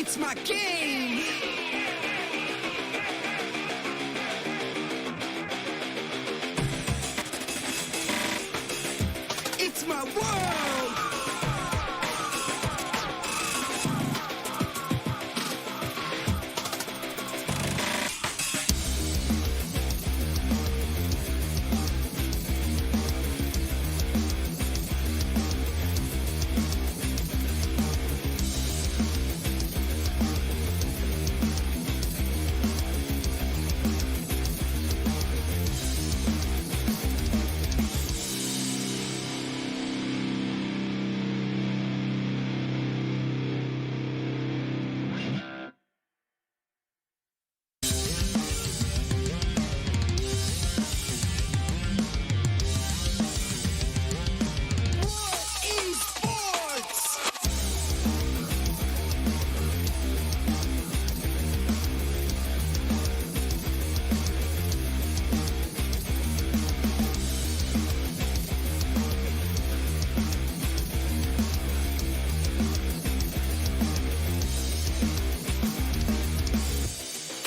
It's my game. It's my world.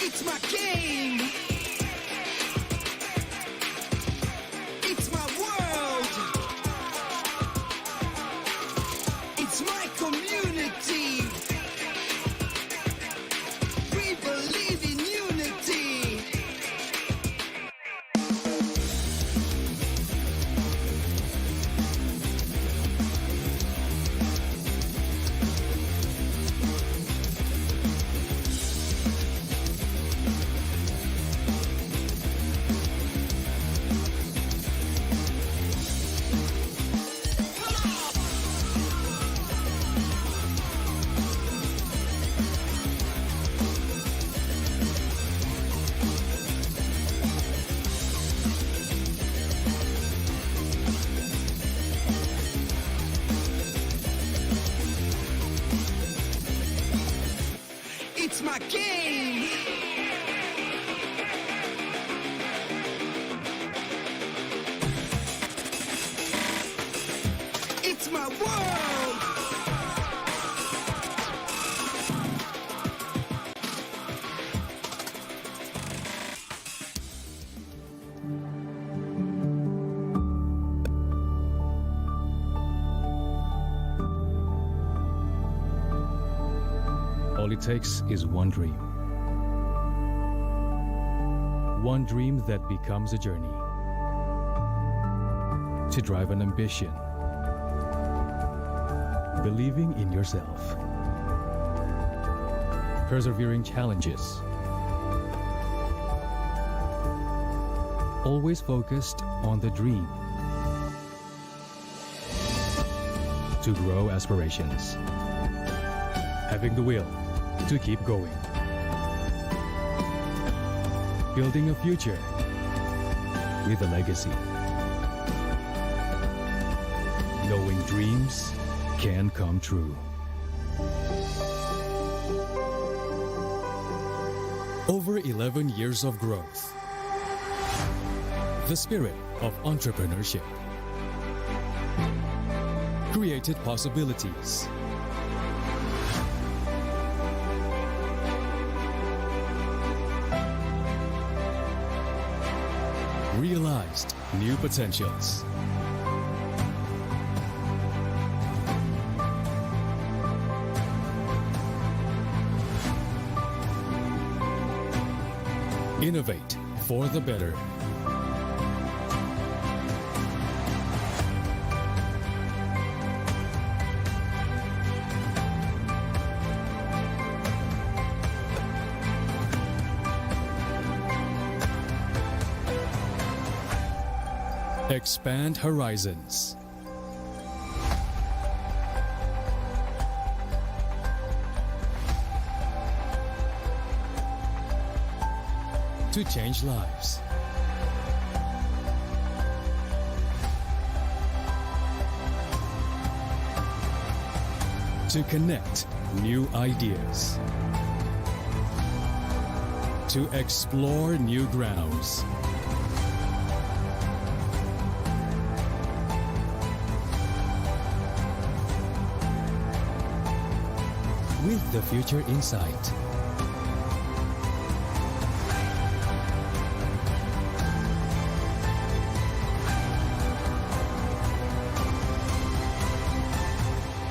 It's my game. It's my world. It's my community. We believe in unity. It's my game. It's my world. All it takes is one dream. One dream that becomes a journey. To drive an ambition. Believing in yourself. Persevering challenges. Always focused on the dream. To grow aspirations. Having the will to keep going. Building a future with a legacy. Knowing dreams can come true. Over 11 years of growth. The spirit of entrepreneurship. Created possibilities. Realized new potentials. Innovate for the better. Expand horizons. To change lives. To connect new ideas. To explore new grounds. with the future in sight.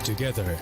Together,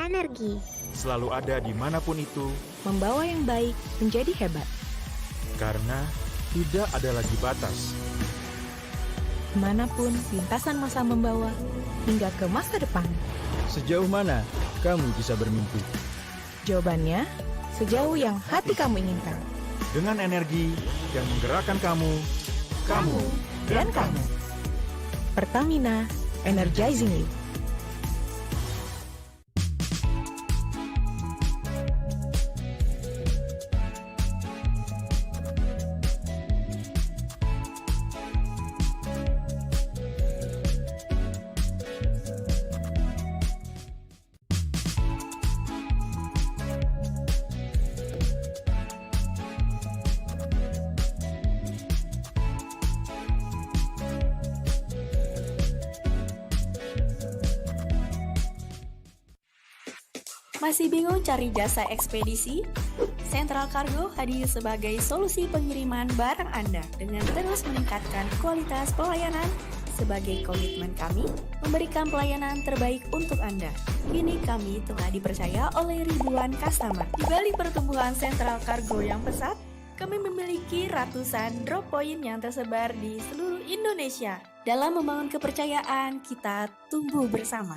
energi, selalu ada dimanapun itu, membawa yang baik menjadi hebat. karena tidak ada lagi batas. Kemanapun lintasan masa membawa, hingga ke masa depan. Sejauh mana kamu bisa bermimpi? Jawabannya, sejauh yang hati kamu inginkan. Dengan energi yang menggerakkan kamu Dan kamu. Pertamina, energizing you. Masih bingung cari jasa ekspedisi? Central Cargo hadir sebagai solusi pengiriman barang Anda dengan terus meningkatkan kualitas pelayanan. Sebagai komitmen kami, memberikan pelayanan terbaik untuk Anda. Kini kami telah dipercaya oleh ribuan customer. Di balik pertumbuhan Central Cargo yang pesat, kami memiliki ratusan drop point yang tersebar di seluruh Indonesia. Dalam membangun kepercayaan, kita tumbuh bersama.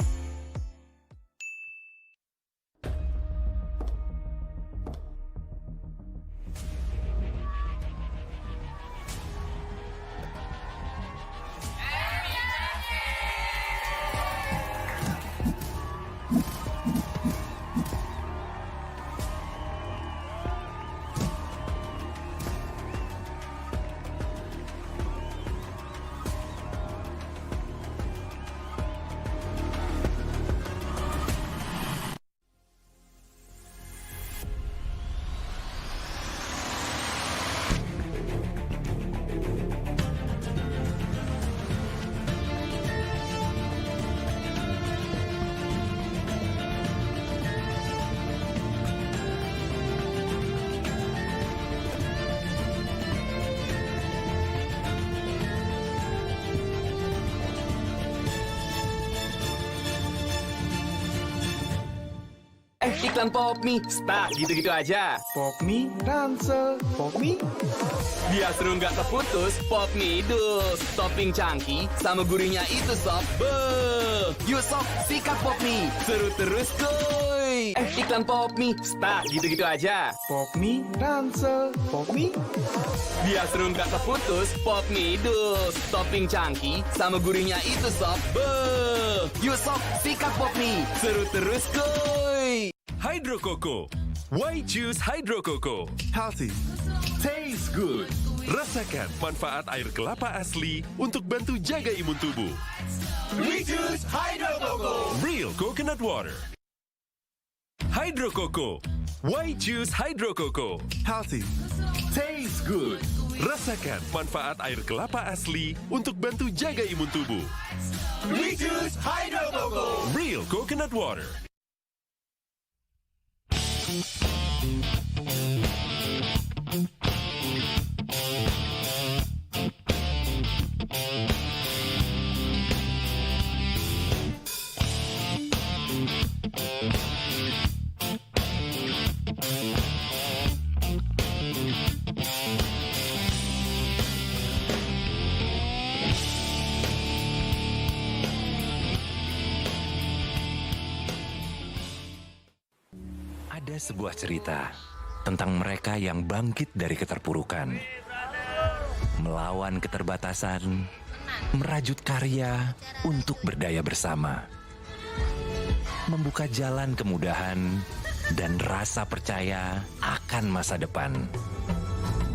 Iklan Popmi, stuck gitu-gitu aja. Popmi, ransel, Popmi. Biar seru nggak terputus, Popmi dus. Topping cangki sama gurihnya itu sob. Beuh. Yuk sob, sikat Popmi. Seru terus kuy. Iklan Popmi, stuck gitu-gitu aja. Popmi, ransel, Popmi. Biar seru nggak terputus, Popmi dus. Topping cangki sama gurihnya itu sob. Beuh. Yuk sob, sikat Popmi. Seru terus kuy. Hydro Coco. Why choose Hydro Coco? Healthy, taste good. Rasakan manfaat air kelapa asli untuk bantu jaga imun tubuh. We choose Hydro Coco. Real coconut water. Hydro Coco. Why choose Hydro Coco? Healthy, taste good. Rasakan manfaat air kelapa asli untuk bantu jaga imun tubuh. We choose Hydro Coco. Real coconut water. Ada sebuah cerita tentang mereka yang bangkit dari keterpurukan, melawan keterbatasan, merajut karya untuk berdaya bersama, membuka jalan kemudahan dan rasa percaya akan masa depan.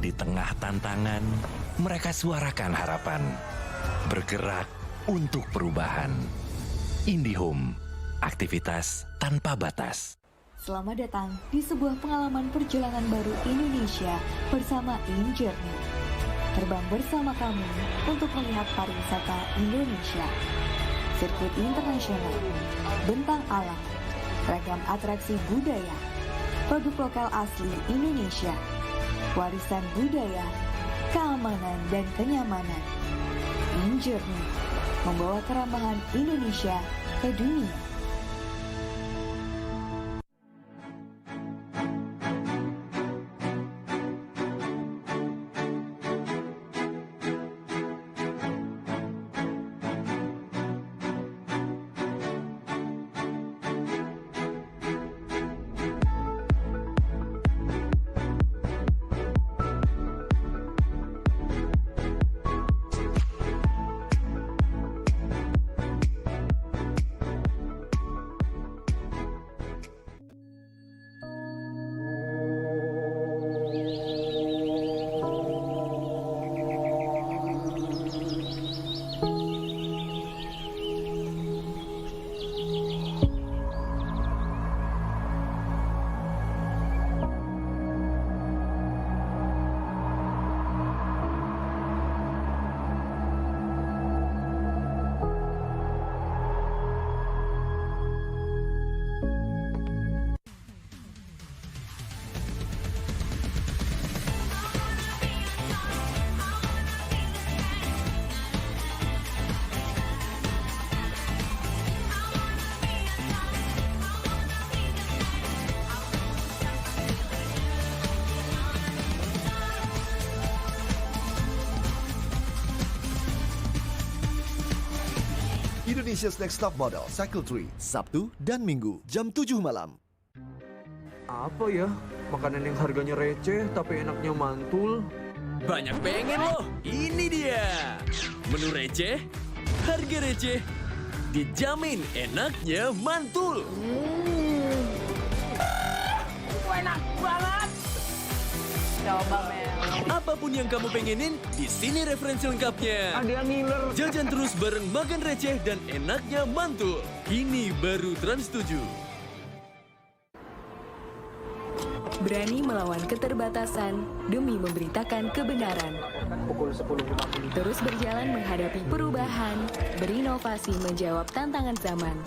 Di tengah tantangan, mereka suarakan harapan, bergerak untuk perubahan. IndiHome, aktivitas tanpa batas. Selamat datang di sebuah pengalaman perjalanan baru Indonesia bersama InJourney. Terbang bersama kami untuk melihat pariwisata Indonesia. Sirkuit internasional, bentang alam, ragam atraksi budaya, produk lokal asli Indonesia, warisan budaya, keamanan dan kenyamanan. InJourney membawa keramahan Indonesia ke dunia. Indonesia's Next Top Model Cycle 3, Sabtu dan Minggu, jam 7 malam. Apa ya? Makanan yang harganya receh tapi enaknya mantul. Banyak pengen loh. Ini dia. Menu receh, harga receh, dijamin enaknya mantul. Enak banget. Coba Mel. Apapun yang kamu pengenin, di sini referensi lengkapnya. Ada yang ngiler. Jajan terus bareng makan receh dan enaknya mantul. Ini baru Trans 7. Berani melawan keterbatasan demi memberitakan kebenaran. Pukul 10.50. Terus berjalan menghadapi perubahan, berinovasi menjawab tantangan zaman.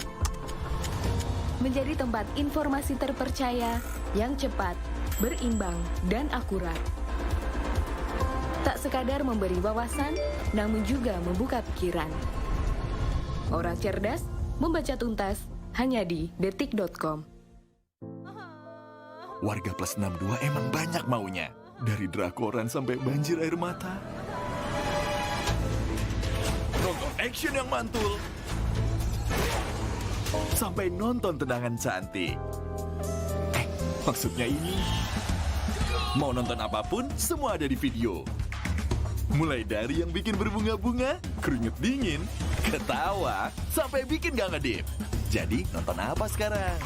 Menjadi tempat informasi terpercaya yang cepat, berimbang, dan akurat. Tak sekadar memberi wawasan, namun juga membuka pikiran. Orang cerdas membaca tuntas hanya di detik.com. Warga plus 62 emang banyak maunya. Dari drakoran sampai banjir air mata. Nonton action yang mantul. Sampai nonton tendangan cantik. Maksudnya ini. Mau nonton apapun, semua ada di video. Mulai dari yang bikin berbunga-bunga, keringet dingin, ketawa, sampai bikin gak ngedip. Jadi, nonton apa sekarang?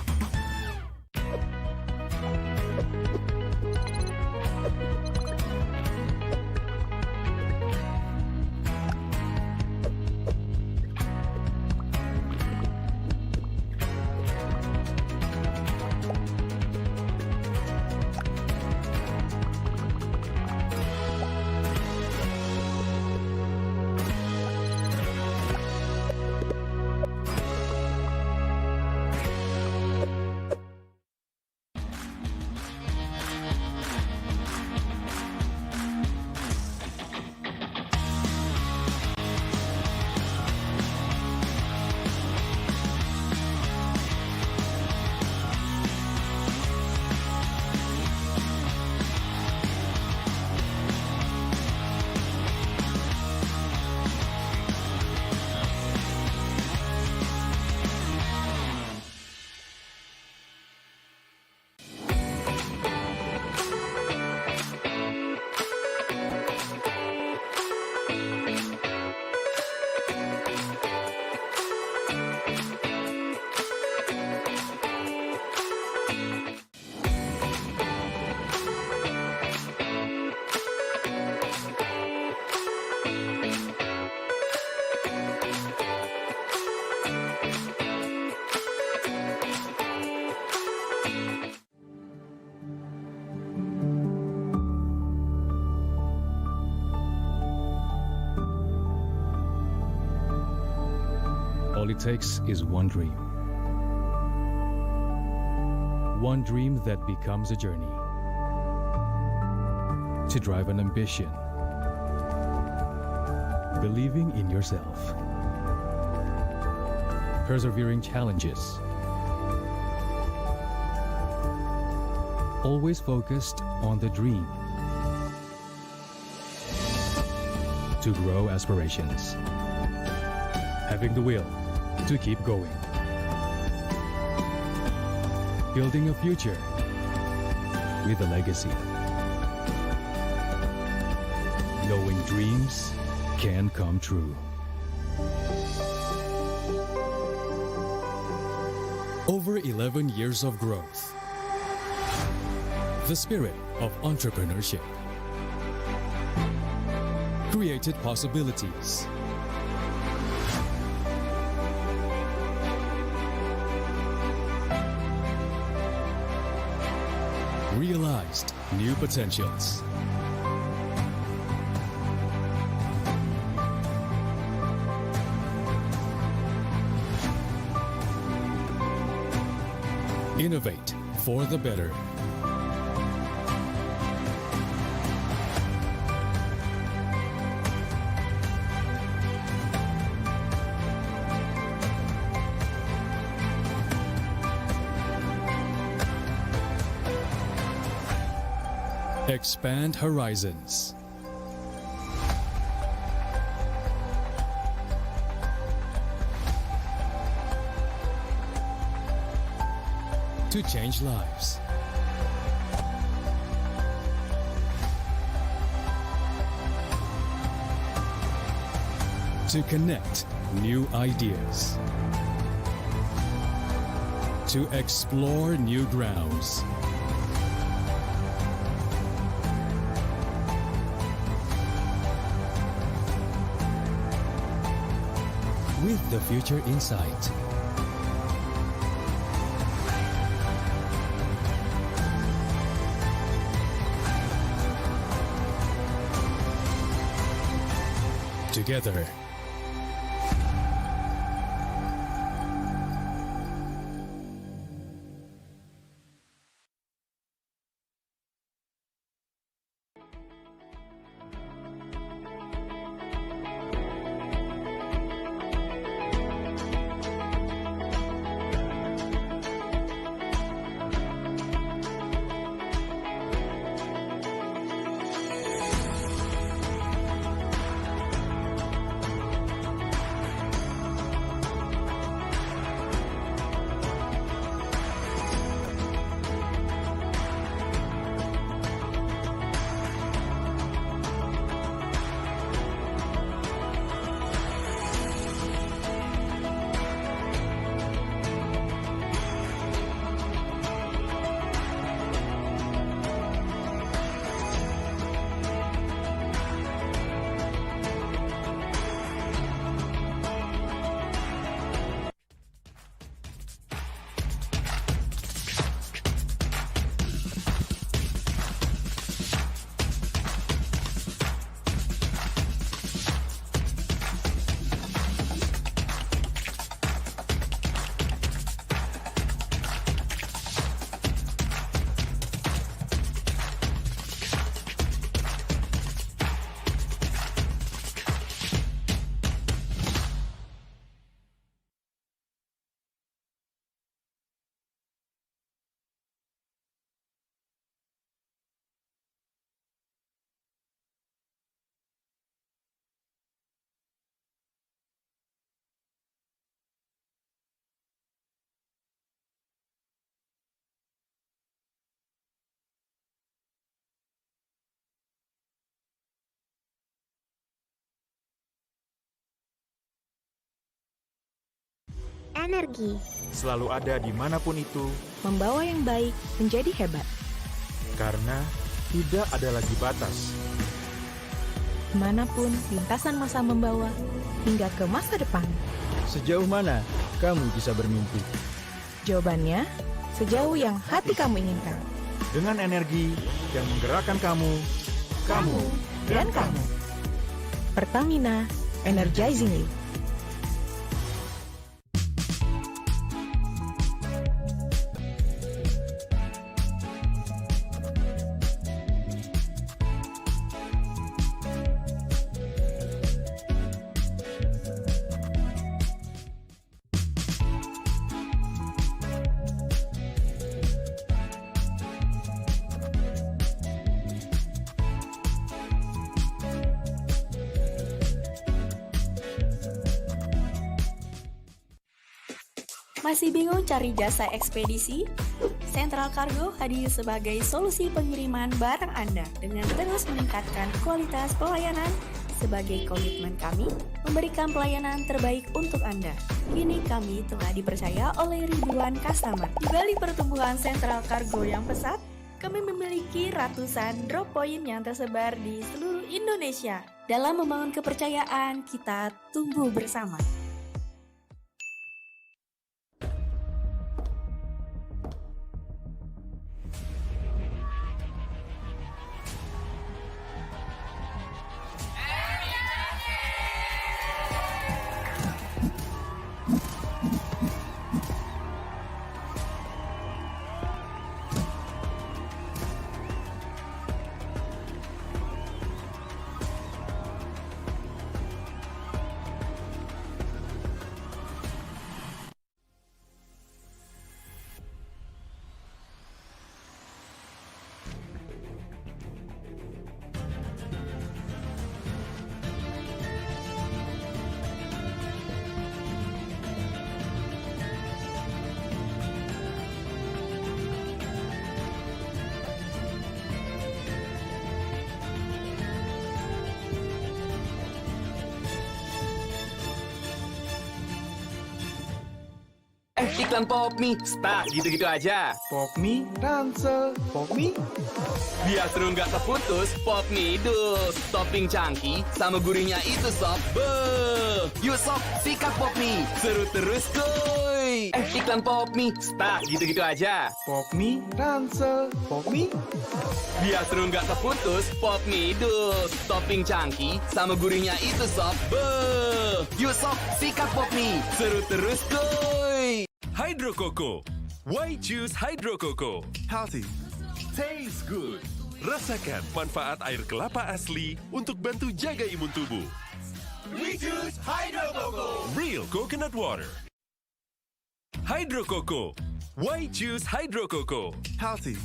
All it takes is one dream. One dream that becomes a journey. To drive an ambition. Believing in yourself. Persevering challenges. Always focused on the dream. To grow aspirations. Having the will to keep going. Building a future with a legacy. Knowing dreams can come true. Over 11 years of growth. The spirit of entrepreneurship created possibilities. Realized new potentials. Innovate for the better. Expand horizons. To change lives. To connect new ideas. To explore new grounds. With the future in sight. Together. Energi. Selalu ada dimanapun itu, Membawa yang baik menjadi hebat. karena tidak ada lagi batas. Kemanapun lintasan masa membawa, hingga ke masa depan. Sejauh mana kamu bisa bermimpi? Jawabannya, sejauh yang hati kamu inginkan. Dengan energi yang menggerakkan kamu Dan kamu. Pertamina, energizing you. Masih bingung cari jasa ekspedisi? Sentral Kargo hadir sebagai solusi pengiriman barang Anda dengan terus meningkatkan kualitas pelayanan. Sebagai komitmen kami, memberikan pelayanan terbaik untuk Anda. Kini kami telah dipercaya oleh ribuan customer. Di balik pertumbuhan Sentral Kargo yang pesat, kami memiliki ratusan drop point yang tersebar di seluruh Indonesia. Dalam membangun kepercayaan, kita tumbuh bersama. Iklan Popmi, start gitu-gitu aja. Popmi, ransel, Popmi. Biar seru nggak terputus, Popmi dus. Topping cangki sama gurihnya itu sob. Beuh. Yuk sob, sikat Popmi. Seru terus kuy. Iklan Popmi, start gitu-gitu aja. Popmi, ransel, Popmi. Biar seru nggak terputus, Popmi dus. Topping cangki sama gurihnya itu sob. Beuh. Yuk sob, sikat Popmi. Seru terus kuy. Hydro Coco. Why choose Hydro Coco? Healthy. Taste good. Rasakan manfaat air kelapa asli untuk bantu jaga imun tubuh. We choose Hydro Coco. Real coconut water. Hydro Coco. Why choose Hydro Coco? Healthy.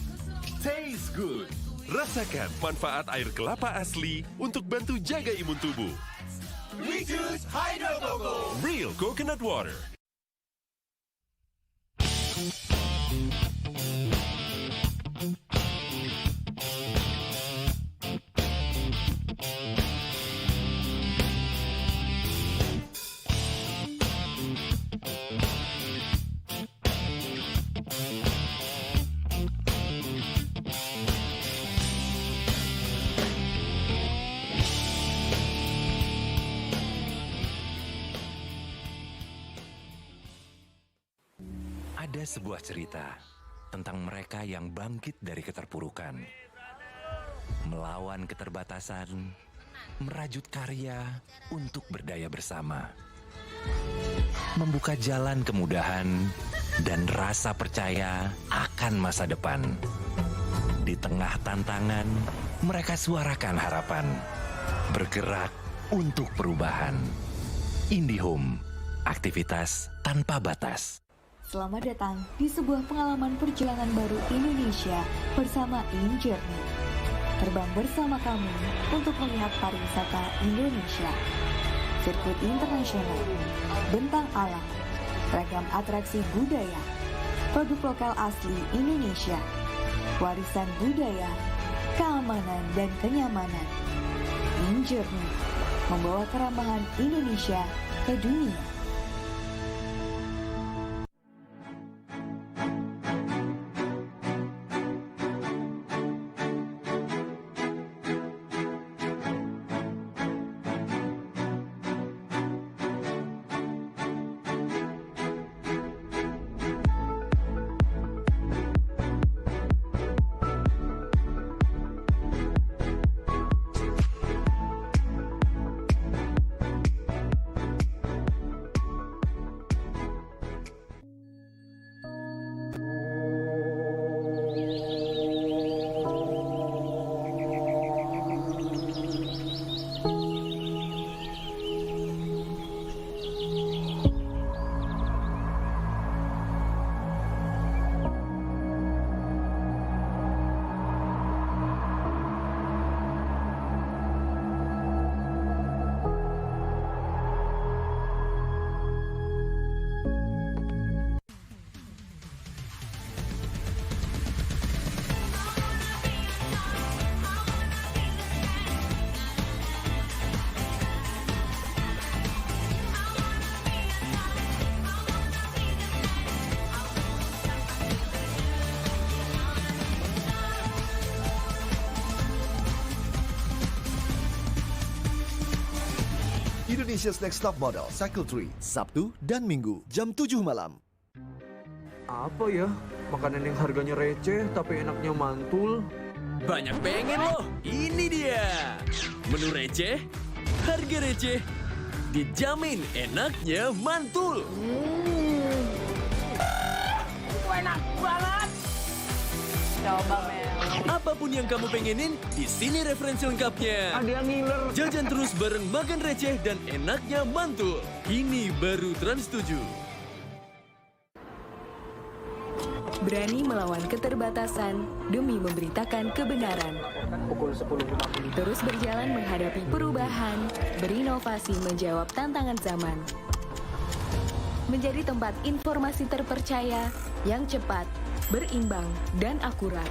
Taste good. Rasakan manfaat air kelapa asli untuk bantu jaga imun tubuh. We choose Hydro Coco. Real coconut water. Ada sebuah cerita tentang mereka yang bangkit dari keterpurukan, melawan keterbatasan, merajut karya untuk berdaya bersama, membuka jalan kemudahan dan rasa percaya akan masa depan. Di tengah tantangan, mereka suarakan harapan, bergerak untuk perubahan. IndiHome, aktivitas tanpa batas. Selamat datang di sebuah pengalaman perjalanan baru Indonesia bersama InJourney. Terbang bersama kami untuk melihat pariwisata Indonesia. Sirkuit internasional, bentang alam, ragam atraksi budaya, produk lokal asli Indonesia, warisan budaya, keamanan dan kenyamanan. InJourney membawa kerambahan Indonesia ke dunia. Indonesia's Next Top Model Cycle 3, Sabtu dan Minggu, jam 7 malam. Apa ya? Makanan yang harganya receh tapi enaknya mantul. Banyak pengen loh, ini dia. Menu receh, harga receh, dijamin enaknya mantul. Enak banget. Coba, men. Apapun yang kamu pengenin, di sini referensi lengkapnya. Ada yang ngiler. Jajan terus bareng makan receh dan enaknya mantul. Ini baru Trans 7. Berani melawan keterbatasan demi memberitakan kebenaran. Terus berjalan menghadapi perubahan, berinovasi menjawab tantangan zaman. Menjadi tempat informasi terpercaya yang cepat, berimbang, dan akurat.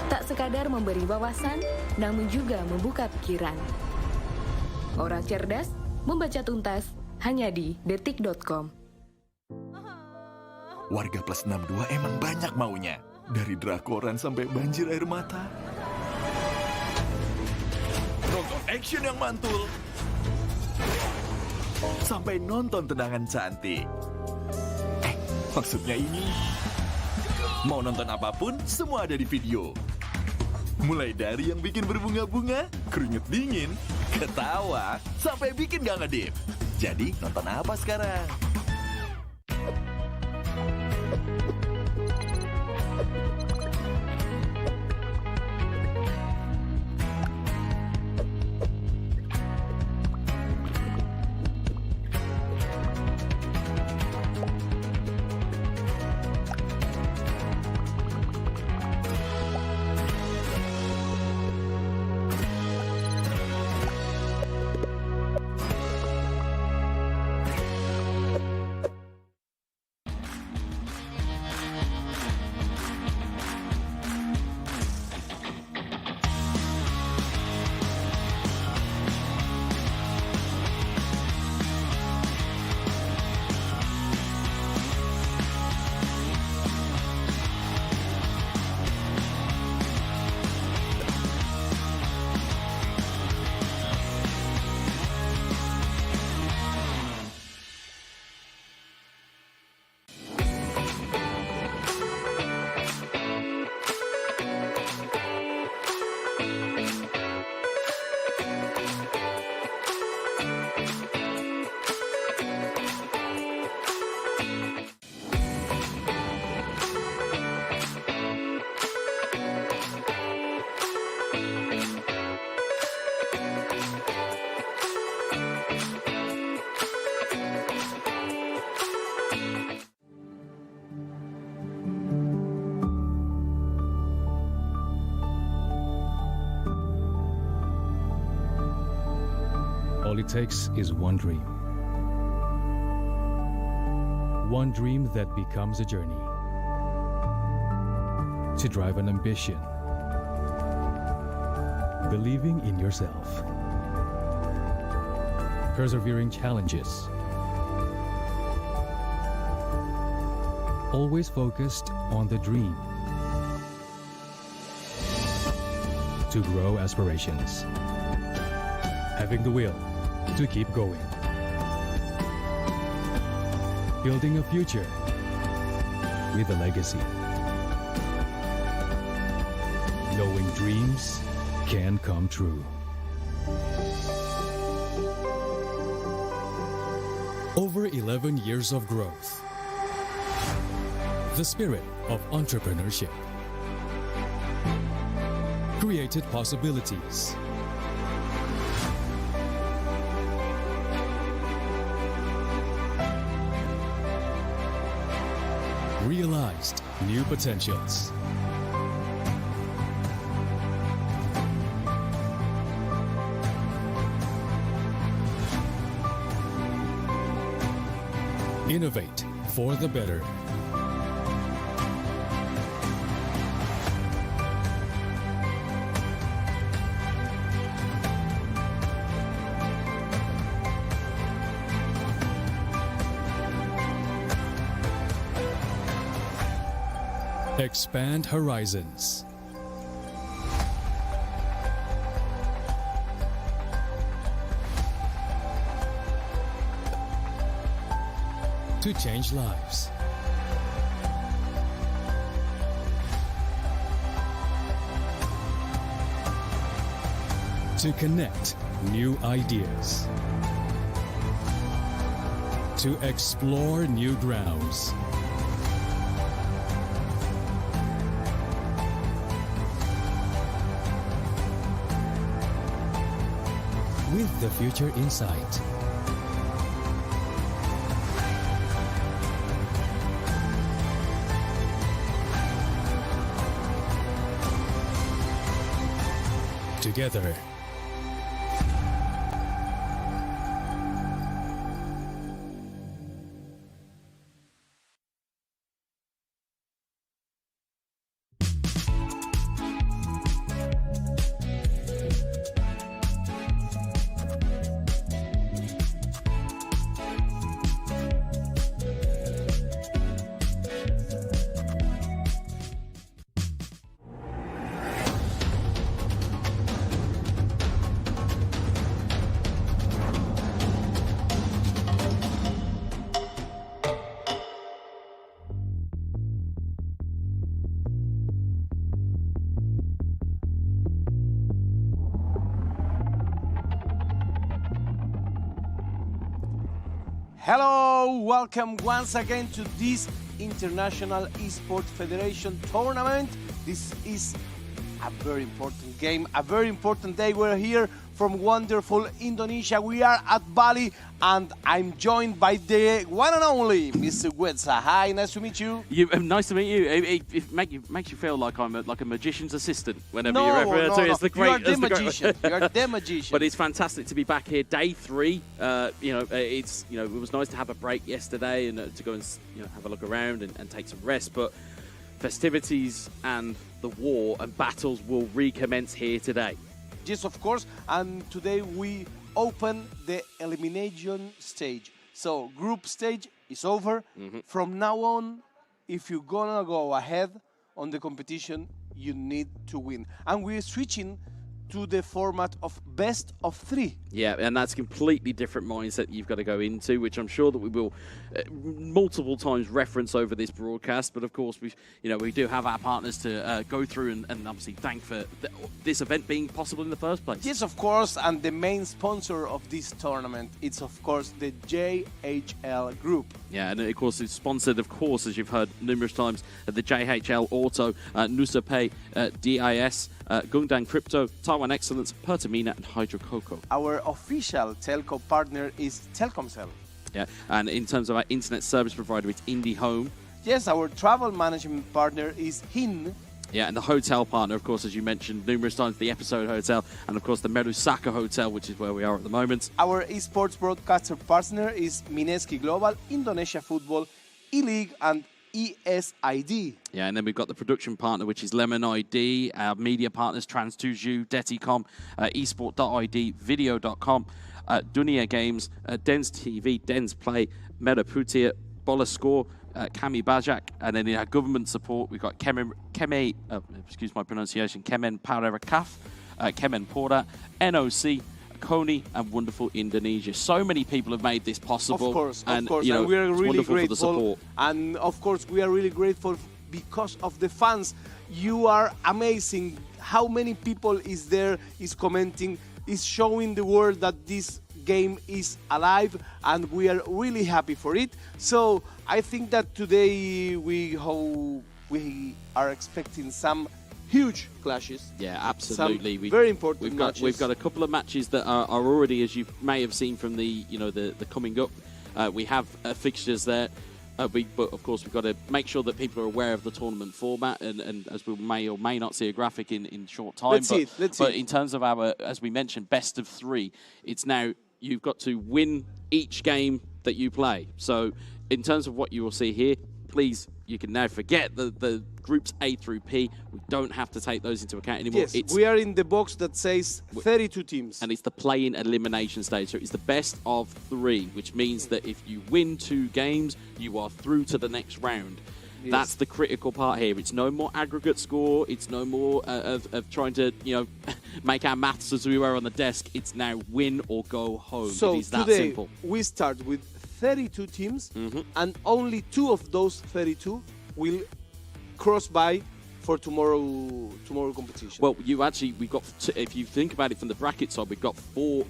Tak sekadar memberi wawasan, namun juga membuka pikiran. Orang cerdas, membaca tuntas, hanya di detik.com. Warga plus 62 emang banyak maunya. Dari drakoran sampai banjir air mata. Nonton action yang mantul. Sampai nonton tendangan cantik. Maksudnya ini, mau nonton apapun, semua ada di video. Mulai dari yang bikin berbunga-bunga, keringet dingin, ketawa, sampai bikin gak ngedip. Jadi nonton apa sekarang? All it takes is one dream. One dream that becomes a journey. To drive an ambition. Believing in yourself. Persevering challenges. Always focused on the dream. To grow aspirations. Having the will to keep going. Building a future with a legacy. Knowing dreams can come true. Over 11 years of growth. The spirit of entrepreneurship. Created possibilities. Realized new potentials. Innovate for the better. Expand horizons. to change lives. To connect new ideas. To explore new grounds. With the future in sight. Together. Hello, welcome once again to this International Esports Federation tournament. This is a very important game, a very important day. We're here from wonderful Indonesia. We are at Bali, and I'm joined by the one and only Mr. Guetza. Hi, nice to meet you. Nice to meet you. It makes you feel like I'm like a magician's assistant whenever No, you refer to it. no. It's the great, You are the it's the great- magician. You are the magician. But it's fantastic to be back here, day 3. It was nice to have a break yesterday and to go and have a look around and take some rest. But festivities and the war and battles will recommence here today. Yes, of course. And today we open the elimination stage. So group stage is over. From now on, if you're gonna go ahead on the competition, you need to win. And we're switching to the format of best of 3. Yeah, and that's a completely different mindset you've got to go into, which I'm sure that we will multiple times reference over this broadcast. But of course, we do have our partners to go through and obviously thank for this event being possible in the first place. Yes, of course, and the main sponsor of this tournament, it's of course the JHL Group. Yeah, and of course it's sponsored, of course, as you've heard numerous times, the JHL Auto, Nusa Pay, DIS, Gungdan Crypto, Taiwan Excellence, Pertamina, and Hydro Coco. Our official telco partner is Telkomsel. Yeah, and in terms of our internet service provider, it's IndiHome. Yes, our travel management partner is HIN. Yeah, and the hotel partner, of course, as you mentioned numerous times, the Episode Hotel, and of course the Merusaka Hotel, which is where we are at the moment. Our esports broadcaster partner is Mineski Global, Indonesia Football, E-League, and ESID. Yeah, and then we've got the production partner, which is Lemon ID, our media partners, Trans2Ju, Deticom, Esport.id, Video.com, Dunia Games, Dens TV, Dens Play, Metaputia, Bola Score, Kami Bajak, and then in our government support, we've got Kemen Parerakaf, Kemen Pora, NOC, Coney, and wonderful Indonesia. So many people have made this possible. Of course, and we are really wonderful grateful. for the support. And of course, we are really grateful because of the fans. You are amazing. How many people is there, is commenting, is showing the world that this game is alive, and we are really happy for it. So I think that today we are expecting some huge clashes. Yeah, absolutely. Some very important matches. We've got a couple of matches that are already, as you may have seen from the coming up. We have fixtures there. But of course, we've got to make sure that people are aware of the tournament format, and as we may or may not see a graphic in short time. Let's see it. In terms of our, as we mentioned, best of 3, it's now you've got to win each game that you play. So in terms of what you will see here, please, you can now forget the groups A through P. We don't have to take those into account anymore. Yes, we are in the box that says 32 teams. And it's the play-in elimination stage. So it's the best of 3, which means that if you win 2 games, you are through to the next round. Yes. That's the critical part here. It's no more aggregate score. It's no more of trying to, make our maths as we were on the desk. It's now win or go home. So it is that today, simple. we start with 32 teams, and only 2 of those 32 will cross by for tomorrow competition. Well, we've got if you think about it from the bracket side, we've got four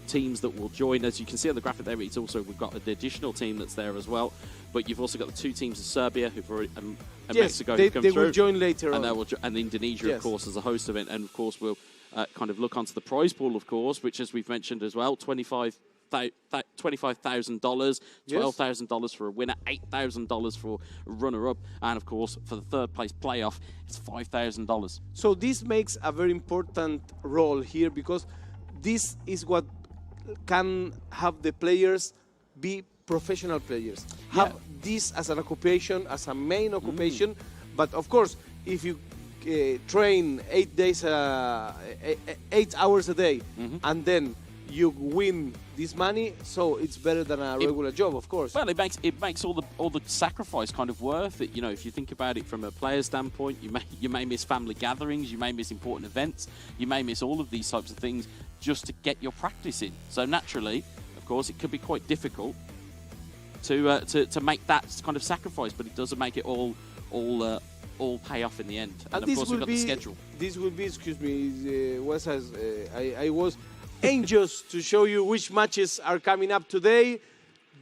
teams that will join. As you can see on the graphic there, it's also we've got an additional team that's there as well. But you've also got the 2 teams of Serbia who've already and Mexico who've come they through. Will join later and on. And Indonesia, of course, as a host of it, and of course we'll kind of look onto the prize pool, of course, which, as we've mentioned as well, $25,000, $12,000 for a winner, $8,000 for a runner-up, and of course for the third place playoff, it's $5,000. So this makes a very important role here, because this is what can have the players be professional players. Have this as an occupation, as a main occupation. But of course, if you train 8 hours a day, and then you win this money, so it's better than a regular job, of course. Well, it makes all the sacrifice kind of worth it. You know, if you think about it from a player standpoint, you may miss family gatherings, you may miss important events, you may miss all of these types of things just to get your practice in. So naturally, of course, it could be quite difficult to make that kind of sacrifice, but it doesn't make it all pay off in the end. And of course, we've got the schedule. This will be, excuse me, Wes has, I was anxious to show you which matches are coming up today.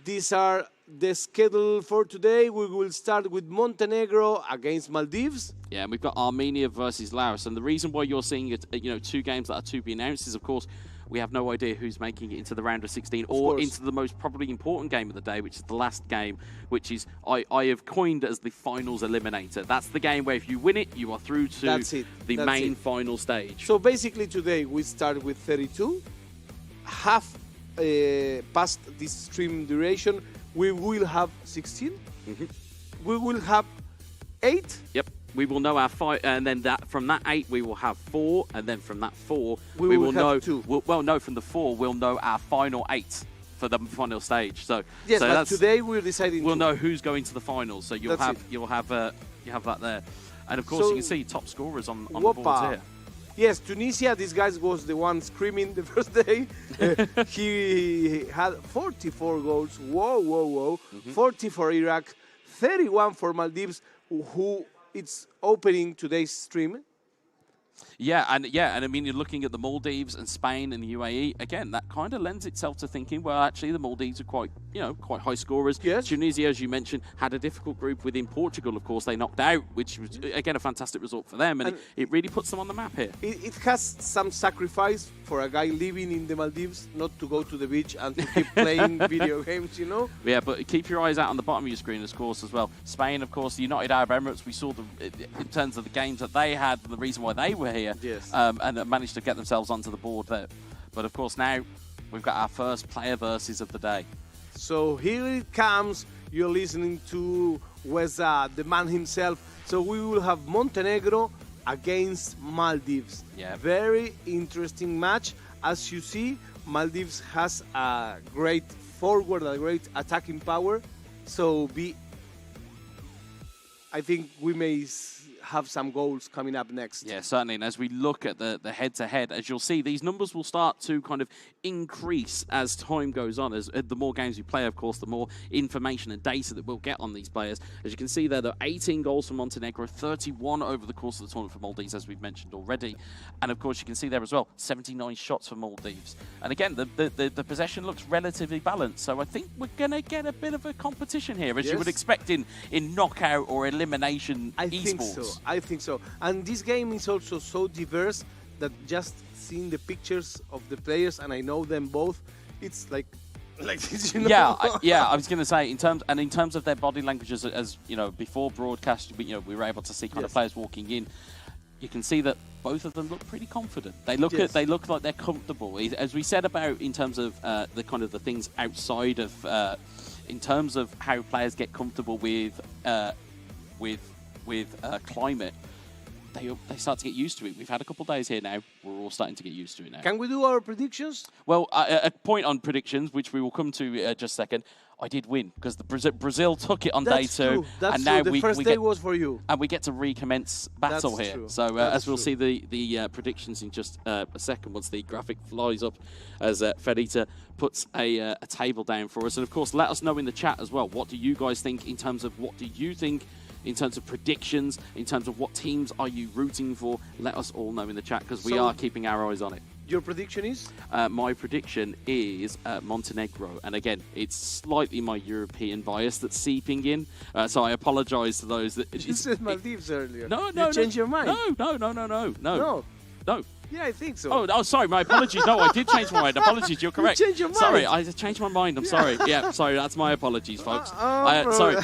These are the schedule for today. We will start with Montenegro against Maldives. Yeah, and we've got Armenia versus Laos. And the reason why you're seeing it, 2 games that are to be announced is, of course, we have no idea who's making it into the round of 16 or into the most probably important game of the day, which is the last game, which is I have coined as the finals eliminator. That's the game where if you win it, you are through to the main final stage. So basically today we start with 32. Half past this stream duration, we will have 16. We will have 8. Yep. We will know our 5, and then from that 8 we will have 4, and then from that 4 we will know 2. From the 4 we'll know our final 8 for the final stage. So yes, so but today we're deciding. We'll know who's going to the finals. So you'll have that there, and of course you can see top scorers on the boards here. Yes, Tunisia. This guy was the one screaming the first day. He had 44 goals. Whoa! 40 for Iraq, 31 for Maldives, who it's opening today's stream. Yeah, and I mean, you're looking at the Maldives and Spain and the UAE. Again, that kind of lends itself to thinking, well, actually, the Maldives are quite high scorers. Yes. Tunisia, as you mentioned, had a difficult group within Portugal, of course. They knocked out, which was, again, a fantastic result for them. And it really puts them on the map here. It has some sacrifice for a guy living in the Maldives not to go to the beach and to keep playing video games, Yeah, but keep your eyes out on the bottom of your screen, of course, as well. Spain, of course, the United Arab Emirates, we saw in terms of the games that they had, the reason why they were here. Yes. And managed to get themselves onto the board there. But of course now we've got our first player versus of the day. So here it comes. You're listening to Weza, the man himself. So we will have Montenegro against Maldives. Yeah. Very interesting match. As you see, Maldives has a great forward, a great attacking power. So I think we may have some goals coming up next. Yeah, certainly. And as we look at the head-to-head, as you'll see, these numbers will start to kind of increase as time goes on. As the more games you play, of course, the more information and data that we'll get on these players. As you can see there are 18 goals for Montenegro, 31 over the course of the tournament for Maldives, as we've mentioned already. And of course, you can see there as well, 79 shots for Maldives. And again, the possession looks relatively balanced. So I think we're going to get a bit of a competition here, as you would expect in knockout or elimination esports. I think so. And this game is also so diverse that just seeing the pictures of the players, and I know them both, it's like this, Yeah, I was going to say, in terms of their body languages, as before broadcast, we were able to see kind of players walking in. You can see that both of them look pretty confident. They look like they're comfortable. As we said about in terms of the kind of the things outside of, in terms of how players get comfortable with climate. they start to get used to it. We've had a couple of days here now. We're all starting to get used to it now. Can we do our predictions? Well, a point on predictions, which we will come to just a second. I did win because the Brazil took it on day 2, and now the first day was for you, and we get to recommence battle here. True. So as we'll see the predictions in just a second, once the graphic flies up, as Ferita puts a table down for us, and of course let us know in the chat as well. What do you guys think in terms of in terms of predictions, in terms of what teams are you rooting for? Let us all know in the chat because we are keeping our eyes on it. Your prediction is? My prediction is Montenegro. And again, it's slightly my European bias that's seeping in. So I apologize to those that... You said Maldives earlier. No. You changed your mind? No. Yeah, I think so. Oh, sorry, my apologies. No, I did change my mind. Apologies, you're correct. You changed your mind. Sorry, I changed my mind. I'm sorry. Yeah, sorry, that's my apologies, folks. Sorry.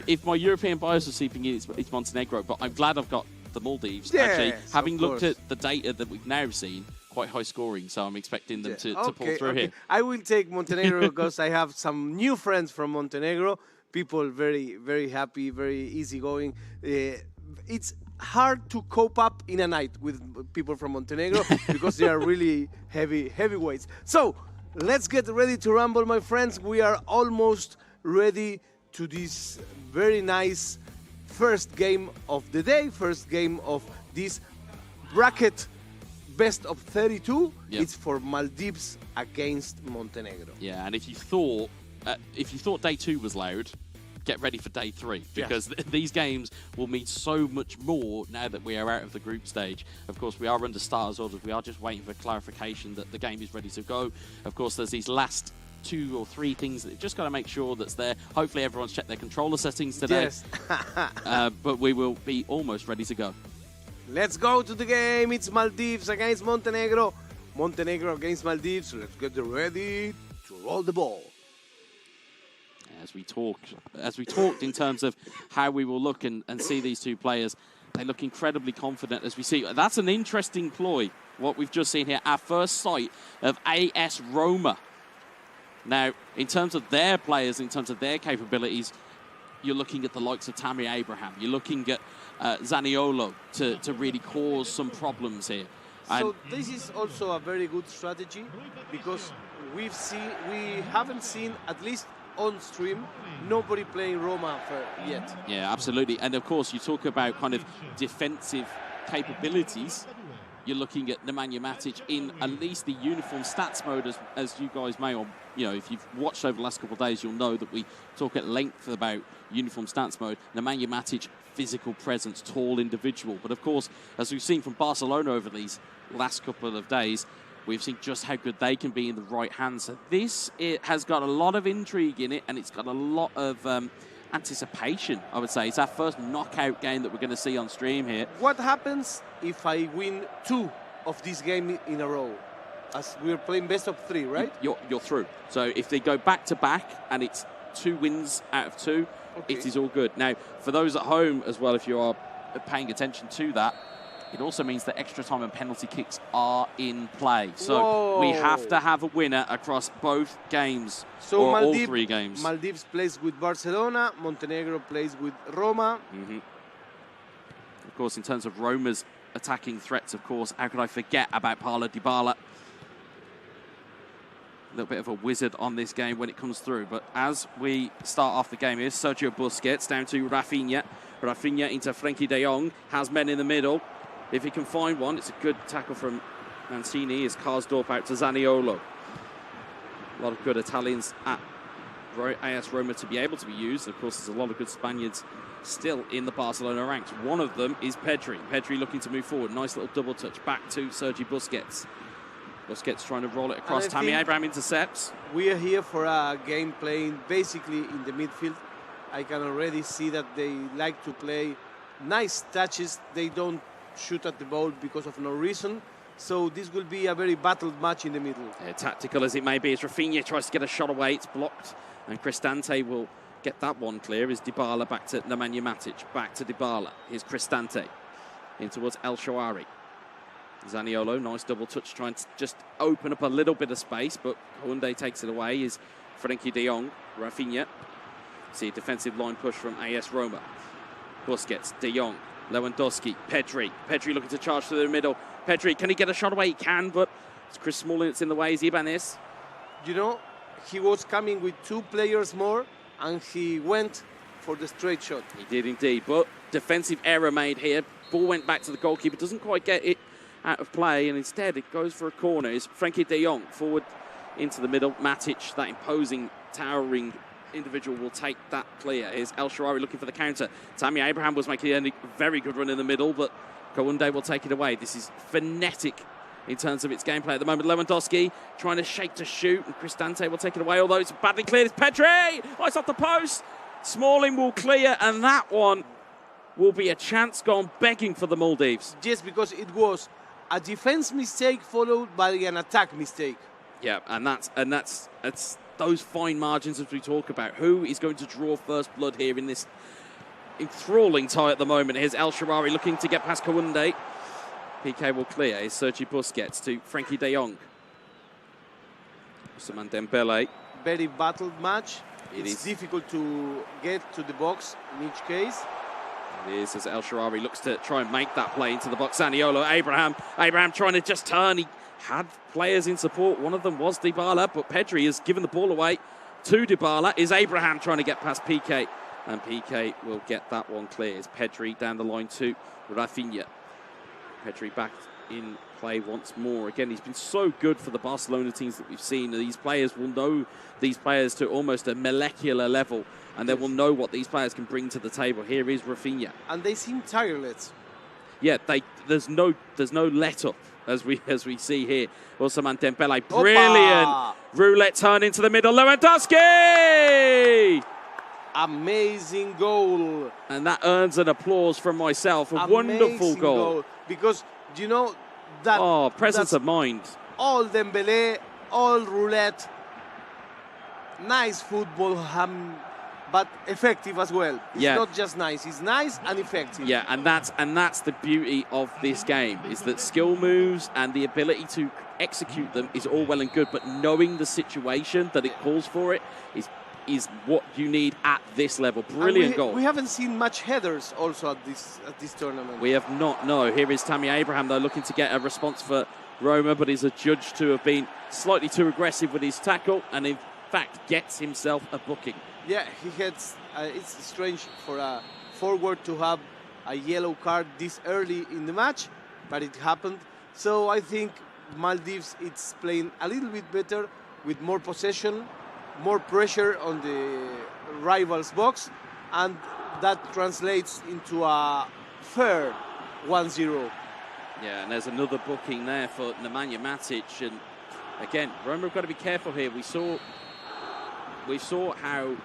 If my European bias was seeping in, it's Montenegro. But I'm glad I've got the Maldives. Yes, actually, having looked course. at the data that we've now seen, quite high scoring. So I'm expecting them to pull through here. I will take Montenegro because I have some new friends from Montenegro. People very, very happy, very easygoing. It's hard to cope up in a night with people from Montenegro because they are really heavyweights. So let's get ready to rumble, my friends. We are almost ready to this very nice first game of the day, first game of this bracket best of 32. Yep. It's for Maldives against Montenegro. Yeah, and if you thought day 2 was loud, get ready for day 3 because these games will mean so much more now that we are out of the group stage. Of course, we are under starters orders. We are just waiting for clarification that the game is ready to go. Of course, there's these last 2 or 3 things that you've just got to make sure that's there. Hopefully, everyone's checked their controller settings today. Yes. But we will be almost ready to go. Let's go to the game. It's Maldives against Montenegro. Montenegro against Maldives. Let's get ready to roll the ball. As we talked in terms of how we will look and see these two players, they look incredibly confident as we see. That's an interesting ploy, what we've just seen here. Our first sight of AS Roma. Now, in terms of their players, in terms of their capabilities, you're looking at the likes of Tammy Abraham. You're looking at Zaniolo to really cause some problems here. So this is also a very good strategy because we haven't seen, at least on stream, nobody playing Roma yet. Yeah, absolutely. And of course, you talk about kind of defensive capabilities. You're looking at Nemanja Matic in at least the uniform stats mode, as you guys may, or if you've watched over the last couple of days, you'll know that we talk at length about uniform stats mode. Nemanja Matic, physical presence, tall individual. But of course, as we've seen from Barcelona over these last couple of days, we've seen just how good they can be in the right hands. So it has got a lot of intrigue in it, and it's got a lot of anticipation, I would say. It's our first knockout game that we're going to see on stream here. What happens if I win 2 of this game in a row? As we're playing best of 3, right? You're through. So if they go back to back and it's 2 wins out of 2, it is all good. Now, for those at home as well, if you are paying attention to that, it also means that extra time and penalty kicks are in play. So we have to have a winner across both games, or all 3 games. Maldives plays with Barcelona, Montenegro plays with Roma. Of course, in terms of Roma's attacking threats, of course, how could I forget about Paulo Dybala? A little bit of a wizard on this game when it comes through. But as we start off the game, here's Sergio Busquets down to Rafinha. Rafinha into Frenkie de Jong, has men in the middle. If he can find one, it's a good tackle from Mancini as Karsdorp out to Zaniolo. A lot of good Italians at AS Roma to be able to be used. Of course, there's a lot of good Spaniards still in the Barcelona ranks. One of them is Pedri. Pedri looking to move forward. Nice little double touch back to Sergi Busquets. Busquets trying to roll it across. Tammy Abraham intercepts. We are here for a game playing basically in the midfield. I can already see that they like to play nice touches. They don't shoot at the ball because of no reason. So this will be a very battled match in the middle. Yeah, tactical as it may be, as Rafinha tries to get a shot away, it's blocked. And Cristante will get that one clear. Is Dybala back to Nemanja Matic, back to Dybala. Here's Cristante in towards El Shawari. Zaniolo, nice double touch, trying to just open up a little bit of space, but Koundé takes it away. Is Frenkie de Jong, Rafinha. See a defensive line push from AS Roma. Busquets, de Jong. Lewandowski, Pedri looking to charge through the middle. Pedri, can he get a shot away? He can, but it's Chris Smalling that's in the way. Is Ibanez? You know, he was coming with 2 players more, and he went for the straight shot. He did indeed, but defensive error made here. Ball went back to the goalkeeper, doesn't quite get it out of play, and instead it goes for a corner. It's Frankie de Jong forward into the middle. Matic, that imposing, towering individual, will take that clear. Here's El Shaarawy looking for the counter. Tammy Abraham was making a very good run in the middle, but Kounde will take it away. This is frenetic in terms of its gameplay at the moment. Lewandowski trying to shake to shoot, and Cristante will take it away, although it's badly cleared. It's Pedri! Oh, it's off the post. Smalling will clear, and that one will be a chance gone begging for the Maldives. Yes, because it was a defense mistake followed by an attack mistake. Yeah, and that's those fine margins as we talk about. Who is going to draw first blood here in this enthralling tie at the moment? Here's El Shaarawy looking to get past Kounde. PK will clear. Here's Sergi Busquets to Frankie de Jong. Ousmane Dembele. Very battled match. It's difficult to get to the box in each case. It is, as El Shaarawy looks to try and make that play into the box. Zaniolo, Abraham trying to just turn. He had players in support. One of them was Dybala, but Pedri has given the ball away to Dybala. Is Abraham trying to get past PK? And PK will get that one clear. It's Pedri down the line to Rafinha. Pedri back in play once more. Again, he's been so good for the Barcelona teams that we've seen. These players will know these players to almost a molecular level, and they will know what these players can bring to the table. Here is Rafinha. And they seem tireless. Yeah, there's no let up as we see here. Ousmane Dembele, brilliant roulette turn into the middle. Lewandowski! Amazing goal. And that earns an applause from myself. A wonderful goal. Because, you know, that... Oh, presence of mind. All Dembele, all roulette. Nice football, but effective as well. It's not just nice, it's nice and effective. Yeah, and that's the beauty of this game, is that skill moves and the ability to execute them is all well and good, but knowing the situation that it calls for it is what you need at this level. Brilliant goal. We haven't seen much headers also at this tournament. We have not, no. Here is Tammy Abraham, though, looking to get a response for Roma, but is adjudged to have been slightly too aggressive with his tackle, and in fact gets himself a booking. Yeah, he gets. It's strange for a forward to have a yellow card this early in the match, but it happened. So I think Maldives it's playing a little bit better with more possession, more pressure on the rival's box, and that translates into a fair 1-0. Yeah, and there's another booking there for Nemanja Matic, and again, Roma have got to be careful here. We saw how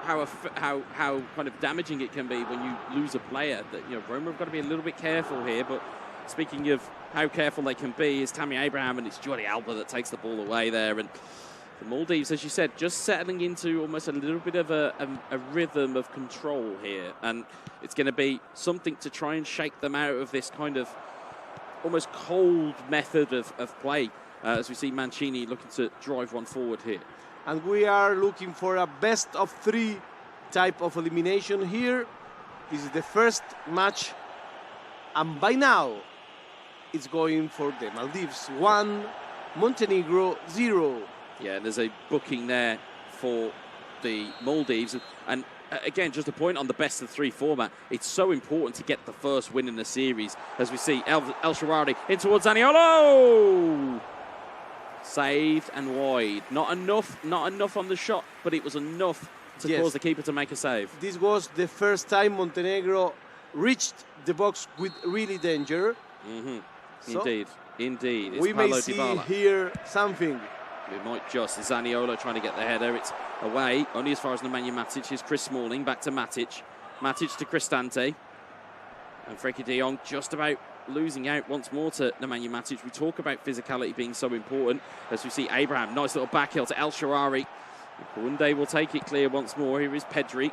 kind of damaging it can be when you lose a player. That, you know, Roma have got to be a little bit careful here. But speaking of how careful they can be, is Tammy Abraham, and it's Jordi Alba that takes the ball away there. And the Maldives, as you said, just settling into almost a little bit of a rhythm of control here, and it's going to be something to try and shake them out of this kind of almost cold method of play, as we see Mancini looking to drive one forward here. And we are looking for a best-of-3 type of elimination here. This is the first match, and by now it's going for the Maldives 1, Montenegro 0. Yeah, there's a booking there for the Maldives. And again, just a point on the best-of-3 format. It's so important to get the first win in the series, as we see El Shaarawy in towards Zaniolo. Saved and wide. Not enough on the shot, but it was enough to cause the keeper to make a save. This was the first time Montenegro reached the box with really danger. Mm-hmm. So indeed. It's we Paulo may see Dybala. Here something. We might just. Zaniolo trying to get the header. It's away, only as far as Nemanja Matic. Is Chris Smalling back to Matic. Matic to Cristante. And Frankie de Jong just about losing out once more to Nemanja Matic. We talk about physicality being so important, as we see Abraham, nice little back heel to El Shaarawy. Kounde will take it clear once more. Here is Pedri.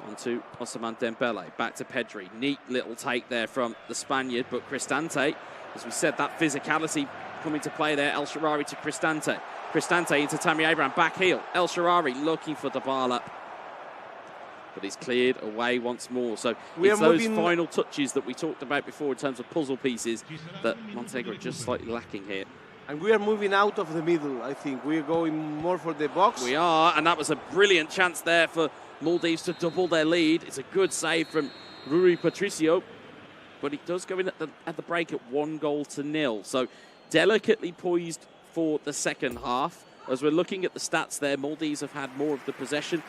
On to Ousmane Dembele. Back to Pedri. Neat little take there from the Spaniard, but Cristante, as we said, that physicality coming to play there. El Shaarawy to Cristante. Cristante into Tammy Abraham. Back heel. El Shaarawy looking for Dybala. but it's cleared away once more. So We it's are those moving- final touches that we talked about before in terms of puzzle pieces that Montenegro are just slightly lacking here. And we are moving out of the middle, I think. We're going more for the box. We are, and that was a brilliant chance there for Maldives to double their lead. It's a good save from Rui Patricio, but it does go in at the break at 1-0. So delicately poised for the second half. As we're looking at the stats there, Maldives have had more of the possession,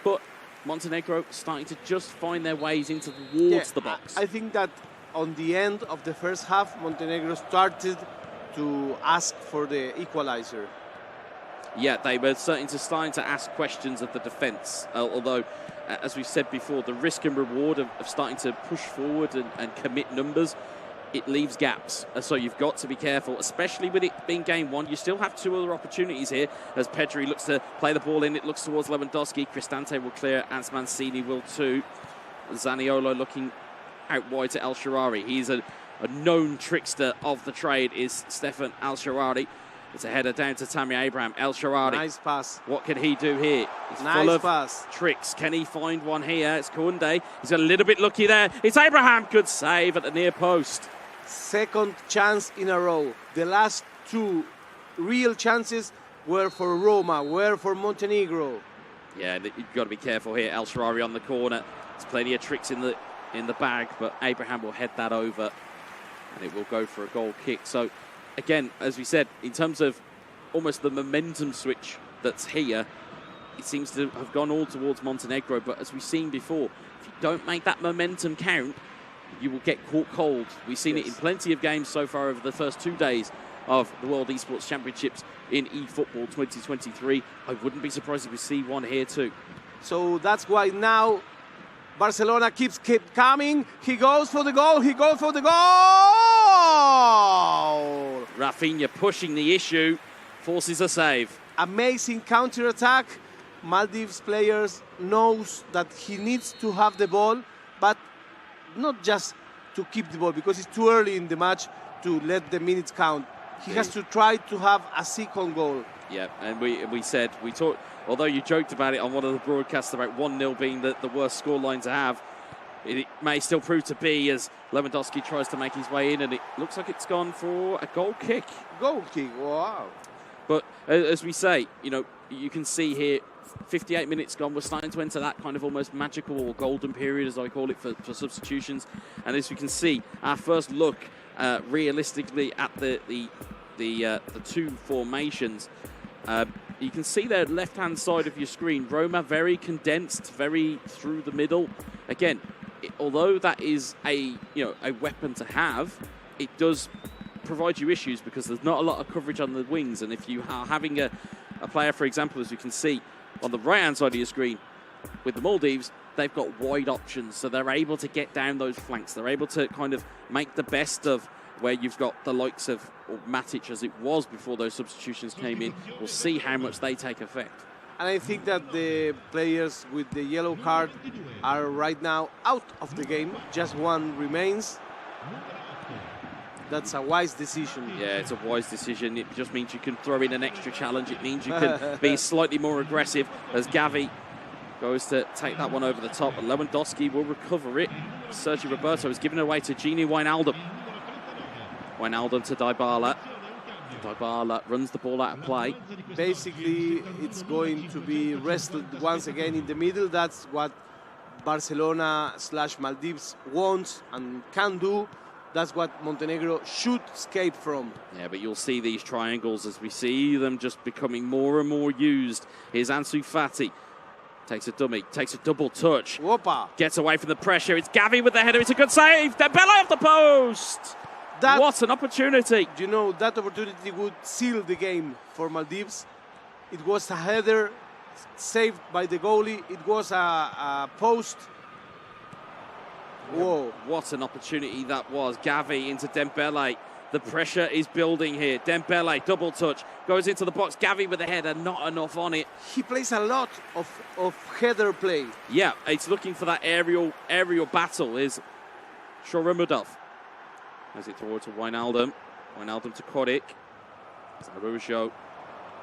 but Montenegro starting to just find their ways towards the box. I think that on the end of the first half, Montenegro started to ask for the equalizer. Yeah, they were starting to ask questions of the defence. Although, as we said before, the risk and reward of starting to push forward and commit numbers, it leaves gaps. So you've got to be careful, especially with it being game one. You still have two other opportunities here as Pedri looks to play the ball in. It looks towards Lewandowski. Cristante will clear, as Mancini will too. Zaniolo looking out wide to El Sharari. He's a known trickster of the trade, is Stefan El Sharari. It's a header down to Tammy Abraham. El Sharari. Nice pass. What can he do here? He's Nice full of pass. tricks. Can he find one here? It's Kounde. He's a little bit lucky there. It's Abraham. Good save at the near post. Second chance in a row. The last two real chances were for Roma, were for Montenegro. Yeah, you've got to be careful here. El Sharari on the corner. There's plenty of tricks in the bag, but Abraham will head that over, and it will go for a goal kick. So, again, as we said, in terms of almost the momentum switch that's here, it seems to have gone all towards Montenegro. But as we've seen before, if you don't make that momentum count, you will get caught cold. We've seen it in plenty of games so far over the first 2 days of the World Esports Championships in eFootball 2023. I wouldn't be surprised if we see one here too. So that's why now Barcelona keeps coming. He goes for the goal. He goes for the goal. Rafinha pushing the issue, forces a save. Amazing counter-attack. Maldives players knows that he needs to have the ball, but not just to keep the ball, because it's too early in the match to let the minutes count. He has to try to have a second goal. Yeah, and we talked, although you joked about it on one of the broadcasts about 1-0 being the worst scoreline to have, it may still prove to be as Lewandowski tries to make his way in, and it looks like it's gone for a goal kick. Goal kick, wow. But as we say, you can see here, 58 minutes gone, we're starting to enter that kind of almost magical or golden period, as I call it, for substitutions. And as we can see, our first look realistically at the two formations. You can see there, left-hand side of your screen, Roma very condensed, very through the middle. Again, although that is a weapon to have, it does provide you issues because there's not a lot of coverage on the wings. And if you are having a player, for example, as you can see on the right-hand side of your screen, with the Maldives, they've got wide options, so they're able to get down those flanks. They're able to kind of make the best of where you've got the likes of Matic, as it was before those substitutions came in. We'll see how much they take effect. And I think that the players with the yellow card are right now out of the game. Just one remains. That's a wise decision. Yeah, it's a wise decision. It just means you can throw in an extra challenge. It means you can be slightly more aggressive as Gavi goes to take that one over the top. And Lewandowski will recover it. Sergio Roberto is given away to Gini Wijnaldum. Wijnaldum to Dybala. Dybala runs the ball out of play. Basically, it's going to be wrestled once again in the middle. That's what Barcelona/Maldives wants and can do. That's what Montenegro should escape from. Yeah, but you'll see these triangles as we see them just becoming more and more used. Here's Ansu Fati. Takes a dummy, takes a double touch. Whoppa. Gets away from the pressure. It's Gavi with the header. It's a good save. Dembele off the post. What an opportunity. You know, that opportunity would seal the game for Maldives. It was a header saved by the goalie. It was a post. Whoa. What an opportunity that was. Gavi into Dembele. The pressure is building here. Dembele, double touch, goes into the box. Gavi with the header, not enough on it. He plays a lot of header play. Yeah, it's looking for that aerial battle is Shoramudov. As it towards to Wijnaldum. Wijnaldum to Kodik. Zarujo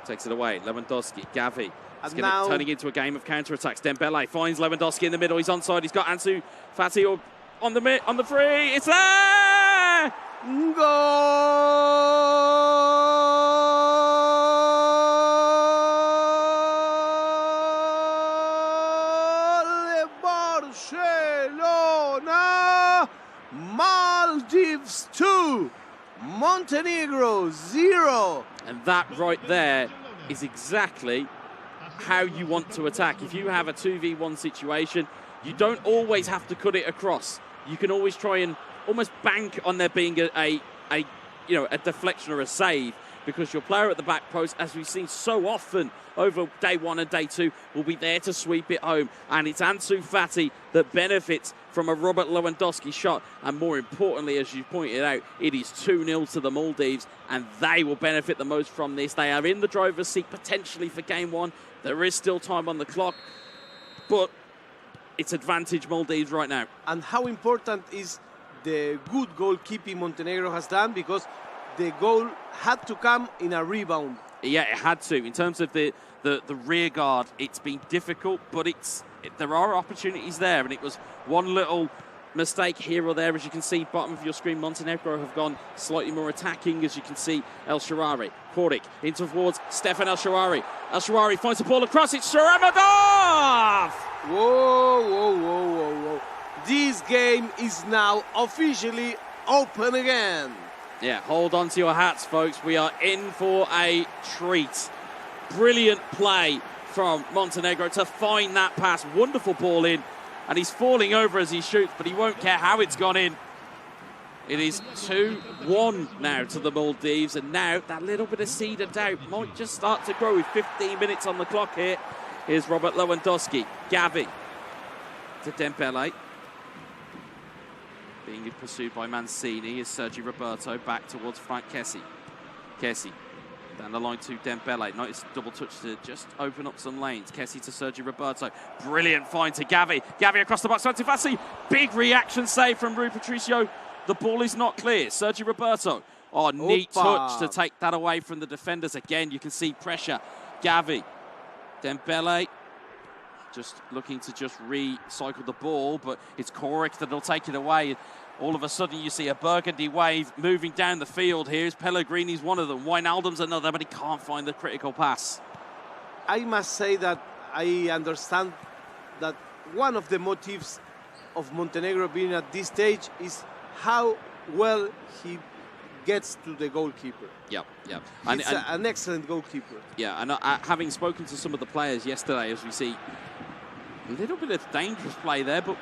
takes it away. Lewandowski, Gavi. And It's turning into a game of counter-attacks. Dembele finds Lewandowski in the middle. He's onside. He's got Ansu Fati on the free. It's there! Barcelona! Maldives 2, Montenegro 0. And that right there is exactly how you want to attack. If you have a 2v1 situation, you don't always have to cut it across. You can always try and almost bank on there being a deflection or a save, because your player at the back post, as we've seen so often over day 1 and day 2, will be there to sweep it home. And it's Ansu Fati that benefits from a Robert Lewandowski shot. And more importantly, as you pointed out, it is 2-0 to the Maldives, and they will benefit the most from this. They are in the driver's seat potentially for game 1. There is still time on the clock, but it's advantage Maldives right now. And how important is the good goalkeeping Montenegro has done, because the goal had to come in a rebound. Yeah, it had to. In terms of the rear guard, it's been difficult, but there are opportunities there, and it was one little mistake here or there. As you can see, bottom of your screen, Montenegro have gone slightly more attacking. As you can see, El Shaarawy, Kordic into towards Stefan El Shaarawy. El Shaarawy finds the ball across. It's Sharamadov! Whoa. This game is now officially open again. Yeah, hold on to your hats, folks. We are in for a treat. Brilliant play from Montenegro to find that pass. Wonderful ball in. And he's falling over as he shoots, but he won't care how it's gone in. It is 2-1 now to the Maldives. And now that little bit of seed of doubt might just start to grow with 15 minutes on the clock here. Here's Robert Lewandowski. Gavi to Dembele. Being pursued by Mancini is Sergi Roberto back towards Frank Kessie. Kessie down the line to Dembele. Nice double touch to just open up some lanes. Kessie to Sergi Roberto. Brilliant find to Gavi. Gavi across the box. Antifassi. Big reaction save from Rui Patricio. The ball is not clear. Sergi Roberto. Oh, neat touch to take that away from the defenders. Again, you can see pressure. Gavi. Dembele. Just looking to just recycle the ball, but it's Kordic that'll take it away. All of a sudden, you see a burgundy wave moving down the field. Here's Pellegrini's one of them. Wijnaldum's another, but he can't find the critical pass. I must say that I understand that one of the motives of Montenegro being at this stage is how well he gets to the goalkeeper. Yep. He's an excellent goalkeeper. Yeah, and having spoken to some of the players yesterday, as we see, a little bit of dangerous play there, but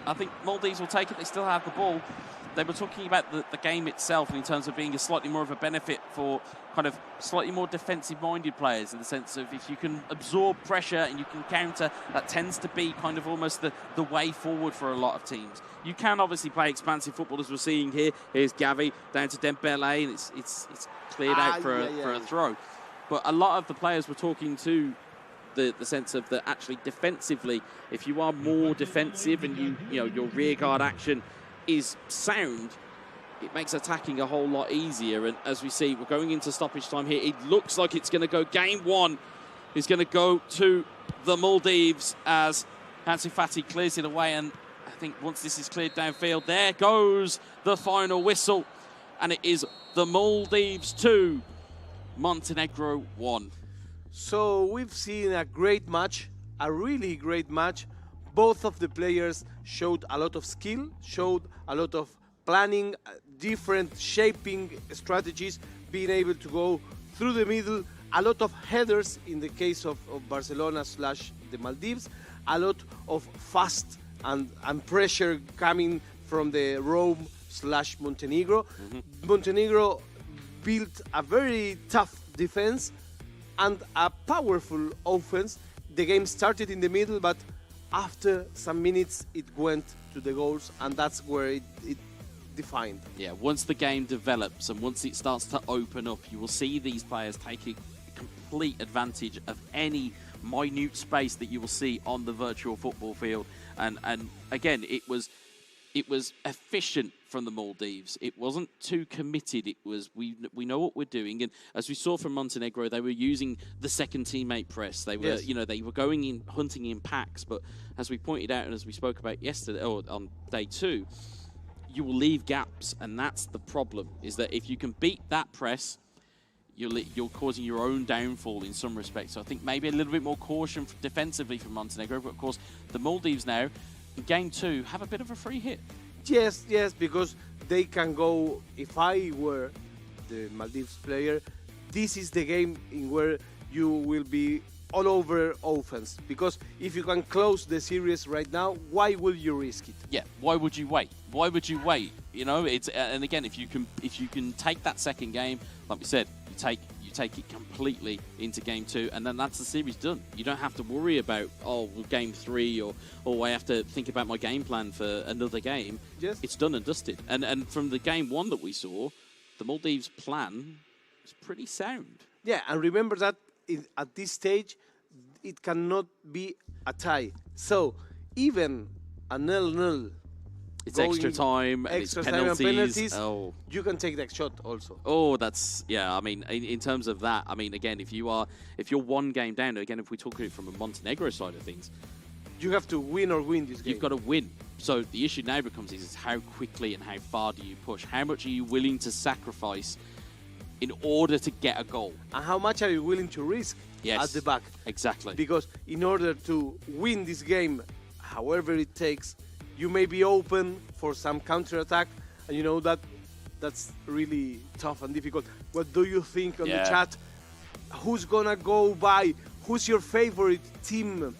I think Maldives will take it. They still have the ball. They were talking about the game itself in terms of being a slightly more of a benefit for kind of slightly more defensive-minded players, in the sense of if you can absorb pressure and you can counter, that tends to be kind of almost the way forward for a lot of teams. You can obviously play expansive football, as we're seeing here. Here's Gavi down to Dembele, and it's cleared out for a throw. But a lot of the players were talking to the sense of that actually defensively, if you are more defensive and your rear guard action is sound, it makes attacking a whole lot easier. And as we see, we're going into stoppage time here. It looks like it's going to go. Game 1 is going to go to the Maldives as Ansu Fati clears it away. And I think once this is cleared downfield, there goes the final whistle. And it is the Maldives 2, Montenegro 1. So we've seen a great match, a really great match. Both of the players showed a lot of skill, showed a lot of planning, different shaping strategies, being able to go through the middle, a lot of headers in the case of Barcelona / the Maldives, a lot of fast and pressure coming from the Rome / Montenegro. Montenegro built a very tough defense and a powerful offense. The game started in the middle, but after some minutes it went to the goals, and that's where it defined. Yeah, once the game develops and once it starts to open up, you will see these players taking complete advantage of any minute space that you will see on the virtual football field. And again, it was it was efficient from the Maldives. It wasn't too committed. It was, we know what we're doing. And as we saw from Montenegro, they were using the second teammate press. They were, they were going in, hunting in packs. But as we pointed out and as we spoke about yesterday, or on day 2, you will leave gaps. And that's the problem, is that if you can beat that press, you're causing your own downfall in some respects. So I think maybe a little bit more caution defensively from Montenegro. But of course, the Maldives now, in game 2, have a bit of a free hit. Yes, because they can go, if I were the Maldives player, this is the game in where you will be all over offense. Because if you can close the series right now, why will you risk it? Yeah, why would you wait? Why would you wait? You know, it's and again, if you can take that second game, like we said, you take it completely into game 2, and then that's the series done. You don't have to worry about, game 3 or I have to think about my game plan for another game. Yes. It's done and dusted. And from the game 1 that we saw, the Maldives plan was pretty sound. Yeah, and remember that at this stage, it cannot be a tie. So even a 0-0. It's extra time, and it's penalties. Oh. You can take that shot also. Oh, that's, yeah, I mean, in terms of that, I mean, again, if you're one game down, again, if we talk it from a Montenegro side of things, you have to win this game. You've got to win. So the issue now becomes is how quickly and how far do you push? How much are you willing to sacrifice in order to get a goal? And how much are you willing to risk at the back? Exactly. Because in order to win this game, however it takes, you may be open for some counter-attack, and you know that's really tough and difficult. What do you think on the chat? Who's gonna go by? Who's your favorite team?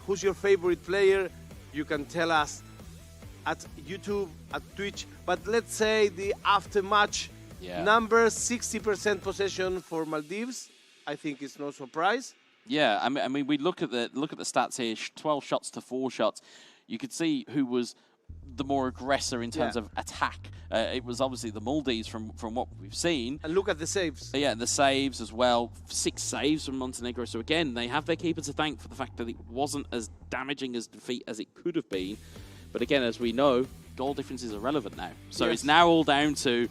Who's your favorite player? You can tell us at YouTube, at Twitch. But let's say the after-match number, 60% possession for Maldives. I think it's no surprise. Yeah, I mean, we look at the stats here: 12 shots to 4 shots. You could see who was the more aggressor in terms of attack. It was obviously the Maldives from what we've seen. And look at the saves. Yeah, the saves as well. 6 saves from Montenegro. So again, they have their keeper to thank for the fact that it wasn't as damaging as defeat as it could have been. But again, as we know, goal differences are relevant now. So it's now all down to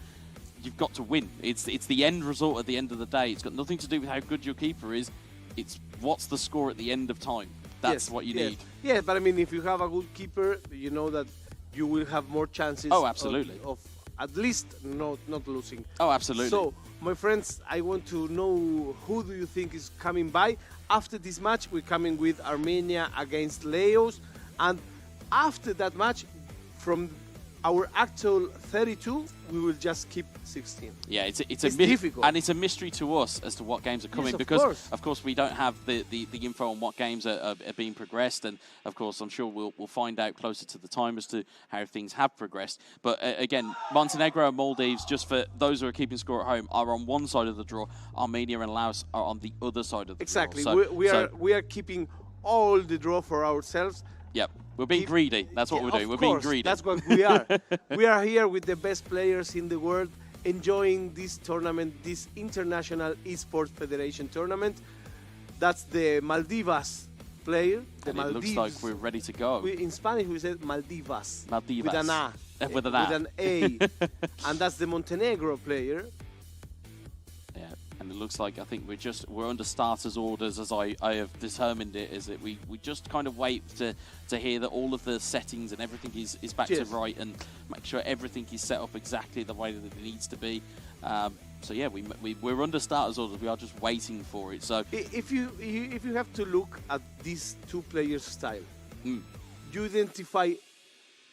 you've got to win. It's the end result at the end of the day. It's got nothing to do with how good your keeper is. It's what's the score at the end of time. That's what you need. Yeah, but I mean, if you have a good keeper, you know that you will have more chances. Oh, absolutely. Of at least not losing. Oh, absolutely. So, my friends, I want to know who do you think is coming by. After this match, we're coming with Armenia against Laos. And after that match, from our actual 32, we will just keep 16. Yeah, it's difficult. And it's a mystery to us as to what games are coming because, of course, we don't have the info on what games are being progressed. And, of course, I'm sure we'll find out closer to the time as to how things have progressed. But, again, Montenegro and Maldives, just for those who are keeping score at home, are on one side of the draw. Armenia and Laos are on the other side of the draw. Exactly. We are keeping all the draw for ourselves. Yep. We're being greedy. That's what we're doing. We're being greedy. That's what we are. We are here with the best players in the world, enjoying this tournament, this International Esports Federation tournament. That's the Maldivas player. The and it looks like we're ready to go. In Spanish, we said Maldivas. Maldivas. With an A. With an A. With an A. And that's the Montenegro player. Yeah. And it looks like I think we're under starters orders as I have determined it, is that we just kind of wait to hear that all of the settings and everything is back to right and make sure everything is set up exactly the way that it needs to be. So yeah, we're under starters orders. We are just waiting for it. So if you have to look at these two players' style, you identify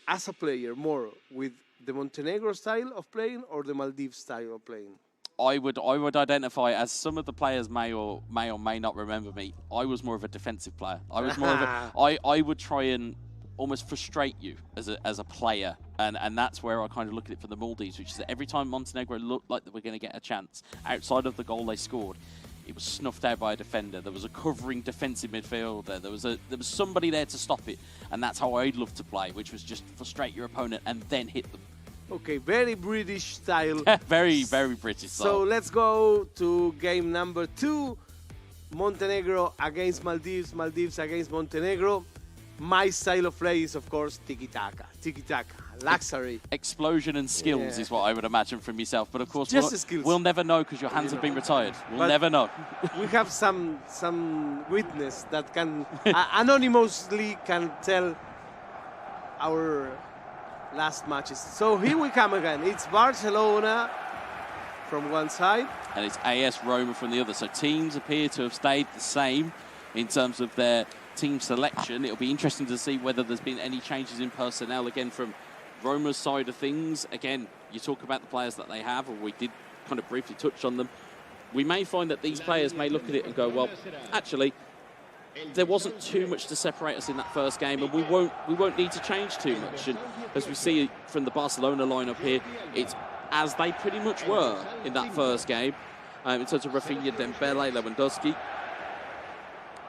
as a player more with the Montenegro style of playing or the Maldives style of playing? I would identify, as some of the players may or may not remember me, I was more of a defensive player. I was more of a I would try and almost frustrate you as a player, and that's where I kind of look at it for the Maldives, which is that every time Montenegro looked like they were going to get a chance outside of the goal they scored, it was snuffed out by a defender. There was a covering defensive midfielder. There was somebody there to stop it, and that's how I'd love to play, which was just frustrate your opponent and then hit them. Okay, very British style. Very, very British style. So let's go to game number 2. Montenegro against Maldives, Maldives against Montenegro. My style of play is, of course, tiki-taka. Tiki-taka, luxury. Explosion and skills is what I would imagine from yourself. But of course, Just skills. we'll never know because your hands have been retired. We'll never know. We have some witness that can anonymously can tell our last matches. So here we come again. It's Barcelona from one side. And it's AS Roma from the other. So teams appear to have stayed the same in terms of their team selection. It'll be interesting to see whether there's been any changes in personnel again from Roma's side of things. Again, you talk about the players that they have, or we did kind of briefly touch on them. We may find that these players may look at it and go, well, actually, there wasn't too much to separate us in that first game, and we won't need to change too much. And as we see from the Barcelona lineup here, it's as they pretty much were in that first game, in terms of Rafinha, Dembele, Lewandowski.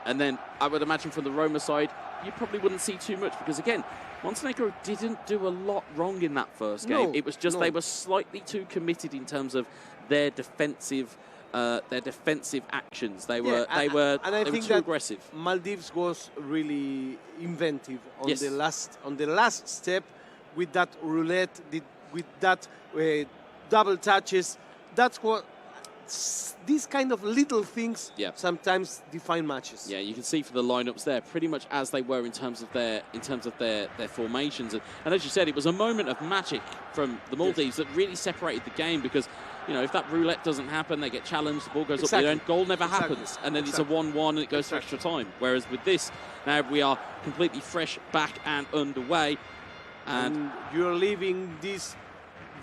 And then I would imagine from the Roma side, you probably wouldn't see too much because, again, Montenegro didn't do a lot wrong in that first game. It was just they were slightly too committed in terms of their defensive actions. They were too aggressive. Maldives was really inventive on the last step with that roulette, with that double touches. That's what these kind of little things sometimes define matches. Yeah, you can see for the lineups there, pretty much as they were in terms of their formations. And as you said, it was a moment of magic from the Maldives that really separated the game because, you know, if that roulette doesn't happen, they get challenged, the ball goes up the end, goal never happens, and then it's a 1-1 and it goes to extra time. Whereas with this, now we are completely fresh, back and underway. And you're leaving this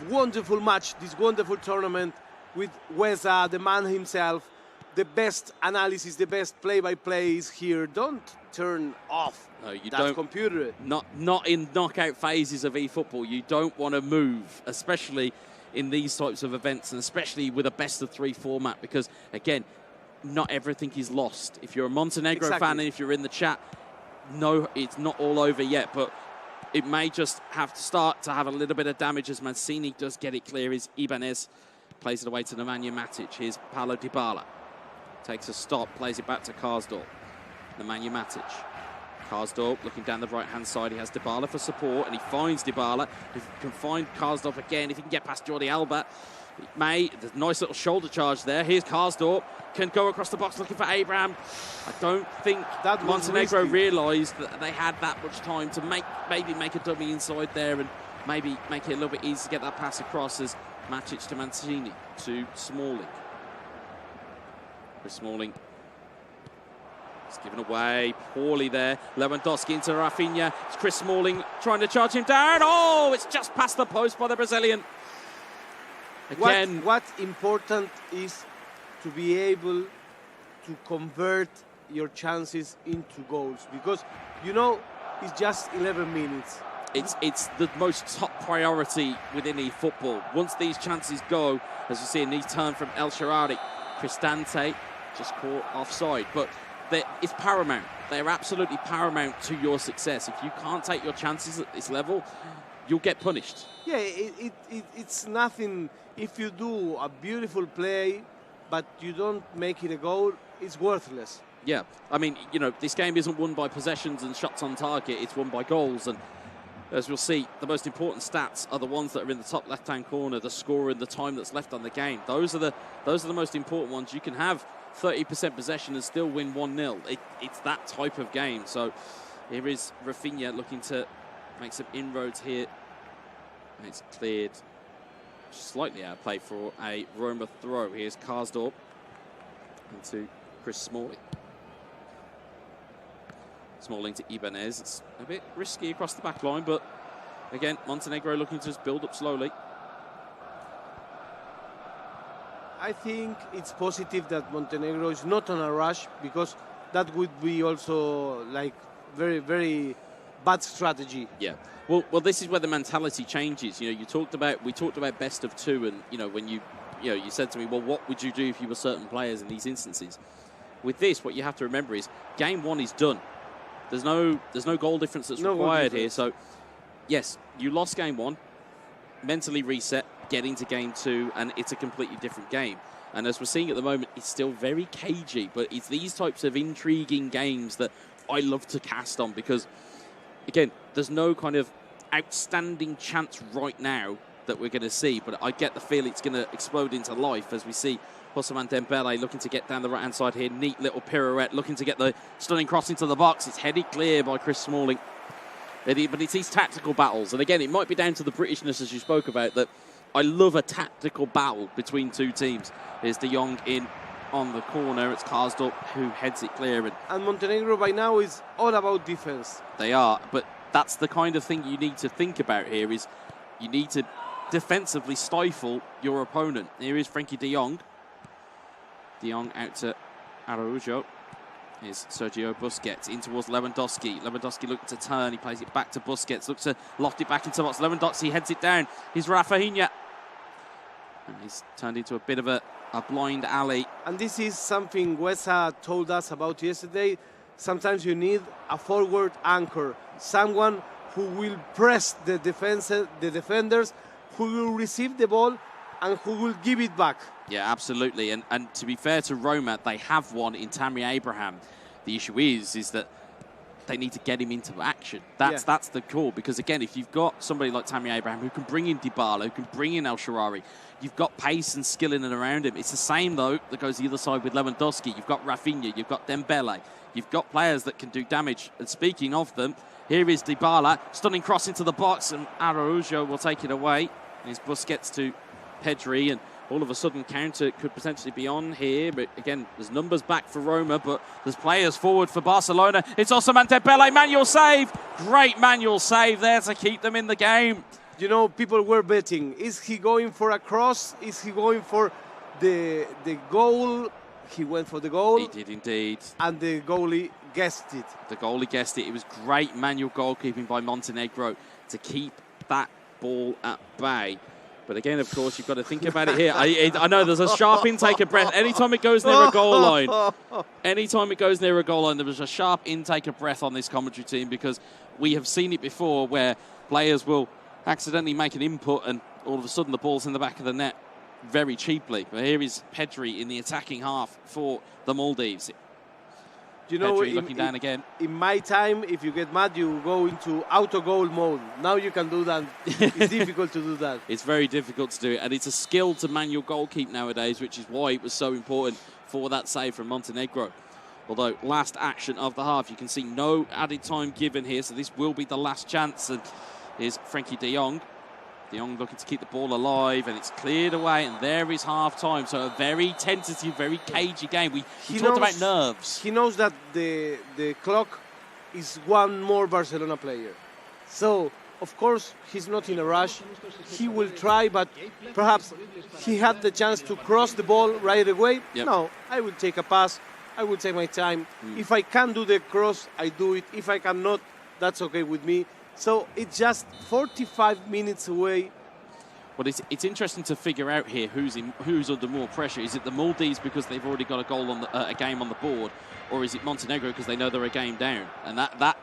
wonderful match, this wonderful tournament with Weza, the man himself. The best analysis, the best play-by-play is here. Don't turn off that computer. Not in knockout phases of eFootball. You don't want to move, especially in these types of events, and especially with a best-of-3 format, because, again, not everything is lost. If you're a Montenegro fan and if you're in the chat, no, it's not all over yet, but it may just have to start to have a little bit of damage as Mancini does get it clear. Is Ibanez plays it away to Nemanja Matic. Here's Paulo Dybala. Takes a stop, plays it back to Karsdorp. Nemanja Matic. Karsdorp looking down the right-hand side. He has Dybala for support, and he finds Dybala. If he can find Karsdorp again, if he can get past Jordi Alba, it may. There's a nice little shoulder charge there. Here's Karsdorp. Can go across the box looking for Abraham. I don't think that Montenegro realised that they had that much time to maybe make a dummy inside there and maybe make it a little bit easier to get that pass across as Matic to Mancini to Smalling. Chris Smalling is given away poorly there. Lewandowski into Rafinha. It's Chris Smalling trying to charge him down. Oh, it's just past the post by the Brazilian. Again, what's important is to be able to convert your chances into goals, because, you know, it's just 11 minutes. It's the most top priority within eFootball. Once these chances go, as you see a knee turn from El Shaarawy, Cristante just caught offside. But it's paramount. They're absolutely paramount to your success. If you can't take your chances at this level, you'll get punished. Yeah, it's nothing. If you do a beautiful play, but you don't make it a goal, it's worthless. Yeah, I mean, you know, this game isn't won by possessions and shots on target. It's won by goals. And as we'll see, the most important stats are the ones that are in the top left-hand corner, the score and the time that's left on the game. Those are the most important ones. You can have 30% possession and still win 1-0. It's that type of game. So here is Rafinha looking to make some inroads here. And it's cleared slightly out of play for a Roma throw. Here's Karsdorp into Chris Smalling. Smalling to Ibanez. It's a bit risky across the back line, but again, Montenegro looking to just build up slowly. I think it's positive that Montenegro is not on a rush, because that would be also like very, very bad strategy. Yeah. Well, this is where the mentality changes. You know, we talked about best of two, and you know, when you said to me, well, what would you do if you were certain players in these instances? With this, what you have to remember is game one is done. There's no goal difference that's required here. So, yes, you lost game one, mentally reset, get into game two, and it's a completely different game. And as we're seeing at the moment, it's still very cagey, but it's these types of intriguing games that I love to cast on, because again, there's no kind of outstanding chance right now that we're going to see, but I get the feel it's going to explode into life as we see Ousmane Dembele looking to get down the right-hand side here. Neat little pirouette, looking to get the stunning cross into the box. It's headed clear by Chris Smalling. But it's these tactical battles. And again, it might be down to the Britishness, as you spoke about, that I love a tactical battle between two teams. Here's De Jong in on the corner. It's Karsdorp who heads it clear. And Montenegro by now is all about defense. They are, but that's the kind of thing you need to think about here is you need to defensively stifle your opponent. Here is Frankie De Jong. De Jong out to Araujo. Here's Sergio Busquets in towards Lewandowski. Lewandowski looking to turn. He plays it back to Busquets. Looks to loft it back into the box. Lewandowski heads it down. Here's Rafinha. And he's turned into a bit of a blind alley. And this is something Wesa told us about yesterday. Sometimes you need a forward anchor. Someone who will press the defenders, who will receive the ball and who will give it back. Yeah, absolutely. And to be fair to Roma, they have one in Tammy Abraham. The issue is that they need to get him into action. That's the call. Because again, if you've got somebody like Tammy Abraham who can bring in Dybala, who can bring in El Shaarawy, you've got pace and skill in and around him. It's the same though that goes the other side with Lewandowski. You've got Rafinha, you've got Dembele, you've got players that can do damage. And speaking of them, here is Dybala, stunning cross into the box, and Araujo will take it away. Here's Busquets to Pedri, and all of a sudden counter could potentially be on here, but again, there's numbers back for Roma, but there's players forward for Barcelona. It's Ousmane Dembele, manual save. Great manual save there to keep them in the game. You know, people were betting. Is he going for a cross? Is he going for the goal? He went for the goal. He did indeed. And the goalie guessed it. The goalie guessed it. It was great manual goalkeeping by Montenegro to keep that ball at bay. But again, of course, you've got to think about it here. I know there's a sharp intake of breath. Anytime it goes near a goal line, there was a sharp intake of breath on this commentary team because we have seen it before where players will accidentally make an input and all of a sudden the ball's in the back of the net very cheaply. But here is Pedri in the attacking half for the Maldives. You know, Pedri looking down again. In my time, if you get mad, you go into auto-goal mode. Now you can do that. It's difficult to do that. It's very difficult to do it, and it's a skill to manual goalkeep nowadays, which is why it was so important for that save from Montenegro. Although, last action of the half, you can see no added time given here, so this will be the last chance. And here's Frankie De Jong. De Jong looking to keep the ball alive, and it's cleared away, and there is half-time. So a very tentative, very cagey game. We talked about nerves. He knows that the clock is one more Barcelona player. So, of course, he's not in a rush. He will try, but perhaps he had the chance to cross the ball right away. Yep. No, I will take a pass. I will take my time. If I can do the cross, I do it. If I cannot, that's okay with me. So it's just 45 minutes away. Well, it's interesting to figure out here who's under more pressure. Is it the Maldives because they've already got a goal on a game on the board, or is it Montenegro because they know they're a game down? And that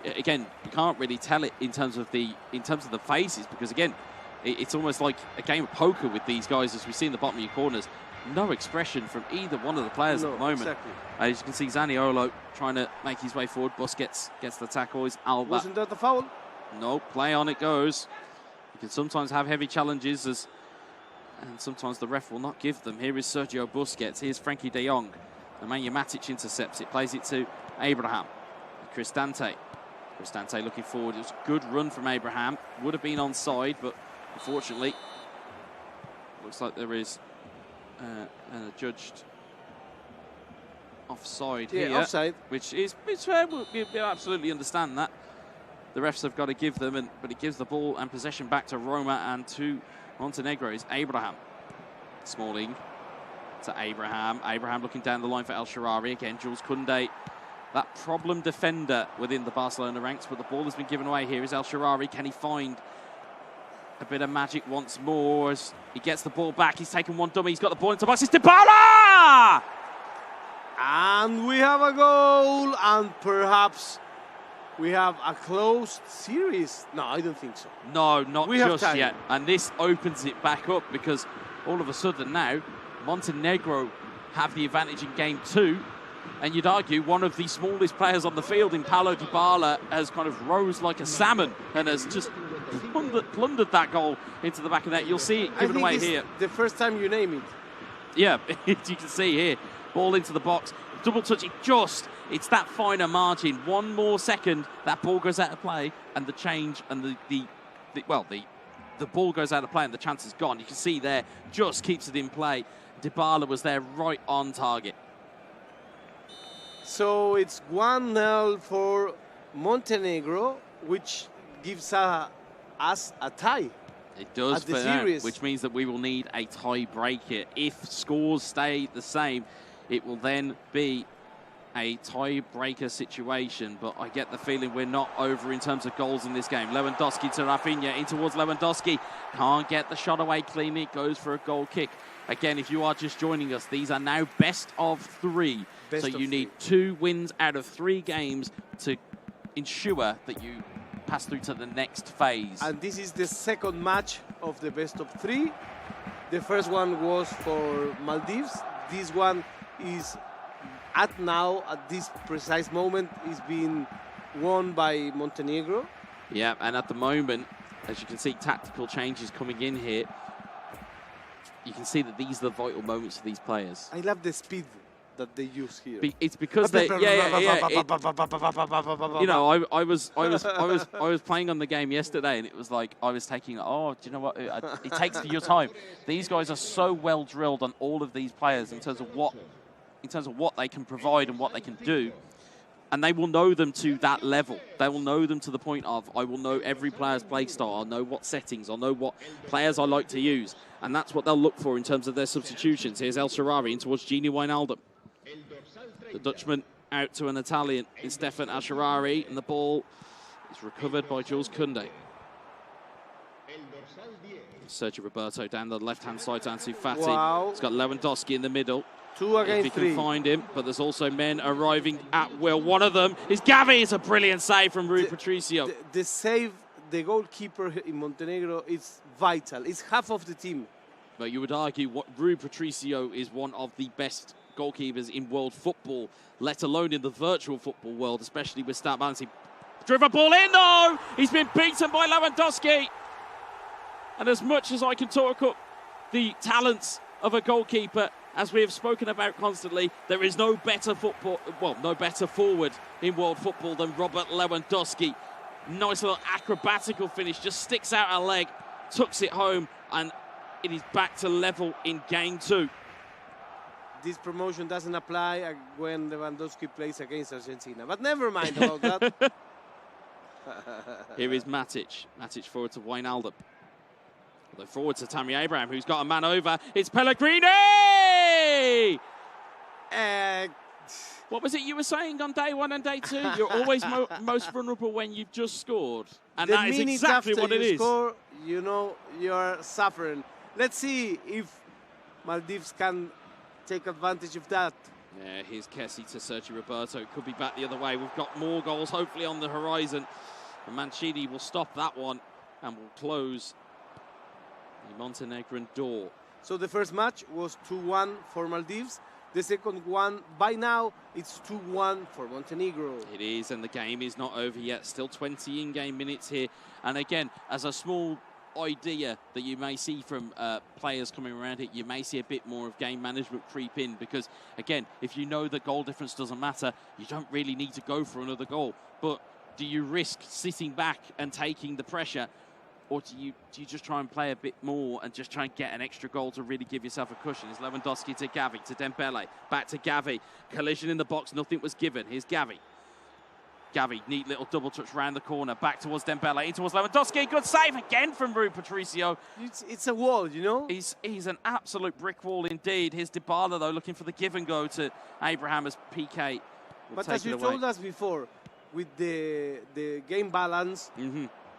again, you can't really tell it in terms of the faces because again, it's almost like a game of poker with these guys as we see in the bottom of your corners. No expression from either one of the players at the moment. Exactly. As you can see, Zaniolo trying to make his way forward. Busquets gets the tackle. Is Alba. Wasn't that the foul? No, play on it goes. You can sometimes have heavy challenges and sometimes the ref will not give them. Here is Sergio Busquets. Here's Frankie De Jong. Nemanja Matic intercepts it, plays it to Abraham. Cristante. Cristante looking forward. It was a good run from Abraham. Would have been onside, but unfortunately, looks like there is judged offside here. Offside. Which fair. We absolutely understand that. The refs have got to give them, but it gives the ball and possession back to Roma and to Montenegro is Abraham. Smalling to Abraham. Abraham looking down the line for El Shaarawy. Again, Jules Koundé, that problem defender within the Barcelona ranks, but the ball has been given away. Here is El Shaarawy. Can he find a bit of magic once more as he gets the ball back? He's taken one dummy. He's got the ball into the box. It's Dybala! And we have a goal, and perhaps we have a closed series. No, I don't think so. No, not just yet. And this opens it back up because all of a sudden now, Montenegro have the advantage in game 2. And you'd argue one of the smallest players on the field in Paulo Dybala has kind of rose like a salmon and has just plundered that goal into the back of that. You'll see it given away here. The first time you name it. Yeah, you can see here, ball into the box, double touch. It's that finer margin. One more second, that ball goes out of play, and the change and the ball goes out of play and the chance is gone. You can see there, just keeps it in play. Dybala was there right on target. So it's 1-0 for Montenegro, which gives us a tie. It does for now, which means that we will need a tie-breaker. If scores stay the same, it will then be a tie-breaker situation, but I get the feeling we're not over in terms of goals in this game. Lewandowski to Rafinha, in towards Lewandowski. Can't get the shot away cleanly. It goes for a goal kick. Again, if you are just joining us, these are now best of 3. So you need 2 wins out of 3 games to ensure that you pass through to the next phase. And this is the second match of the best of 3. The first one was for Maldives. This one is at this precise moment, is being won by Montenegro. Yeah, and at the moment, as you can see, tactical changes coming in here. You can see that these are the vital moments for these players. I love the speed that they use here. It's because they, you know, I was playing on the game yesterday, and it was like I was taking. Oh, do you know what? It takes your time. These guys are so well drilled on all of these players in terms of what they can provide and what they can do. And they will know them to that level. They will know them to the point of, I will know every player's play style. I'll know what settings. I'll know what players I like to use. And that's what they'll look for in terms of their substitutions. Here's El Shaarawy in towards Gini Wijnaldum. The Dutchman out to an Italian in Stefan El Shaarawy. And the ball is recovered by Jules Koundé. Sergio Roberto down the left-hand side to Ansu Fati. Wow. It's got Lewandowski in the middle. 2 against 3. If he can find him, but there's also men arriving at will. One of them is Gavi. It's a brilliant save from Rui Patricio. The save, the goalkeeper in Montenegro, is vital. It's half of the team. But you would argue what Rui Patricio is one of the best goalkeepers in world football, let alone in the virtual football world, especially with stat balancing. Driven ball in, though! He's been beaten by Lewandowski. And as much as I can talk up the talents of a goalkeeper, as we have spoken about constantly, there is no better forward in world football than Robert Lewandowski. Nice little acrobatical finish, just sticks out a leg, tucks it home, and it is back to level in game 2. This promotion doesn't apply when Lewandowski plays against Argentina, but never mind about that. Here is Matic. Matic forward to Wijnaldum. Although forward to Tammy Abraham, who's got a man over. It's Pellegrini! What was it you were saying on day 1 and day 2? You're always most vulnerable when you've just scored. And that is exactly what it is. Score, you know you're suffering. Let's see if Maldives can take advantage of that. Yeah, here's Kessie to Sergio Roberto. It could be back the other way. We've got more goals hopefully on the horizon. And Mancini will stop that one and will close the Montenegrin door. So the first match was 2-1 for Maldives. The second one, by now, it's 2-1 for Montenegro. It is, and the game is not over yet. Still 20 in-game minutes here. And again, as a small idea that you may see from players coming around it, you may see a bit more of game management creep in, because, again, if you know that goal difference doesn't matter, you don't really need to go for another goal. But do you risk sitting back and taking the pressure, or do you just try and play a bit more and just try and get an extra goal to really give yourself a cushion? It's Lewandowski to Gavi, to Dembele, back to Gavi. Collision in the box, nothing was given. Here's Gavi. Gavi, neat little double touch round the corner, back towards Dembele, in towards Lewandowski. Good save again from Rui Patricio. It's a wall, you know? He's an absolute brick wall indeed. Here's Dybala, though, looking for the give and go to Abraham as PK. But as you told us before, with the game balance,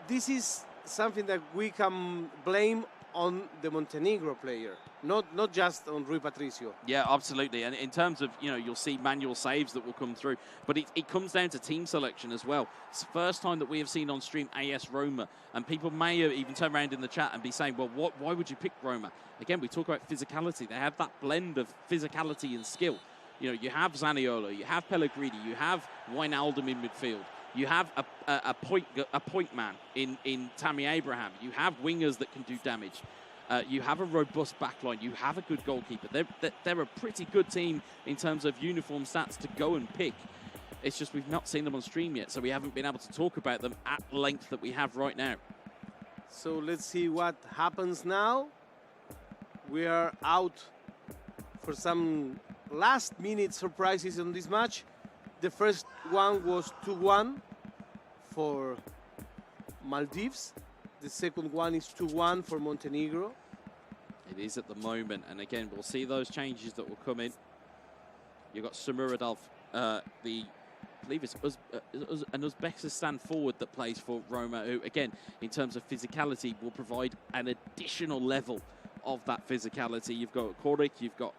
this is something that we can blame on the Montenegro player, not just on Rui Patricio. Yeah, absolutely. And in terms of, you know, you'll see manual saves that will come through, but it comes down to team selection as well. It's the first time that we have seen on stream AS Roma, and people may even turn around in the chat and be saying, well, why would you pick Roma? Again, we talk about physicality. They have that blend of physicality and skill. You know, you have Zaniolo, you have Pellegrini, you have Wijnaldum in midfield. You have a point man in Tammy Abraham. You have wingers that can do damage. You have a robust backline. You have a good goalkeeper. They're a pretty good team in terms of uniform stats to go and pick. It's just we've not seen them on stream yet, so we haven't been able to talk about them at length that we have right now. So let's see what happens now. We are out for some last-minute surprises on this match. The first one was 2-1 for Maldives. The second one is 2-1 for Montenegro. It is at the moment, and again, we'll see those changes that will come in. You've got Sumuradov, I believe it's an Uzbekistan forward that plays for Roma, who, again, in terms of physicality, will provide an additional level of that physicality. You've got Korik, you've got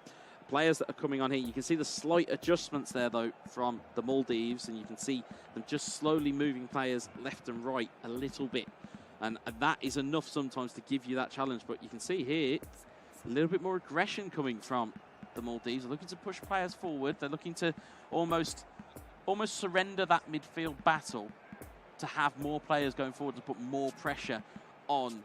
players that are coming on here. You can see the slight adjustments there, though, from the Maldives, and you can see them just slowly moving players left and right a little bit. And that is enough sometimes to give you that challenge. But you can see here a little bit more aggression coming from the Maldives. They're looking to push players forward. They're looking to almost surrender that midfield battle to have more players going forward to put more pressure on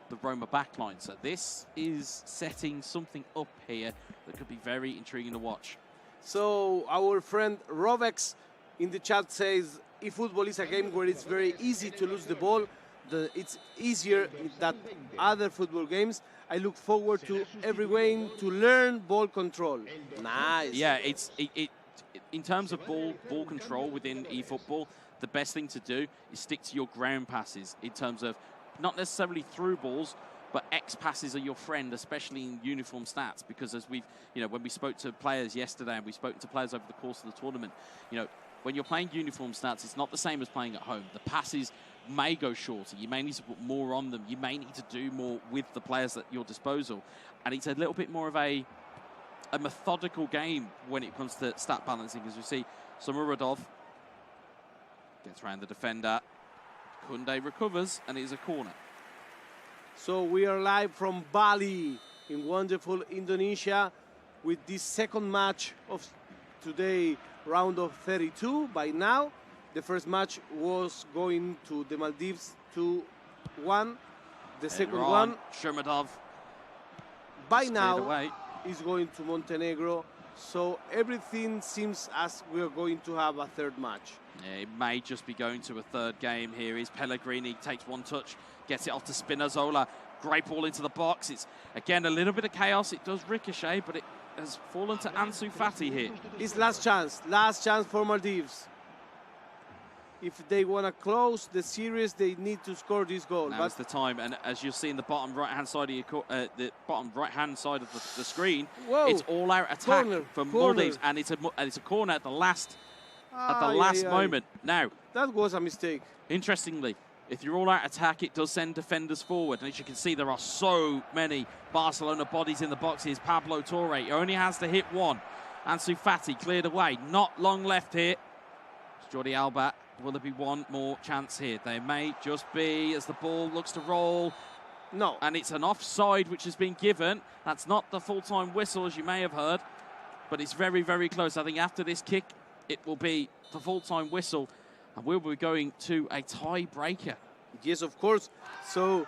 the Roma backline. So this is setting something up here that could be very intriguing to watch. So our friend Rovex in the chat says, eFootball is a game where it's very easy to lose the ball. It's easier than other football games. I look forward to every game to learn ball control. Nice. Yeah, it in terms of ball control within eFootball, the best thing to do is stick to your ground passes in terms of not necessarily through balls, but X passes are your friend, especially in uniform stats, because as we've, when we spoke to players yesterday and we spoke to players over the course of the tournament, when you're playing uniform stats, it's not the same as playing at home. The passes may go shorter. You may need to put more on them. You may need to do more with the players at your disposal. And it's a little bit more of a methodical game when it comes to stat balancing, as we see Sumuradov gets around the defender. Kunde recovers, and it is a corner. So we are live from Bali in wonderful Indonesia with this second match of today, round of 32 by now. The first match was going to the Maldives 2-1. The second one, Shermadov, by now, is going to Montenegro. So everything seems as we are going to have a third match. Yeah, it may just be going to a third game here. Is Pellegrini, takes one touch, gets it off to Spinazzola. Great ball into the box. It's, again, a little bit of chaos. It does ricochet, but it has fallen to Ansu Fati here. It's last chance for Maldives. If they want to close the series, they need to score this goal. Now's the time, and as you'll see in the bottom right-hand side of the screen, whoa, it's all-out attack for Maldives, and it's a corner at the last moment. Now, that was a mistake. Interestingly, if you're all-out attack, it does send defenders forward, and as you can see, there are so many Barcelona bodies in the boxes. Pablo Torre only has to hit one. Ansu Fati cleared away. Not long left here. It's Jordi Alba. Will there be one more chance here? There may just be, as the ball looks to roll. No. And it's an offside which has been given. That's not the full-time whistle, as you may have heard. But it's very, very close. I think after this kick, it will be the full-time whistle. And we'll be going to a tie-breaker. Yes, of course. So,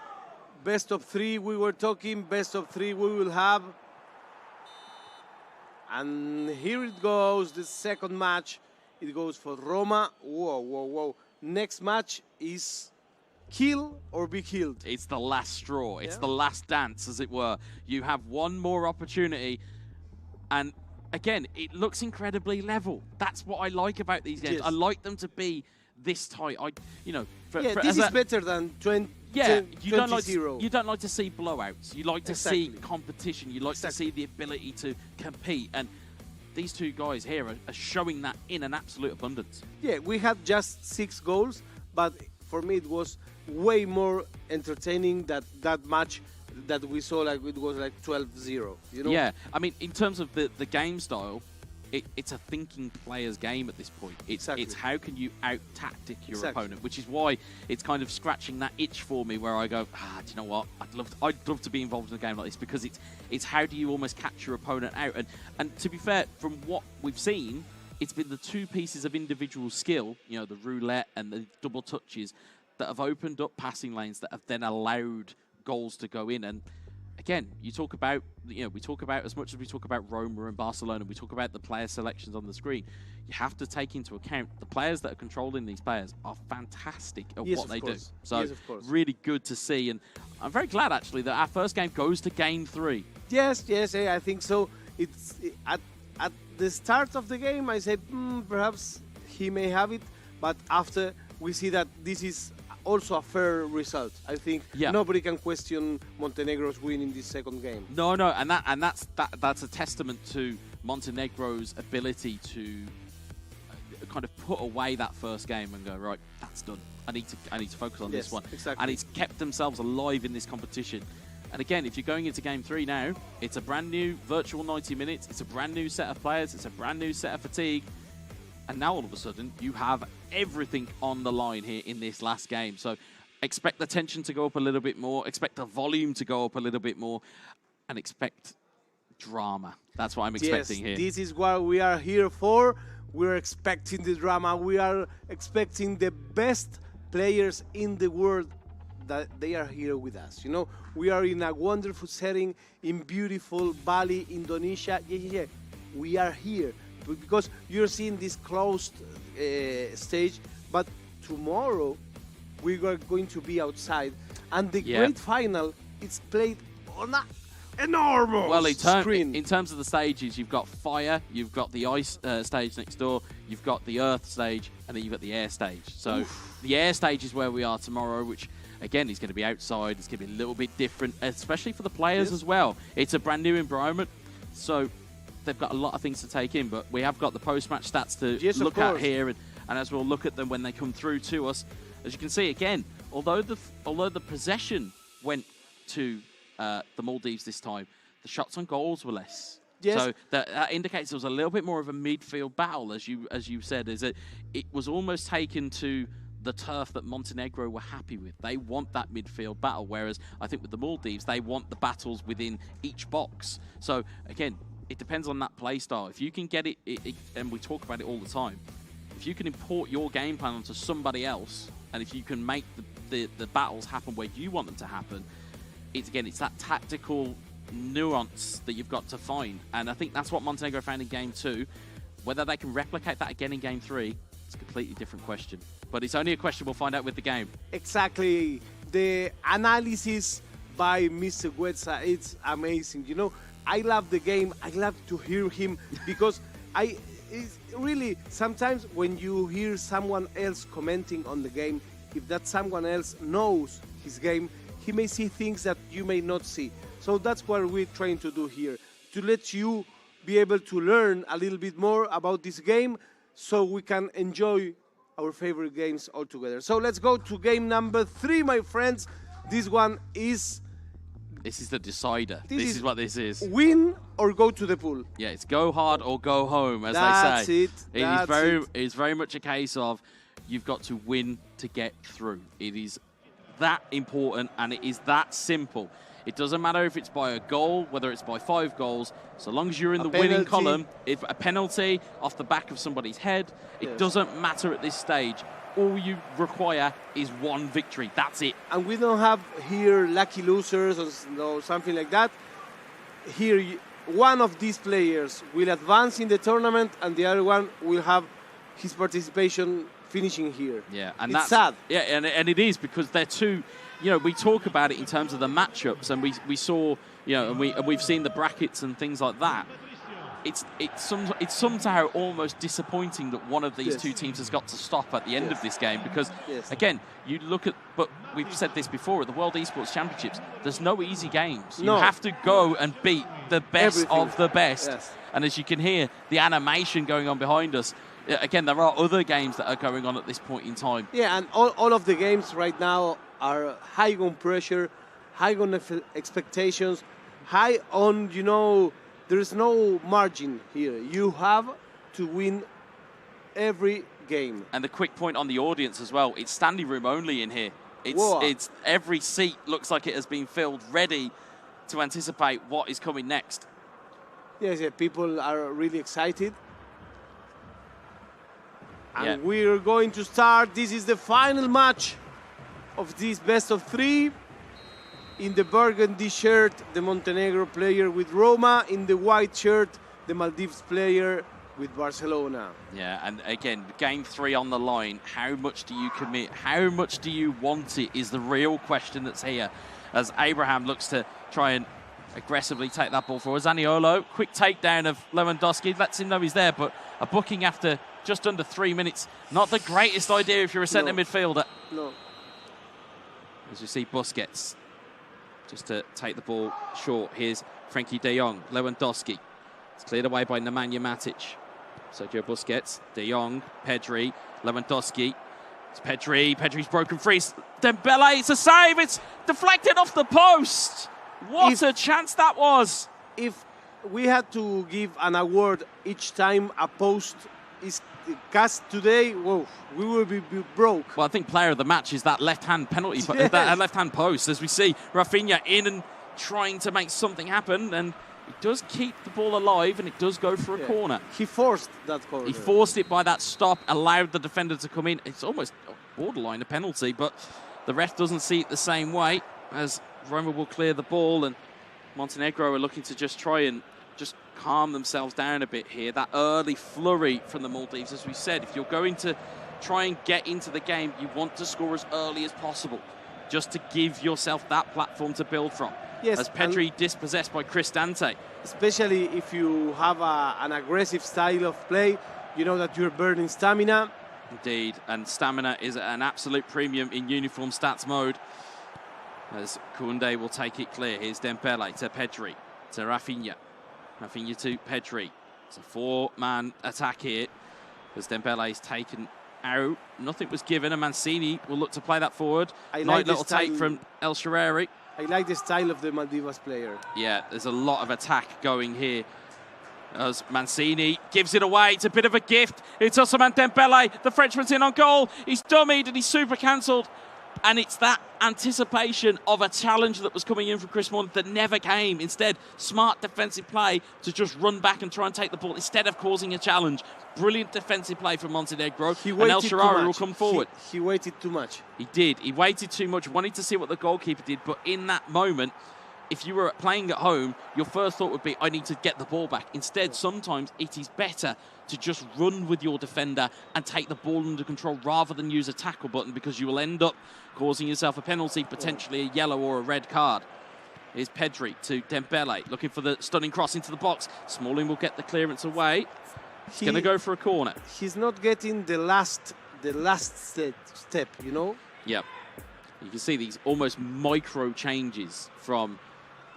best of three, we were talking. Best of three we will have. And here it goes, the second match. It goes for Roma. Whoa, whoa, whoa. Next match is kill or be killed. It's the last straw. It's the last dance, as it were. You have one more opportunity. And again, it looks incredibly level. That's what I like about these games. Yes. I like them to be this tight. This is better than 20. Yeah, you don't like to see blowouts. You like to see competition. You like to see the ability to compete. And these two guys here are showing that in an absolute abundance. Yeah, we had just 6 goals, but for me it was way more entertaining that match that we saw. Like it was like 12-0. Yeah, I mean, in terms of the game style, it's a thinking player's game at this point. It's how can you out-tactic your Exactly. opponent, which is why it's kind of scratching that itch for me where I go, do you know what? I'd love to be involved in a game like this because it's how do you almost catch your opponent out? And to be fair, from what we've seen, it's been the two pieces of individual skill, you know, the roulette and the double touches, that have opened up passing lanes that have then allowed goals to go in. And again, we talk about as much as we talk about Roma and Barcelona, we talk about the player selections on the screen. You have to take into account the players that are controlling these players are fantastic at what they do. So yes, of course. Really good to see. And I'm very glad actually that our first game goes to game 3. Yes, I think so. It's at the start of the game, I said perhaps he may have it, but after we see that this is also a fair result. I think nobody can question Montenegro's win in this second game. No, and that's a testament to Montenegro's ability to kind of put away that first game and go, right, that's done. I need to focus on this one. Exactly. And it's kept themselves alive in this competition. And again, if you're going into game 3 now, it's a brand new virtual 90 minutes. It's a brand new set of players. It's a brand new set of fatigue. And now all of a sudden, you have everything on the line here in this last game. So expect the tension to go up a little bit more. Expect the volume to go up a little bit more. And expect drama. That's what I'm expecting here. This is what we are here for. We're expecting the drama. We are expecting the best players in the world that they are here with us. You know, we are in a wonderful setting in beautiful Bali, Indonesia. Yeah. We are here because you're seeing this closed stage, but tomorrow we are going to be outside, and the great final is played on an enormous screen. In terms of the stages, you've got fire, you've got the ice stage next door, you've got the earth stage, and then you've got the air stage. So the air stage is where we are tomorrow, which again is going to be outside. It's going to be a little bit different, especially for the players as well. It's a brand new environment, so they've got a lot of things to take in, but we have got the post-match stats to look at here, and as we'll look at them when they come through to us. As you can see, again, although the possession went to the Maldives this time, the shots on goals were less. Yes. So that indicates there was a little bit more of a midfield battle, as you said. Is it was almost taken to the turf that Montenegro were happy with. They want that midfield battle, whereas I think with the Maldives, they want the battles within each box. So again, it depends on that play style. If you can get it, and we talk about it all the time, if you can import your game plan onto somebody else, and if you can make the battles happen where you want them to happen, it's that tactical nuance that you've got to find. And I think that's what Montenegro found in game 2. Whether they can replicate that again in game 3, it's a completely different question. But it's only a question we'll find out with the game. Exactly. The analysis by Mr. Guetza, it's amazing. You know, I love the game. I love to hear him because it's really sometimes when you hear someone else commenting on the game, if that someone else knows his game, he may see things that you may not see. So that's what we're trying to do here, to let you be able to learn a little bit more about this game so we can enjoy our favorite games all together. So let's go to game number 3, my friends. This one is... This is the decider. This is what this is. Win or go to the pool. Yeah, it's go hard or go home, as That's they say. It. It's very much a case of you've got to win to get through. It is that important and it is that simple. It doesn't matter if it's by a goal, whether it's by 5 goals, so long as you're in the winning column, if a penalty off the back of somebody's head, it doesn't matter at this stage. All you require is 1 victory. That's it. And we don't have here lucky losers or something like that. Here, one of these players will advance in the tournament and the other one will have his participation finishing here. Yeah, and it's sad. Yeah, and it is because they're two. You know, we talk about it in terms of the matchups, and we saw, you know, and we've seen the brackets and things like that. It's somehow almost disappointing that one of these two teams has got to stop at the end of this game because, again, you look at, but we've said this before, at the World Esports Championships, there's no easy games. No. You have to go and beat the best of the best. Yes. And as you can hear, the animation going on behind us, again, there are other games that are going on at this point in time. Yeah, and all of the games right now are high on pressure, high on expectations, high on, you know, there is no margin here. You have to win every game. And the quick point on the audience as well, it's standing room only in here. It's every seat looks like it has been filled, ready to anticipate what is coming next. Yes, yeah, people are really excited. And we're going to start. This is the final match of this best of 3. In the burgundy shirt, the Montenegro player with Roma. In the white shirt, the Maldives player with Barcelona. Yeah, and again, game 3 on the line. How much do you commit? How much do you want it is the real question that's here. As Abraham looks to try and aggressively take that ball forward. Zaniolo, quick takedown of Lewandowski, lets him know he's there, but a booking after just under 3 minutes. Not the greatest idea if you're a centre midfielder. No. As you see Busquets, just to take the ball short. Here's Frankie de Jong, Lewandowski. It's cleared away by Nemanja Matic. Sergio Busquets, de Jong, Pedri, Lewandowski. It's Pedri, Pedri's broken free. Dembele, it's a save, it's deflected off the post. What a chance that was. If we had to give an award each time a post is cast today, whoa, we will be broke. Well, I think player of the match is that left-hand penalty, that left-hand post. As we see Rafinha in and trying to make something happen, and it does keep the ball alive, and it does go for a corner. He forced that corner. He forced it by that stop, allowed the defender to come in. It's almost borderline a penalty, but the ref doesn't see it the same way, as Roma will clear the ball, and Montenegro are looking to just try and just calm themselves down a bit here. That early flurry from the Maldives, as we said, if you're going to try and get into the game, you want to score as early as possible, just to give yourself that platform to build from. Yes, as Pedri dispossessed by Cristante. Especially if you have an aggressive style of play, you know that you're burning stamina. Indeed, and stamina is an absolute premium in uniform stats mode. As Koundé will take it clear. Here's Dembele to Pedri, to Rafinha. Rafinha to Pedri. It's a 4-man attack here. As Dembele is taken out. Nothing was given, and Mancini will look to play that forward. Nice little take from El Shaarawy. I like the style of the Maldives player. Yeah, there's a lot of attack going here. As Mancini gives it away. It's a bit of a gift. It's Ousmane Dembele. The Frenchman's in on goal. He's dummied and he's super cancelled. And it's that anticipation of a challenge that was coming in from Chris Smalling that never came. Instead, smart defensive play to just run back and try and take the ball instead of causing a challenge. Brilliant defensive play from Montenegro. And El Shaarawy will come forward. He waited too much. He did. He waited too much, wanted to see what the goalkeeper did. But in that moment, if you were playing at home, your first thought would be, I need to get the ball back. Instead, sometimes it is better to just run with your defender and take the ball under control rather than use a tackle button, because you will end up causing yourself a penalty, potentially a yellow or a red card. Here's Pedri to Dembele, looking for the stunning cross into the box. Smalling will get the clearance away. He's going to go for a corner. He's not getting the last step, you know? Yep. You can see these almost micro changes from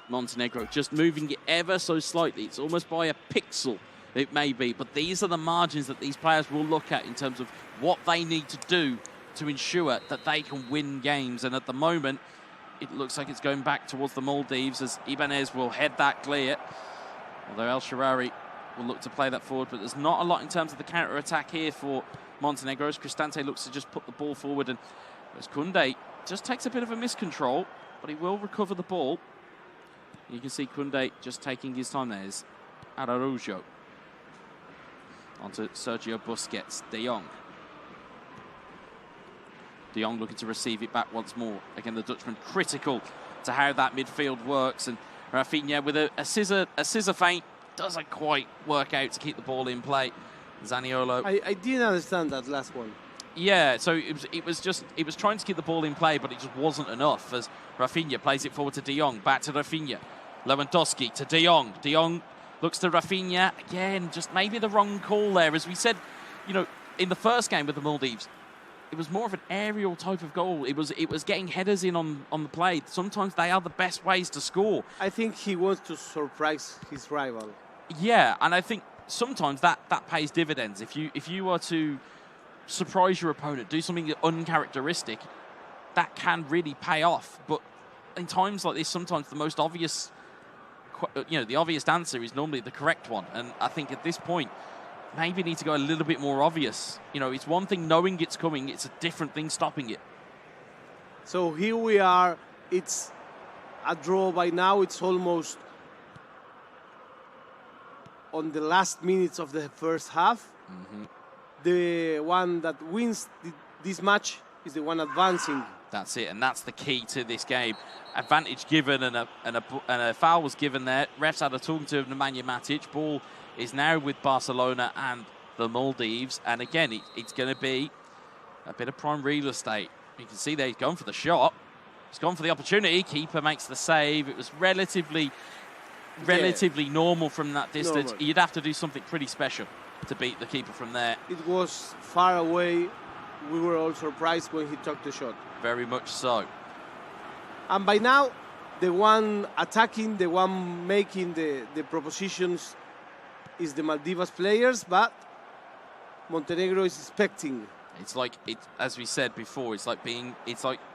Montenegro, just moving it ever so slightly. It's almost by a pixel, it may be, but these are the margins that these players will look at in terms of what they need to do to ensure that they can win games. And at the moment, it looks like it's going back towards the Maldives, as Ibanez will head that clear. Although El Shaarawy will look to play that forward, but there's not a lot in terms of the counter-attack here for Montenegro, as Cristante looks to just put the ball forward, and as Koundé just takes a bit of a miscontrol, but he will recover the ball. You can see Koundé just taking his time there. There's Araujo. Onto Sergio Busquets. De Jong. De Jong looking to receive it back once more. Again, the Dutchman critical to how that midfield works. And Rafinha with a scissor feint. Doesn't quite work out to keep the ball in play. Zaniolo. I didn't understand that last one. Yeah, so it was trying to keep the ball in play, but it just wasn't enough, as Rafinha plays it forward to De Jong. Back to Rafinha. Lewandowski to De Jong. De Jong looks to Rafinha. Again, just maybe the wrong call there. As we said, you know, in the first game with the Maldives, it was more of an aerial type of goal. It was getting headers in on the play. Sometimes they are the best ways to score. I think he wants to surprise his rival. Yeah, and I think sometimes that pays dividends. If you are to surprise your opponent, do something uncharacteristic, that can really pay off. But in times like this, sometimes the most obvious, the obvious answer is normally the correct one. And I think at this point, maybe need to go a little bit more obvious. You know, it's one thing knowing it's coming, it's a different thing stopping it. So here we are. It's a draw by now. It's almost on the last minutes of the first half. The one that wins this match is the one advancing. That's it, and that's the key to this game. Advantage given, and a foul was given there. Refs had a talking to Nemanja Matic. Ball is now with Barcelona and the Maldives, and again, it's going to be a bit of prime real estate. You can see there he's gone for the shot. He's gone for the opportunity. Keeper makes the save. It was relatively normal from that distance. Normal. You'd have to do something pretty special to beat the keeper from there. It was far away. We were all surprised when he took the shot. Very much so. And by now, the one attacking, the one making the propositions is the Maldives players, but Montenegro is expecting. It's like, as we said before, it's like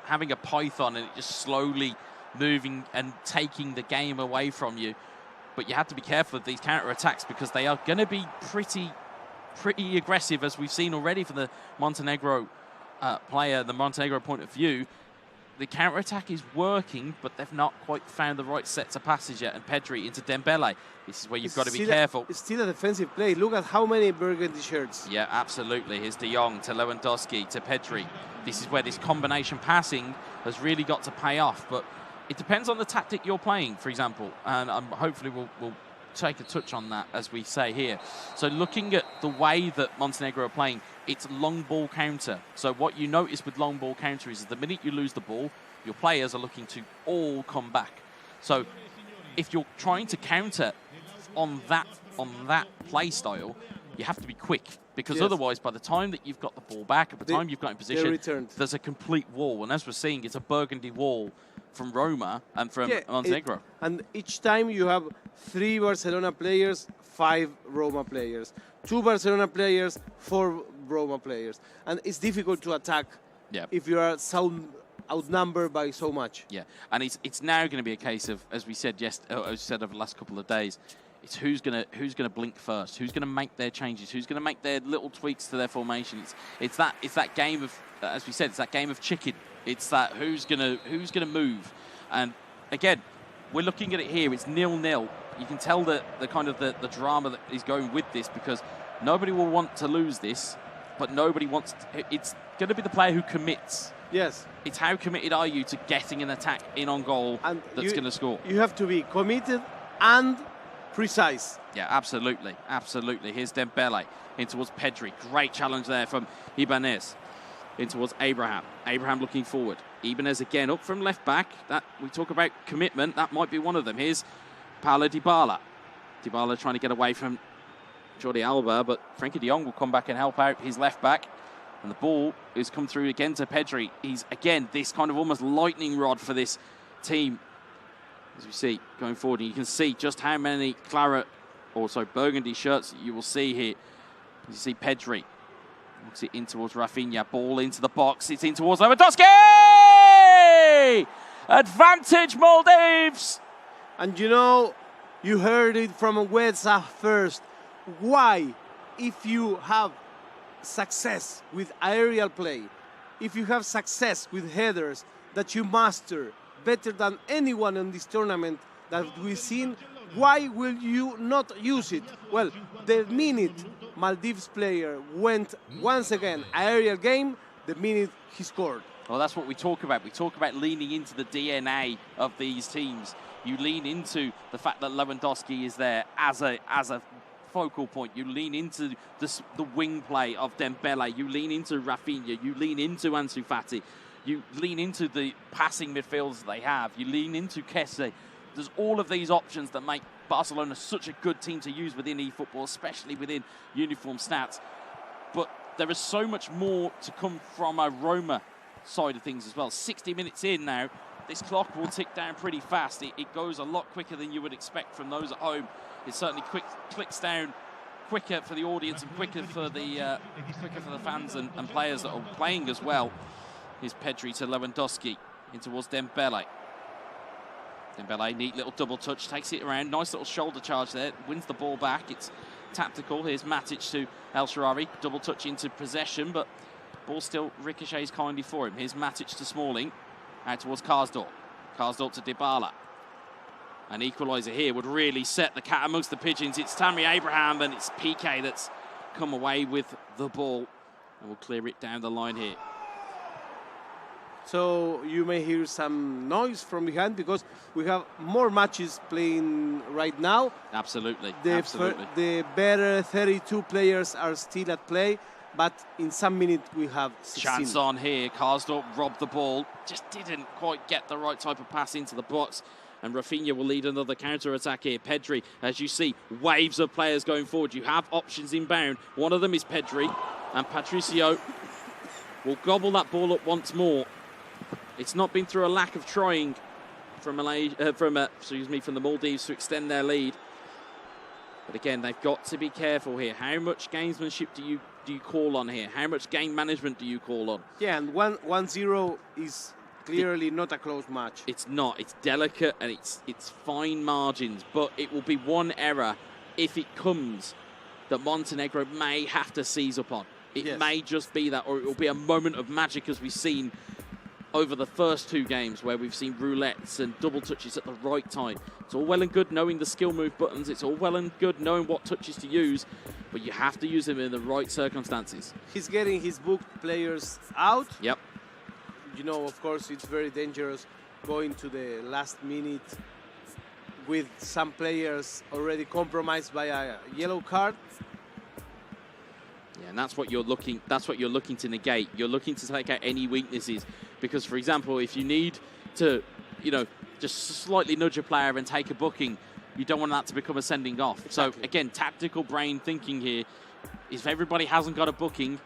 having a python and it just slowly moving and taking the game away from you. But you have to be careful of these counter-attacks because they are going to be pretty aggressive, as we've seen already from the Montenegro player, the Montenegro point of view. The counter-attack is working, but they've not quite found the right sets of passage yet. And Pedri into Dembele. This is where you've got to be careful. It's still a defensive play. Look at how many burgundy shirts. Yeah, absolutely. Here's De Jong to Lewandowski to Pedri. This is where this combination passing has really got to pay off. But it depends on the tactic you're playing, for example. And hopefully we'll take a touch on that, as we say here. So looking at the way that Montenegro are playing, it's long ball counter. So what you notice with long ball counter is the minute you lose the ball, your players are looking to all come back. So if you're trying to counter on that play style, you have to be quick, because otherwise, by the time that you've got the ball back, at the time you've got in position, there's a complete wall. And as we're seeing, it's a burgundy wall from Roma and from Montenegro. And each time you have 3 Barcelona players, 5 Roma players. 2 Barcelona players, 4 Roma players. And it's difficult to attack if you are outnumbered by so much. Yeah, and it's now going to be a case of, as we said over the last couple of days, it's who's gonna blink first, who's gonna make their changes, who's gonna make their little tweaks to their formation. It's that game of, as we said, it's that game of chicken. It's that who's gonna move. And again, we're looking at it here. It's 0-0. You can tell the kind of the drama that is going with this, because nobody will want to lose this, but nobody wants it's going to be the player who commits. Yes. It's how committed are you to getting an attack in on goal that's going to score. You have to be committed and precise. Yeah, absolutely. Absolutely. Here's Dembele in towards Pedri. Great challenge there from Ibanez in towards Abraham. Abraham looking forward. Ibanez again up from left back. That we talk about commitment. That might be one of them. Here's Paulo Dybala. Dybala trying to get away from Jordi Alba, but Frankie de Jong will come back and help out his left back. And the ball is come through again to Pedri. He's, again, this kind of almost lightning rod for this team, as we see, going forward. And you can see just how many burgundy shirts you will see here. You see Pedri. Looks it in towards Rafinha. Ball into the box. It's in towards Lewandowski! Advantage, Maldives! And you heard it from Wetza first. Why, if you have success with aerial play, if you have success with headers that you master better than anyone in this tournament that we've seen, why will you not use it? Well, the minute Maldives player went once again aerial game, the minute he scored. Well, that's what we talk about. We talk about leaning into the DNA of these teams. You lean into the fact that Lewandowski is there as a focal point. You lean into the wing play of Dembele. You lean into Rafinha. You lean into Ansu Fati. You lean into the passing midfielders they have. You lean into Kessie. There's all of these options that make Barcelona such a good team to use within eFootball, especially within uniform stats. But there is so much more to come from a Roma side of things as well. 60 minutes in now. This clock will tick down pretty fast. It goes a lot quicker than you would expect from those at home. It certainly clicks down quicker for the audience and quicker for the fans and players that are playing as well. Here's Pedri to Lewandowski in towards Dembele. Dembele, neat little double touch, takes it around. Nice little shoulder charge there. Wins the ball back. It's tactical. Here's Matic to El Shaarawy, double touch into possession, but ball still ricochets kindly for him. Here's Matic to Smalling, out towards Karsdorp. Karsdorp to Dybala. An equaliser here would really set the cat amongst the pigeons. It's Tammy Abraham and it's PK that's come away with the ball, and we'll clear it down the line here. So you may hear some noise from behind because we have more matches playing right now. Absolutely, absolutely. The better 32 players are still at play, but in some minutes we have 16. Chance on here. Karsdorp robbed the ball, just didn't quite get the right type of pass into the box. And Rafinha will lead another counter-attack here. Pedri, as you see, waves of players going forward. You have options inbound. One of them is Pedri, and Patricio will gobble that ball up once more. It's not been through a lack of trying from the Maldives to extend their lead. But again, they've got to be careful here. How much gamesmanship do you call on here? How much game management do you call on? Yeah, and 1-0 is clearly not a close match. It's not. It's delicate and it's fine margins. But it will be one error if it comes that Montenegro may have to seize upon. It may just be that, or it will be a moment of magic as we've seen over the first two games where we've seen roulettes and double touches at the right time. It's all well and good knowing the skill move buttons. It's all well and good knowing what touches to use, but you have to use them in the right circumstances. He's getting his booked players out. Yep. You know, of course, it's very dangerous going to the last minute with some players already compromised by a yellow card. Yeah, and that's what you're looking to negate. You're looking to take out any weaknesses. Because, for example, if you need to, just slightly nudge a player and take a booking, you don't want that to become a sending off. Exactly. So, again, tactical brain thinking here. If everybody hasn't got a booking,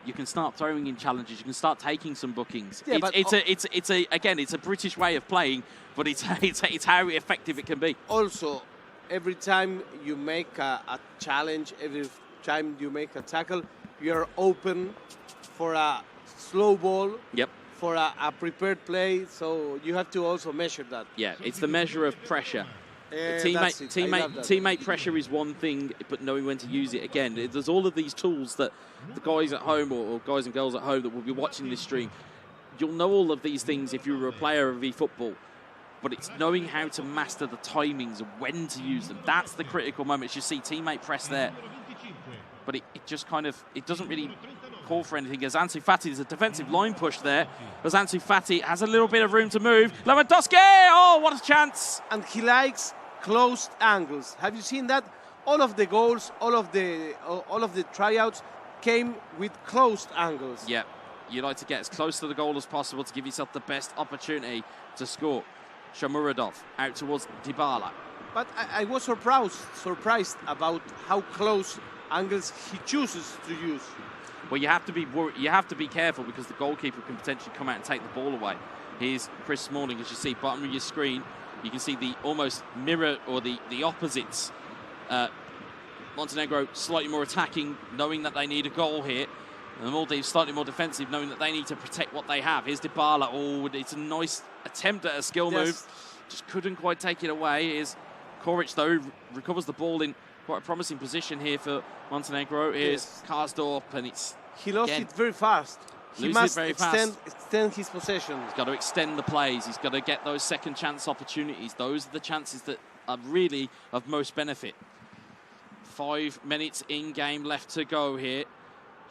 you can start throwing in challenges. You can start taking some bookings. Yeah, it's a British way of playing, but it's how effective it can be. Also, every time you make a challenge, every time you make a tackle, you're open for a slow ball. Yep. For a prepared play, so you have to also measure that. Yeah, it's the measure of pressure. Teammate pressure is one thing, but knowing when to use it again. There's all of these tools that the guys at home or guys and girls at home that will be watching this stream, you'll know all of these things if you were a player of eFootball, but it's knowing how to master the timings and when to use them. That's the critical moments. You see teammate press there, but it just kind of, it doesn't really call for anything as Ansu Fati, there's a defensive line push there as Ansu Fati has a little bit of room to move. Lewandowski, oh, what a chance. And he likes closed angles. Have you seen that? All of the goals, all of the tryouts came with closed angles. Yeah, you like to get as close to the goal as possible to give yourself the best opportunity to score. Shomurodov out towards Dybala. But I was surprised about how close angles he chooses to use. Well, you have to be careful because the goalkeeper can potentially come out and take the ball away. Here's Chris Smalling, as you see, bottom of your screen. You can see the almost mirror or the opposites. Montenegro slightly more attacking, knowing that they need a goal here. And the Maldives slightly more defensive, knowing that they need to protect what they have. Here's Dybala. Oh, it's a nice attempt at a skill move. Just couldn't quite take it away. Here's Koric, though, recovers the ball in quite a promising position here for Montenegro. Here's Karsdorp, and he lost it very fast. He must extend his possession. He's got to extend the plays. He's got to get those second chance opportunities. Those are the chances that are really of most benefit. 5 minutes in game left to go here.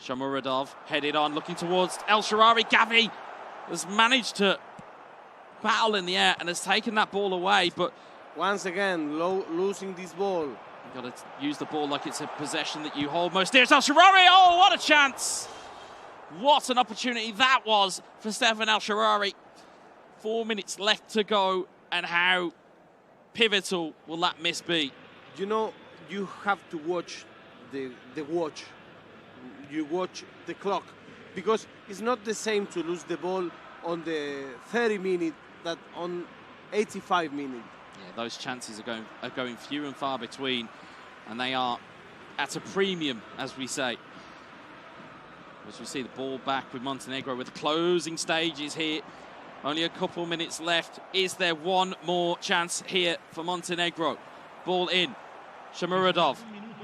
Shomurodov headed on, looking towards El Shaarawy. Gavi has managed to battle in the air and has taken that ball away, but once again, losing this ball. You've got to use the ball like it's a possession that you hold most dear. It's El Shaarawy. Oh, what a chance. What an opportunity that was for Stefan El Shaarawy. 4 minutes left to go, and how pivotal will that miss be? You know, you have to watch the watch. You watch the clock, because it's not the same to lose the ball on the 30 minutes that on 85 minutes. Yeah, those chances are going few and far between, and they are at a premium, as we say. As we see the ball back with Montenegro with closing stages here. Only a couple minutes left. Is there one more chance here for Montenegro? Ball in. Shomurodov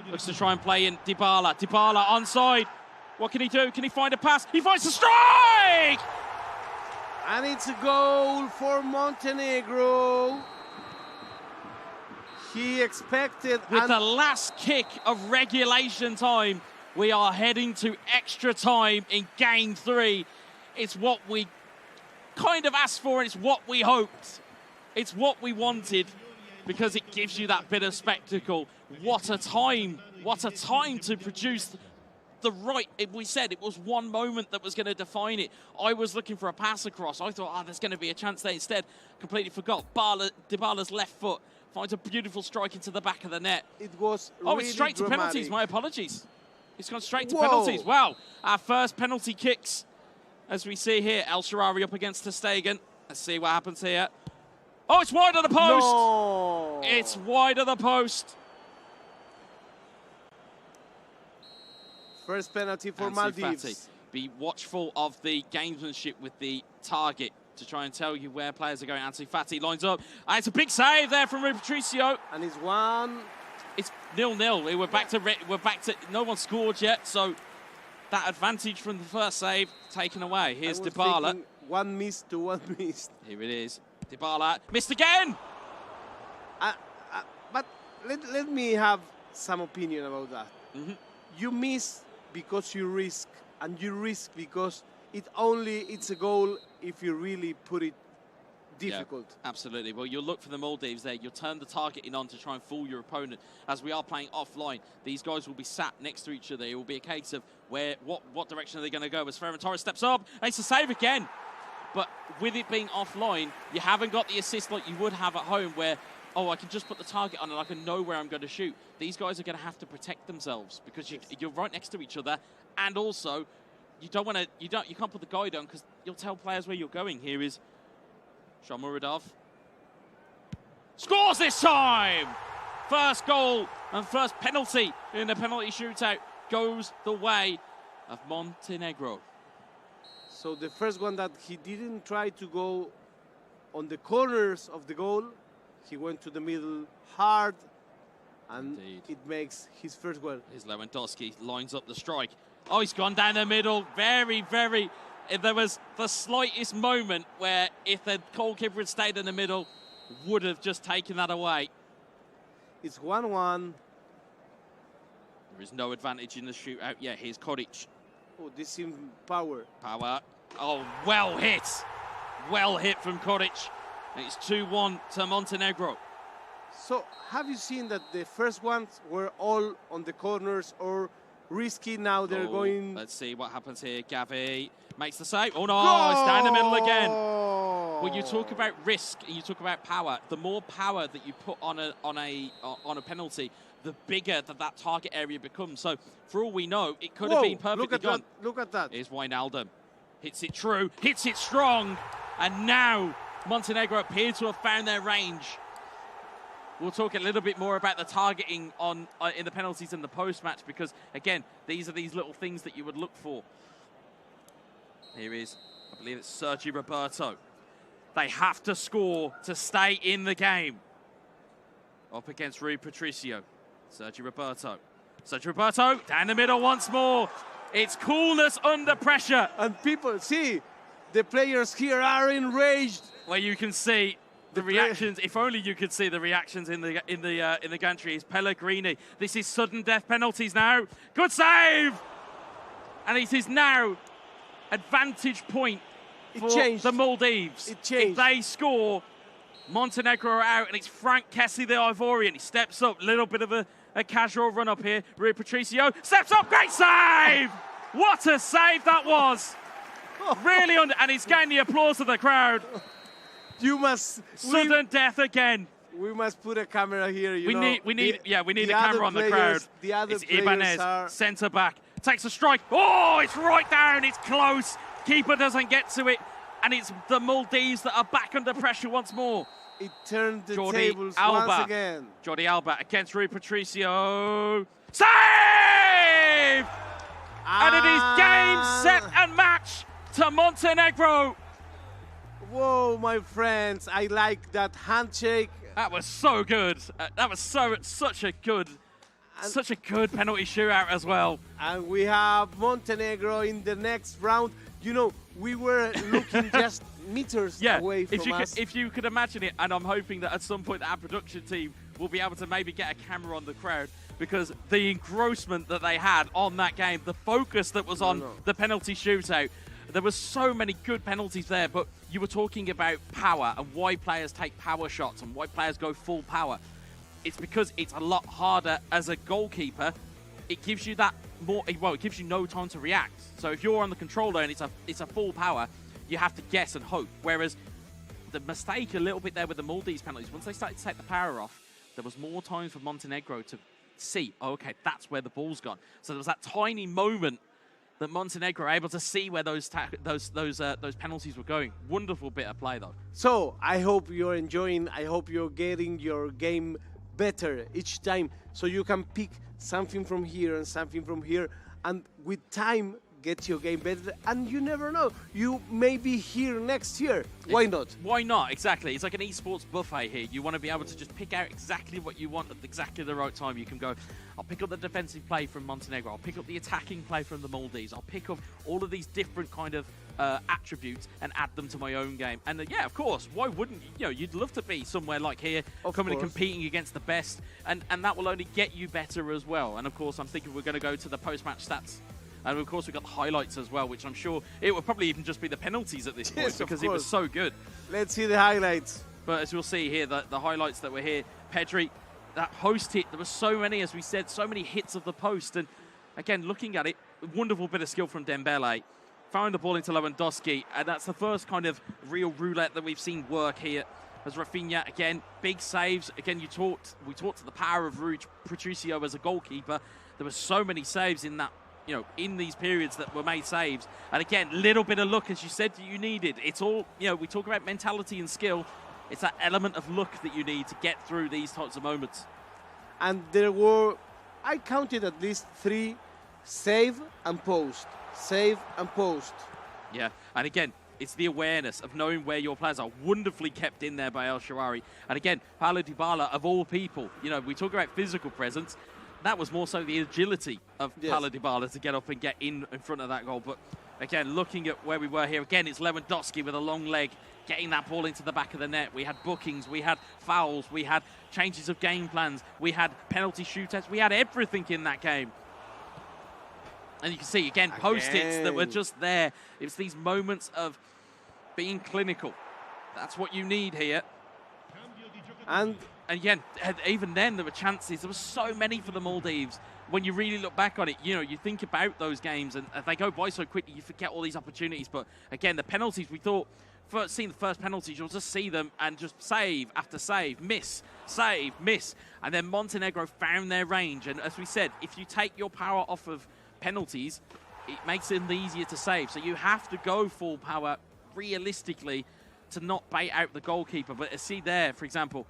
Looks to try and play in Dybala. Dybala onside. What can he do? Can he find a pass? He finds a strike! And it's a goal for Montenegro. He expected... With the last kick of regulation time, we are heading to extra time in game 3. It's what we kind of asked for, and it's what we hoped. It's what we wanted, because it gives you that bit of spectacle. What a time to produce the right. We said it was one moment that was going to define it. I was looking for a pass across. I thought, there's going to be a chance there. Instead, completely forgot. Dybala's left foot finds a beautiful strike into the back of the net. It was it's straight to penalties. My apologies. It's gone straight to Whoa. penalties. Wow. Our first penalty kicks, as we see here. El Shaarawy up against ter Stegen. Let's see what happens here. Oh, it's wide of the post. No. It's wide of the post. First penalty for Ansu Maldives. Fati. Be watchful of the gamesmanship with the target to try and tell you where players are going. Ansu Fati lines up. And it's a big save there from Rui Patricio. And it's one. It's 0-0. We're back to no one scored yet, so that advantage from the first save taken away. Here's Dybala. One missed to one missed. Here it is. Dybala missed again. But let me have some opinion about that. You miss because you risk, and you risk because it's a goal if you really put it difficult. Yeah, absolutely. Well, you'll look for the Maldives there. You'll turn the targeting on to try and fool your opponent. As we are playing offline, these guys will be sat next to each other. It will be a case of what direction are they going to go. As Ferran Torres steps up, and it's a save again. But with it being offline, you haven't got the assist like you would have at home, where I can just put the target on and I can know where I'm going to shoot. These guys are going to have to protect themselves because you're right next to each other, and also you can't put the guide on because you'll tell players where you're going. Here is Shomurodov. Scores this time! First goal and first penalty in the penalty shootout goes the way of Montenegro. So the first one that he didn't try to go on the corners of the goal, he went to the middle hard, and it makes his first goal. Here's Lewandowski, lines up the strike. Oh, he's gone down the middle. Very, very... There was the slightest moment where if the goalkeeper had stayed in the middle, would have just taken that away. It's 1-1. There is no advantage in the shootout yet. Here's Kodic. Oh, this seems power. Power. Oh, well hit. Well hit from Kodic. And it's 2-1 to Montenegro. So, have you seen that the first ones were all on the corners or risky? Now they're going... Let's see what happens here. Gavi makes the save. Oh, no, it's down the middle again. When you talk about risk and you talk about power, the more power that you put on a penalty, the bigger that target area becomes. So, for all we know, it could have been perfectly gone. Look at that. Here's Wijnaldum. Hits it true, hits it strong, and now Montenegro appear to have found their range. We'll talk a little bit more about the targeting in the penalties in the post-match because, again, these are these little things that you would look for. Here is, I believe it's Sergi Roberto. They have to score to stay in the game. Up against Rui Patricio. Sergi Roberto. Sergi Roberto, down the middle once more. It's coolness under pressure. And people, see, the players here are enraged. Where you can see the reactions. If only you could see the reactions in the gantry. Is Pellegrini. This is sudden death penalties now. Good save, and it is now advantage point for the Maldives. It changed. If they score, Montenegro are out, and it's Frank Kessie, the Ivorian. He steps up, little bit of a casual run up here. Rui Patricio steps up, great save! What a save that was! Really, and he's getting the applause of the crowd. You must sudden death again. We must put a camera here. We need a camera on the crowd. The other it's players Ibanez, are... centre back, takes a strike. Oh, it's right down. It's close. Keeper doesn't get to it, and it's the Maldives that are back under pressure once more. It turned the Jordi tables Alba. once again. Jordi Alba against Rui Patricio. Save! And it is game, set, and match to Montenegro. Whoa, my friends, I like that handshake. That was so good. That was such a good Such a good penalty shootout as well. And we have Montenegro in the next round. You know, we were looking just meters away from us. If you could imagine it, and I'm hoping that at some point our production team will be able to maybe get a camera on the crowd, because the engrossment that they had on that game, the focus that was on the penalty shootout, there were so many good penalties there, but you were talking about power and why players take power shots and why players go full power. It's because it's a lot harder as a goalkeeper. It gives you that more, well, it gives you no time to react. So if you're on the controller and it's a full power, you have to guess and hope. Whereas the mistake a little bit there with the Maldives penalties, once they started to take the power off, there was more time for Montenegro to see, oh, okay, that's where the ball's gone. So there was that tiny moment that Montenegro were able to see where those penalties were going. Wonderful bit of play, though. So I hope you're enjoying. I hope you're getting your game better each time, so you can pick something from here and something from here, and with time get your game better. And you never know, you may be here next year. Why not? Why not? Exactly. It's like an esports buffet here. You want to be able to just pick out exactly what you want at exactly the right time. You can go, I'll pick up the defensive play from Montenegro, I'll pick up the attacking play from the Maldives, I'll pick up all of these different kind of attributes and add them to my own game. And yeah, of course, why wouldn't you? You know, you'd love to be somewhere like here, coming and competing against the best, and that will only get you better as well. And of course, I'm thinking we're going to go to the post-match stats. And of course, we've got the highlights as well, which I'm sure it will probably even just be the penalties at this point, because it was so good. Let's see the highlights. But as we'll see here, the highlights that were here, Pedri, that post hit, there were so many, as we said, so many hits of the post. And again, looking at it, wonderful bit of skill from Dembele. Found the ball into Lewandowski, and that's the first kind of real roulette that we've seen work here. As Rafinha, again, big saves. Again, we talked to the power of Rui Patricio as a goalkeeper. There were so many saves in that, you know, in these periods that were made saves. And again, little bit of luck, as you said, that you needed. It's all, you know, we talk about mentality and skill. It's that element of luck that you need to get through these types of moments. And there were, I counted at least 3 save and post. Save and post. Yeah, and again, it's the awareness of knowing where your players are, wonderfully kept in there by El Shaarawy. And again, Paulo Dybala, of all people, you know, we talk about physical presence. That was more so the agility of Paulo Dybala to get up and get in front of that goal. But again, looking at where we were here, again, it's Lewandowski with a long leg, getting that ball into the back of the net. We had bookings, we had fouls, we had changes of game plans, we had penalty shootouts, we had everything in that game. And you can see, again, post-hits that were just there. It's these moments of being clinical. That's what you need here. And again, even then, there were chances. There were so many for the Maldives. When you really look back on it, you know, you think about those games, and they go by so quickly, you forget all these opportunities. But again, the penalties, we thought, seeing the first penalties, you'll just see them and just save after save, miss, save, miss. And then Montenegro found their range. And as we said, if you take your power off of penalties, it makes it easier to save. So you have to go full power realistically to not bait out the goalkeeper. But see there, for example,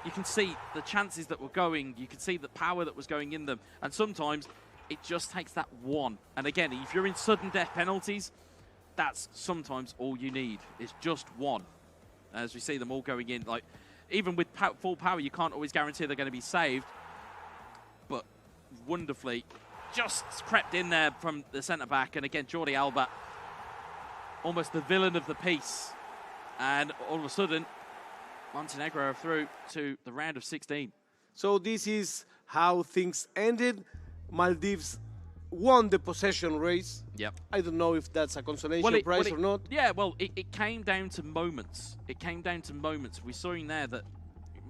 you can see the chances that were going, you can see the power that was going in them. And sometimes it just takes that one. And again, if you're in sudden death penalties, that's sometimes all you need. It's just one. As we see them all going in, like, even with full power, you can't always guarantee they're going to be saved. But wonderfully, just crept in there from the centre-back. And again, Jordi Alba, almost the villain of the piece. And all of a sudden, Montenegro are through to the round of 16. So this is how things ended. Maldives won the possession race. Yep. I don't know if that's a consolation prize or not. Yeah, well, it came down to moments. It came down to moments. We saw in there that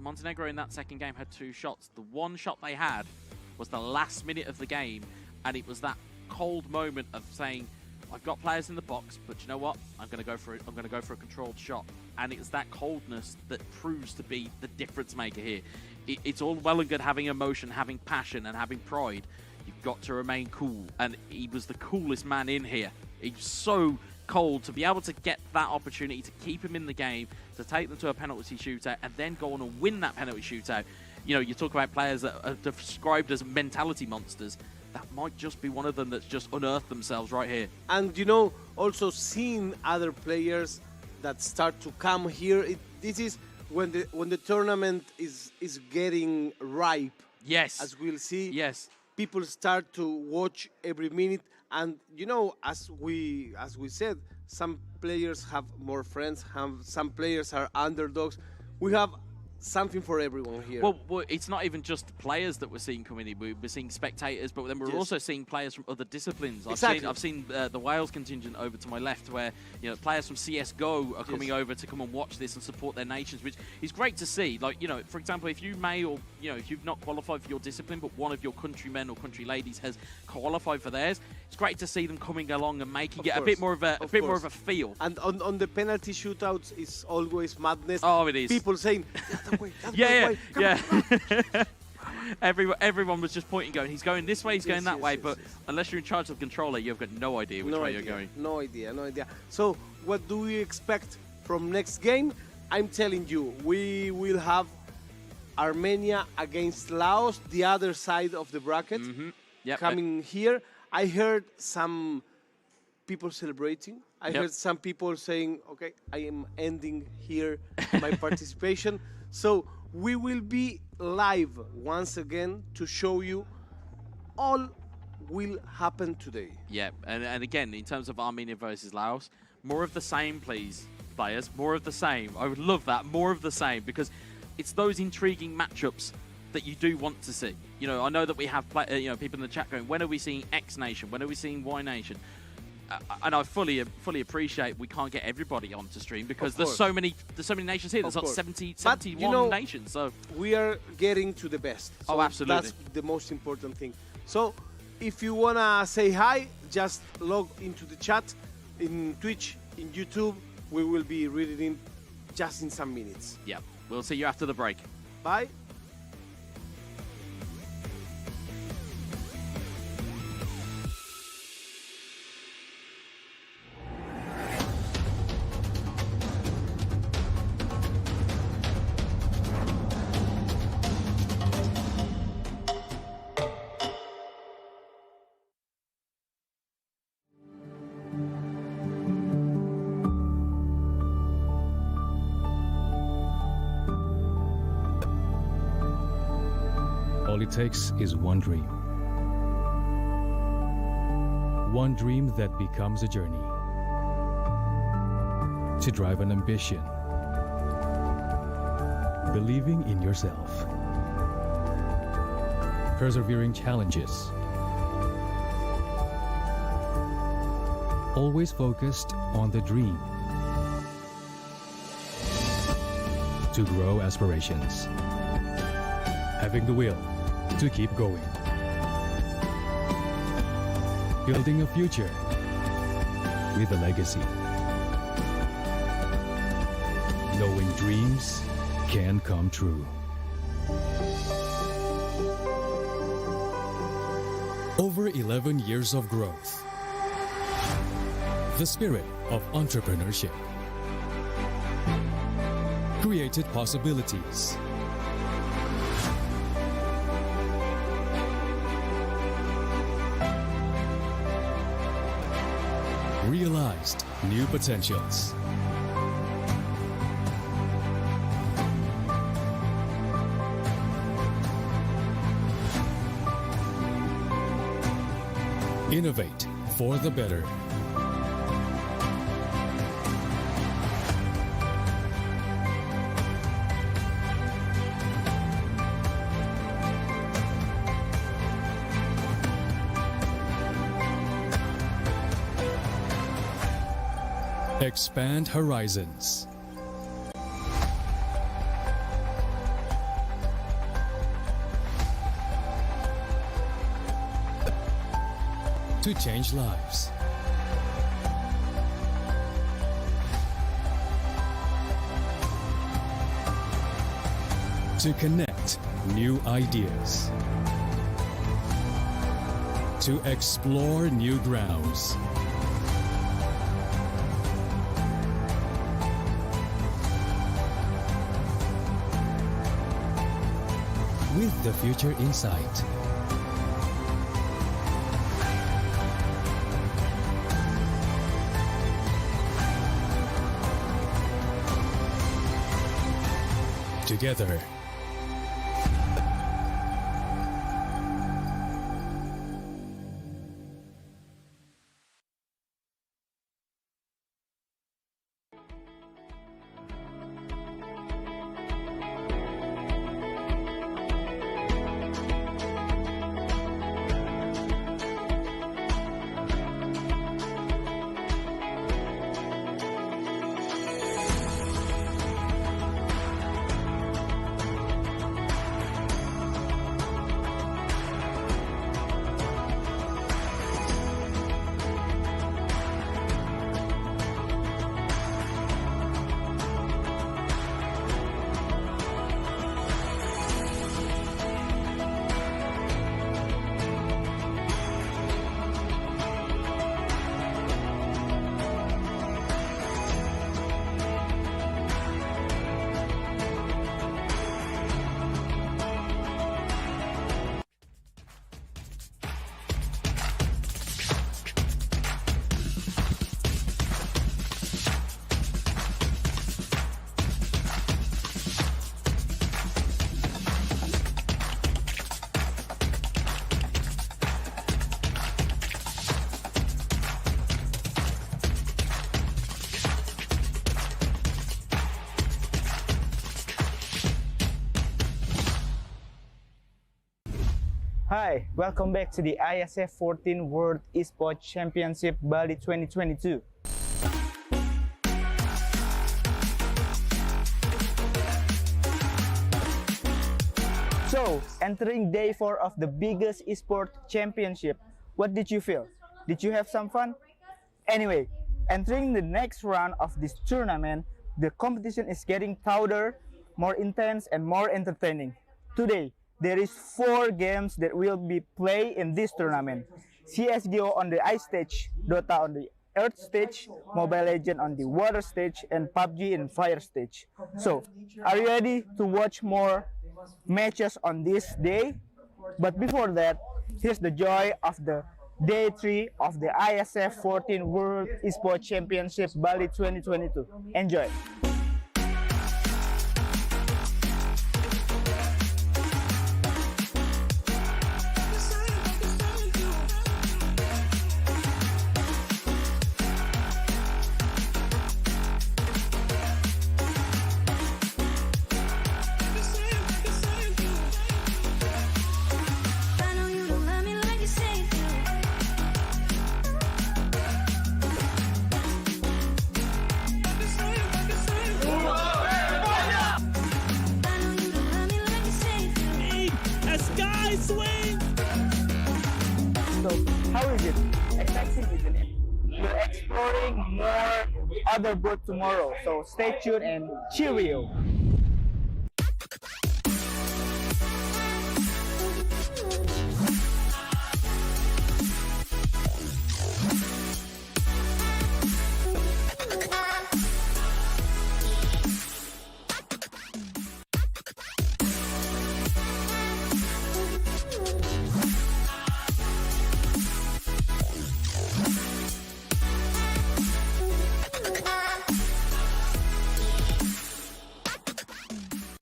Montenegro in that second game had 2 shots. The one shot they had was the last minute of the game, and it was that cold moment of saying, I've got players in the box, but you know what? I'm going to go for it. I'm going to go for a controlled shot. And it's that coldness that proves to be the difference maker here. It's all well and good having emotion, having passion, and having pride. You've got to remain cool. And he was the coolest man in here. He's so cold to be able to get that opportunity to keep him in the game, to take them to a penalty shootout, and then go on and win that penalty shootout. You know, you talk about players that are described as mentality monsters. That might just be one of them that's just unearthed themselves right here. And, you know, also seeing other players that start to come here, this is when the tournament is getting ripe Yes. As we'll see, yes, people start to watch every minute, and you know, as we said, some players have more friends, some players are underdogs. We have something for everyone here. Well, it's not even just players that we're seeing coming in. We're seeing spectators, but then we're also seeing players from other disciplines. I've seen the Wales contingent over to my left, where players from CS:GO are coming over to come and watch this and support their nations, which is great to see. Like for example, if you may or if you've not qualified for your discipline, but one of your countrymen or country ladies has qualified for theirs, it's great to see them coming along and making it a bit more of a feel. And on the penalty shootouts, it's always madness. Oh, it is. People saying, yeah. Everyone was just pointing, going, he's going this way, he's going that way, but unless you're in charge of the controller, you've got no idea which way you're going. No idea. So what do we expect from next game? I'm telling you, we will have Armenia against Laos, the other side of the bracket, coming here. I heard some people celebrating. I heard some people saying, okay, I am ending here my participation. So we will be live once again to show you all will happen today. Yeah, and again, in terms of Armenia versus Laos, more of the same, please, players. More of the same. I would love that. More of the same, because it's those intriguing matchups that you do want to see. I know that we have people in the chat going, when are we seeing X Nation? When are we seeing Y Nation? And I fully appreciate we can't get everybody onto stream because there's so many nations here. There's like 71 nations. So we are getting to the best. So absolutely. That's the most important thing. So if you wanna say hi, just log into the chat in Twitch, in YouTube. We will be reading it just in some minutes. Yeah, we'll see you after the break. Bye. All it takes is one dream. One dream that becomes a journey. To drive an ambition. Believing in yourself. Persevering challenges. Always focused on the dream. To grow aspirations. Having the will to keep going. Building a future with a legacy. Knowing dreams can come true. Over 11 years of growth. The spirit of entrepreneurship. Created possibilities. Realized new potentials. Innovate for the better. Expand horizons. To change lives. To connect new ideas. To explore new grounds. With the future in sight. Together, Hi, welcome back to the IESF 14 World Esports Championship Bali 2022. So, entering day 4 of the biggest esports championship, what did you feel? Did you have some fun? Anyway, entering the next round of this tournament, the competition is getting tougher, more intense, and more entertaining. Today, there is 4 games that will be played in this tournament. CSGO on the ice stage, Dota on the earth stage, Mobile Legends on the water stage, and PUBG in fire stage. So, are you ready to watch more matches on this day? But before that, here's the joy of the day 3 of the IESF 14 World Esports Championship Bali 2022. Enjoy! So, how is it? Exciting, isn't it? We're exploring more other boat tomorrow, so stay tuned and cheerio!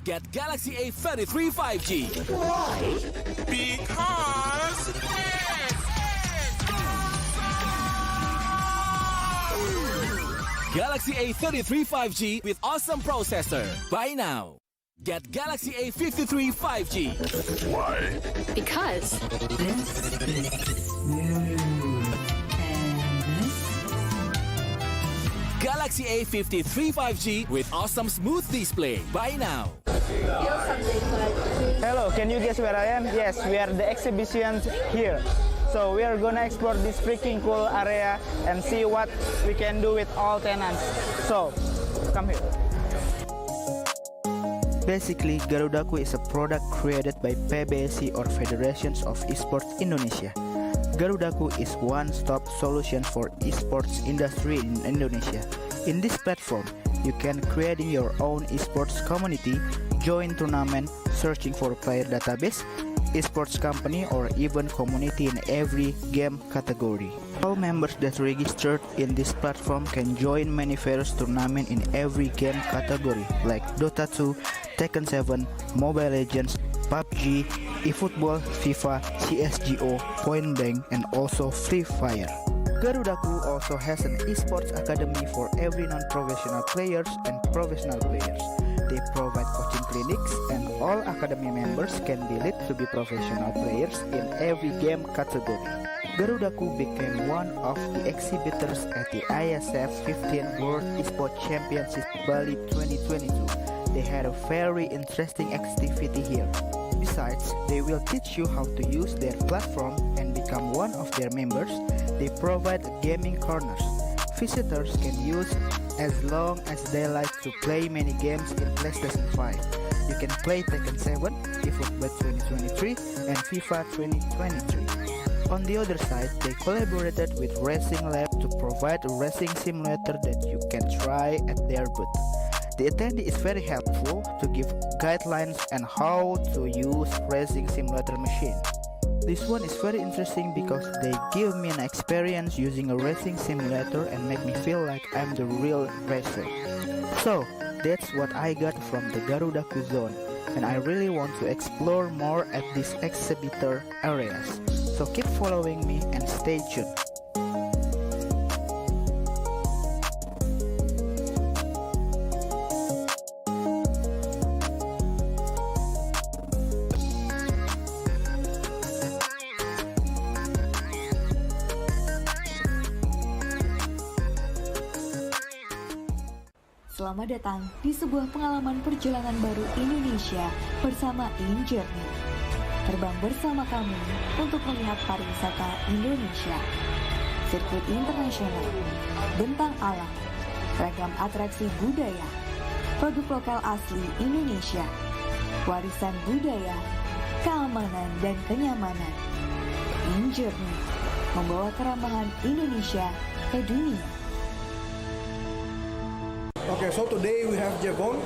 Get Galaxy A33 5G. Why? Because Galaxy A33 5G with awesome processor. Buy now. Get Galaxy A53 5G. Why? Because Galaxy A53 5G with awesome smooth display. Buy now. Hello, can you guess where I am? Yes, we are the exhibition here. So we are gonna explore this freaking cool area and see what we can do with all tenants. So, come here. Basically, Garudaku is a product created by PBSI or Federations of Esports Indonesia. Garudaku is one-stop solution for esports industry in Indonesia. In this platform, you can create your own esports community, join tournament, searching for player database, esports company, or even community in every game category. All members that registered in this platform can join many various tournament in every game category like Dota 2, Tekken 7, Mobile Legends, PUBG, eFootball, FIFA, CSGO, Point Blank, and also Free Fire. Garudaku also has an esports academy for every non-professional players and professional players. They provide coaching clinics and all academy members can be led to be professional players in every game category. Garudaku became one of the exhibitors at the IESF 15 World Esports Championship Bali 2022. They had a very interesting activity here. Besides, they will teach you how to use their platform and become one of their members. They provide gaming corners. Visitors can use as long as they like to play many games in PlayStation 5. You can play Tekken 7, eFootball 2023, and FIFA 2023. On the other side, they collaborated with Racing Lab to provide a racing simulator that you can try at their booth. The attendee is very helpful to give guidelines on how to use racing simulator machine. This one is very interesting because they give me an experience using a racing simulator and make me feel like I'm the real racer. So, that's what I got from the Garudaku zone, and I really want to explore more at these exhibitor areas. So keep following me and stay tuned. Selamat datang di sebuah pengalaman perjalanan baru Indonesia bersama InJourney. Terbang bersama kami untuk melihat pariwisata Indonesia. Sirkuit internasional, bentang alam, ragam atraksi budaya, produk lokal asli Indonesia, warisan budaya, keamanan dan kenyamanan. InJourney membawa keramahan Indonesia ke dunia. Okay, so today we have Jevon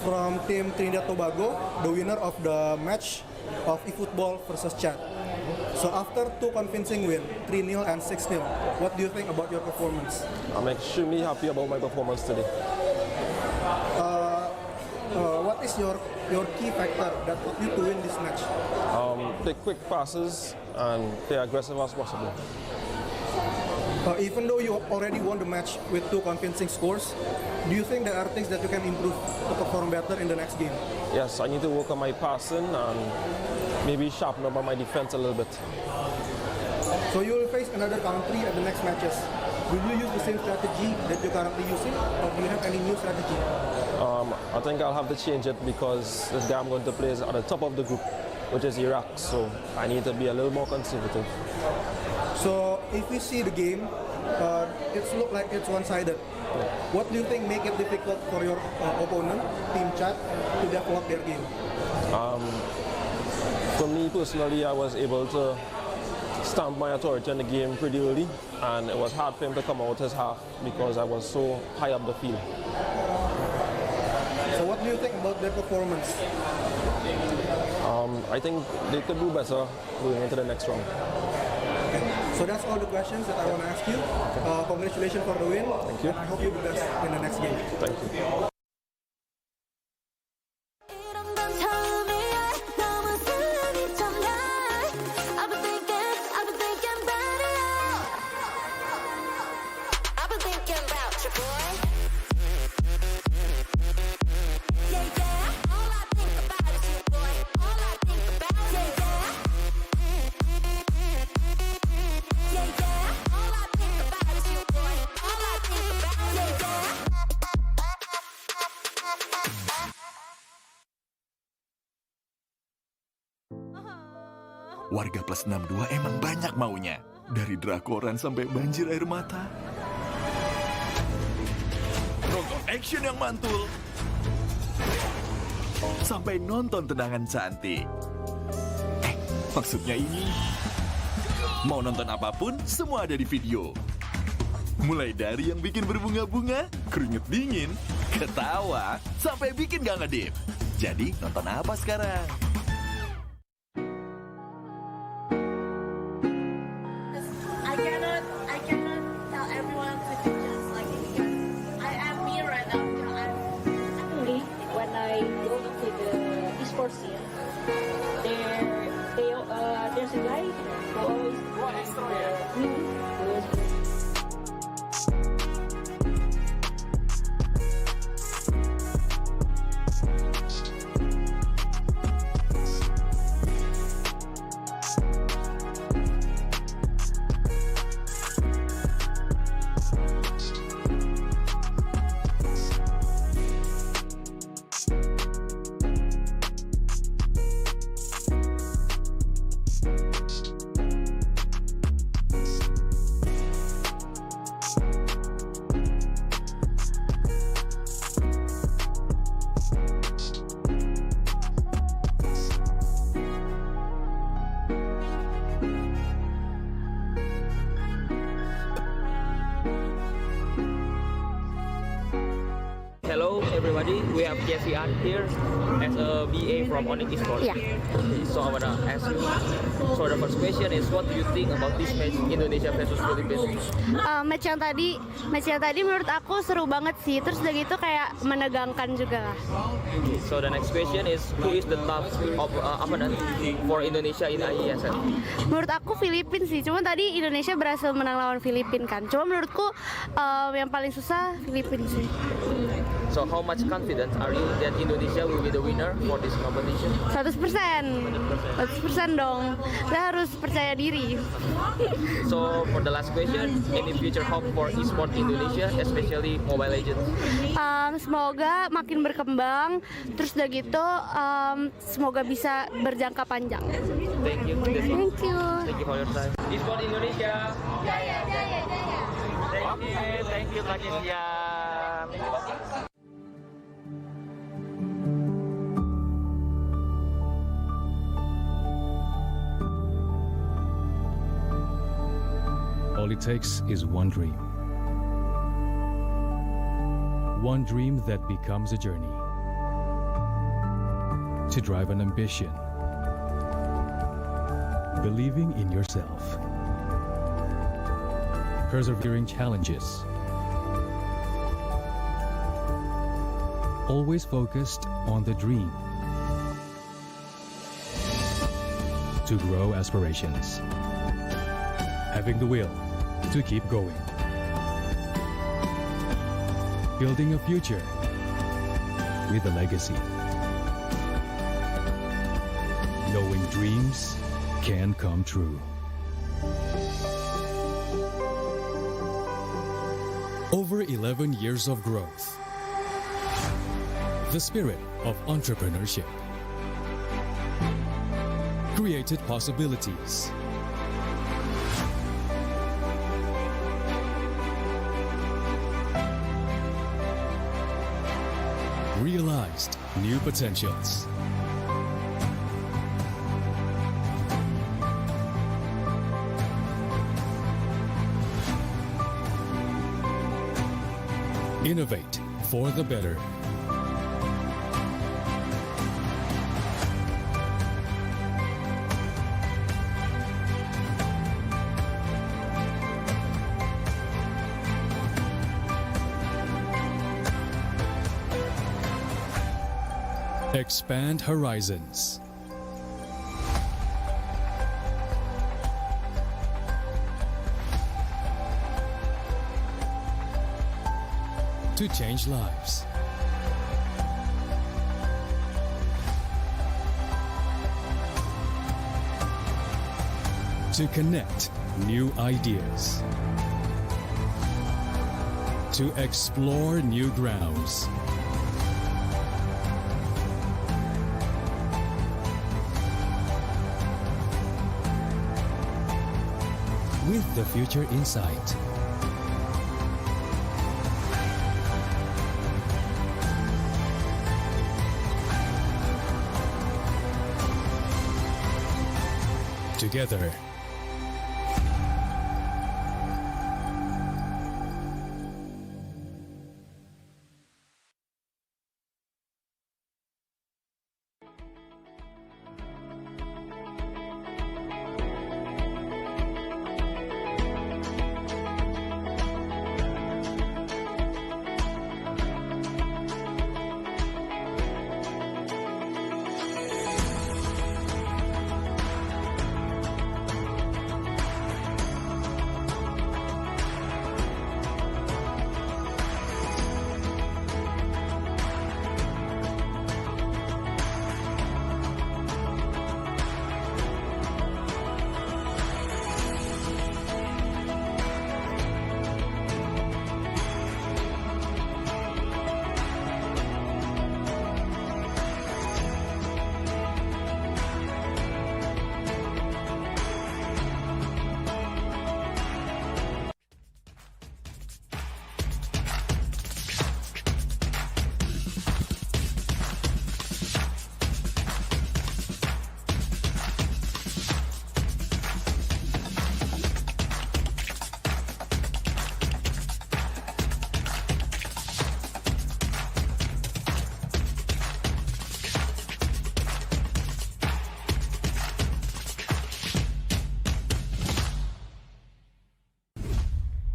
from Team Trinidad Tobago, the winner of the match of eFootball versus Chad. So after two convincing wins, 3-0 and 6-0, what do you think about your performance? I'm extremely happy about my performance today. What is your key factor that helped you to win this match? Take quick passes and play aggressive as possible. Even though you already won the match with two convincing scores, do you think there are things that you can improve to perform better in the next game? Yes, I need to work on my passing and maybe sharpen up on my defense a little bit. So you will face another country at the next matches. Will you use the same strategy that you're currently using, or do you have any new strategy? I think I'll have to change it because this guy I'm going to play is at the top of the group, which is Iraq, so I need to be a little more conservative. So if we see the game, it's look like it's one-sided. Yeah. What do you think make it difficult for your opponent, Team Chad, to develop their game? For me personally, I was able to stamp my authority in the game pretty early, and it was hard for him to come out his half because I was so high up the field. So what do you think about their performance? I think they could do better going into the next round. Okay. So that's all the questions that I want to ask you. Congratulations for the win. Thank you. And I hope you do best in the next game. Thank you. Warga plus 62 emang banyak maunya. Dari drakoran sampai banjir air mata. Nonton action yang mantul. Sampai nonton tendangan cantik. Maksudnya ini. Mau nonton apapun, semua ada di video. Mulai dari yang bikin berbunga-bunga, keringet dingin, ketawa, sampai bikin gak ngedip. Jadi nonton apa sekarang? I cannot tell everyone to do just like it because I am me right now. Actually, when I go into the esports scene, there's a guy who always me. Hello everybody, we have Jesse An here as a BA from Esports. Yeah. So I wanna ask you, so the first question is what do you think about this match Indonesia versus Philippines? Match yang tadi menurut aku seru banget sih, terus udah gitu kayak menegangkan juga lah. So the next question is who is the top of opponent for Indonesia in IESF? Menurut aku Filipina sih, cuma tadi Indonesia berhasil menang lawan Filipina kan. Cuma menurutku yang paling susah Filipina sih. So how much confident are you that Indonesia will be the winner for this competition? 100%. 100% dong. Kita harus percaya diri. So for the last question, any future hope for esports Indonesia, especially Mobile Legends? Semoga makin berkembang, terus udah gitu semoga bisa berjangka panjang. Thank you. Thank you. Thank you for your time. Esports Indonesia. Jaya, jaya, jaya. Thank you Kak Jessian. All it takes is one dream. One dream that becomes a journey. To drive an ambition. Believing in yourself. Persevering challenges. Always focused on the dream. To grow aspirations. Having the will to keep going. Building a future with a legacy. Knowing dreams can come true. Over 11 years of growth. The spirit of entrepreneurship. Created possibilities. Realized new potentials. Innovate for the better. Expand horizons. To change lives. To connect new ideas. To explore new grounds. With the future in sight. Together.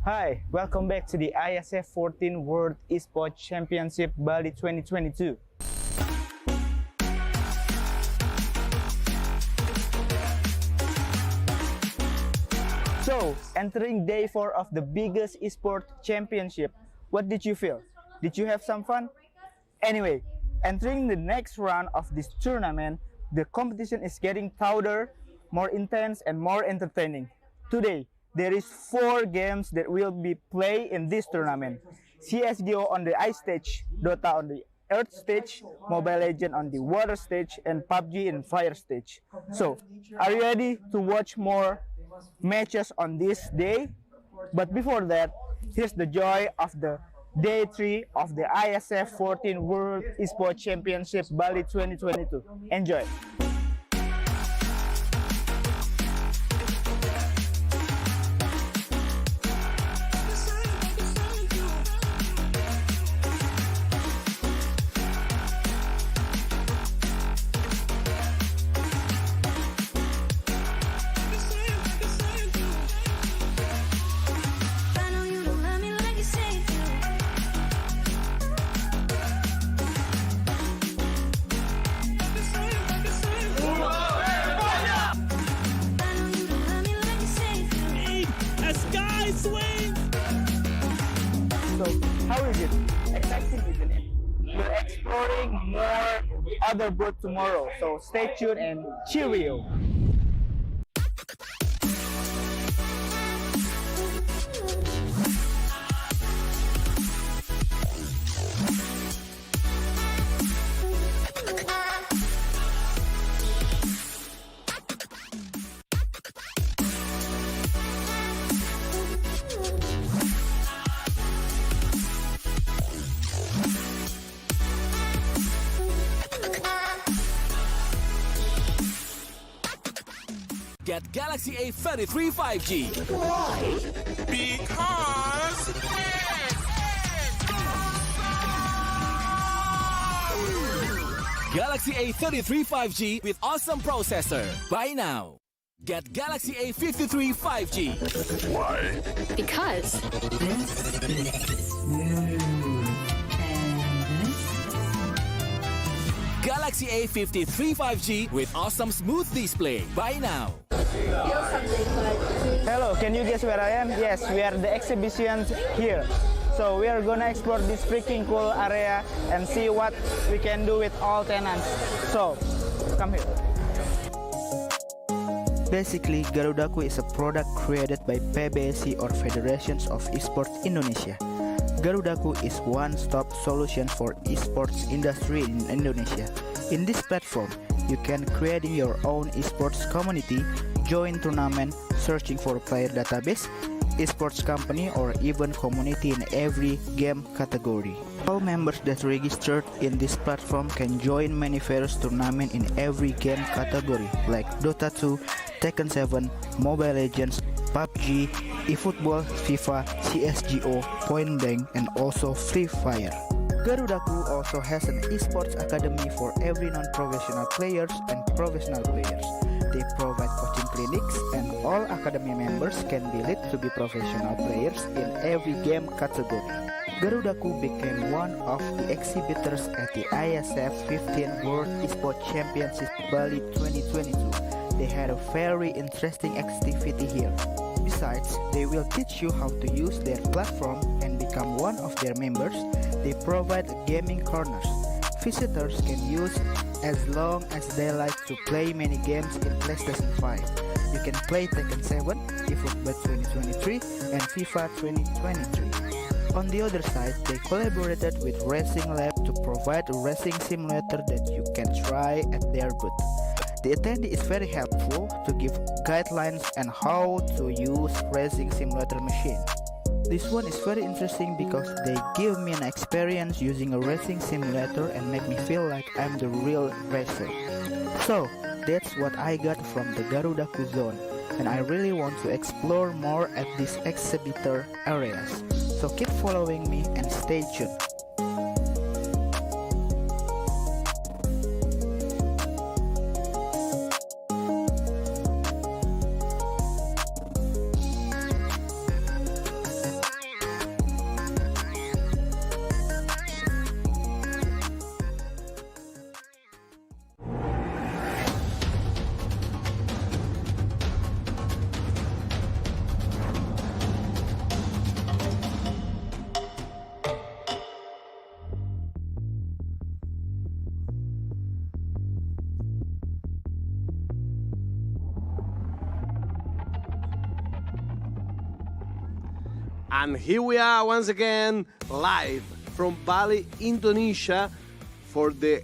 Hi, welcome back to the IESF 14 World Esports Championship Bali 2022. So, entering day 4 of the biggest esports championship, what did you feel? Did you have some fun? Anyway, entering the next round of this tournament, the competition is getting tougher, more intense, and more entertaining. Today, there is 4 games that will be played in this tournament. CSGO on the ice stage, Dota on the earth stage, Mobile Legends on the water stage, and PUBG in fire stage. So, are you ready to watch more matches on this day? But before that, here's the joy of the Day 3 of the IESF 14 World Esports Championship Bali 2022. Enjoy! So, how is it? Exciting, isn't it? We're exploring more other booth tomorrow, so stay tuned and cheerio! Get Galaxy A33 5G. Because Galaxy A33 5G with awesome processor. Buy now. Get Galaxy A53 5G. Why? Because Galaxy A53 5G with awesome smooth display. Buy now. Hello, can you guess where I am? Yes, we are the exhibition here. So we are gonna explore this freaking cool area and see what we can do with all tenants. So, come here. Basically, Garudaku is a product created by PBSI or Federations of Esports Indonesia. Garudaku is one-stop solution for esports industry in Indonesia. In this platform, you can create your own esports community, join tournament, searching for player database, esports company, or even community in every game category. All members that registered in this platform can join many various tournament in every game category like Dota 2, Tekken 7, Mobile Legends, PUBG, eFootball, FIFA, CSGO, Point Blank, and also Free Fire. Garudaku also has an esports academy for every non-professional players and professional players. They provide coaching clinics and all academy members can be lead to be professional players in every game category. Garudaku became one of the exhibitors at the IESF 15 World Esports Championship Bali 2022. They had a very interesting activity here. Besides, they will teach you how to use their platform and become one of their members. They provide gaming corners. Visitors can use as long as they like to play many games in PlayStation 5. You can play Tekken 7, eFootball 2023, and FIFA 2023. On the other side, they collaborated with Racing Lab to provide a racing simulator that you can try at their booth. The attendee is very helpful to give guidelines on how to use racing simulator machine. This one is very interesting because they give me an experience using a racing simulator and make me feel like I'm the real racer. So, that's what I got from the Garudaku zone, and I really want to explore more at these exhibitor areas. So keep following me and stay tuned. And here we are once again, live from Bali, Indonesia, for the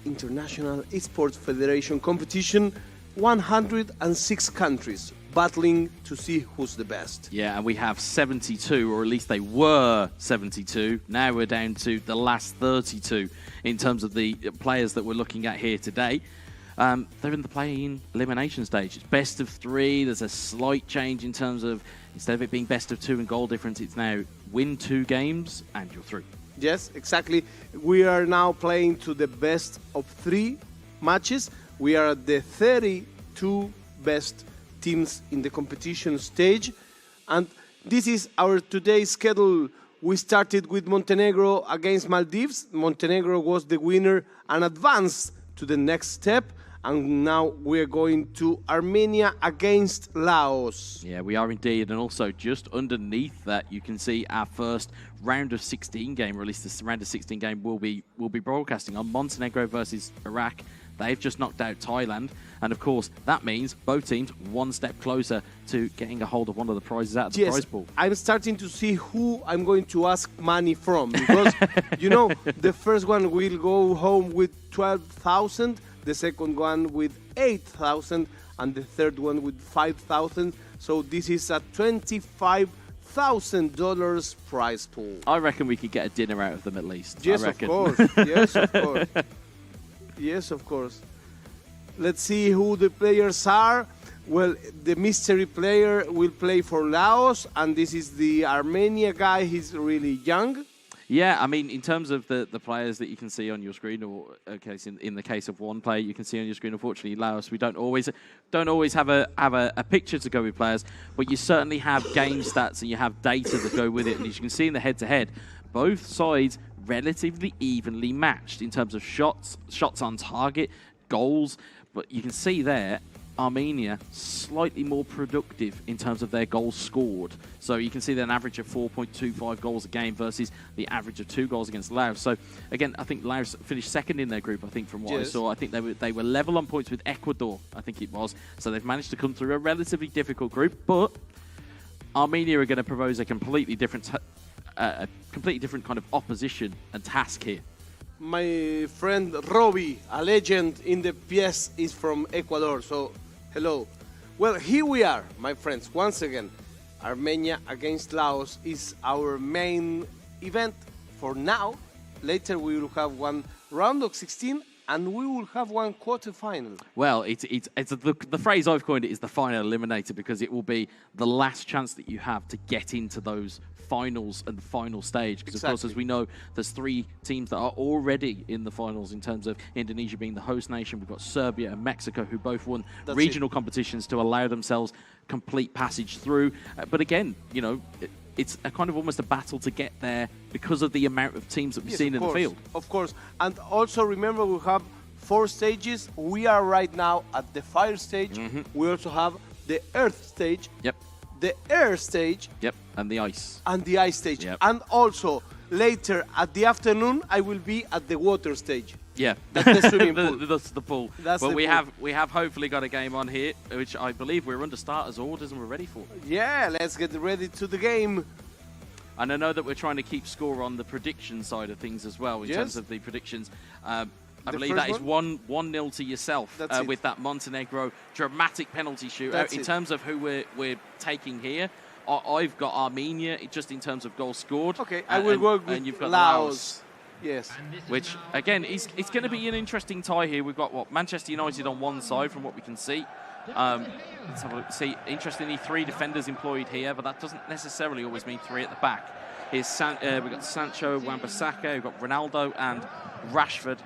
International Esports Federation competition. 106 countries battling to see who's the best. Yeah, and we have 72, or at least they were 72. Now we're down to the last 32 in terms of the players that we're looking at here today. They're in the play-in elimination stage. It's best of 3. There's a slight change in terms of, instead of it being best of 2 and goal difference, it's now win 2 games and you're through. Yes, exactly. We are now playing to the best of 3 matches. We are at the 32 best teams in the competition stage. And this is our today's schedule. We started with Montenegro against Maldives. Montenegro was the winner and advanced to the next step. And now we're going to Armenia against Laos. Yeah, we are indeed. And also just underneath that, you can see our first round of 16 game, or at least this round of 16 game will be broadcasting on Montenegro versus Iraq. They've just knocked out Thailand. And of course, that means both teams one step closer to getting a hold of one of the prizes out of the prize pool. I'm starting to see who I'm going to ask money from. Because, you know, the first one will go home with 12,000. The second one with 8,000 and the third one with 5,000. So this is a $25,000 prize pool. I reckon we could get a dinner out of them at least. Yes, I reckon. of course. Yes, of course. Yes, of course. Let's see who the players are. Well, the mystery player will play for Laos, and this is the Armenia guy. He's really young. Yeah, I mean, in terms of the players that you can see on your screen, or in the case of one player you can see on your screen, unfortunately, Laos, we don't always have a picture to go with players, but you certainly have game stats and you have data that go with it. And as you can see in the head-to-head, both sides relatively evenly matched in terms of shots on target, goals. But you can see there, Armenia slightly more productive in terms of their goals scored. So you can see an average of 4.25 goals a game versus the average of 2 goals against Laos. So again, I think Laos finished second in their group, I think, from what I saw. I think they were level on points with Ecuador, I think it was. So they've managed to come through a relatively difficult group, but Armenia are going to propose a completely different kind of opposition and task here. My friend Robbie, a legend in the PS, is from Ecuador, so hello. Well, here we are, my friends, once again. Armenia against Laos is our main event for now. Later we will have one round of 16 and we will have one quarterfinal. Well, the phrase I've coined it is the final eliminator, because it will be the last chance that you have to get into those finals and the final stage. Because, of course, as we know, there's 3 teams that are already in the finals in terms of Indonesia being the host nation. We've got Serbia and Mexico, who both won regional competitions to allow themselves complete passage through. But again, you know, it's a kind of almost a battle to get there because of the amount of teams that we've seen in the field. Of course. And also remember, we have 4 stages. We are right now at the fire stage. We also have the earth stage. Yep. The air stage. Yep, and the ice. And the ice stage. Yep. And also, later at the afternoon, I will be at the water stage. Yeah, that's the swimming pool. That's the pool. But we have hopefully got a game on here, which I believe we're under starters orders and we're ready for. Yeah, let's get ready to the game. And I know that we're trying to keep score on the prediction side of things as well, in terms of the predictions. I believe that is 1-0 to yourself with that Montenegro dramatic penalty shootout. In terms of who we're taking here, I've got Armenia just in terms of goals scored. Okay, I will work with you've got Laos. Yes. Which, again, it's going to be an interesting tie here. We've got, Manchester United on one side from what we can see. Let's have a look. See, interestingly, 3 defenders employed here, but that doesn't necessarily always mean 3 at the back. We've got Sancho, Wan-Bissaka, we've got Ronaldo and Rashford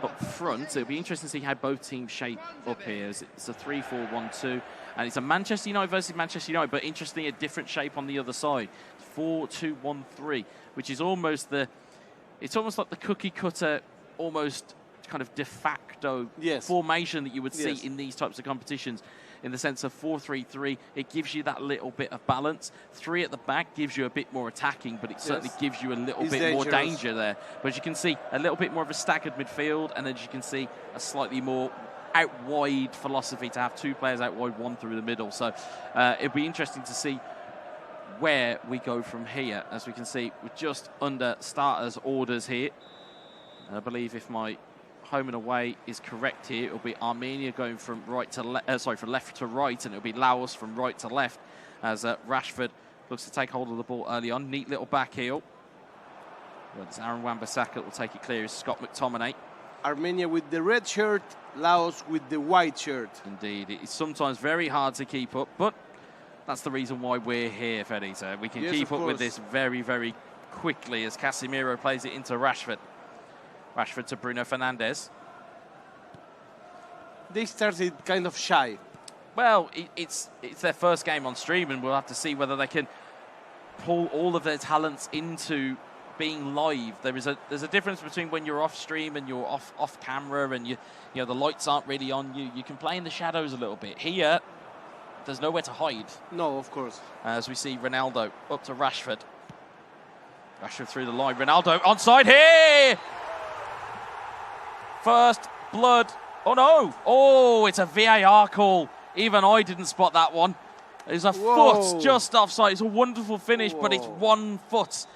up front. It'll be interesting to see how both teams shape up here. It's a 3-4-1-2, and it's a Manchester United versus Manchester United, but interestingly, a different shape on the other side. 4-2-1-3, which is almost like the cookie cutter, almost kind of de facto formation that you would see in these types of competitions. In the sense of 4-3-3, it gives you that little bit of balance. 3 at the back gives you a bit more attacking, but it certainly gives you a little bit more danger there. But as you can see, a little bit more of a staggered midfield, and as you can see, a slightly more out-wide philosophy to have 2 players out wide, 1 through the middle. So it'll be interesting to see where we go from here. As we can see, we're just under starters orders here. And I believe if my home and away is correct here, it'll be Armenia going from right to from left to right, and it'll be Laos from right to left as Rashford looks to take hold of the ball early on. Neat little back heel. Well, it's Aaron Wan-Bissaka that will take it clear. It's Scott McTominay. Armenia with the red shirt, Laos with the white shirt. Indeed, it's sometimes very hard to keep up, but that's the reason why we're here, Fedita. We can keep up with this very, very quickly as Casemiro plays it into Rashford. Rashford to Bruno Fernandes. They started kind of shy. Well, it's their first game on stream, and we'll have to see whether they can pull all of their talents into being live. There's a difference between when you're off stream and you're off camera, and you know the lights aren't really on you. You can play in the shadows a little bit. Here, there's nowhere to hide. No, of course. As we see Ronaldo up to Rashford. Rashford through the line. Ronaldo onside here. First blood. Oh no! Oh, it's a VAR call. Even I didn't spot that one. There's a foot just offside. It's a wonderful finish, but it's 1 foot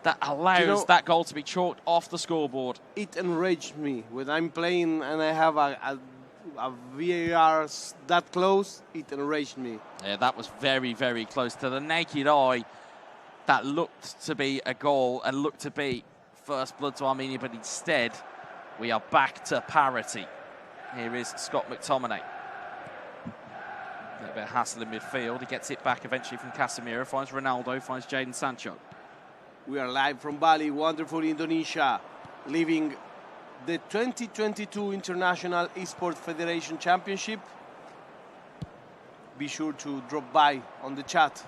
that allows that goal to be chalked off the scoreboard. It enraged me when I'm playing and I have a VAR that close. It enraged me. Yeah, that was very, very close to the naked eye. That looked to be a goal and looked to be first blood to Armenia, but instead we are back to parity. Here is Scott McTominay. A little bit of hassle in midfield. He gets it back eventually from Casemiro. Finds Ronaldo. Finds Jadon Sancho. We are live from Bali, wonderful Indonesia, living the 2022 International Esports Federation Championship. Be sure to drop by on the chat.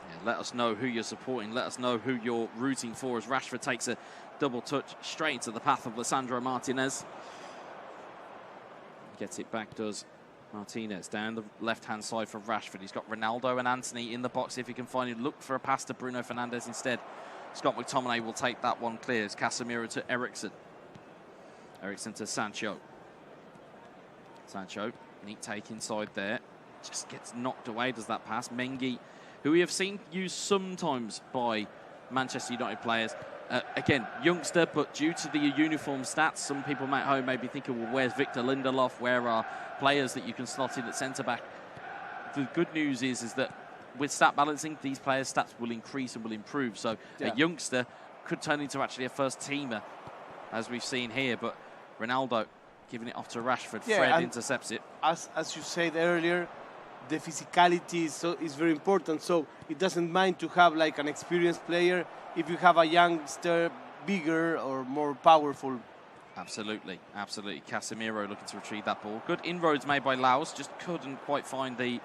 Yeah, let us know who you're supporting. Let us know who you're rooting for as Rashford takes a double touch straight into the path of Lisandro Martinez. Gets it back, does Martinez. Down the left-hand side for Rashford. He's got Ronaldo and Antony in the box. If he can find it, look for a pass to Bruno Fernandes instead. Scott McTominay will take that one clear. It's Casemiro to Eriksen. Eriksen to Sancho. Sancho, neat take inside there. Just gets knocked away, does that pass. Mengi, who we have seen used sometimes by Manchester United players. Again, youngster, but due to the uniform stats, some people at home may be thinking, well, where's Victor Lindelof? Where are players that you can slot in at centre-back? The good news is that with stat balancing, these players' stats will increase and will improve. So a youngster could turn into actually a first-teamer, as we've seen here. But Ronaldo giving it off to Rashford. Fred intercepts it. As you said earlier, the physicality is very important. So it doesn't mind to have like an experienced player if you have a youngster, bigger or more powerful. Absolutely, absolutely. Casemiro looking to retrieve that ball. Good inroads made by Laos, just couldn't quite find the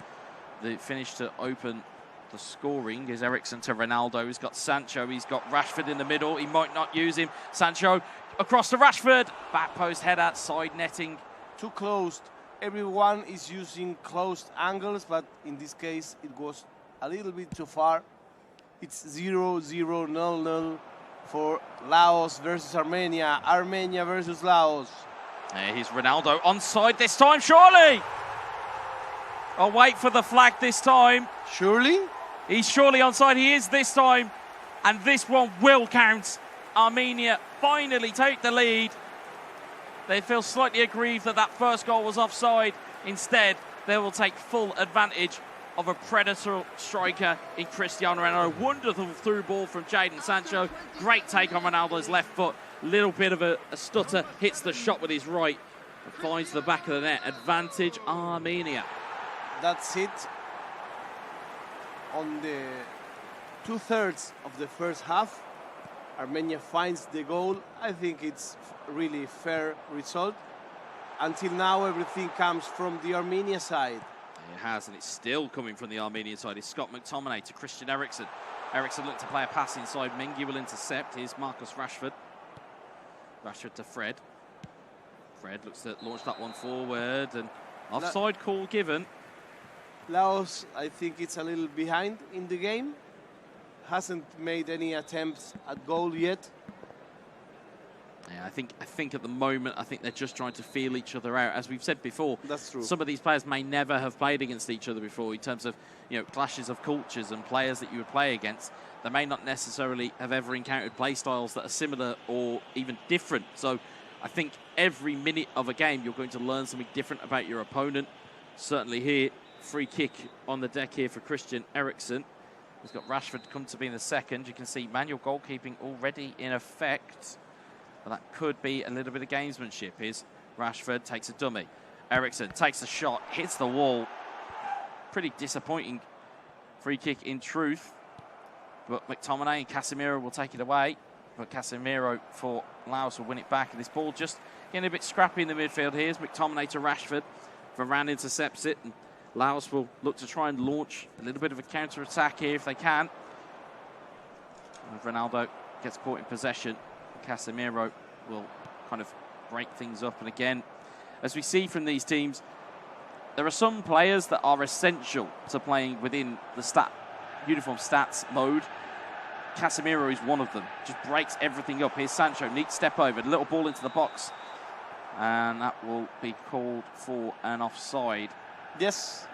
finish to open the scoring. Is Eriksen to Ronaldo. He's got Sancho, he's got Rashford in the middle. He might not use him. Sancho across to Rashford. Back post header, side netting. Too closed. Everyone is using closed angles, but in this case it was a little bit too far. It's 0-0, 0-0 for Laos versus Armenia. Armenia versus Laos. Here's Ronaldo onside this time, surely! I'll wait for the flag this time. Surely? He's surely onside. He is this time. And this one will count. Armenia finally take the lead. They feel slightly aggrieved that that first goal was offside. Instead, they will take full advantage of a predator striker in Cristiano Ronaldo. Wonderful through ball from Jadon Sancho. Great take on Ronaldo's left foot. Little bit of a stutter. Hits the shot with his right. And finds the back of the net. Advantage Armenia. That's it. On the 2/3 of the first half, Armenia finds the goal. I think it's really fair result. Until now, everything comes from the Armenia side. It has, and it's still coming from the Armenian side. It's Scott McTominay to Christian Eriksen. Eriksen looked to play a pass inside. Mengi will intercept. Here's Marcus Rashford. Rashford to Fred. Fred looks to launch that one forward, and offside call given. Laos, I think it's a little behind in the game. Hasn't made any attempts at goal yet. Yeah, Yeah, I think at the moment, I think they're just trying to feel each other out. As we've said before, that's true. Some of these players may never have played against each other before in terms of, clashes of cultures and players that you would play against. They may not necessarily have ever encountered play styles that are similar or even different. So I think every minute of a game, you're going to learn something different about your opponent. Certainly here, free kick on the deck here for Christian Eriksen. He's got Rashford come to be in the second. You can see manual goalkeeping already in effect. But that could be a little bit of gamesmanship. Here's Rashford, takes a dummy. Eriksen takes a shot, hits the wall. Pretty disappointing free kick in truth. But McTominay and Casemiro will take it away. But Casemiro for Laos will win it back. And this ball just getting a bit scrappy in the midfield. Here's McTominay to Rashford. Varane intercepts it. And Laos will look to try and launch a little bit of a counter-attack here if they can. And Ronaldo gets caught in possession. Casemiro will kind of break things up. And again, as we see from these teams, there are some players that are essential to playing within the uniform stats mode. Casemiro is one of them. Just breaks everything up. Here's Sancho, neat step over, a little ball into the box. And that will be called for an offside. Yes,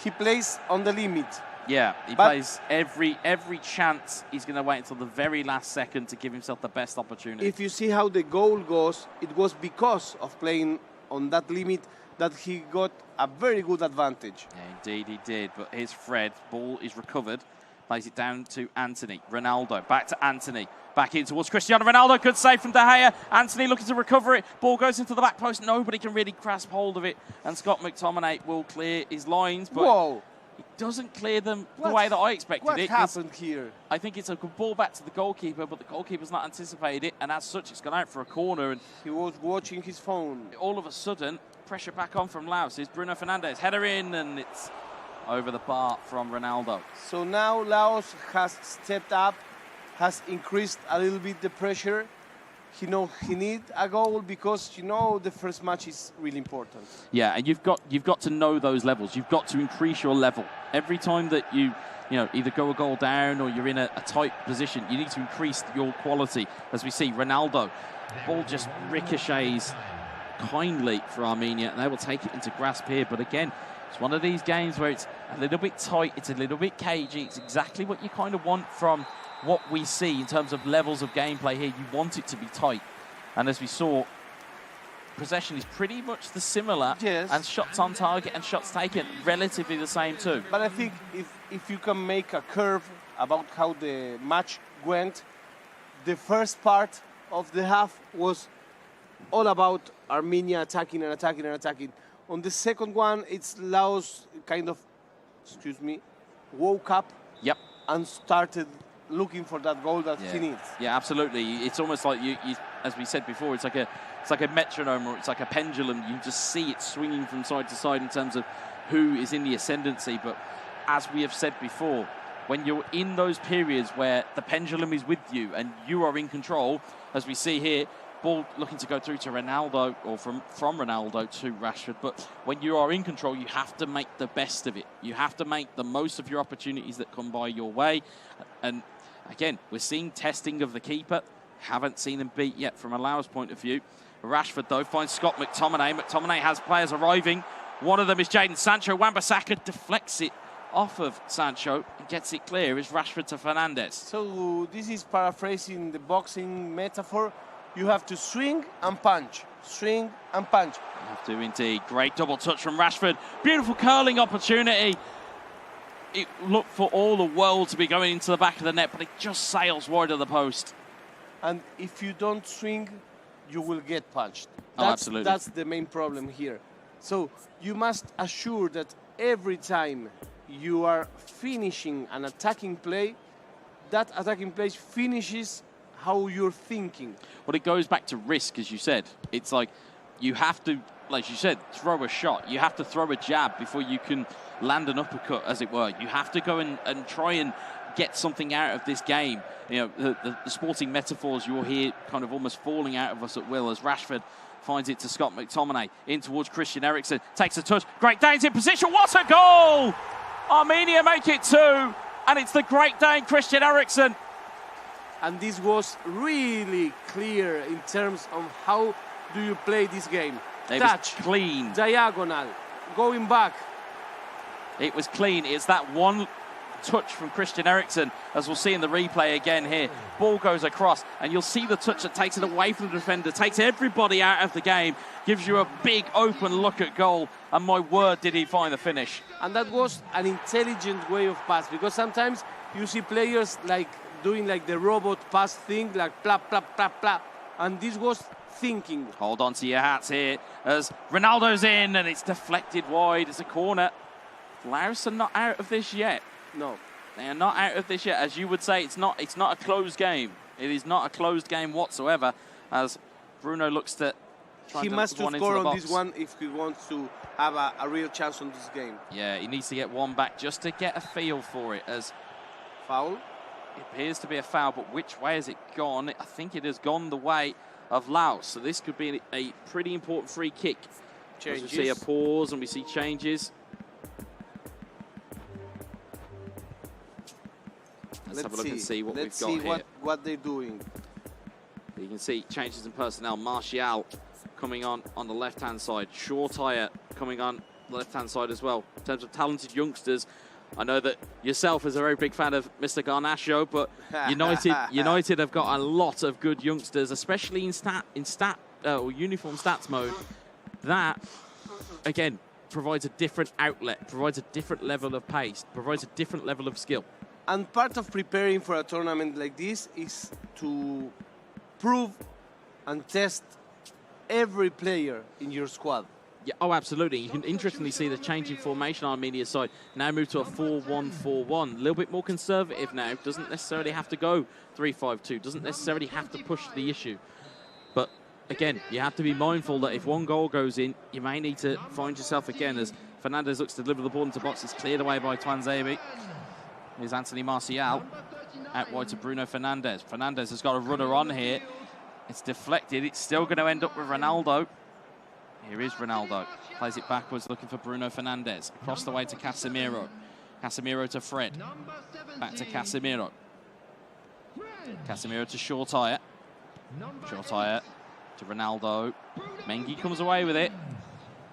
he plays on the limit. Yeah, he plays every chance. He's going to wait until the very last second to give himself the best opportunity. If you see how the goal goes, it was because of playing on that limit that he got a very good advantage. Yeah, indeed he did. But here's Fred. Ball is recovered. Plays it down to Anthony. Ronaldo. Back to Anthony. Back in towards Cristiano Ronaldo. Good save from De Gea. Anthony looking to recover it. Ball goes into the back post. Nobody can really grasp hold of it. And Scott McTominay will clear his lines. But whoa! He doesn't clear them the way that I expected it. What happened here? I think it's a good ball back to the goalkeeper, but the goalkeeper's not anticipated it. And as such, it's gone out for a corner. And he was watching his phone. All of a sudden, pressure back on from Laos. Here's Bruno Fernandes. Header in, and it's over the bar from Ronaldo. So now Laos has stepped up, has increased a little bit the pressure. He knows he needs a goal because the first match is really important. Yeah, and you've got to know those levels. You've got to increase your level every time that you either go a goal down or you're in a tight position. You need to increase your quality. As we see, Ronaldo, ball just ricochets kindly for Armenia, and they will take it into grasp here. But again, it's one of these games where it's a little bit tight, it's a little bit cagey. It's exactly what you kind of want from what we see in terms of levels of gameplay here. You want it to be tight. And as we saw, possession is pretty much the similar. Yes. And shots on target and shots taken, relatively the same too. But I think if you can make a curve about how the match went, the first part of the half was all about Armenia attacking and attacking and attacking. On the second one, it's Laos kind of, woke up. Yep. And started looking for that goal that he needs. Yeah, absolutely. It's almost like you, as we said before, it's like a metronome or it's like a pendulum. You just see it swinging from side to side in terms of who is in the ascendancy. But as we have said before, when you're in those periods where the pendulum is with you and you are in control, as we see here, ball looking to go through to Ronaldo, or from Ronaldo to Rashford. But when you are in control, you have to make the best of it. You have to make the most of your opportunities that come by your way. And again, we're seeing testing of the keeper. Haven't seen him beat yet from a Laos point of view. Rashford, though, finds Scott McTominay. McTominay has players arriving. One of them is Jadon Sancho. Wan-Bissaka deflects it off of Sancho and gets it clear. It's Rashford to Fernandes. So this is paraphrasing the boxing metaphor. You have to swing and punch. Swing and punch. You have to indeed. Great double touch from Rashford. Beautiful curling opportunity. It looked for all the world to be going into the back of the net, but it just sails wide of the post. And if you don't swing, you will get punched. Absolutely. That's the main problem here. So you must assure that every time you are finishing an attacking play, that attacking play finishes how you're thinking. Well, it goes back to risk, as you said. It's like you have to, like you said, throw a shot. You have to throw a jab before you can land an uppercut, as it were. You have to go and try and get something out of this game. The sporting metaphors you'll hear kind of almost falling out of us at will as Rashford finds it to Scott McTominay. In towards Christian Eriksen. Takes a touch. Great Danes in position. What a goal! Armenia make it 2. And it's the Great Dane, Christian Eriksen. and this was really clear in terms of how do you play this game. It Touch, was clean. Diagonal, going back. It was clean. It's that one touch from Christian Eriksen, as we'll see in the replay again here. Ball goes across, and you'll see the touch that takes it away from the defender, takes everybody out of the game, gives you a big open look at goal, and my word, did he find the finish. And that was an intelligent way of pass, because sometimes you see players like doing like the robot pass thing, like plap, plap, plap, plap, and this was thinking. Hold on to your hats here, as Ronaldo's in, and it's deflected wide. It's a corner. Laos are not out of this yet. No. They are not out of this yet. As you would say, it's not a closed game. It is not a closed game whatsoever, as Bruno looks to try He to must one to into score the on box. this one if he wants to have a real chance on this game. Yeah, he needs to get one back just to get a feel for it, as foul. It appears to be a foul, but which way has it gone? I think it has gone the way of Laos, so this could be a pretty important free kick. As we see a pause and we see changes. Let's have a look and see what we've got here. What they're doing. You can see changes in personnel. Martial coming on the left-hand side. Shortire coming on the left-hand side as well. In terms of talented youngsters, I know that yourself is a very big fan of Mr. Garnacho, but United have got a lot of good youngsters, especially in uniform stats mode. That, again, provides a different outlet, provides a different level of pace, provides a different level of skill. And part of preparing for a tournament like this is to prove and test every player in your squad. Yeah, oh, absolutely. You can interestingly see the change in formation on Armenia's side. Now move to a 4-1-4-1. A little bit more conservative now. Doesn't necessarily have to go 3-5-2. Doesn't necessarily have to push the issue. But again, you have to be mindful that if one goal goes in, you may need to find yourself again, as Fernandez looks to deliver the ball into the box. It's cleared away by Twanzebe. Here's Anthony Martial out wide to Bruno Fernandes. Fernandes has got a runner on here. It's deflected. It's still going to end up with Ronaldo. Here is Ronaldo. Plays it backwards, looking for Bruno Fernandes. Across the way to Casemiro. Casemiro to Fred. Back to Casemiro. Casemiro to Shortire. Shortire to Ronaldo. Mengi comes away with it.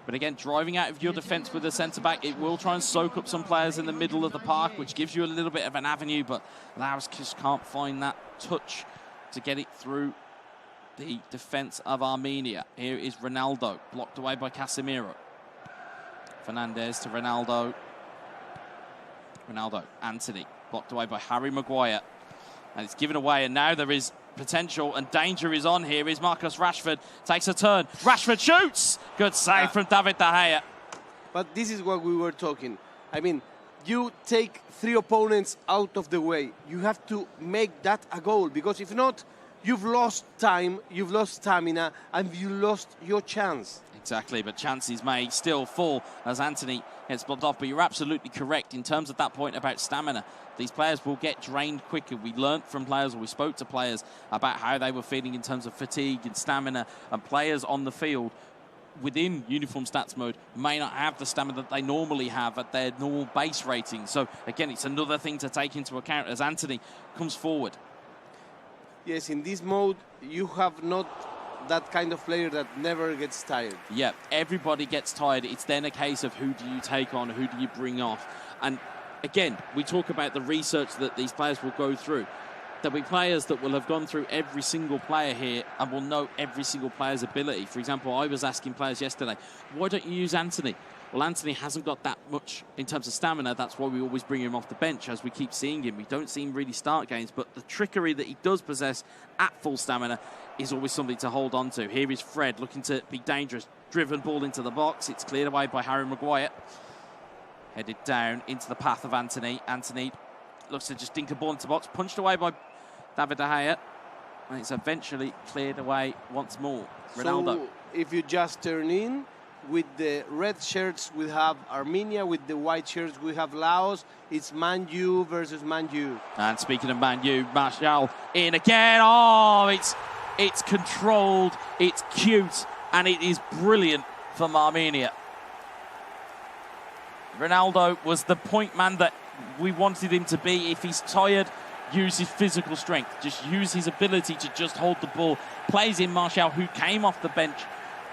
But again, driving out of your defence with the centre-back, it will try and soak up some players in the middle of the park, which gives you a little bit of an avenue, but Laos just can't find that touch to get it through the defence of Armenia. Here is Ronaldo, blocked away by Casemiro. Fernandez to Ronaldo. Ronaldo, Anthony, blocked away by Harry Maguire. And it's given away, and now there is potential and danger is on here. Is Marcus Rashford, takes a turn. Rashford shoots! Good save from David De Gea. But this is what we were talking. I mean, you take 3 opponents out of the way. You have to make that a goal, because if not, you've lost time, you've lost stamina, and you lost your chance. Exactly, but chances may still fall as Anthony gets blocked off. But you're absolutely correct in terms of that point about stamina. These players will get drained quicker. We learnt from players, or we spoke to players about how they were feeling in terms of fatigue and stamina, and players on the field within uniform stats mode may not have the stamina that they normally have at their normal base rating. So again, it's another thing to take into account as Anthony comes forward. Yes, in this mode, you have not that kind of player that never gets tired. Yeah, everybody gets tired. It's then a case of who do you take on, who do you bring off. And again, we talk about the research that these players will go through. There'll be players that will have gone through every single player here and will know every single player's ability. For example, I was asking players yesterday, why don't you use Anthony? Well, Anthony hasn't got that much in terms of stamina. That's why we always bring him off the bench as we keep seeing him. We don't see him really start games, but the trickery that he does possess at full stamina is always something to hold on to. Here is Fred looking to be dangerous. Driven ball into the box. It's cleared away by Harry Maguire. Headed down into the path of Anthony. Anthony looks to just dink a ball into the box. Punched away by David De Gea. And it's eventually cleared away once more. Ronaldo. So if you just turn in, with the red shirts we have Armenia, with the white shirts we have Laos. It's Man U versus Man U. And speaking of Man U, Martial in again. Oh, it's controlled, it's cute, and it is brilliant from Armenia. Ronaldo was the point man that we wanted him to be. If he's tired, use his physical strength, just use his ability to just hold the ball. Plays in Martial, who came off the bench.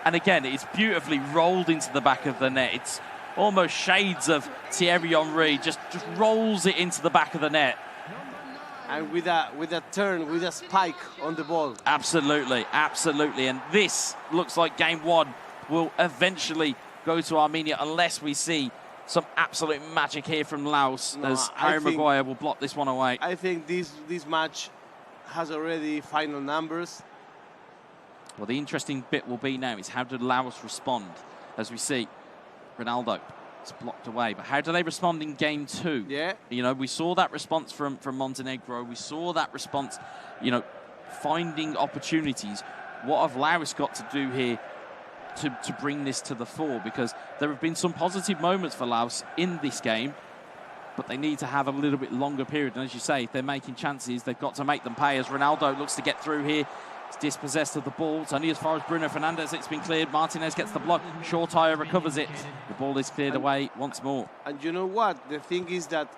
And again, it's beautifully rolled into the back of the net. It's almost shades of Thierry Henry, just rolls it into the back of the net. And with a turn, with a spike on the ball. Absolutely, absolutely. And this looks like game one will eventually go to Armenia unless we see some absolute magic here from Laos, as Harry Maguire will block this one away. I think this match has already final numbers. Well, the interesting bit will be now is how do Laos respond? As we see, Ronaldo is blocked away. But how do they respond in game two? Yeah. You know, we saw that response from Montenegro. We saw that response, you know, finding opportunities. What have Laos got to do here to bring this to the fore? Because there have been some positive moments for Laos in this game, but they need to have a little bit longer period. And as you say, if they're making chances, they've got to make them pay. As Ronaldo looks to get through here, he's dispossessed of the ball. It's only as far as Bruno Fernandes. It's been cleared. Martinez gets the block. Shortire recovers it. The ball is cleared away once more. And you know what? The thing is that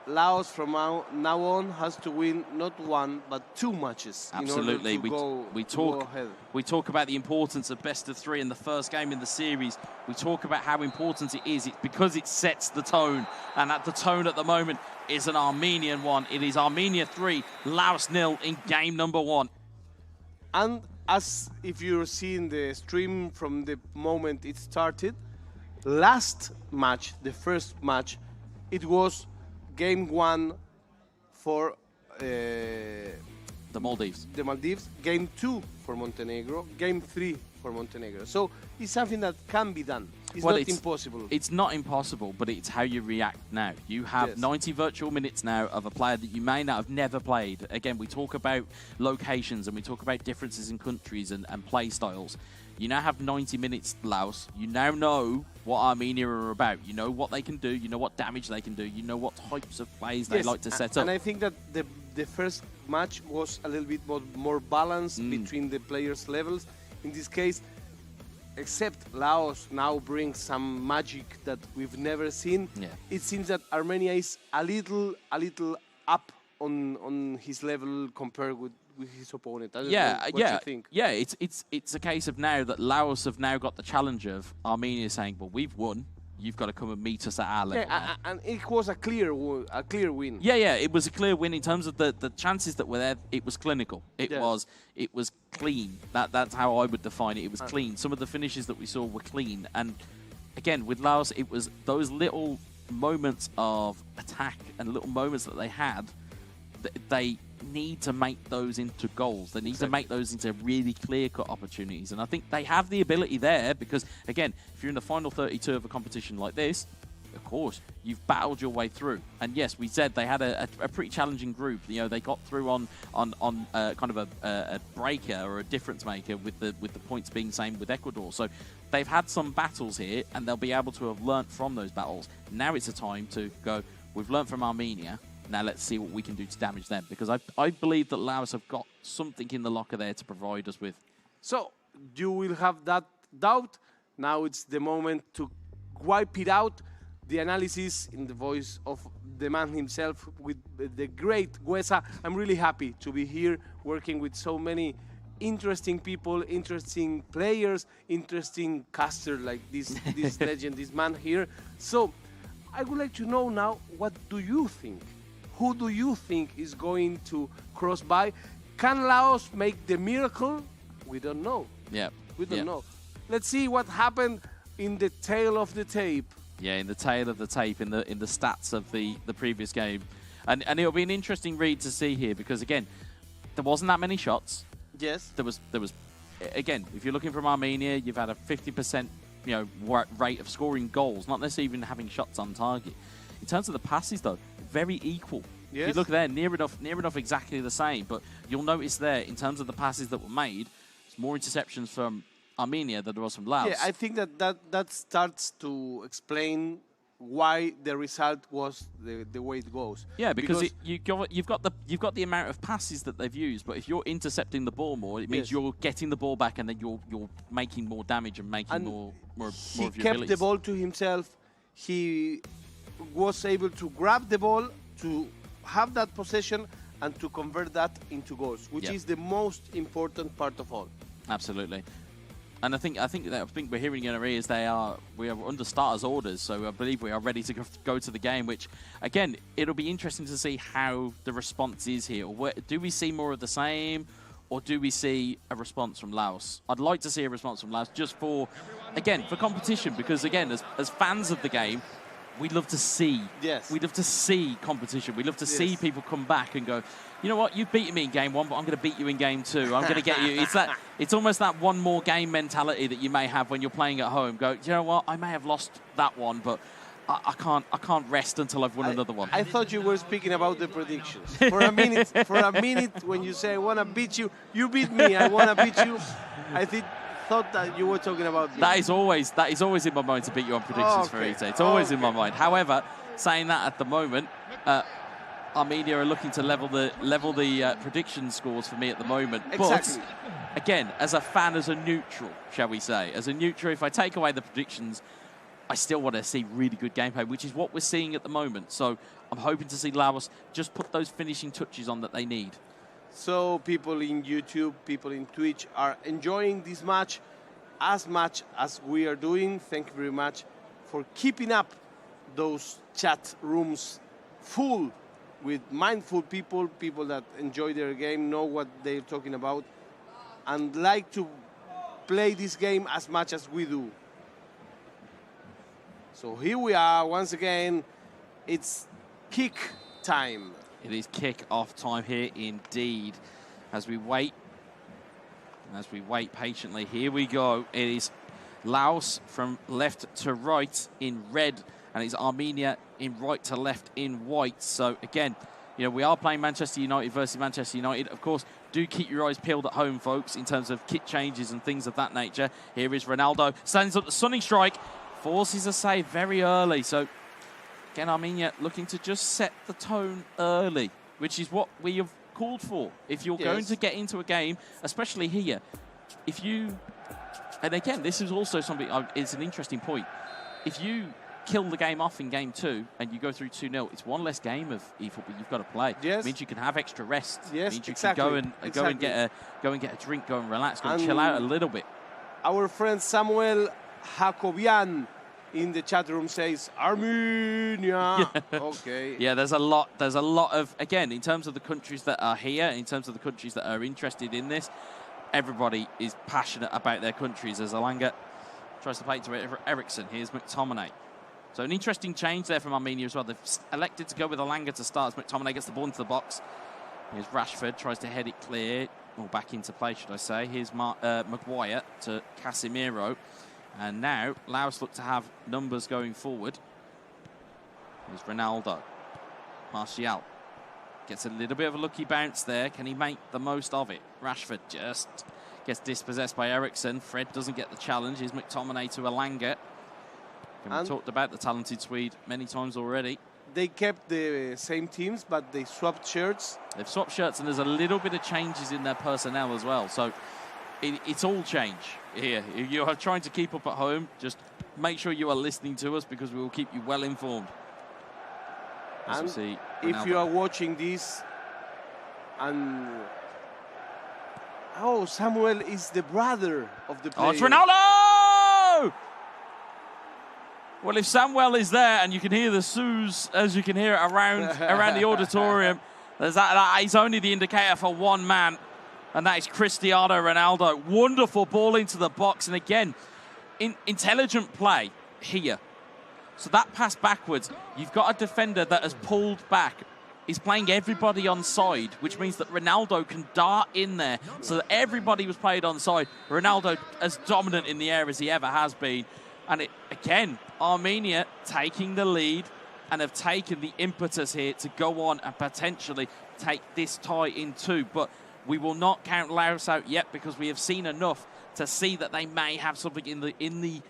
Laos from now on has to win not one but two matches. Absolutely. In order to We talk about the importance of best of three in the first game in the series. We talk about how important it is. It's because it sets the tone. And the tone at the moment is an Armenian one. It is Armenia 3, Laos 0 in game number one. And as if you're seeing the stream from the moment it started, last match, the first match, it was game one for the Maldives. Game two for Montenegro. Game three for Montenegro. So it's something that can be done. It's not impossible. It's not impossible, but it's how you react now. You have 90 virtual minutes now of a player that you may not have never played. Again, we talk about locations and we talk about differences in countries and play styles. You now have 90 minutes, Laos. You now know what Armenia are about. You know what they can do. You know what damage they can do. You know what types of plays they like to set up. And I think that the first match was a little bit more balanced between the players' levels. In this case, except Laos now brings some magic that we've never seen. Yeah. It seems that Armenia is a little up on his level compared with his opponent. I don't know what you think. Yeah, it's a case of now that Laos have now got the challenge of Armenia saying, well, we've won. You've got to come and meet us at our level. Yeah, and it was a clear win. Yeah, it was a clear win in terms of the chances that were there. It was clinical. It was clean. That's how I would define it. It was clean. Some of the finishes that we saw were clean. And again, with Laos, it was those little moments of attack and little moments that they had. They need to make those into goals. They need to make those into really clear-cut opportunities. And I think they have the ability there because, again, if you're in the final 32 of a competition like this, of course, you've battled your way through. And yes, we said they had a pretty challenging group. You know, they got through on kind of a breaker or a difference maker with the points being same with Ecuador. So they've had some battles here, and they'll be able to have learnt from those battles. Now it's a time to go, we've learnt from Armenia. Now let's see what we can do to damage them, because I believe that Laos have got something in the locker there to provide us with. So you will have that doubt. Now it's the moment to wipe it out. The analysis in the voice of the man himself with the great Guesa. I'm really happy to be here working with so many interesting people, interesting players, interesting caster like this legend, this man here. So I would like to know now, what do you think? Who do you think is going to cross by? Can Laos make the miracle? We don't know. Yeah. We don't know. Let's see what happened in the tail of the tape. Yeah, in the tail of the tape, in the stats of the previous game. And it'll be an interesting read to see here because, again, there wasn't that many shots. Yes. There was again, if you're looking from Armenia, you've had a 50% rate of scoring goals, not necessarily even having shots on target. In terms of the passes, though, very equal. Yes. If you look there, near enough exactly the same. But you'll notice there, in terms of the passes that were made, it's more interceptions from Armenia than there was from Laos. Yeah, I think that starts to explain why the result was the way it goes. Yeah, because you've got the amount of passes that they've used, but if you're intercepting the ball more, it means you're getting the ball back and then you're making more damage and making more of your abilities. He kept the ball to himself. He was able to grab the ball, to have that possession, and to convert that into goals, which is the most important part of all. Absolutely. And I think we're hearing in our ears we are under starters orders, so I believe we are ready to go to the game. Which again, it'll be interesting to see how the response is here. Do we see more of the same, or do we see a response from Laos? I'd like to see a response from Laos just for competition, because again, as fans of the game, we love to see. Yes. We love to see competition. We love to see people come back and go, you know what, you've beaten me in game 1, but I'm going to beat you in game 2. I'm going to get you. It's almost that one more game mentality that you may have when you're playing at home. Go, you know what, I may have lost that one, but I can't rest until I've won another one. I thought you were speaking about the predictions. For a minute, when you say I want to beat you, you beat me. I want to beat you. I thought that you were talking about me. That is always in my mind to beat you on predictions for ET. It's always in my mind. However, saying that at the moment, Armenia are looking to level the prediction scores for me at the moment. Exactly. But again, as a fan, as a neutral, shall we say, if I take away the predictions, I still want to see really good gameplay, which is what we're seeing at the moment. So I'm hoping to see Laos just put those finishing touches on that they need. So people in YouTube, people in Twitch are enjoying this match as much as we are doing. Thank you very much for keeping up those chat rooms full with mindful people that enjoy their game, know what they're talking about, and like to play this game as much as we do. So here we are once again. It's kick time. It is kick-off time here indeed. As we wait patiently, here we go. It is Laos from left to right in red, and it's Armenia in right to left in white. So again, we are playing Manchester United versus Manchester United. Of course, do keep your eyes peeled at home, folks, in terms of kit changes and things of that nature. Here is Ronaldo, stands up the stunning strike, forces a save very early. So again, Armenia looking to just set the tone early, which is what we have called for. If you're going to get into a game, especially here, and again, this is also something, it's an interesting point. If you kill the game off in game 2 and you go through 2-0, it's one less game of eFootball you've got to play. Yes. It means you can have extra rest. Yes, it means you exactly. can go and get a drink, go and relax, go and chill out a little bit. Our friend Samuel Jacobian in the chat room says Armenia. Okay. Yeah, there's a lot of, again, in terms of the countries that are here, in terms of the countries that are interested in this, everybody is passionate about their countries. As Alanga tries to play to Ericsson, here's McTominay. So an interesting change there from Armenia as well. They've elected to go with Alanga to start as McTominay gets the ball into the box. Here's Rashford, tries to head it clear, or back into play, should I say. Here's Maguire to Casemiro. And now, Laos look to have numbers going forward. Here's Ronaldo. Martial gets a little bit of a lucky bounce there. Can he make the most of it? Rashford just gets dispossessed by Ericsson. Fred doesn't get the challenge. Here's McTominay to Alanga. We've talked about the talented Swede many times already. They kept the same teams, but they swapped shirts. They've swapped shirts, and there's a little bit of changes in their personnel as well. So it's all change here. If you are trying to keep up at home, just make sure you are listening to us, because we will keep you well informed. And if you are watching this, and Samuel is the brother of the player. Oh, it's Ronaldo! Well, if Samuel is there, and you can hear the soos as you can hear it around the auditorium, that is only the indicator for one man, and that is Cristiano Ronaldo. Wonderful ball into the box, and again, intelligent play here. So that pass backwards, you've got a defender that has pulled back. He's playing everybody on side, which means that Ronaldo can dart in there, so that everybody was played on side. Ronaldo as dominant in the air as he ever has been. And again, Armenia taking the lead and have taken the impetus here to go on and potentially take this tie in 2. But we will not count Laos out yet, because we have seen enough to see that they may have something in the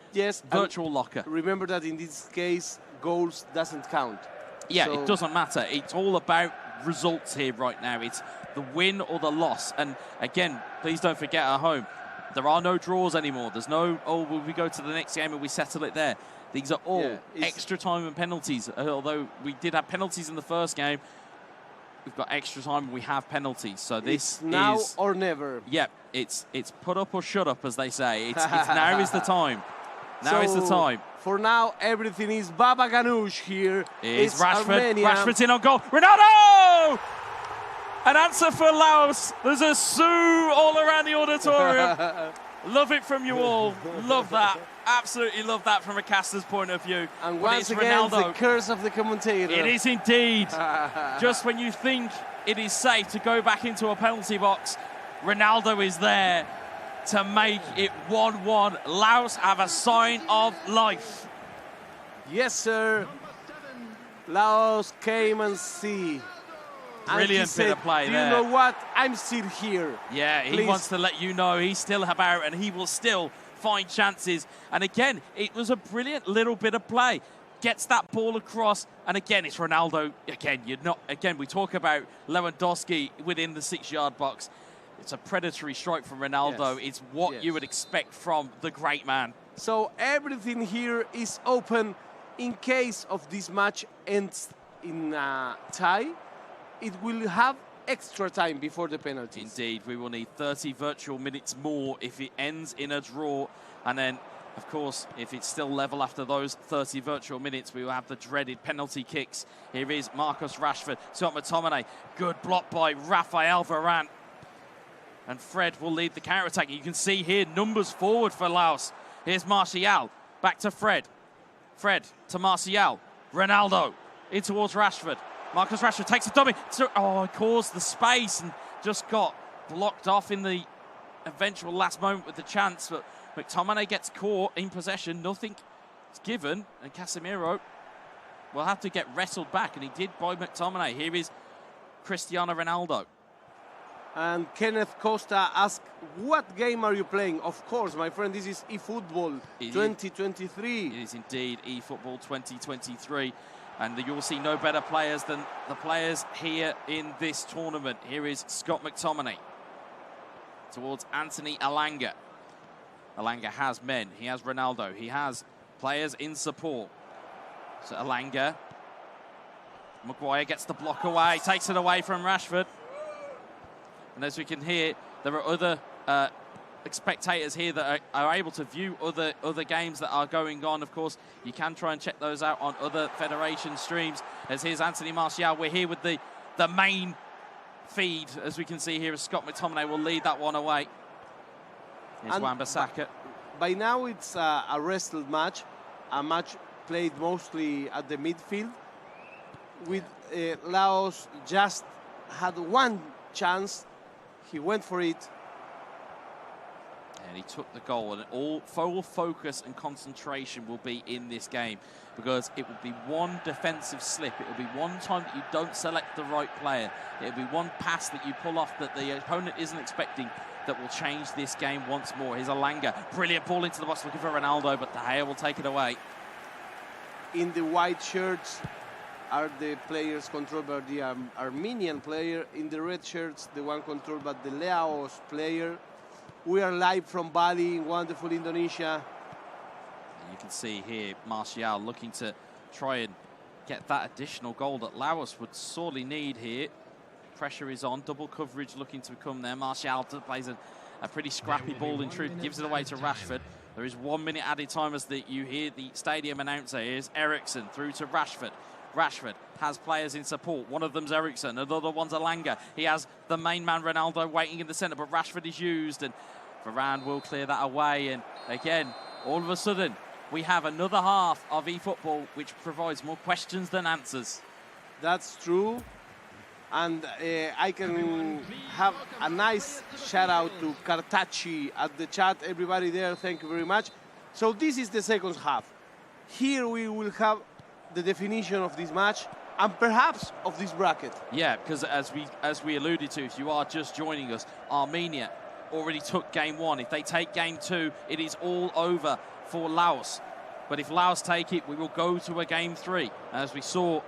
virtual locker. Remember that in this case, goals doesn't count. Yeah, it doesn't matter. It's all about results here right now. It's the win or the loss. And again, please don't forget at home, there are no draws anymore. There's no, will we go to the next game and we settle it there? These are all extra time and penalties. Although we did have penalties in the first game, we've got extra time, we have penalties. So this it's now is or never. Yep, it's put up or shut up, as they say. It's now is the time. Now is the time. For now, everything is Baba Ganoush here. It's Rashford. Armenia. Rashford's in on goal. Ronaldo! An answer for Laos. There's a sue all around the auditorium. Love it from you all. Love that. Absolutely love that from a caster's point of view. And But once it's again, Ronaldo. the curse of the commentator. It is indeed. Just when you think it is safe to go back into a penalty box, Ronaldo is there to make it 1-1. Laos have a sign of life. Yes, sir. Laos came and see. Brilliant bit of play there. there. You know what? I'm still here. Yeah, he Please. wants to let you know he's still about and he will still find chances. And again, it was a brilliant little bit of play. Gets that ball across, and again, it's Ronaldo. Again, we talk about Lewandowski within the 6-yard box. It's a predatory strike from Ronaldo. Yes. It's what you would expect from the great man. So everything here is open in case of this match ends in a tie. It will have extra time before the penalties. Indeed, we will need 30 virtual minutes more if it ends in a draw. And then, of course, if it's still level after those 30 virtual minutes, we will have the dreaded penalty kicks. Here is Marcus Rashford, Scott McTominay. Good block by Rafael Varane. And Fred will lead the counter-attack. You can see here numbers forward for Laos. Here's Martial, back to Fred. Fred to Martial. Ronaldo in towards Rashford. Marcus Rashford takes a dummy. He caused the space and just got blocked off in the eventual last moment with the chance. But McTominay gets caught in possession. Nothing is given. And Casemiro will have to get wrestled back. And he did by McTominay. Here is Cristiano Ronaldo. And Kenneth Costa asked, what game are you playing? Of course, my friend, this is eFootball 2023. It is indeed eFootball 2023. And you'll see no better players than the players here in this tournament. Here is Scott McTominay towards Anthony Elanga. Elanga has men. He has Ronaldo. He has players in support. So Elanga. Maguire gets the block away, takes it away from Rashford. And as we can hear, there are other spectators here that are able to view other games that are going on. Of course, you can try and check those out on other federation streams. As here's Anthony Martial. We're here with the main feed, as we can see here, as Scott McTominay will lead that one away. Here's Wan-Bissaka. By now, it's a wrestled match, a match played mostly at the midfield, with Laos just had one chance. He went for it. And he took the goal, and all full focus and concentration will be in this game, because it will be one defensive slip. It will be one time that you don't select the right player. It will be one pass that you pull off that the opponent isn't expecting that will change this game once more. Here's Elanga. Brilliant ball into the box looking for Ronaldo, but De Gea will take it away. In the white shirts are the players controlled by the Armenian player. In the red shirts, the one controlled by the Laos player. We are live from Bali, wonderful Indonesia. And you can see here Martial looking to try and get that additional goal that Laos would sorely need here. Pressure is on, double coverage looking to come there. Martial plays a pretty scrappy ball in truth, gives it away to Rashford. There is 1 minute added time as you hear the stadium announcer. Here's Eriksson through to Rashford. Rashford has players in support. One of them's Eriksson, another one's Elanga. He has the main man Ronaldo waiting in the centre, but Rashford is used, and Varane will clear that away. And again, all of a sudden, we have another half of eFootball which provides more questions than answers. That's true. And I can have a nice shout out to Kartachi at the chat. Everybody there, thank you very much. So this is the second half. Here we will have the definition of this match and perhaps of this bracket. Yeah, because as we alluded to, if you are just joining us, Armenia already took game one. If they take game two, it is all over for Laos. But if Laos take it, we will go to a game three. As we saw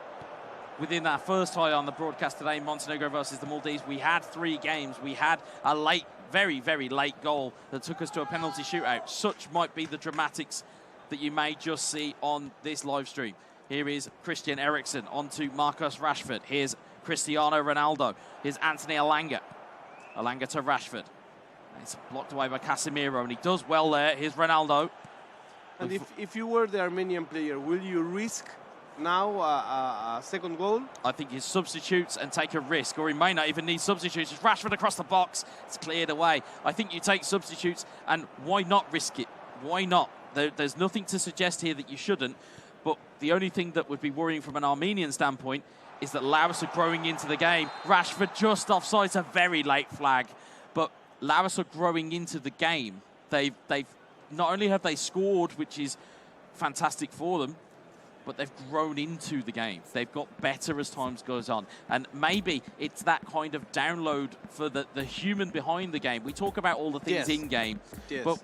within our first tie on the broadcast today, Montenegro versus the Maldives, we had 3 games. We had a late, very, very late goal that took us to a penalty shootout. Such might be the dramatics that you may just see on this live stream. Here is Christian Eriksen onto Marcus Rashford. Here's Cristiano Ronaldo. Here's Anthony Elanga. Elanga to Rashford. It's blocked away by Casemiro, and he does well there. Here's Ronaldo. And if you were the Armenian player, will you risk now a second goal? I think he substitutes and take a risk, or he may not even need substitutes. It's Rashford across the box. It's cleared away. I think you take substitutes, and why not risk it? Why not? There's nothing to suggest here that you shouldn't, but the only thing that would be worrying from an Armenian standpoint is that Laos are growing into the game. Rashford just offside. It's a very late flag, but Laos are growing into the game. They've not only have they scored, which is fantastic for them, but they've grown into the game. They've got better as time goes on. And maybe it's that kind of download for the human behind the game. We talk about all the things in game, but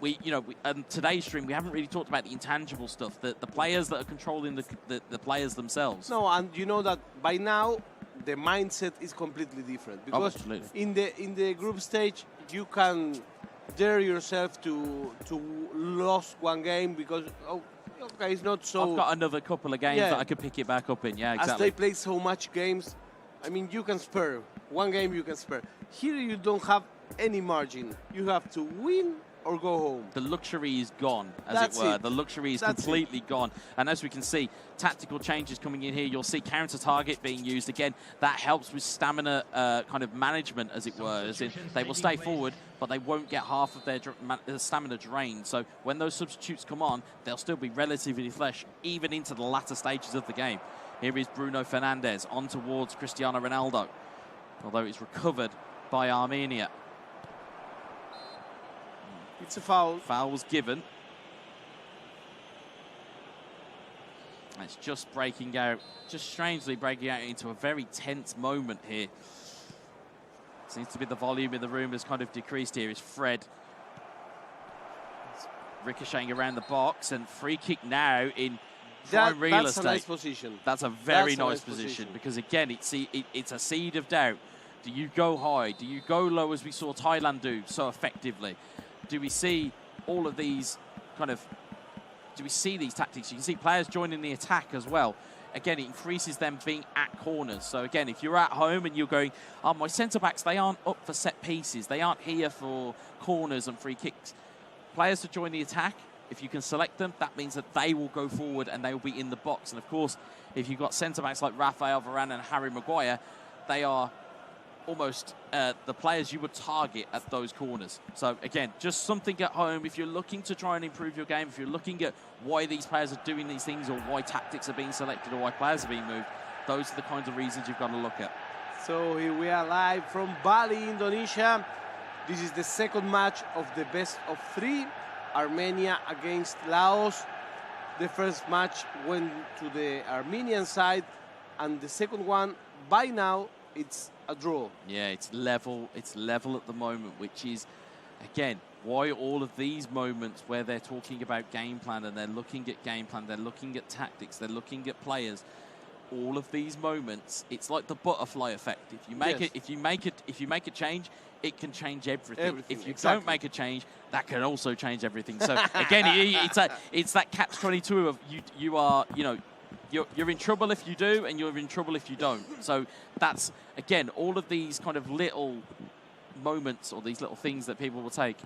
today's stream, we haven't really talked about the intangible stuff, the players that are controlling the players themselves. No, and you know that by now the mindset is completely different, because in the group stage you can dare yourself to lose one game because okay, it's not so. I've got another couple of games that I could pick it back up in. Yeah, exactly. As they play so much games, I mean, you can spare one game. You can spare. Here, you don't have any margin. You have to win or go home. The luxury is gone, as it were. The luxury is completely gone. And as we can see, tactical changes coming in here. You'll see counter-target being used. Again, that helps with stamina kind of management, as it were. As in, they will stay forward, but they won't get half of their stamina drained. So when those substitutes come on, they'll still be relatively fresh, even into the latter stages of the game. Here is Bruno Fernandes on towards Cristiano Ronaldo, although it's recovered by Armenia. It's a foul. Foul was given. It's just breaking out, just strangely breaking out into a very tense moment here. Seems to be the volume in the room has kind of decreased here. Is Fred ricocheting around the box, and free kick now in prime real estate. That's a nice position. That's a very nice position, because again, it's a seed of doubt. Do you go high? Do you go low, as we saw Thailand do so effectively? Do we see all of these do we see these tactics? You can see players joining the attack as well. Again, it increases them being at corners. So again, if you're at home and you're going, oh, my centre-backs, they aren't up for set pieces. They aren't here for corners and free kicks. Players to join the attack, if you can select them, that means that they will go forward and they will be in the box. And of course, if you've got centre-backs like Rafael Varane and Harry Maguire, they are almost the players you would target at those corners. So again, just something at home. If you're looking to try and improve your game, if you're looking at why these players are doing these things, or why tactics are being selected, or why players are being moved, those are the kinds of reasons you've got to look at. So here we are live from Bali, Indonesia. This is the second match of the best of three, Armenia against Laos. The first match went to the Armenian side, and the second one, by now, it's a draw. Yeah, it's level at the moment, which is, again, why all of these moments where they're talking about game plan, and they're looking at game plan, they're looking at tactics, they're looking at players. All of these moments, it's like the butterfly effect. If you make a change, it can change everything. If you don't make a change, that can also change everything. So again, it's that catch-22 of you are, you're in trouble if you do, and you're in trouble if you don't. So that's, again, all of these kind of little moments, or these little things that people will take.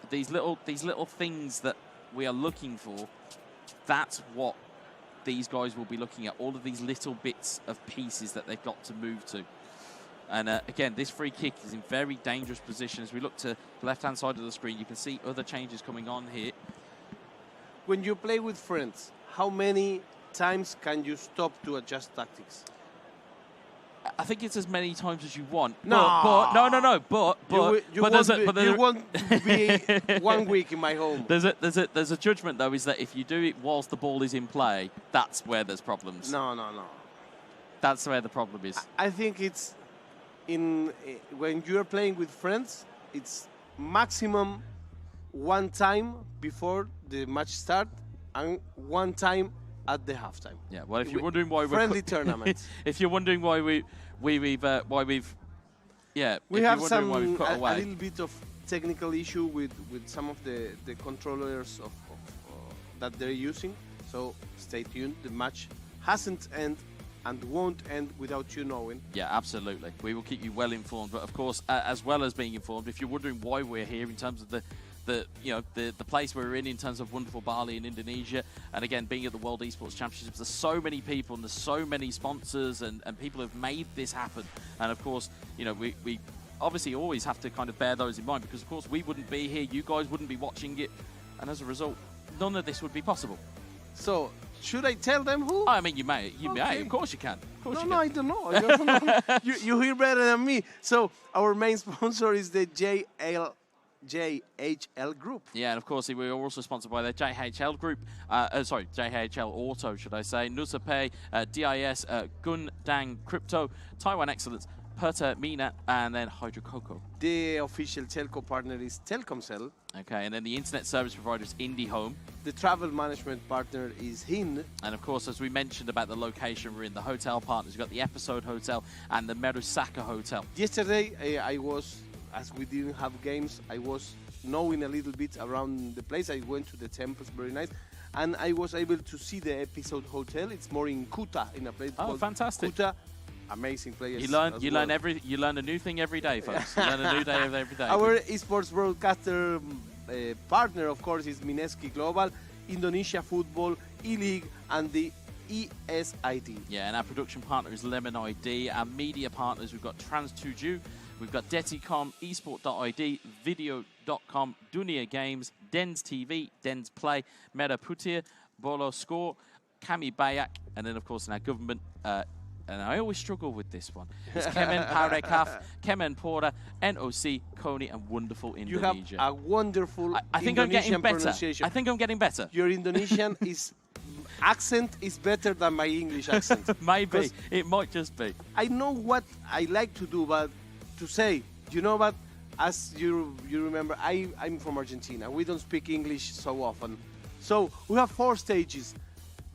These little things that we are looking for, that's what these guys will be looking at. All of these little bits of pieces that they've got to move to. And again, this free kick is in very dangerous position. As we look to the left-hand side of the screen, you can see other changes coming on here. When you play with friends, how many times can you stop to adjust tactics? I think it's as many times as you want. No, you won't be 1 week in my home. There's a judgment though, is that if you do it whilst the ball is in play, that's where there's problems. No. That's where the problem is. I think it's when you're playing with friends, it's maximum one time before the match start, and one time at the halftime. Yeah, well, if you're wondering why friendly tournaments. If you're wondering why we've cut away. We have a little bit of technical issue with some of the controllers of that they're using. So stay tuned. The match hasn't ended and won't end without you knowing. Yeah, absolutely. We will keep you well informed. But of course, as well as being informed, if you're wondering why we're here in terms of the place we're in terms of wonderful Bali in Indonesia, and again being at the World Esports Championships, there's so many people and there's so many sponsors and people have made this happen. And of course, we obviously always have to kind of bear those in mind, because of course we wouldn't be here, you guys wouldn't be watching it, and as a result, none of this would be possible. So, should I tell them who? I mean, you may. Of course you can. I don't know. I don't know. You hear better than me. So, our main sponsor is the JHL Group. Yeah, and of course, we are also sponsored by the JHL Group. JHL Auto, should I say. Nusapay, DIS, Gundang Crypto, Taiwan Excellence, Perta Mina, and then Hydro Coco. The official telco partner is Telkomsel. Okay, and then the internet service provider is IndiHome. The travel management partner is HIN. And of course, as we mentioned about the location, we're in the hotel partners. We've got the Episode Hotel and the Merusaka Hotel. Yesterday, I was, as we didn't have games, I was knowing a little bit around the place. I went to the temples, very nice. And I was able to see the Episode Hotel. It's more in Kuta, in a place called fantastic. Kuta. Amazing players. You learn a new thing every day, folks. You learn a new day every day. Our esports broadcaster partner, of course, is Mineski Global, Indonesia Football, E-League, and the ESID. Yeah, and our production partner is Lemon ID. Our media partners, we've got Trans2Ju, we've got Deticom, Esport.id, Video.com, Dunia Games, Dens TV, Dens Play, Mera Putir, Bolo Score, Kami Bayak, and then, of course, in our government, and I always struggle with this one. It's Kemen Parekaf, Kemen Pora, NOC, Kony, and wonderful Indonesia. You have a wonderful I think Indonesian I'm getting better. pronunciation. I think I'm getting better. Your Indonesian accent is better than my English accent. Maybe. It might just be. I know what I like to do, but to say, but as you remember, I'm from Argentina. We don't speak English so often. So we have 4 stages.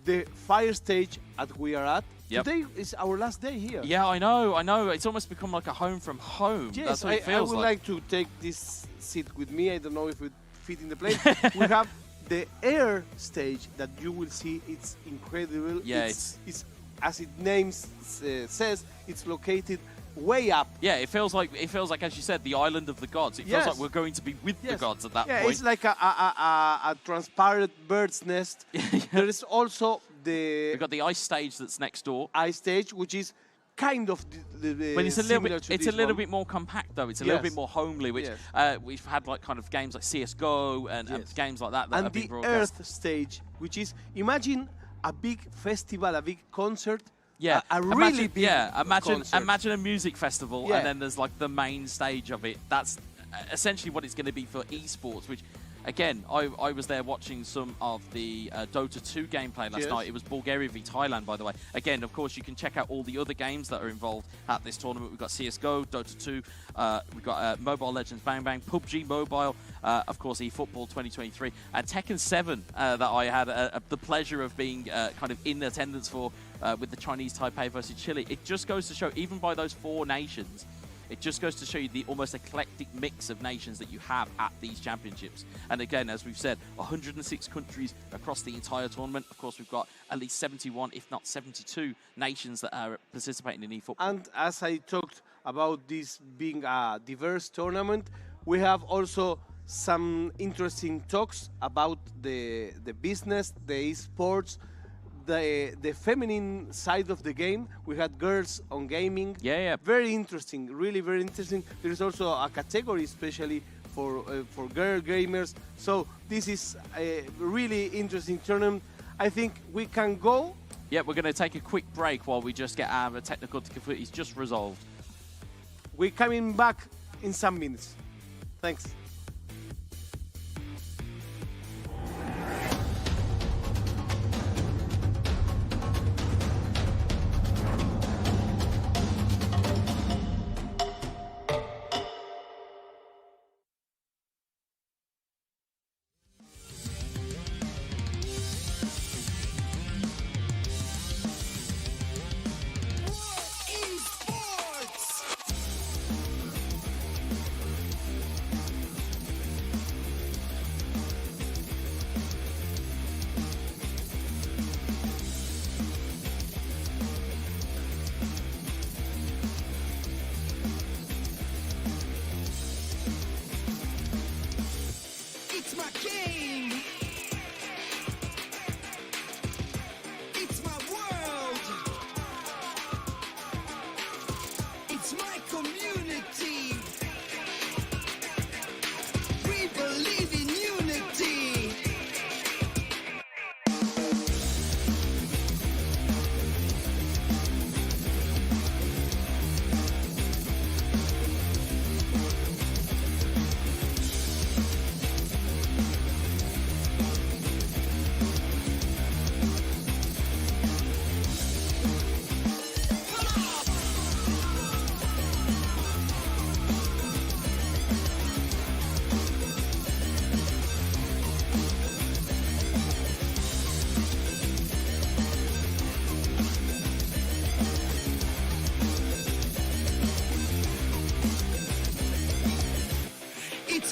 The fire stage at we are at. Yep. Today is our last day here. Yeah, I know. It's almost become like a home from home. Yes, that's what it feels I would like to take this seat with me. I don't know if it fit in the plane. We have the air stage that you will see. It's incredible. Yeah, it's as its name says. It's located way up. Yeah, it feels like, as you said, the island of the gods. It feels like we're going to be with the gods at that point. Yeah, it's like a transparent bird's nest. There is also we've got the ice stage that's next door. Ice stage, which is kind of but it's a little bit more compact though. It's a little bit more homely, which we've had like kind of games like CS:GO and games like that and have been the broadcast. Earth stage, which is, imagine a big festival, a big concert. Yeah, a really big concert. Imagine a music festival, and then there's like the main stage of it. That's essentially what it's going to be for esports, which, again, I was there watching some of the Dota 2 gameplay last night. It was Bulgaria v Thailand, by the way. Again, of course, you can check out all the other games that are involved at this tournament. We've got CS:GO, Dota 2, we've got Mobile Legends Bang Bang, PUBG Mobile, of course, eFootball 2023, and Tekken 7 that I had the pleasure of being kind of in attendance for with the Chinese Taipei versus Chile. It just goes to show, even by those 4 nations, it just goes to show you the almost eclectic mix of nations that you have at these championships. And again, as we've said, 106 countries across the entire tournament. Of course, we've got at least 71, if not 72, nations that are participating in eFootball. And as I talked about this being a diverse tournament, we have also some interesting talks about the business, the esports, the feminine side of the game. We had girls on gaming. Yeah. Very interesting, really very interesting. There is also a category especially for girl gamers. So this is a really interesting tournament. I think we can go. Yeah, we're going to take a quick break while we just get our technical difficulties just resolved. We're coming back in some minutes. Thanks.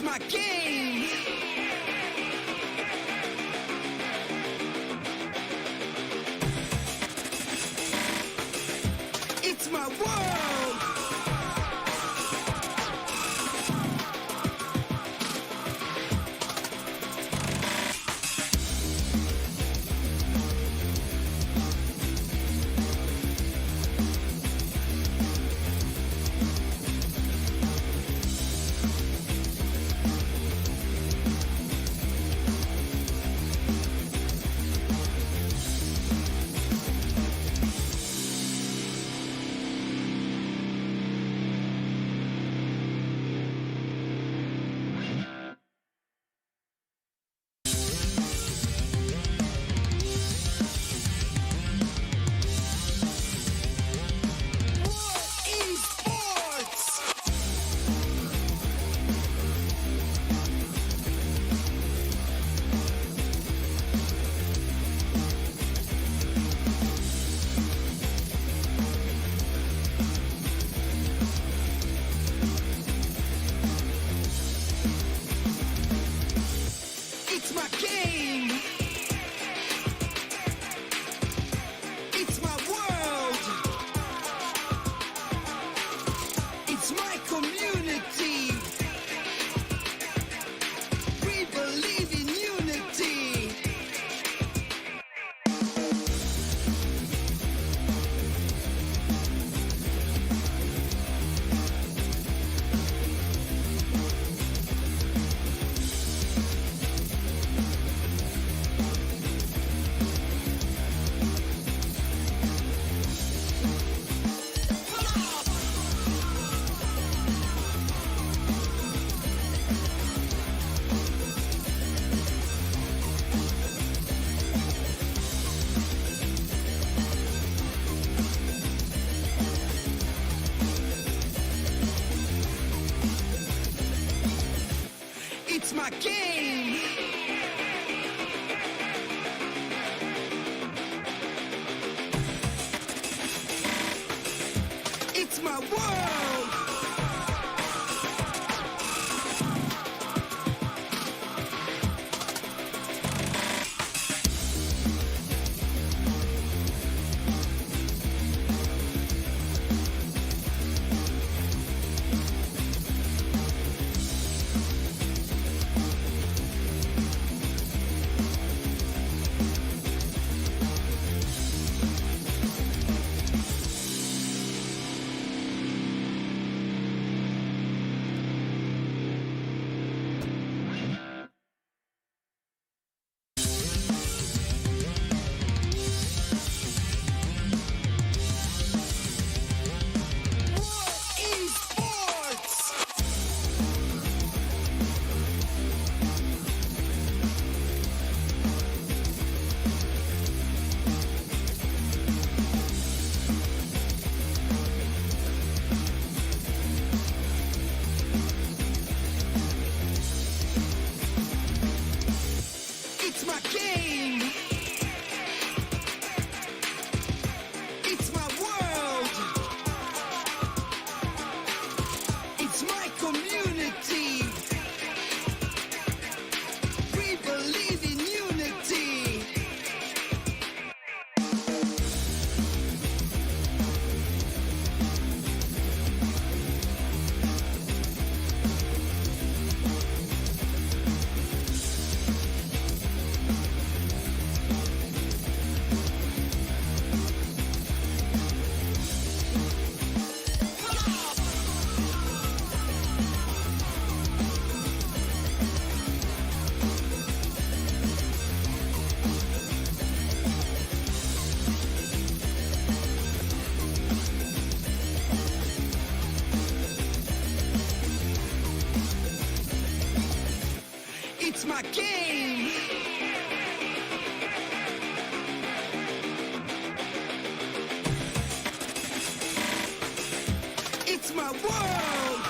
It's my game. It's my world. Esports. It's my game. It's my world. It's my community. We believe in unity. It's my game. It's my world. Esports. It's my game. It's my world. It's my community. We believe in unity. It's my game. It's my world.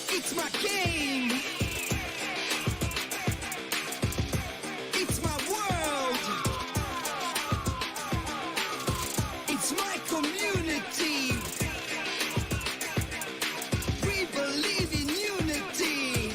It's my game. It's my world. It's my community. We believe in unity.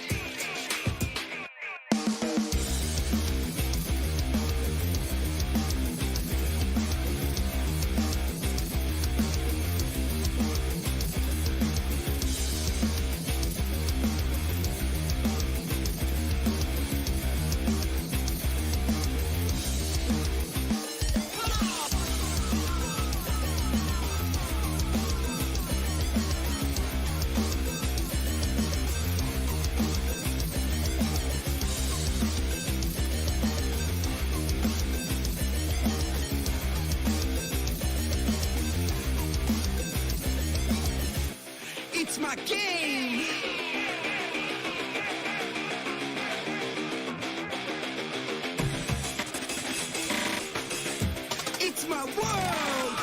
It's my game. It's my world.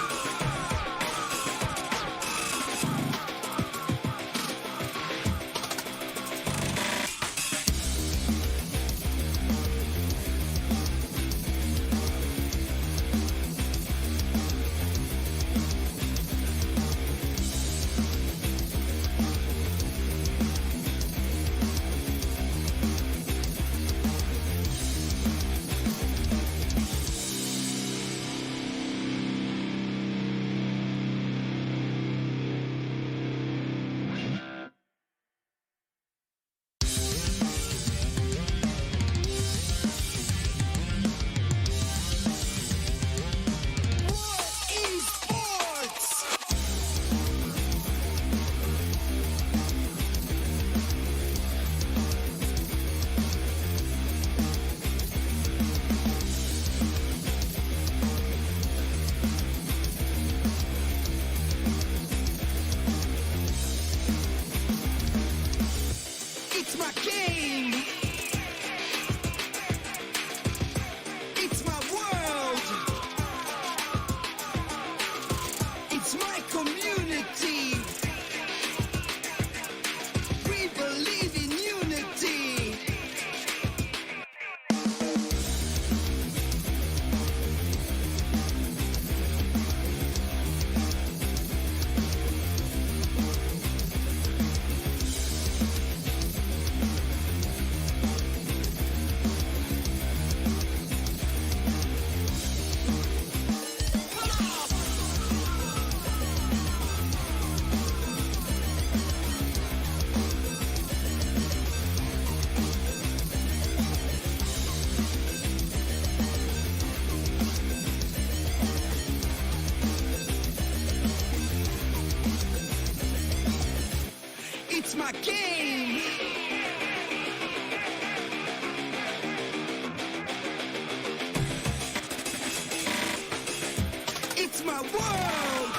Esports. It's my game. It's my world. It's my community. We believe in unity. It's my game. It's my world.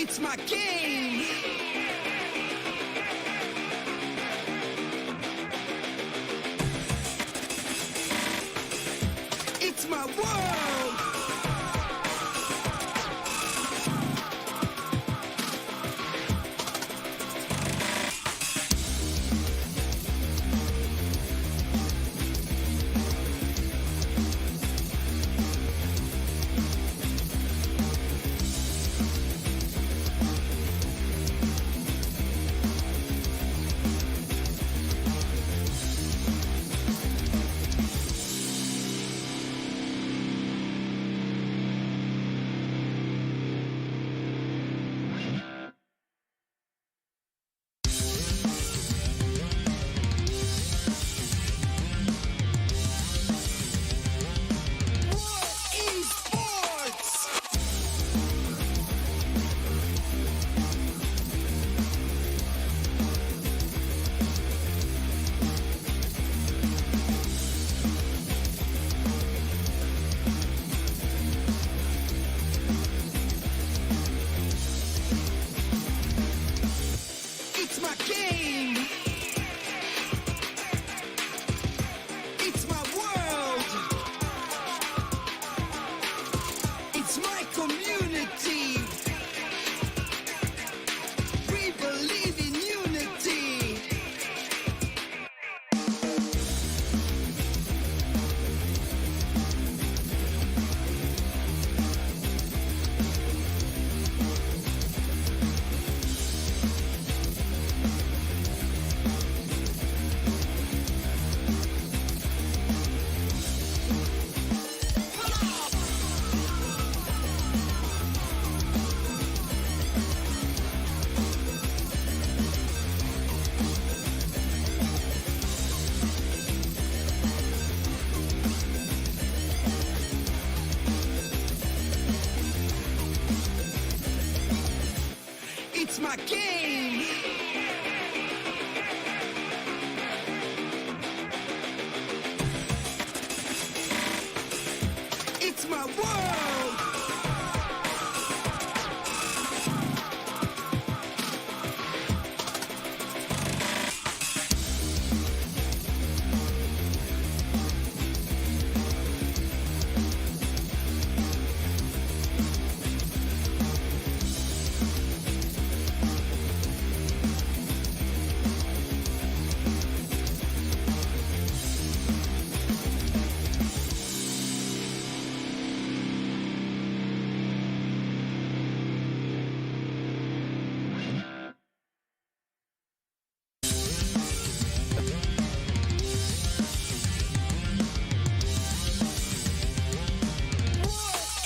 It's my game. It's my world. Esports. It's my game. It's my world. It's my community. We believe in unity. It's my game. It's my world.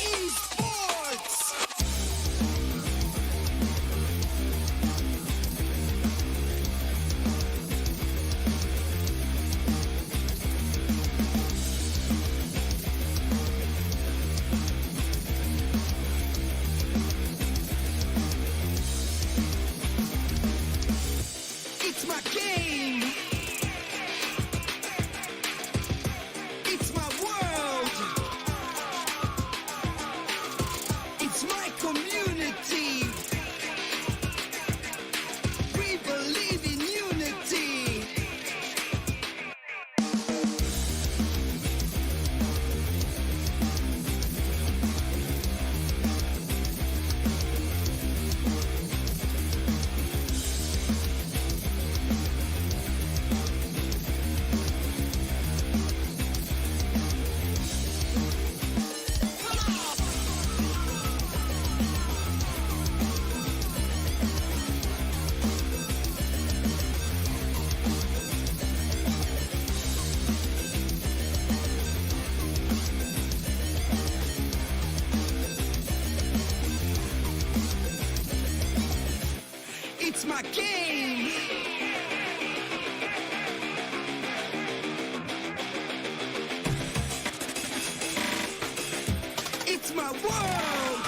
Esports. It's my game. It's my world. It's my community. We believe in unity. It's my game. It's my world.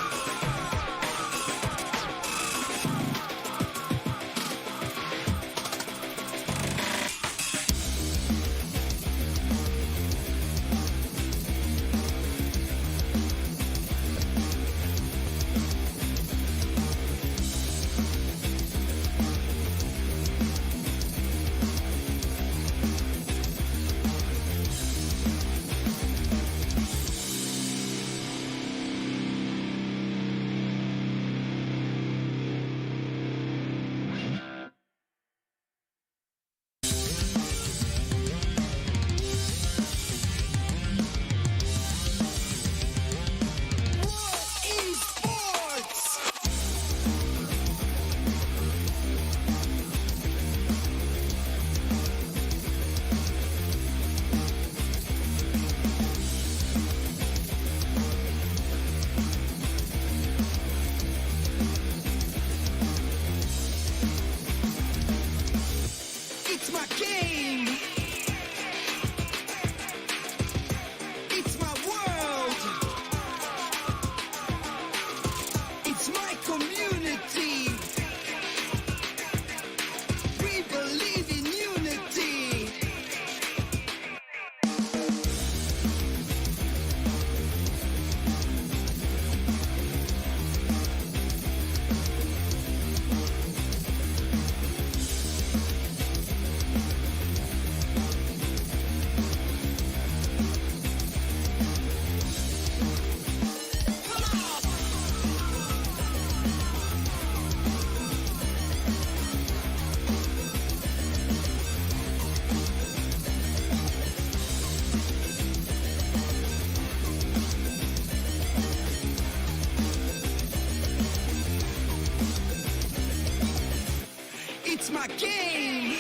It's my game.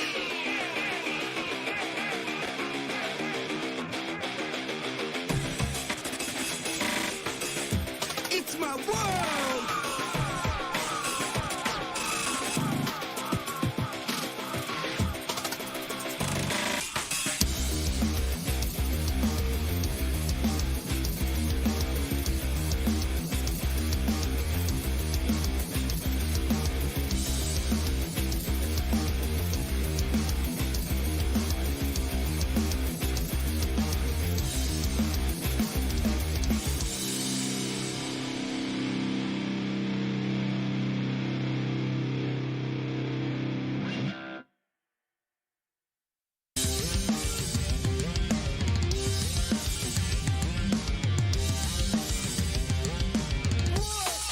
It's my world.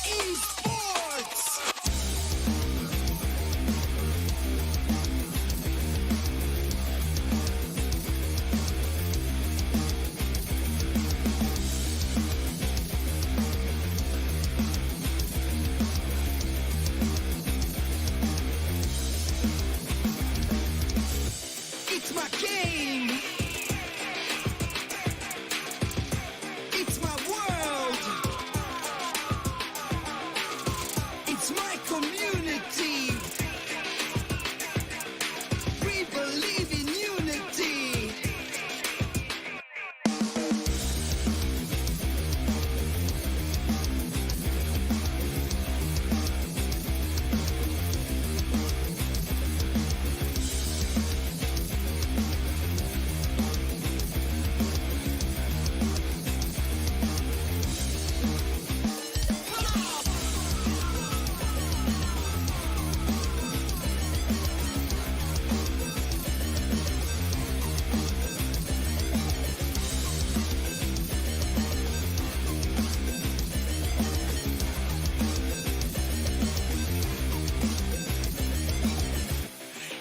Esports. It's my game. It's my world. It's my community. We believe in unity.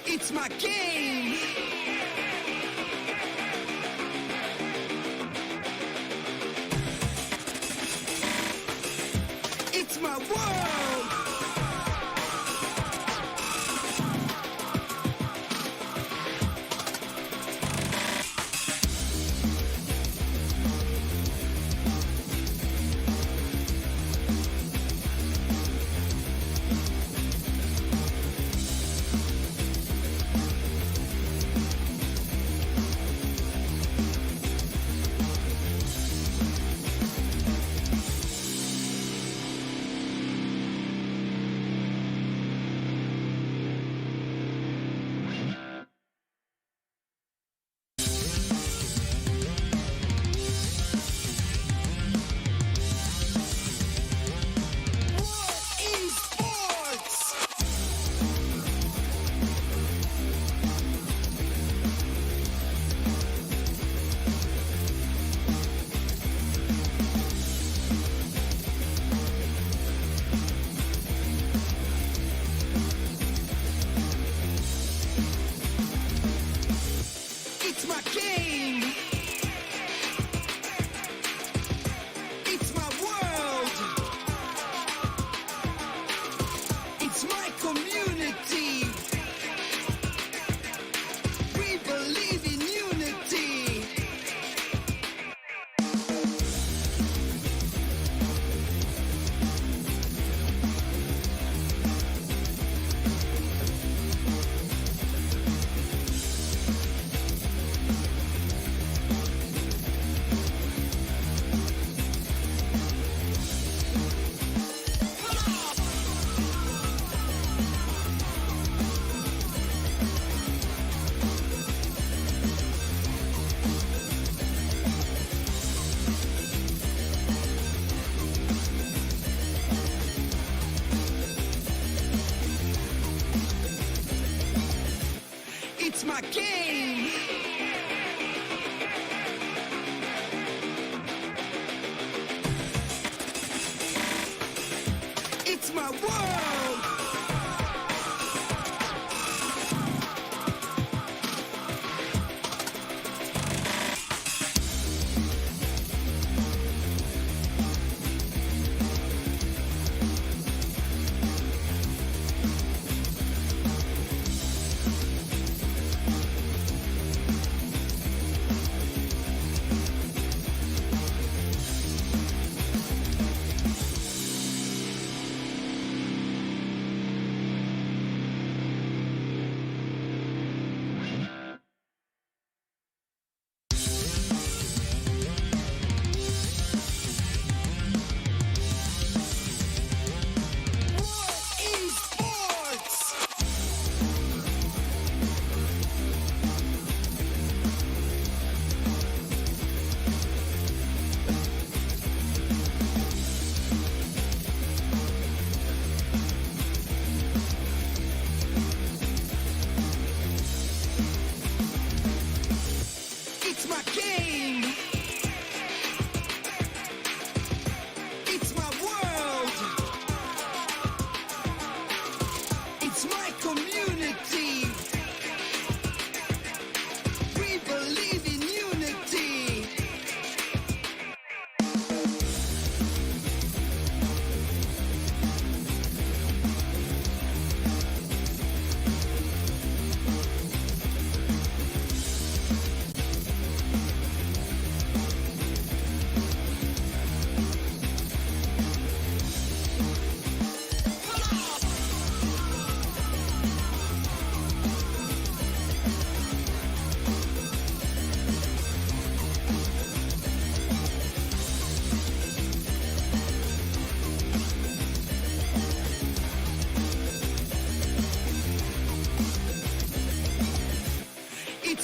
It's my game. It's my world. Esports. It's my game. It's my world. It's my community. We believe in unity. It's my game. It's my world.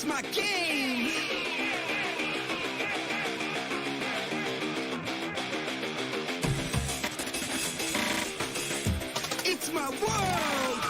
my game. It's my world.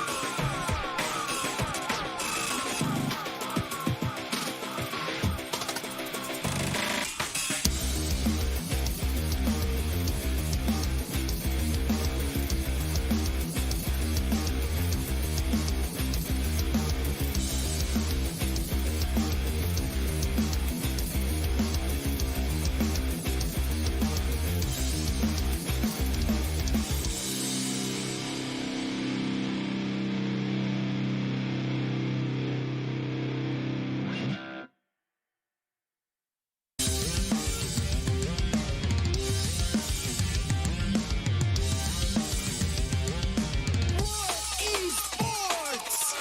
Esports.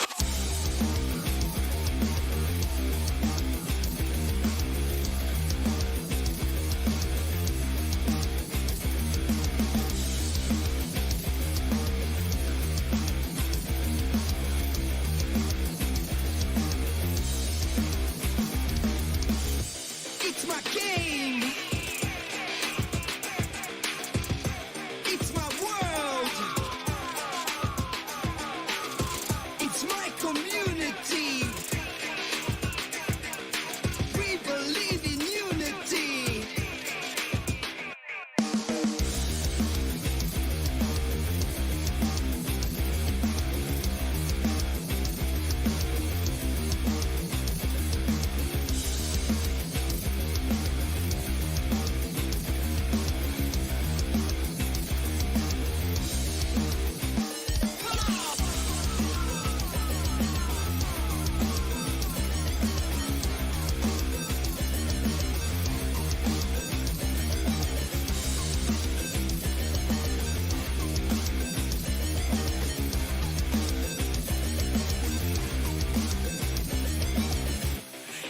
It's my game. It's my world. It's my community. We believe in unity.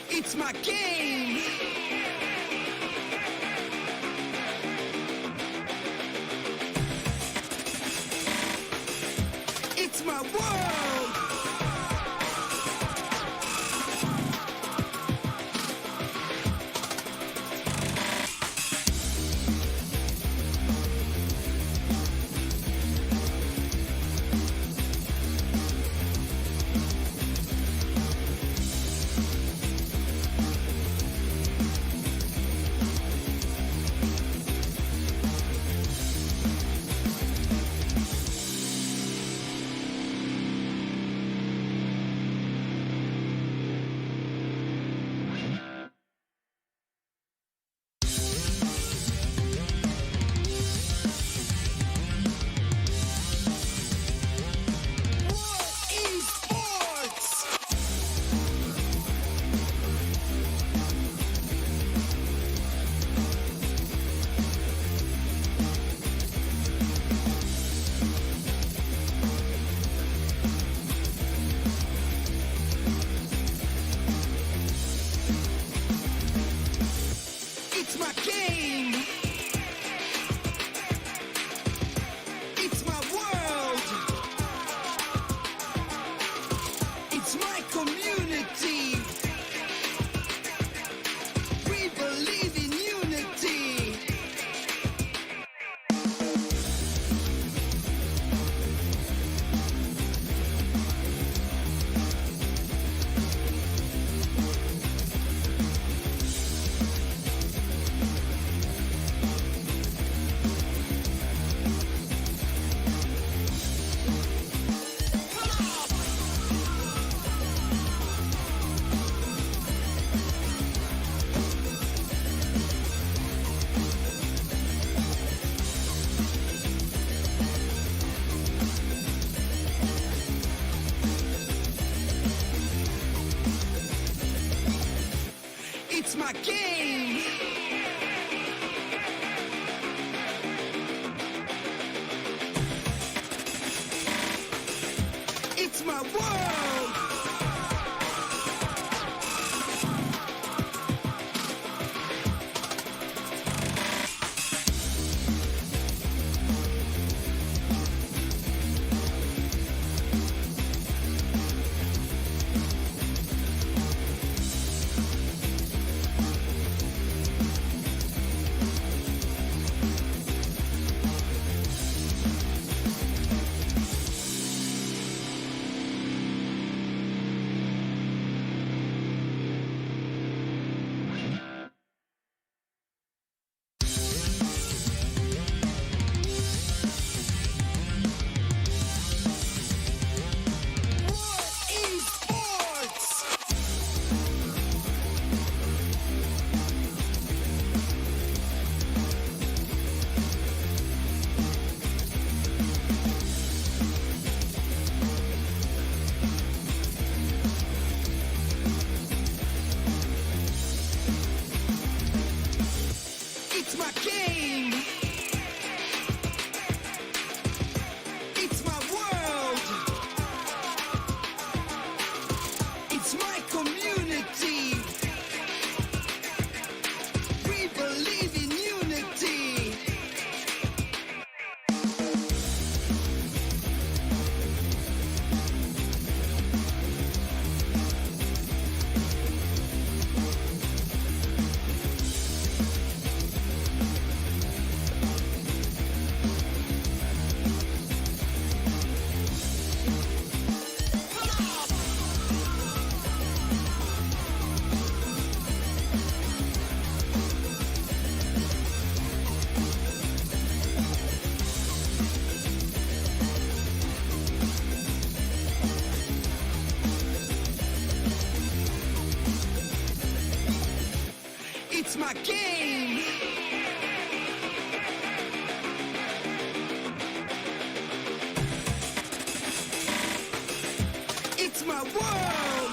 It's my game. It's my world. Esports. It's my game. It's my world. It's my community. We believe in unity. It's my game. It's my world. It's my game. It's my world.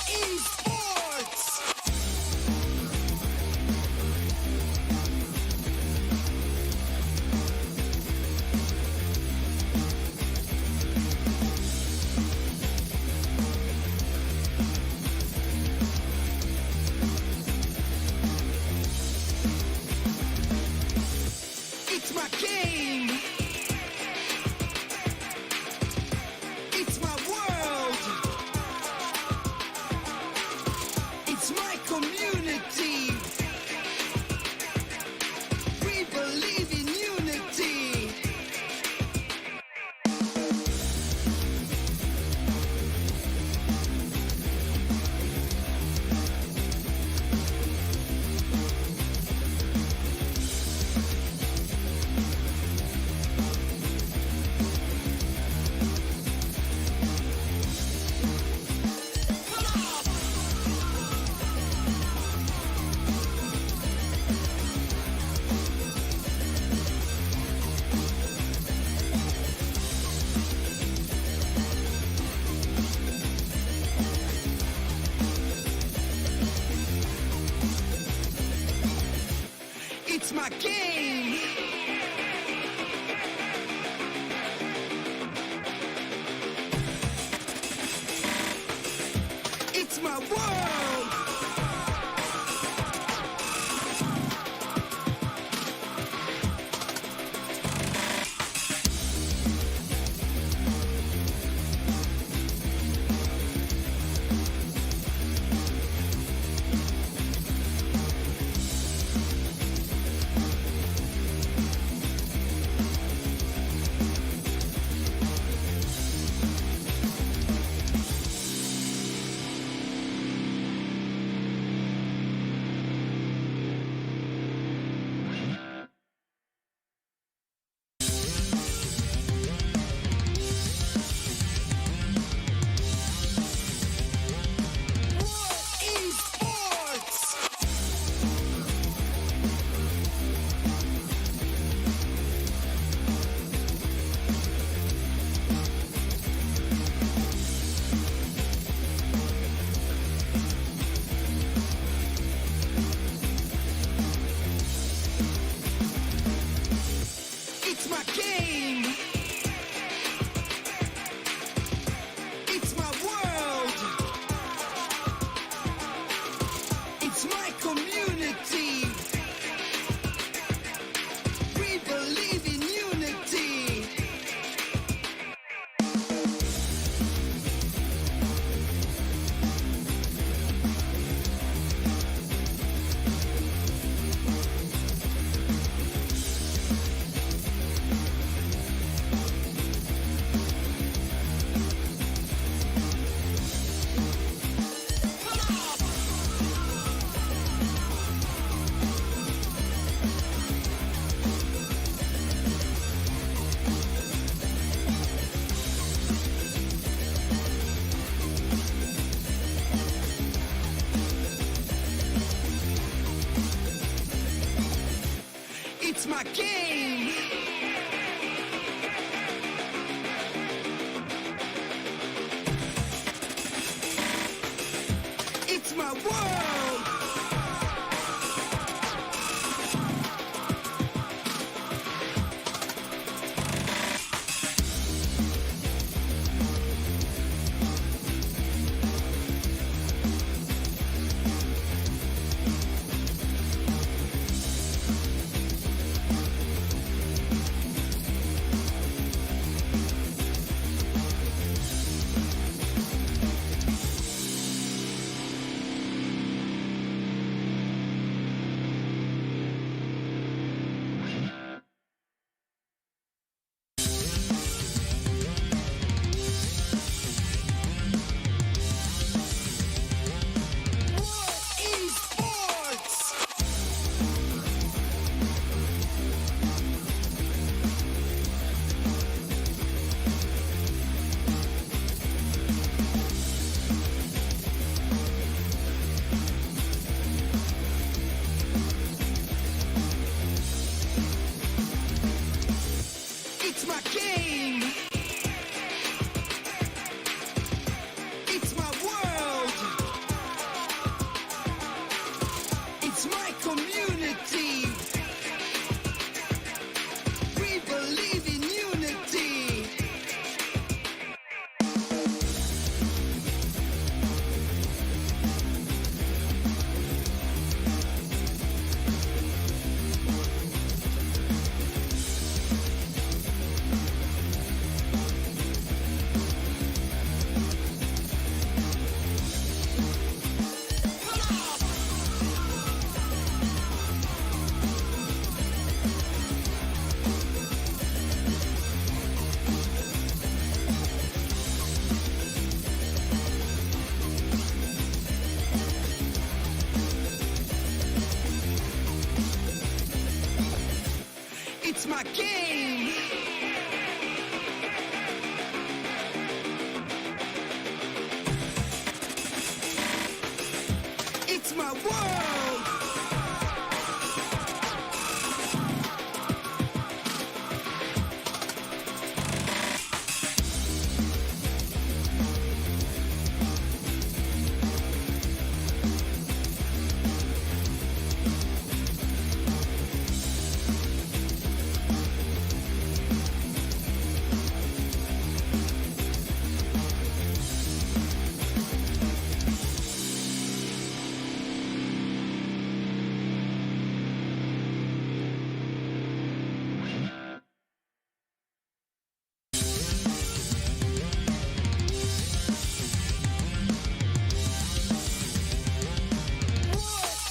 Esports. It's my game. It's my world. It's my community. We believe in unity. It's my game. It's my world. Esports. It's my game. It's my world. It's my community. We believe in unity. It's my game. It's my world. my game. It's my world.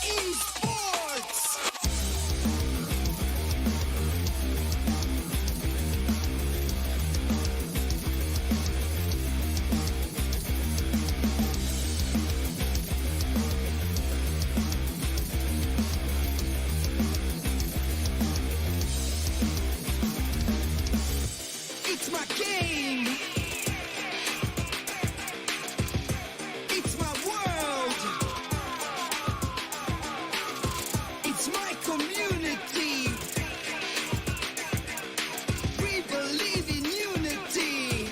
Esports. It's my game. It's my world. It's my community. We believe in unity.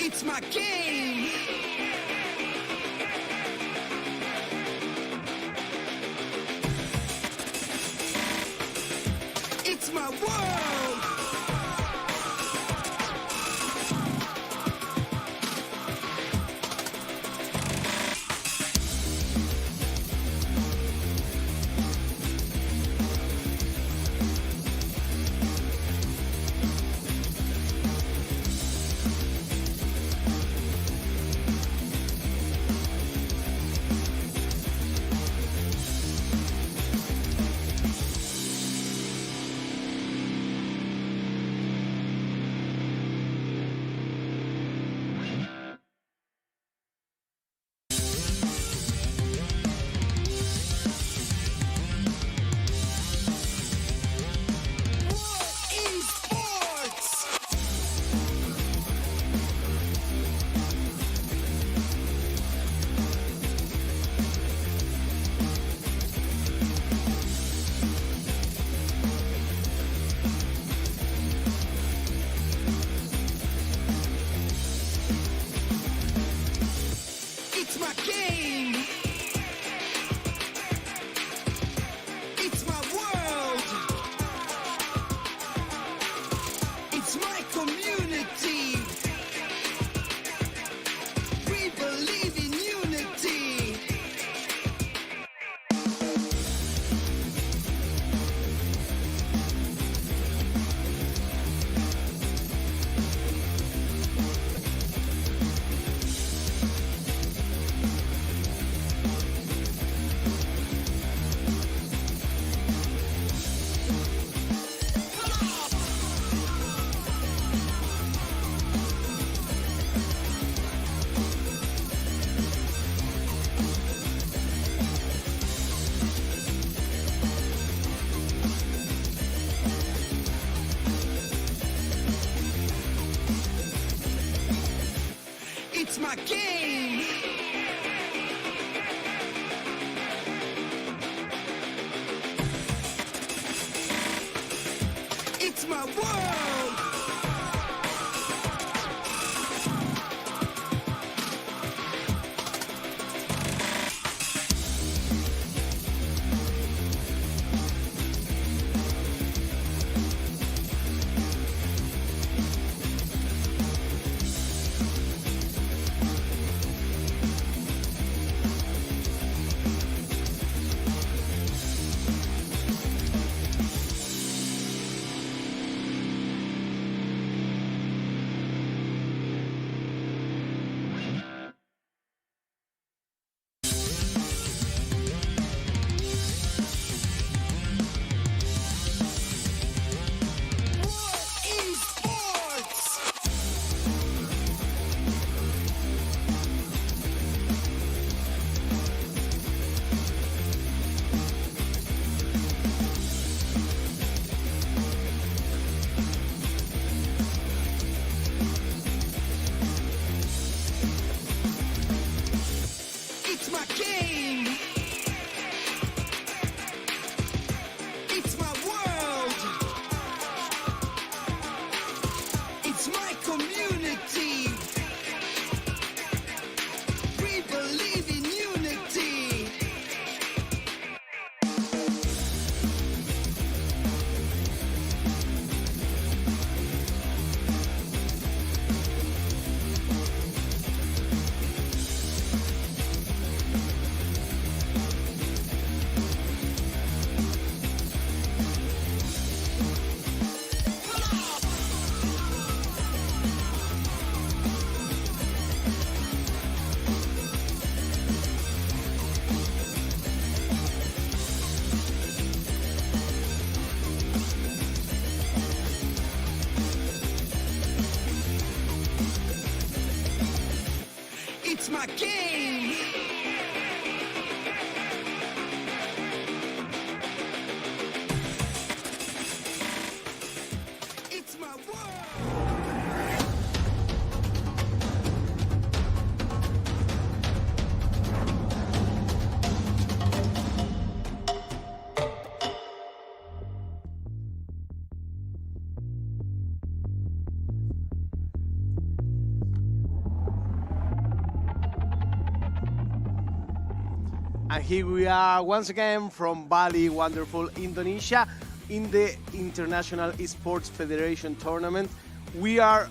It's my game. It's my world. Esports. It's my game. It's my world. It's my community. We believe in unity. It's my game. It's my world. It's my game. It's my world. And here we are once again from Bali, wonderful Indonesia, in the International Esports Federation tournament. We are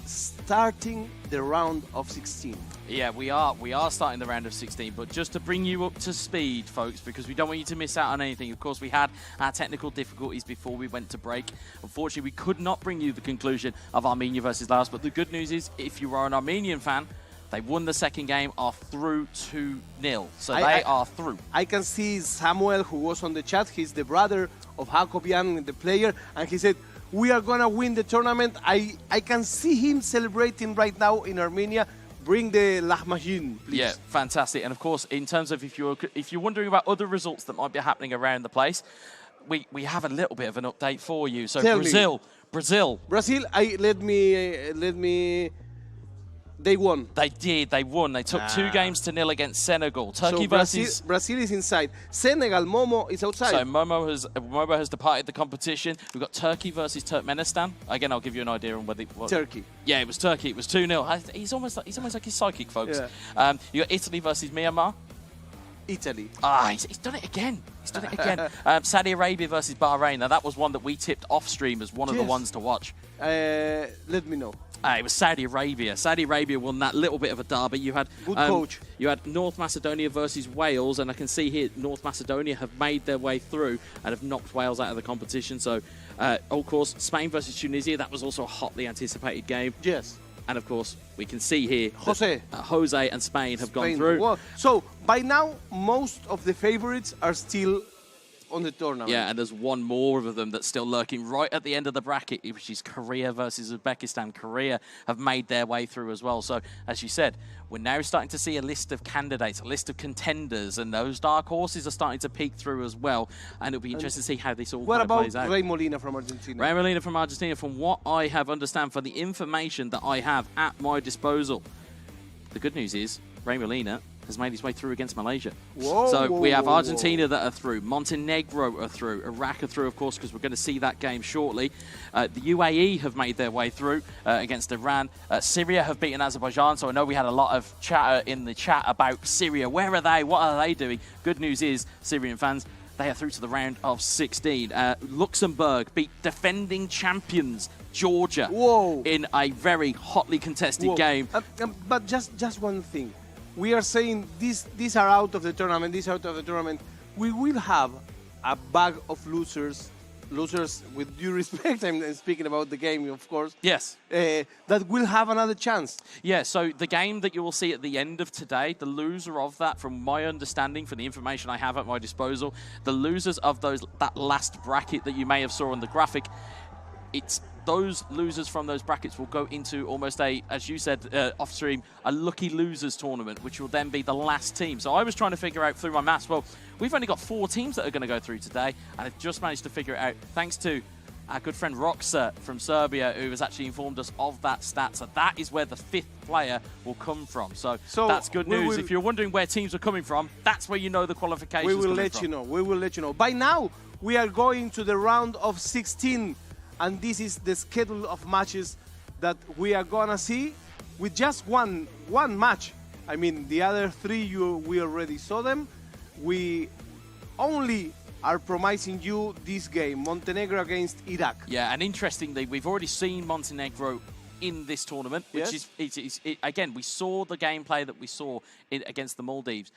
starting the round of 16. Yeah, we are starting the round of 16, but just to bring you up to speed, folks, because we don't want you to miss out on anything. Of course, we had our technical difficulties before we went to break. Unfortunately, we could not bring you the conclusion of Armenia versus Laos, but the good news is, if you are an Armenian fan, they won the second game, are through 2-0. So they are through. I can see Samuel, who was on the chat. He's the brother of Hakobian, the player, and he said, we are going to win the tournament. I can see him celebrating right now in Armenia. Bring the lahmacun, please. Yeah, fantastic. And of course, in terms of if you're wondering about other results that might be happening around the place, we have a little bit of an update for you. So Brazil. Brazil, let me they won. They did. They won. They took 2-0 against Senegal. Turkey versus Brazil is inside. Senegal, Momo is outside. So Momo has departed the competition. We've got Turkey versus Turkmenistan. Again, I'll give you an idea on whether Turkey. Yeah, it was Turkey. It was 2-0. He's almost like his psychic, folks. Yeah. You got Italy versus Myanmar. Italy. He's done it again. He's done it again. Saudi Arabia versus Bahrain. Now, that was one that we tipped off stream as one of the ones to watch. Let me know. It was Saudi Arabia. Saudi Arabia won that little bit of a derby. You had good coach. You had North Macedonia versus Wales, and I can see here North Macedonia have made their way through and have knocked Wales out of the competition. So, of course, Spain versus Tunisia. That was also a hotly anticipated game. Yes. And of course, we can see here Jose and Spain have gone through. Well, so by now, most of the favorites are still on the tournament. Yeah, and there's one more of them that's still lurking right at the end of the bracket, which is Korea versus Uzbekistan. Korea have made their way through as well. So, as you said, we're now starting to see a list of candidates, a list of contenders, and those dark horses are starting to peek through as well. And it'll be interesting to see how this all plays out. What about Ray Molina from Argentina? Ray Molina from Argentina, from what I have understand, from the information that I have at my disposal, the good news is Ray Molina has made his way through against Malaysia. We have Argentina that are through. Montenegro are through. Iraq are through, of course, because we're going to see that game shortly. The UAE have made their way through against Iran. Syria have beaten Azerbaijan, so I know we had a lot of chatter in the chat about Syria. Where are they? What are they doing? Good news is, Syrian fans, they are through to the round of 16. Luxembourg beat defending champions Georgia in a very hotly contested game. But just one thing. We are saying these are out of the tournament, these are out of the tournament. We will have a bag of losers, with due respect, I'm speaking about the game, of course. Yes. That will have another chance. Yeah, so the game that you will see at the end of today, the loser of that, from my understanding, from the information I have at my disposal, the losers of that last bracket that you may have saw on the graphic, it's those losers from those brackets will go into almost as you said off stream, a lucky losers tournament, which will then be the last team. So I was trying to figure out through my maths, well, we've only got 4 teams that are going to go through today, and I've just managed to figure it out thanks to our good friend Roxa from Serbia, who has actually informed us of that stat. So that is where the 5th player will come from. So that's good news. If you're wondering where teams are coming from, that's where you know the qualifications We will let you know. We will let you know. By now, we are going to the round of 16. And this is the schedule of matches that we are gonna see with just one match. I mean, the other 3 we already saw them. We only are promising you this game, Montenegro against Iraq. Yeah, and interestingly, we've already seen Montenegro in this tournament, which is again, we saw the gameplay that we saw against the Maldives.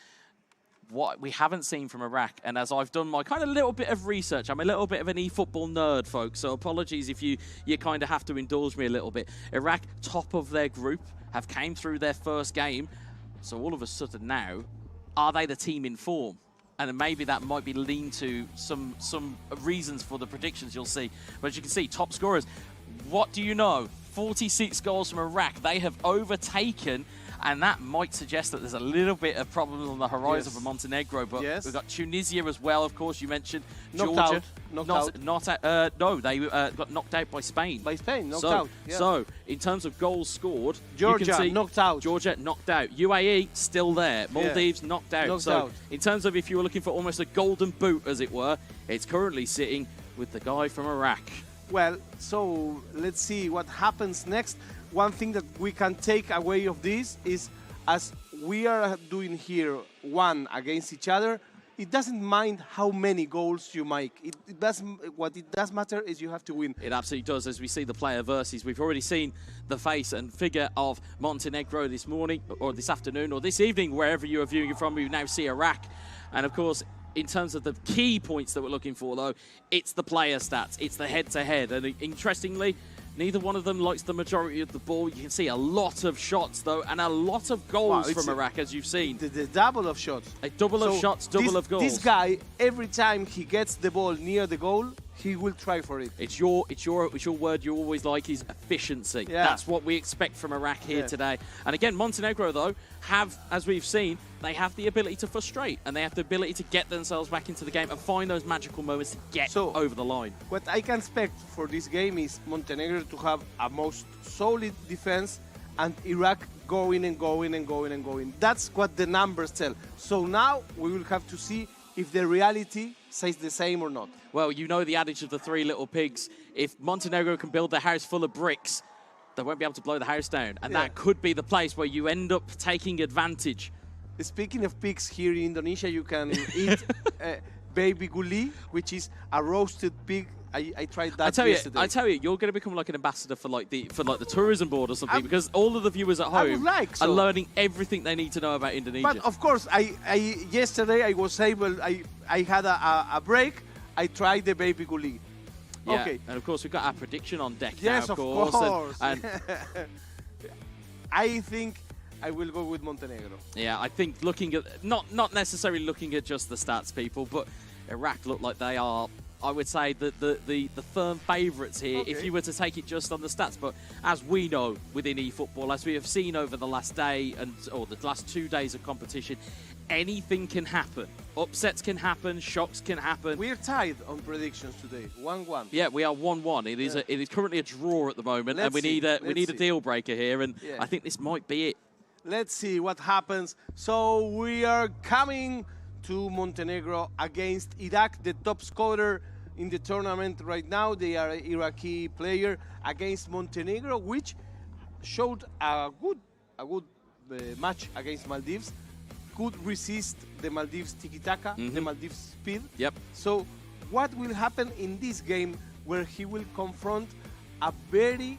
What we haven't seen from Iraq, and as I've done my kind of little bit of research, I'm a little bit of an eFootball nerd, folks, so apologies if you kind of have to indulge me a little bit. Iraq, top of their group, have came through their first game, so all of a sudden now, are they the team in form? And maybe that might be lean to some reasons for the predictions you'll see. But as you can see, top scorers, what do you know? 46 goals from Iraq. They have overtaken and that might suggest that there's a little bit of problems on the horizon for Montenegro. But Yes. we've got Tunisia as well, of course. You mentioned Knocked Georgia. out. Knocked out. No, they got knocked out by Spain. By Spain, knocked out. Yeah. So, in terms of goals scored, Georgia you can see knocked out. Georgia knocked out. UAE still there. Maldives knocked out. Knocked so, out. in terms of if you were looking for almost a golden boot, as it were, it's currently sitting with the guy from Iraq. Well, so let's see what happens next. One thing that we can take away of this is, as we are doing here, one against each other, it doesn't mind how many goals you make. It doesn't. What it does matter is you have to win. It absolutely does. As we see the player versus, we've already seen the face and figure of Montenegro this morning, or this afternoon, or this evening, wherever you are viewing it from. We now see Iraq, and of course, in terms of the key points that we're looking for, though, it's the player stats, it's the head-to-head, and interestingly, neither one of them likes the majority of the ball. You can see a lot of shots, though, and a lot of goals from Iraq, as you've seen. The double of shots. A double of shots, double of goals. This guy, every time he gets the ball near the goal, he will try for it. It's your word you always like is efficiency. Yeah. That's what we expect from Iraq here today. And again, Montenegro, though, have, as we've seen, they have the ability to frustrate, and they have the ability to get themselves back into the game and find those magical moments to get over the line. What I can expect for this game is Montenegro to have a most solid defense and Iraq going and going and going and going. That's what the numbers tell. So now we will have to see if the reality says the same or not. Well, you know the adage of the three little pigs. If Montenegro can build their house full of bricks, they won't be able to blow the house down. And that could be the place where you end up taking advantage. Speaking of pigs, here in Indonesia, you can eat baby guli, which is a roasted pig. I tried that yesterday. I tell you, you're going to become like an ambassador for like the tourism board or something, because all of the viewers at home are learning everything they need to know about Indonesia. But of course, yesterday I was able. I had a break. I tried the baby guli. Yeah, okay. And of course, we've got our prediction on deck yes, now, of course. And I think I will go with Montenegro. Yeah, I think looking at, not necessarily looking at just the stats, people, but Iraq look like they are, I would say, the firm favourites here, if you were to take it just on the stats. But as we know within eFootball, as we have seen over the last day or the last 2 days of competition, anything can happen. Upsets can happen, shocks can happen. We're tied on predictions today, 1-1. Yeah, we are 1-1. It is currently a draw at the moment, and we need a deal breaker here, and I think this might be it. Let's see what happens. So we are coming to Montenegro against Iraq, the top scorer in the tournament right now. They are an Iraqi player against Montenegro, which showed a good match against Maldives. Could resist the Maldives tiki-taka, the Maldives speed. Yep. So what will happen in this game where he will confront a very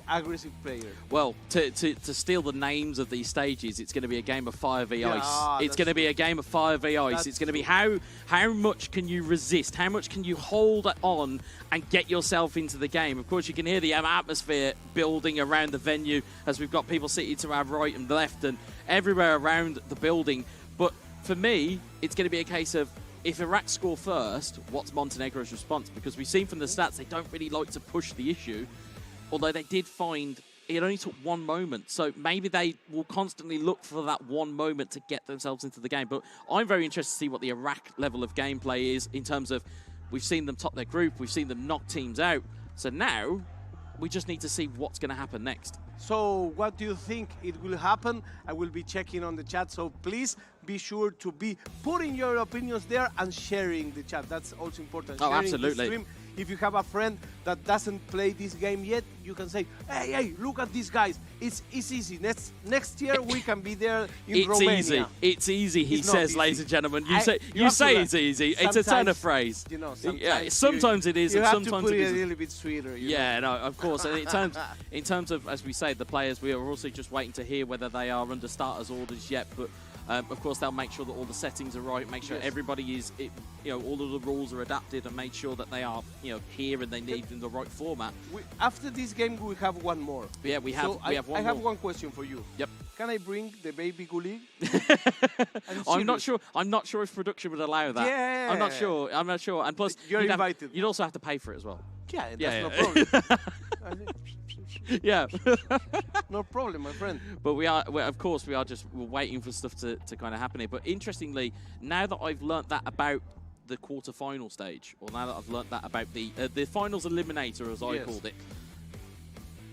aggressive player? Well, to steal the names of these stages, it's going to be a game of fire v ice. It's going to be a game of fire v ice. It's going to be how much can you resist? How much can you hold on and get yourself into the game? Of course, you can hear the atmosphere building around the venue as we've got people seated to our right and left and everywhere around the building. But for me, it's going to be a case of, if Iraq score first, what's Montenegro's response? Because we've seen from the stats they don't really like to push the issue. Although they did find it only took one moment. So maybe they will constantly look for that one moment to get themselves into the game. But I'm very interested to see what the Iraq level of gameplay is in terms of, we've seen them top their group, we've seen them knock teams out. So now we just need to see what's going to happen next. So what do you think it will happen? I will be checking on the chat, so please be sure to be putting your opinions there and sharing the chat. That's also important. Oh, sharing absolutely. The stream. If you have a friend that doesn't play this game yet, you can say, hey, look at these guys. It's easy. Next year we can be there in Romania. It's easy, he says, easy. ladies and gentlemen. You say it's easy. It's a turn of phrase. You know, sometimes it is, and sometimes you have to put it it isn't. a little bit sweeter. Yeah, no, of course. And in terms of, as we say, the players, we are also just waiting to hear whether they are under starters orders yet. But of course, they'll make sure that all the settings are right, make sure everybody is, all of the rules are adapted, and make sure that they are, here and they need in the right format. After this game, we have one more. Yeah, we have. So we have one I have more. one question for you. Yep. Can I bring the baby guli? I'm not sure. I'm not sure if production would allow that. Yeah. I'm not sure. And plus, you're invited. You'd also have to pay for it as well. Yeah, that's no problem. Yeah. No problem, my friend. But of course, we're waiting for stuff to kind of happen here. But interestingly, now that I've learnt that about the quarter-final stage, or now that I've learnt that about the finals eliminator, as I called it,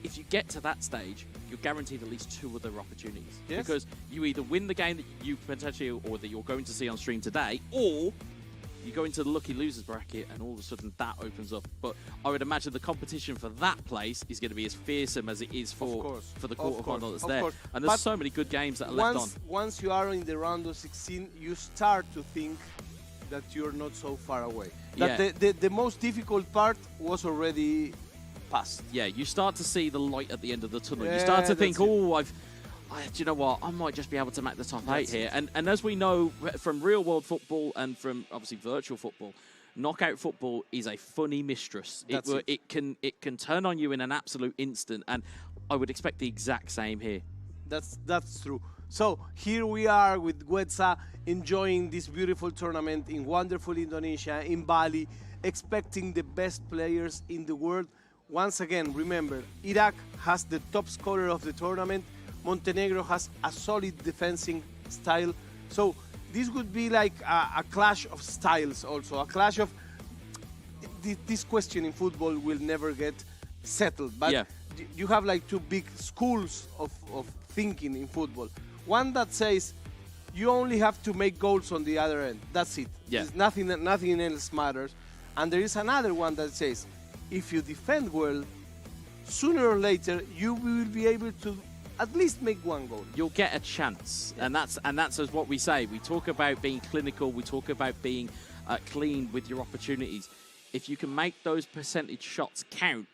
if you get to that stage, you're guaranteed at least 2 other opportunities. Yes. Because you either win the game that you potentially, or that you're going to see on stream today, or you go into the lucky losers bracket and all of a sudden that opens up. But I would imagine the competition for that place is going to be as fearsome as it is for the quarterfinal that's there. And there's so many good games that are left on. Once you are in the round of 16, you start to think that you're not so far away. That the most difficult part was already past. Yeah, you start to see the light at the end of the tunnel. You start to think, do you know what? I might just be able to make the top 8 here. And as we know from real world football and from obviously virtual football, knockout football is a funny mistress. It can turn on you in an absolute instant, and I would expect the exact same here. That's true. So here we are with Guedza enjoying this beautiful tournament in wonderful Indonesia, in Bali, expecting the best players in the world. Once again, remember, Iraq has the top scorer of the tournament. Montenegro has a solid defending style. So this would be like a clash of styles also, a clash of... This question in football will never get settled. But you have like 2 big schools of thinking in football. One that says you only have to make goals on the other end. That's it. Yeah. Nothing else matters. And there is another one that says if you defend well, sooner or later you will be able to at least make 1 goal. You'll get a chance, and that's as what we say. We talk about being clinical. We talk about being clean with your opportunities. If you can make those percentage shots count,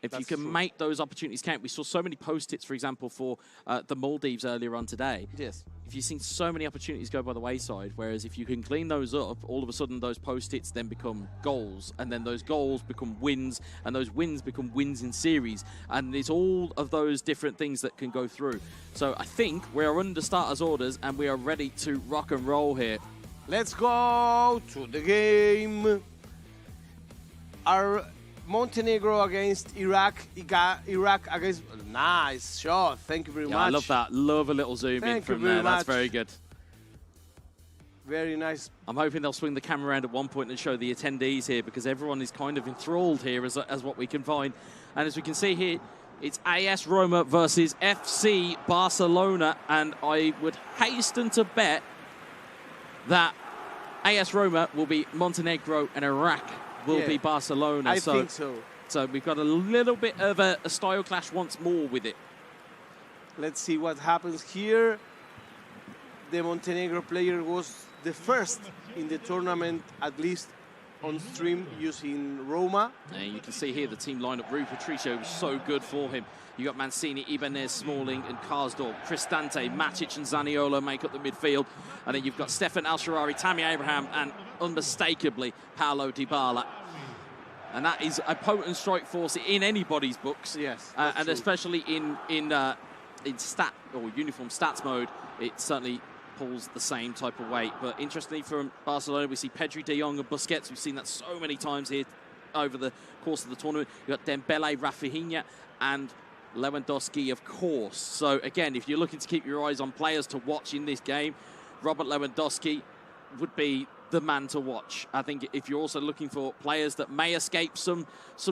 if you can make those opportunities count. We saw so many post-its, for example, for the Maldives earlier on today. Yes. If you've seen so many opportunities go by the wayside, whereas if you can clean those up, all of a sudden those post-its then become goals, and then those goals become wins, and those wins become wins in series, and it's all of those different things that can go through. So I think we are under starters orders, and we are ready to rock and roll here. Let's go to the game. Our Montenegro against Iraq. Iraq against... Nice shot. Thank you very much. I love that. Love a little zoom in from there. That's very good. Very nice. I'm hoping they'll swing the camera around at one point and show the attendees here, because everyone is kind of enthralled here as what we can find. And as we can see here, it's AS Roma versus FC Barcelona. And I would hasten to bet that AS Roma will be Montenegro and Iraq will be Barcelona. I think so. So we've got a little bit of a style clash once more with it. Let's see what happens here. The Montenegro player was the first in the tournament, at least on stream, using Roma. And you can see here the team lineup. Rui Patricio was so good for him. You got Mancini, Ibanez, Smalling, and Karsdorp. Cristante, Matic, and Zaniolo make up the midfield. And then you've got Stefan Al-Sharari, Tammy Abraham, and unmistakably Paulo Dybala. And that is a potent strike force in anybody's books. Yes, and especially in stat or uniform stats mode, it certainly pulls the same type of weight. But interestingly, from Barcelona, we see Pedri, De Jong, and Busquets. We've seen that so many times here over the course of the tournament. You've got Dembele, Rafinha, and Lewandowski, of course. So again, if you're looking to keep your eyes on players to watch in this game, Robert Lewandowski would be the man to watch. I think if you're also looking for players that may escape some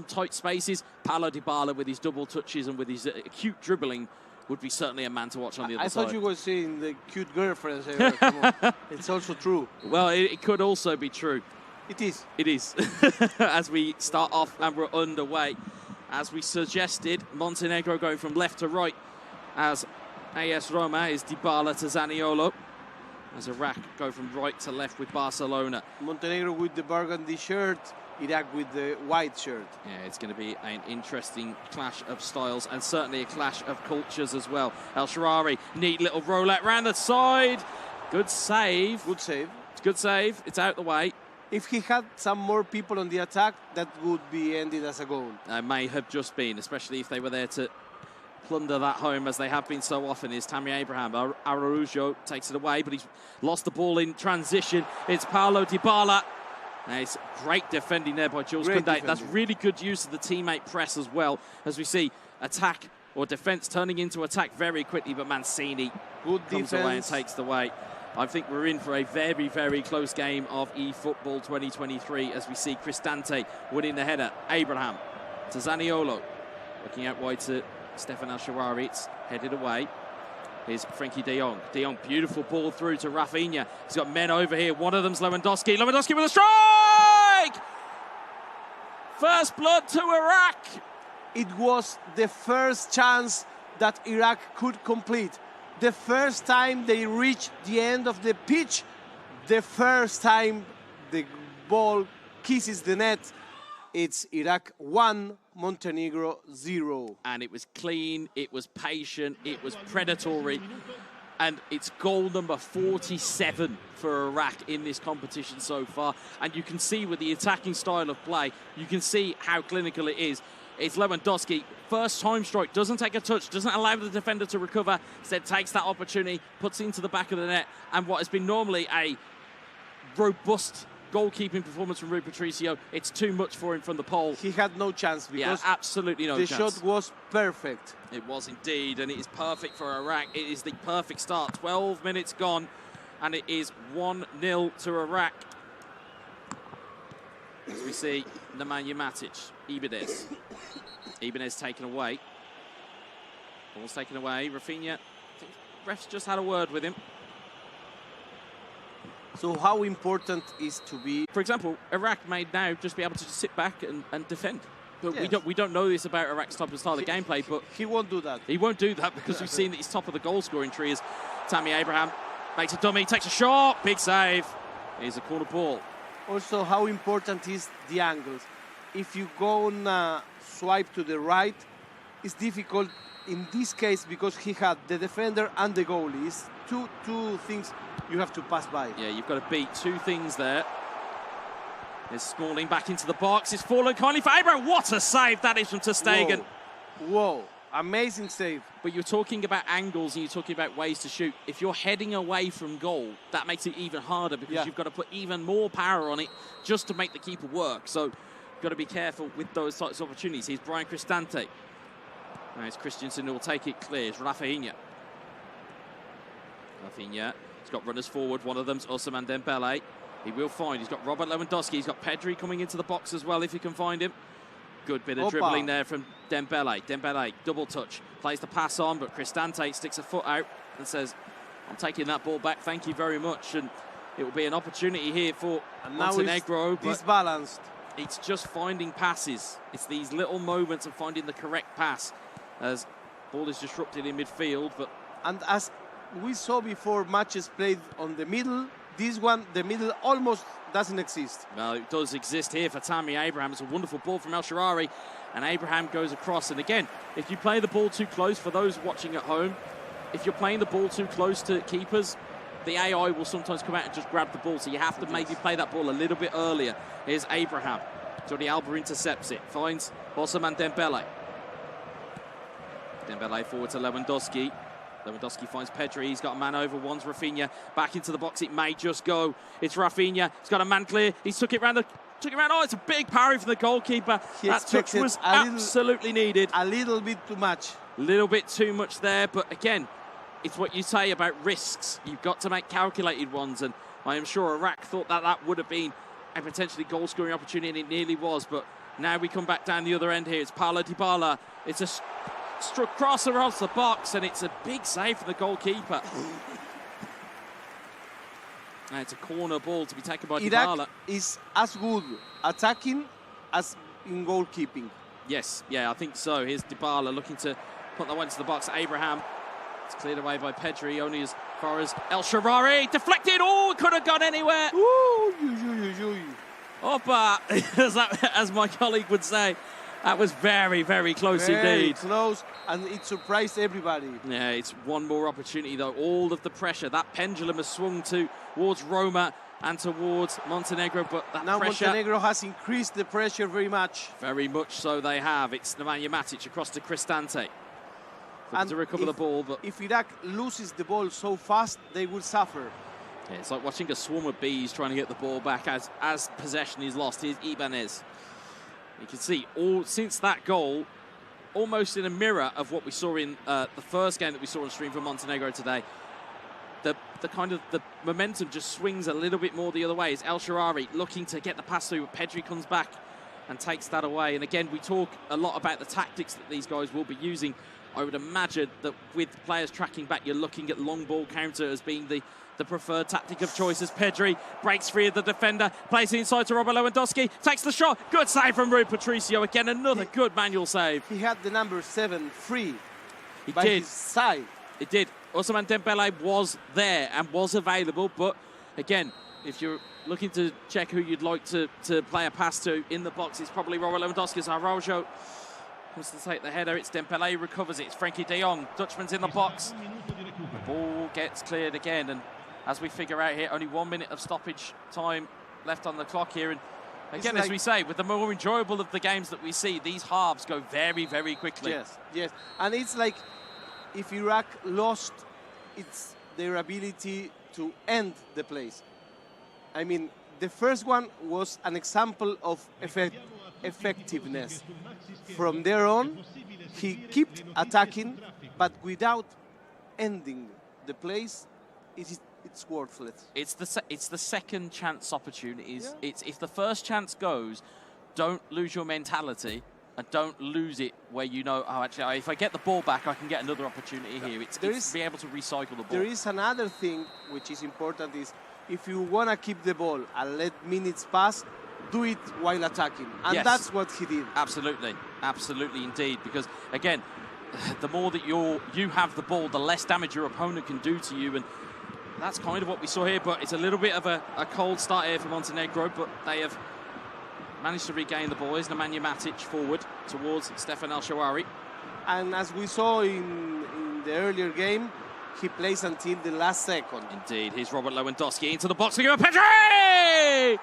tight spaces, Paulo Dybala with his double touches and with his acute dribbling would be certainly a man to watch on the other side. I thought you were saying the cute girlfriends. Come on. It's also true. Well, it could also be true. It is. It is. As we start off and we're underway. As we suggested, Montenegro going from left to right, as AS Roma is Dybala to Zaniolo. As Iraq go from right to left with Barcelona. Montenegro with the burgundy shirt, Iraq with the white shirt. Yeah, it's going to be an interesting clash of styles and certainly a clash of cultures as well. El-Sharari, neat little roulette round the side. Good save. Good save. Good save. It's out the way. If he had some more people on the attack, that would be ended as a goal. It may have just been, especially if they were there to plunder that home, as they have been so often. Is Tammy Abraham. Araujo takes it away, but he's lost the ball in transition. It's Paulo Dybala. It's great defending there by Jules Koundé. That's really good use of the teammate press as well, as we see attack or defense turning into attack very quickly, but Mancini comes away and takes the weight. I think we're in for a very, very close game of eFootball 2023 as we see Cristante winning the header. Abraham to Zaniolo, looking out wide to Stefan El-Shaarawy. It's headed away. Here's Frankie de Jong. De Jong, beautiful ball through to Rafinha. He's got men over here. One of them's Lewandowski. Lewandowski with a strike! First blood to Iraq. It was the first chance that Iraq could complete. The first time they reached the end of the pitch. The first time the ball kisses the net. It's Iraq 1, Montenegro 0. And it was clean, it was patient, it was predatory. And it's goal number 47 for Iraq in this competition so far. And you can see with the attacking style of play, you can see how clinical it is. It's Lewandowski, first time strike, doesn't take a touch, doesn't allow the defender to recover, instead takes that opportunity, puts it into the back of the net. And what has been normally a robust goalkeeping performance from Rui Patricio, it's too much for him from the pole. He had no chance because absolutely no chance. The shot was perfect. It was indeed, and it is perfect for Iraq. It is the perfect start. 12 minutes gone, and it is 1-0 to Iraq. As we see Nemanja Matic, Ibanez. Ibanez taken away. Ball's taken away. Rafinha, I think refs just had a word with him. So how important is to be... For example, Iraq may now just be able to just sit back and defend. But yes. we don't know this about Iraq's type of style of gameplay, but... He won't do that. He won't do that because we've seen that he's top of the goal-scoring tree as Tammy Abraham makes a dummy, takes a shot, big save. Here's a corner ball. Also, how important is the angles. If you go on swipe to the right, it's difficult in this case because he had the defender and the goalie. It's two things you have to pass by. Yeah, you've got to beat two things there. There's Smalling back into the box. It's fallen kindly for Abraham. What a save that is from ter Stegen. Whoa, amazing save. But you're talking about angles and you're talking about ways to shoot. If you're heading away from goal, that makes it even harder because you've got to put even more power on it just to make the keeper work. So you've got to be careful with those types of opportunities. Here's Brian Cristante. Now it's Christensen who will take it clear. It's Rafinha. Rafinha. He's got runners forward. One of them's Ousmane Dembele. He will find. He's got Robert Lewandowski. He's got Pedri coming into the box as well if he can find him. Good bit of dribbling there from Dembele. Dembele, double touch. Plays the pass on, but Cristante sticks a foot out and says, I'm taking that ball back, thank you very much. And it will be an opportunity here for Montenegro. Now it's disbalanced. It's just finding passes. It's these little moments of finding the correct pass as ball is disrupted in midfield. And as we saw before matches played on the middle, this one, the middle almost doesn't exist. Well, it does exist here for Tammy Abraham. It's a wonderful ball from El-Shaarawy, and Abraham goes across. And again, if you play the ball too close, for those watching at home, if you're playing the ball too close to keepers, the AI will sometimes come out and just grab the ball, so you have to maybe play that ball a little bit earlier. Here's Abraham. Jordi Alba intercepts it, finds Ousmane Dembele. Dembele forward to Lewandowski. Lewandowski finds Pedri. He's got a man over. One's Rafinha. Back into the box. It may just go. It's Rafinha. He's got a man clear. He's took it round. Oh, it's a big parry from the goalkeeper. That touch was absolutely needed. A little bit too much. A little bit too much there. But again, it's what you say about risks. You've got to make calculated ones. And I am sure Iraq thought that that would have been a potentially goal-scoring opportunity, and it nearly was. But now we come back down the other end here. It's Paulo Dybala. It's a struck cross across the box, and it's a big save for the goalkeeper. And it's a corner ball to be taken by Dybala. Iraq is as good attacking as in goalkeeping. Yes, yeah, I think so. Here's Dybala looking to put that one into the box. Abraham. It's cleared away by Pedri, only as far as El-Shaarawy. Deflected. Oh, it could have gone anywhere. Opa, as my colleague would say. That was very, very close indeed. Very close, and it surprised everybody. Yeah, it's one more opportunity, though. All of the pressure, that pendulum has swung towards Roma and towards Montenegro, but that now pressure... Montenegro has increased the pressure very much. Very much so they have. It's Nemanja Matic across to Cristante. And to recover the ball, but... If Iraq loses the ball so fast, they will suffer. Yeah, it's like watching a swarm of bees trying to get the ball back as possession is lost. Here's Ibanez. You can see all since that goal, almost in a mirror of what we saw in the first game that we saw on stream for Montenegro today. The kind of the momentum just swings a little bit more the other way. It's El Shaarawy looking to get the pass through, but Pedri comes back and takes that away. And again, we talk a lot about the tactics that these guys will be using. I would imagine that with players tracking back, you're looking at long ball counter as being the preferred tactic of choice as Pedri breaks free of the defender, plays it inside to Robert Lewandowski, takes the shot. Good save from Rui Patricio. Again, another good manual save. He had the number 7 free by did. his side. It did. Ousmane Dembele was there and was available, but again, if you're looking to check who you'd like to play a pass to in the box, it's probably Robert Lewandowski. As Araujo wants to take the header, it's Dembele recovers it. It's Frankie de Jong. Dutchman's in the box. The ball gets cleared again, and as we figure out here, only 1 minute of stoppage time left on the clock here. And again, as we say, with the more enjoyable of the games that we see, these halves go very, very quickly. Yes. And it's like if Iraq lost their ability to end the plays. I mean, the first one was an example of effectiveness. From there on, he kept attacking, but without ending the plays, it's worthless. It's the second chance opportunities. Yeah. It's if the first chance goes, don't lose your mentality and don't lose it where you know, oh, actually, if I get the ball back, I can get another opportunity here. It's be able to recycle the ball. There is another thing which is important is if you want to keep the ball and let minutes pass, do it while attacking. And that's what he did. Absolutely. Absolutely indeed. Because, again, the more that you have the ball, the less damage your opponent can do to you. And that's kind of what we saw here. But it's a little bit of a cold start here for Montenegro. But they have managed to regain the ball. Here's Nemanja Matic forward towards Stefan El Shaarawy. And as we saw in the earlier game, he plays until the last second. Indeed. Here's Robert Lewandowski into the box to give a Pedri!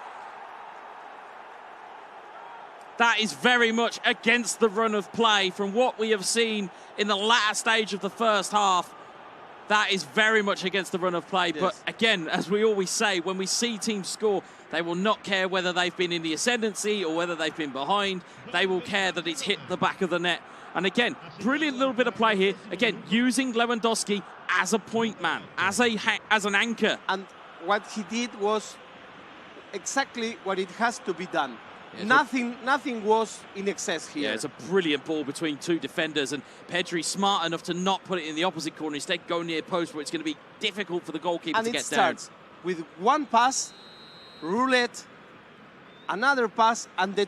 That is very much against the run of play from what we have seen in the latter stage of the first half. That is very much against the run of play. Yes. But again, as we always say, when we see teams score, they will not care whether they've been in the ascendancy or whether they've been behind. They will care that it's hit the back of the net. And again, brilliant little bit of play here. Again, using Lewandowski as a point man, as an anchor. And what he did was exactly what it has to be done. Yeah, nothing was in excess here. Yeah, it's a brilliant ball between two defenders, and Pedri smart enough to not put it in the opposite corner, instead go near post where it's going to be difficult for the goalkeeper to get down. And it starts with one pass, roulette, another pass, and the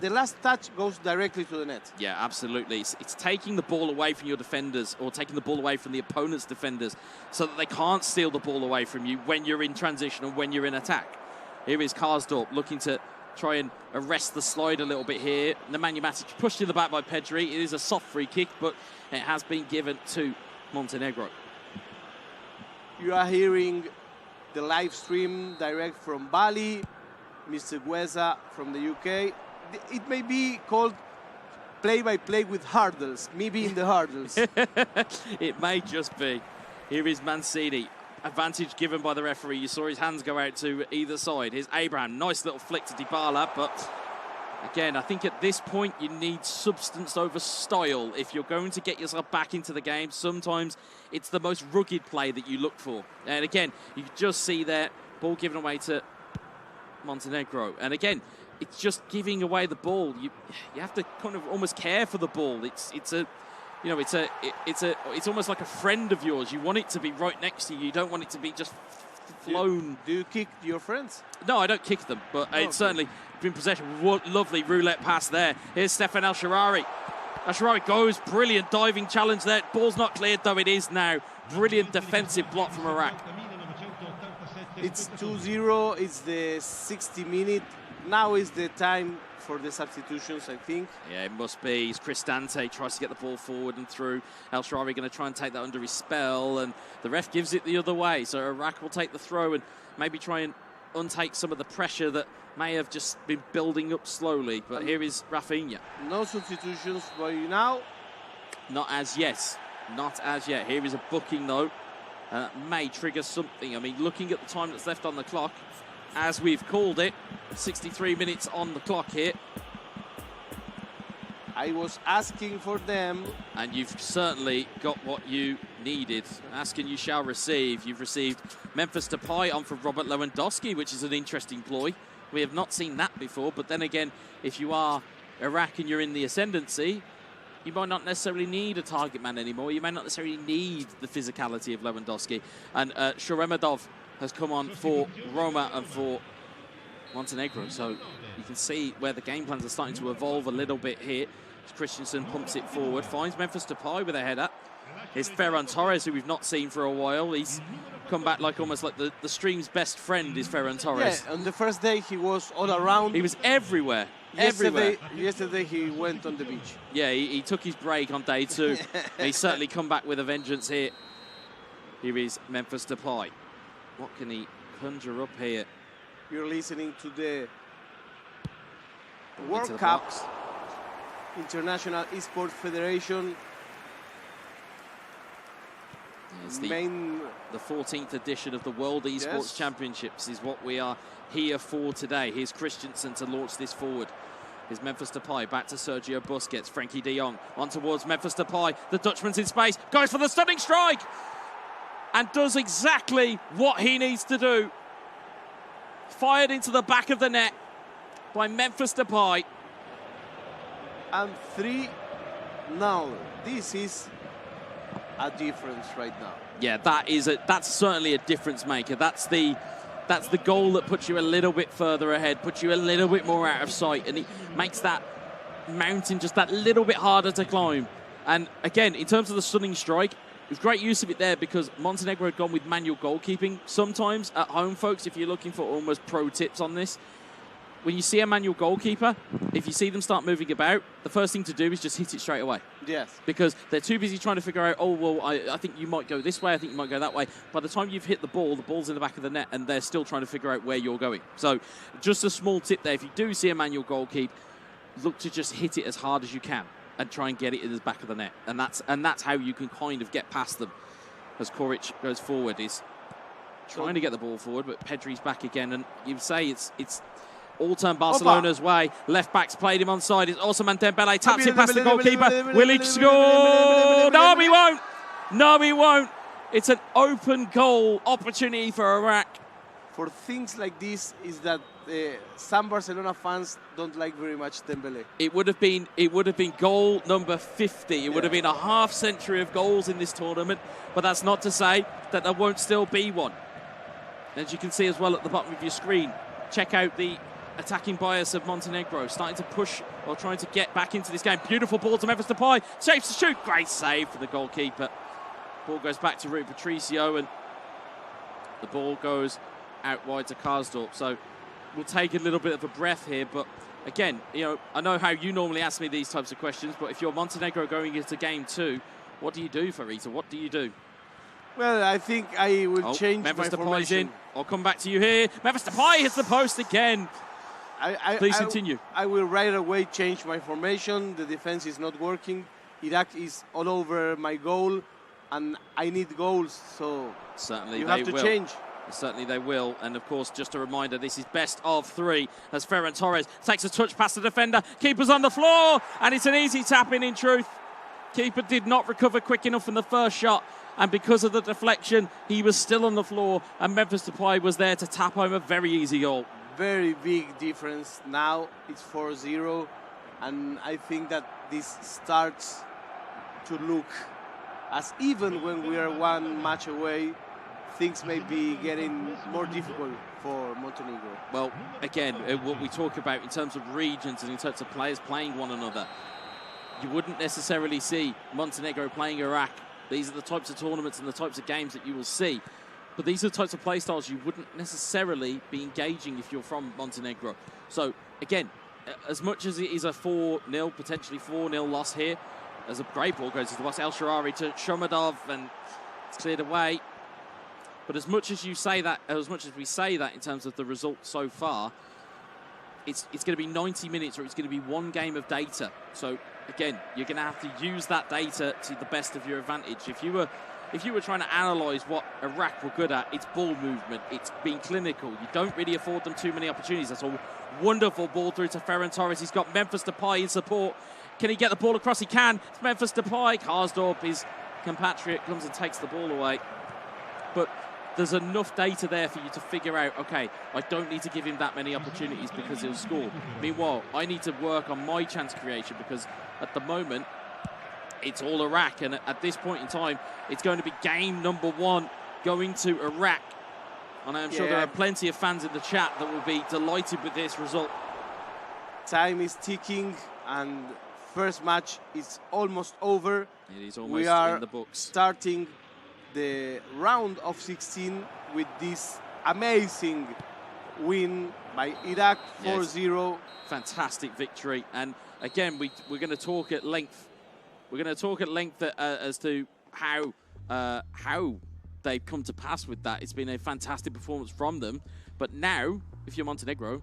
last touch goes directly to the net. Yeah, absolutely. It's taking the ball away from your defenders or taking the ball away from the opponent's defenders so that they can't steal the ball away from you when you're in transition and when you're in attack. Here is Karsdorp looking to try and arrest the slide a little bit here. Nemanja Matic pushed in the back by Pedri. It is a soft free kick, but it has been given to Montenegro. You are hearing the live stream direct from Bali, Mr. Gueza from the UK. It may be called play-by-play with hurdles, maybe in the hurdles. It may just be. Here is Mancini. Advantage given by the referee. You saw his hands go out to either side. Here's Abraham. Nice little flick to Dybala. But again, I think at this point you need substance over style. If you're going to get yourself back into the game, sometimes it's the most rugged play that you look for. And again, you can just see that ball given away to Montenegro. And again, it's just giving away the ball. You have to kind of almost care for the ball. It's almost like a friend of yours. You want it to be right next to you. You don't want it to be just flown. Do you kick your friends? No, I don't kick them, but it's certainly been possession. What lovely roulette pass there. Here's Stefan El Shaarawy. El Shaarawy goes, brilliant diving challenge there. Ball's not cleared, though it is now. Brilliant defensive block from Iraq. It's 2-0. It's the 60th minute. Now is the time for the substitutions, I think. Yeah, it must be. Cristante tries to get the ball forward and through. El Shaarawy going to try and take that under his spell, and the ref gives it the other way. So Iraq will take the throw and maybe try and untake some of the pressure that may have just been building up slowly. But here is Rafinha. No substitutions for you now. Not as yet. Not as yet. Here is a booking, though. may trigger something. I mean, looking at the time that's left on the clock, as we've called it, 63 minutes on the clock here. I was asking for them. And you've certainly got what you needed. Ask and you shall receive. You've received Memphis Depay on for Robert Lewandowski, which is an interesting ploy. We have not seen that before, but then again, if you are Iraq and you're in the ascendancy, you might not necessarily need a target man anymore. You may not necessarily need the physicality of Lewandowski. And Shoremedov has come on for Roma and for Montenegro. So you can see where the game plans are starting to evolve a little bit here. Christensen pumps it forward, finds Memphis Depay with a header. Here's Ferran Torres, who we've not seen for a while. He's come back like almost like the stream's best friend is Ferran Torres. Yeah, on the first day he was all around. He was everywhere. Yesterday he went on the beach. Yeah, he took his break on day 2. He's certainly come back with a vengeance here. Here is Memphis Depay. What can he conjure up here? You're listening to the World Cup, International Esports Federation. It's the 14th edition of the World Esports Championships is what we are here for today. Here's Christensen to launch this forward. Here's Memphis Depay, back to Sergio Busquets, Frankie de Jong, on towards Memphis Depay. The Dutchman's in space, goes for the stunning strike, and does exactly what he needs to do. Fired into the back of the net by Memphis Depay. And 3-0. This is a difference right now. Yeah, that's certainly a difference maker. That's the goal that puts you a little bit further ahead, puts you a little bit more out of sight, and it makes that mountain just that little bit harder to climb. And again, in terms of the stunning strike, it was great use of it there because Montenegro had gone with manual goalkeeping. Sometimes at home, folks, if you're looking for almost pro tips on this, when you see a manual goalkeeper, if you see them start moving about, the first thing to do is just hit it straight away. Yes. Because they're too busy trying to figure out, oh, well, I think you might go this way, I think you might go that way. By the time you've hit the ball's in the back of the net, and they're still trying to figure out where you're going. So just a small tip there. If you do see a manual goalkeeper, look to just hit it as hard as you can and try and get it in the back of the net. And that's how you can kind of get past them. As Koric goes forward, he's trying to get the ball forward, but Pedri's back again. And you'd say it's all turn Barcelona's way. Left back's played him onside. It's Ousmane Dembele taps it past the goalkeeper. Will he score? No, he won't. No, he won't. It's an open goal opportunity for Iraq. For things like this is that some Barcelona fans don't like very much Dembele. It would have been goal number 50. It would have been a half century of goals in this tournament, but that's not to say that there won't still be one. As you can see as well at the bottom of your screen, check out the attacking bias of Montenegro, starting to push or trying to get back into this game. Beautiful ball to Memphis Depay, saves to shoot, great save for the goalkeeper. Ball goes back to Rui Patricio, and the ball goes out wide to Karsdorp. So we'll take a little bit of a breath here, but again, I know how you normally ask me these types of questions, but if you're Montenegro going into game 2, what do you do, Farita? What do you do? Well, I think I will change Memphis my Depay's formation. in. I'll come back to you here. Memphis Depay hits the post again. Please continue. I will right away change my formation. The defense is not working. Iraq is all over my goal, and I need goals, so certainly you have to change. Certainly they will. And of course, just a reminder, this is best of 3 as Ferran Torres takes a touch past the defender. Keeper's on the floor, and it's an easy tap-in truth. Keeper did not recover quick enough from the first shot, and because of the deflection, he was still on the floor, and Memphis Depay was there to tap home a very easy goal. Very big difference. Now it's 4-0, and I think that this starts to look as even when we are one match away. Things may be getting more difficult for Montenegro. Well, again, what we talk about in terms of regions and in terms of players playing one another, you wouldn't necessarily see Montenegro playing Iraq. These are the types of tournaments and the types of games that you will see. But these are the types of play styles you wouldn't necessarily be engaging if you're from Montenegro. So, again, as much as it is a 4-0, potentially 4-0 loss here, as a great ball goes to the box, El Sharari to Shomedov, and it's cleared away. But as much as you say that, as much as we say that in terms of the result so far, it's going to be 90 minutes, or it's going to be one game of data. So again, you're going to have to use that data to the best of your advantage. If you were if you were trying to analyse what Iraq were good at, it's ball movement, it's being clinical. You don't really afford them too many opportunities. That's a wonderful ball through to Ferran Torres. He's got Memphis Depay in support. Can he get the ball across? He can. It's Memphis Depay. Karsdorp, his compatriot, comes and takes the ball away. But there's enough data there for you to figure out, okay, I don't need to give him that many opportunities because he'll score. Meanwhile, I need to work on my chance creation because at the moment, it's all Iraq. And at this point in time, it's going to be game number 1 going to Iraq. And I'm sure there are plenty of fans in the chat that will be delighted with this result. Time is ticking and first match is almost over. It is almost we are in the books. Starting the round of 16 with this amazing win by Iraq 4-0. Fantastic victory. And again, we're going to talk at length. We're going to talk at length as to how they've come to pass with that. It's been a fantastic performance from them. But now, if you're Montenegro,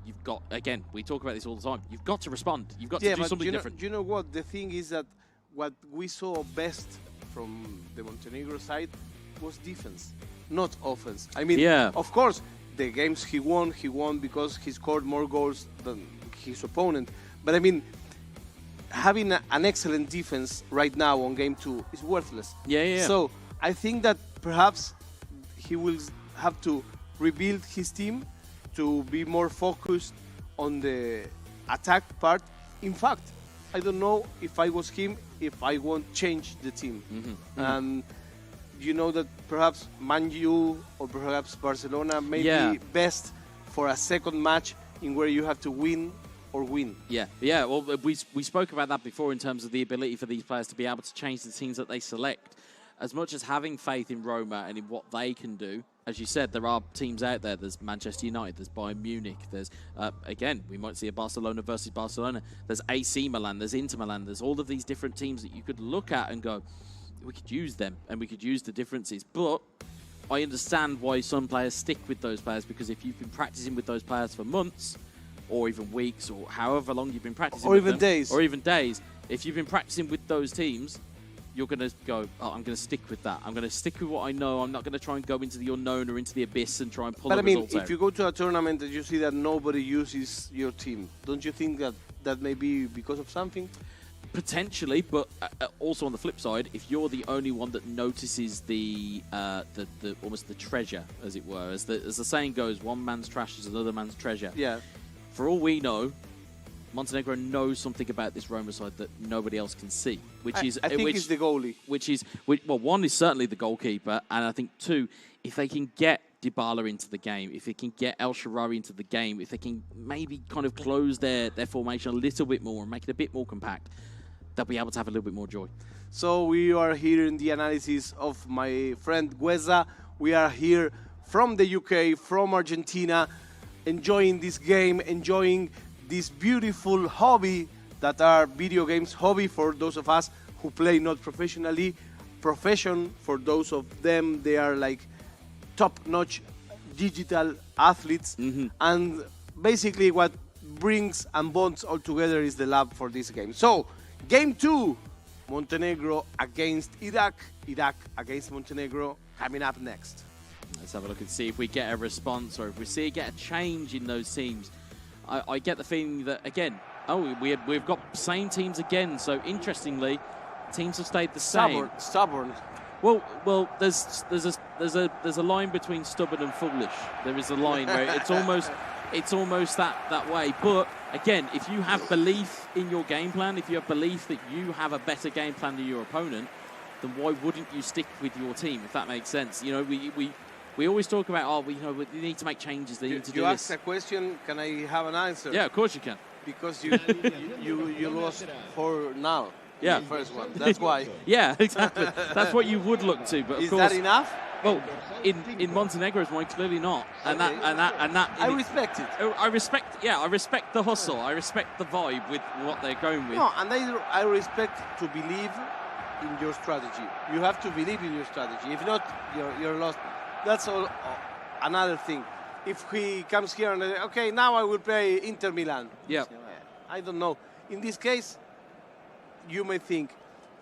you've got, again, we talk about this all the time, you've got to respond. You've got to do something different. You know what? The thing is that what we saw best from the Montenegro side was defense, not offense. I mean, of course, the games he won because he scored more goals than his opponent. But I mean, having an excellent defense right now on game 2 is worthless. So I think that perhaps he will have to rebuild his team to be more focused on the attack part. In fact, I don't know if I was him, if I won't change the team. And you know that perhaps Man U or perhaps Barcelona may be best for a second match in where you have to win or win. Well, we spoke about that before in terms of the ability for these players to be able to change the teams that they select. As much as having faith in Roma and in what they can do, as you said, there are teams out there. There's Manchester United, there's Bayern Munich, there's, again, we might see a Barcelona versus Barcelona. There's AC Milan, there's Inter Milan, there's all of these different teams that you could look at and go, we could use them and we could use the differences. But I understand why some players stick with those players, because if you've been practicing with those players for months or even weeks or however long you've been practicing or even days, if you've been practicing with those teams, you're going to go, oh, I'm going to stick with that. I'm going to stick with what I know. I'm not going to try and go into the unknown or into the abyss and try and pull the results out. If you go to a tournament and you see that nobody uses your team, don't you think that that may be because of something? Potentially, but also on the flip side, if you're the only one that notices the almost the treasure, as it were, as the saying goes, one man's trash is another man's treasure. Yeah. For all we know, Montenegro knows something about this Roma side that nobody else can see, which is I think it's the goalie. Well, one is certainly the goalkeeper, and I think two, if they can get Dybala into the game, if they can get El Shaarawy into the game, if they can maybe kind of close their formation a little bit more and make it a bit more compact, they'll be able to have a little bit more joy. So we are here in the analysis of my friend Gueza. We are here from the UK, from Argentina, enjoying this game, enjoying this beautiful hobby that are video games. Hobby for those of us who play not professionally. Profession for those of them, they are like top-notch digital athletes. And basically what brings and bonds all together is the love for this game. So, game 2, Montenegro against Iraq. Iraq against Montenegro coming up next. Let's have a look and see if we get a response or if we get a change in those teams. I get the feeling that, again, we've got same teams again. So, interestingly, teams have stayed the same. Stubborn. Well, there's a line between stubborn and foolish. There is a line where it's almost that way. But again, if you have belief in your game plan, if you have belief that you have a better game plan than your opponent, then why wouldn't you stick with your team? If that makes sense, you know, we always talk about we need to make changes. They need to do this. You asked a question. Can I have an answer? Yeah, of course you can. Because you lost 4 now. Yeah, the first one. That's why. Yeah, exactly. That's what you would look to. But of is course, that enough? Well, in Montenegro's mind, clearly not. And that. I respect it. I respect the hustle. I respect the vibe with what they're going with. No, and I respect to believe in your strategy. You have to believe in your strategy. If not, you're lost. That's all. Another thing. If he comes here and okay, now I will play Inter Milan. Yeah. I don't know. In this case, you may think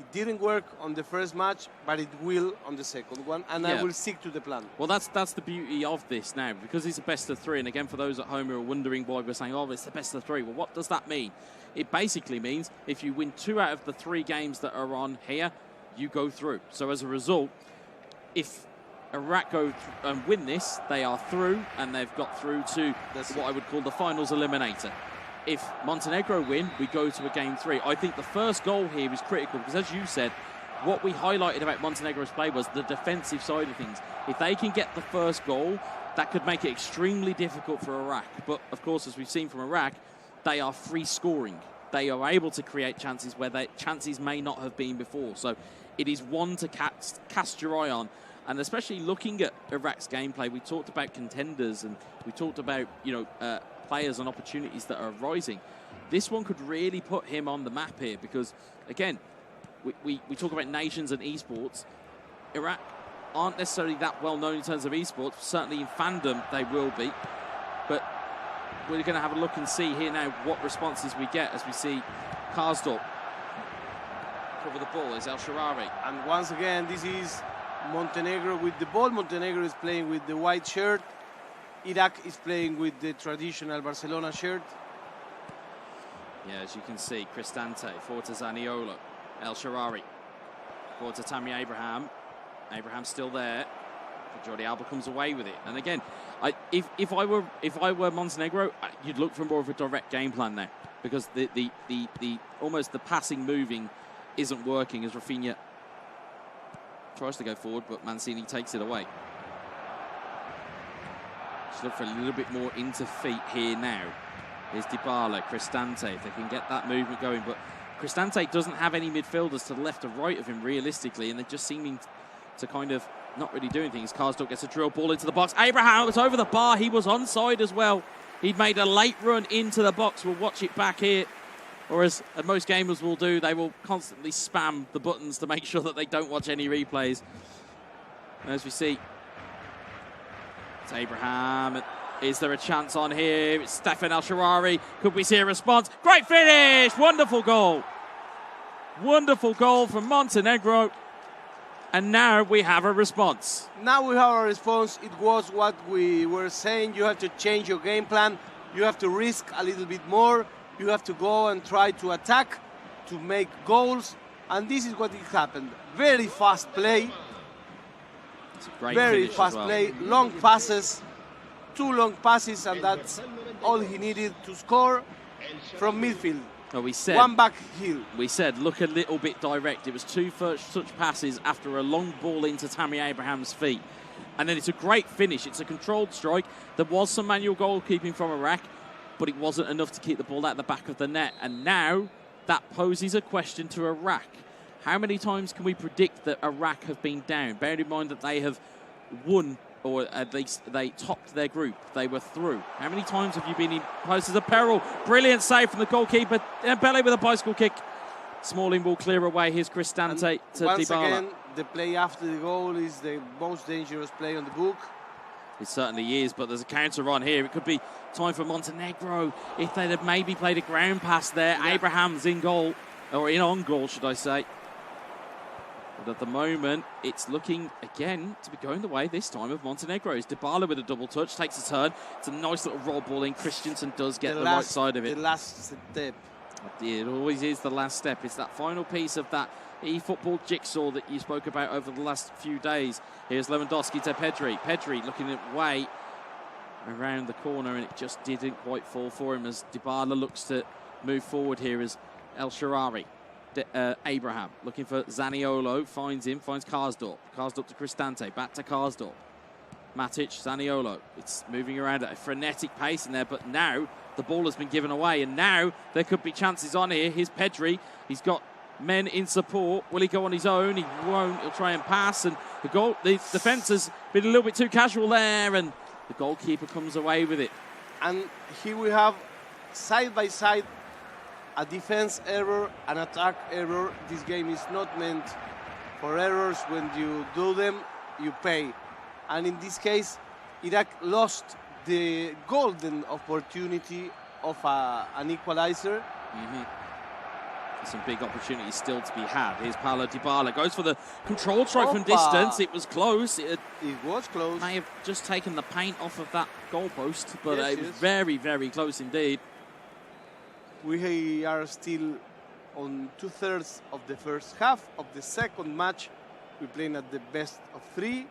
It didn't work on the first match, but it will on the second one, and I will stick to the plan. Well, that's the beauty of this now, because it's a best of three. And again, for those at home who are wondering why we're saying, oh, it's the best of three. Well, what does that mean? It basically means if you win 2 out of the 3 games that are on here, you go through. So as a result, if Iraq go and win this, they are through, and they've got through to what I would call the finals eliminator. If Montenegro win, we go to a game 3. I think the first goal here is critical because, as you said, what we highlighted about Montenegro's play was the defensive side of things. If they can get the first goal, that could make it extremely difficult for Iraq. But, of course, as we've seen from Iraq, they are free scoring. They are able to create chances where chances may not have been before. So it is one to cast your eye on. And especially looking at Iraq's gameplay, we talked about contenders and we talked about, players and opportunities that are rising. This one could really put him on the map here because, again, we talk about nations and esports. Iraq aren't necessarily that well known in terms of esports. Certainly in fandom, they will be. But we're going to have a look and see here now what responses we get as we see Karsdorp cover the ball. Is El Sharari. And once again, this is Montenegro with the ball. Montenegro is playing with the white shirt. Iraq is playing with the traditional Barcelona shirt. Yeah, as you can see, Cristante, forward to Zaniolo. El Sharari, forward to Tammy Abraham. Abraham's still there. But Jordi Alba comes away with it. And again, if I were Montenegro, you'd look for more of a direct game plan now because the almost the passing moving isn't working as Rafinha tries to go forward, but Mancini takes it away. Just look for a little bit more into feet here now. Here's Dybala, Cristante, if they can get that movement going. But Cristante doesn't have any midfielders to the left or right of him realistically, and they're just seeming to kind of not really doing things. Karsdorp gets a drill ball into the box. Abraham was over the bar. He was onside as well. He'd made a late run into the box. We'll watch it back here. Or as most gamers will do, they will constantly spam the buttons to make sure that they don't watch any replays. And as we see, it's Abraham. Is there a chance on here? It's Stefan El Sharari. Could we see a response? Great finish! Wonderful goal. Wonderful goal from Montenegro. And now we have a response. Now we have a response. It was what we were saying. You have to change your game plan. You have to risk a little bit more. You have to go and try to attack, to make goals. And this is what happened. Very fast play. It's a great very finish fast as well. play. Long passes. 2 long passes, and that's all he needed to score from midfield. Well, we said, one back heel. We said, look a little bit direct. It was 2 first touch passes after a long ball into Tammy Abraham's feet. And then it's a great finish. It's a controlled strike. There was some manual goalkeeping from Iraq, but it wasn't enough to keep the ball out the back of the net. And now that poses a question to Iraq. How many times can we predict that Iraq have been down? Bearing in mind that they have won, or at least they topped their group. They were through. How many times have you been in places of peril? Brilliant save from the goalkeeper. Dembele with a bicycle kick. Smalling will clear away. Here's Cristante to Once Dybala. again, the play after the goal is the most dangerous play on the book. It certainly is, but there's a counter on here. It could be time for Montenegro. If they'd have maybe played a ground pass there, yeah. Abraham's in goal, or in on goal, should I say. But at the moment, it's looking, again, to be going the way this time of Montenegro's. Dybala with a double touch, takes a turn. It's a nice little roll ball in. Christensen does get the right side of it. The last step. It always is the last step. It's that final piece of that eFootball jigsaw that you spoke about over the last few days. Here's Lewandowski to Pedri. Pedri looking at way around the corner, and it just didn't quite fall for him as Dybala looks to move forward here as El Sharari. Abraham looking for Zaniolo, finds him, finds Karsdorp. Karsdorp to Cristante, back to Karsdorp. Matic, Zaniolo. It's moving around at a frenetic pace in there, but now the ball has been given away, and now there could be chances on here. Here's Pedri. He's got men in support. Will he go on his own? He won't. He'll try and pass, and the defence has been a little bit too casual there, and the goalkeeper comes away with it. And here we have side by side a defense error, an attack error. This game is not meant for errors. When you do them, you pay. And in this case, Iraq lost the golden opportunity of an equalizer. Some big opportunities still to be had. Here's Paulo Dybala. Goes for the control strike from distance. It was close. It was close. May have just taken the paint off of that goalpost, but Yes, it was very, very close indeed. We are still on 2/3 of the first half of the second match. We're playing at the best of 3.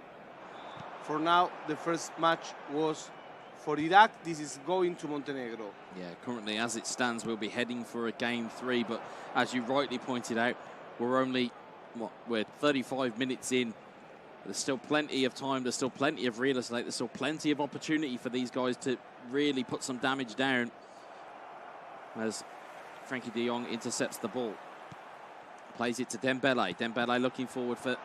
For now, the first match was for Iraq. This is going to Montenegro. Yeah, currently as it stands, we'll be heading for a game 3, but as you rightly pointed out, we're only, we're 35 minutes in. There's still plenty of time, there's still plenty of real estate, there's still plenty of opportunity for these guys to really put some damage down as Frankie de Jong intercepts the ball. Plays it to Dembele. Dembele looking forward for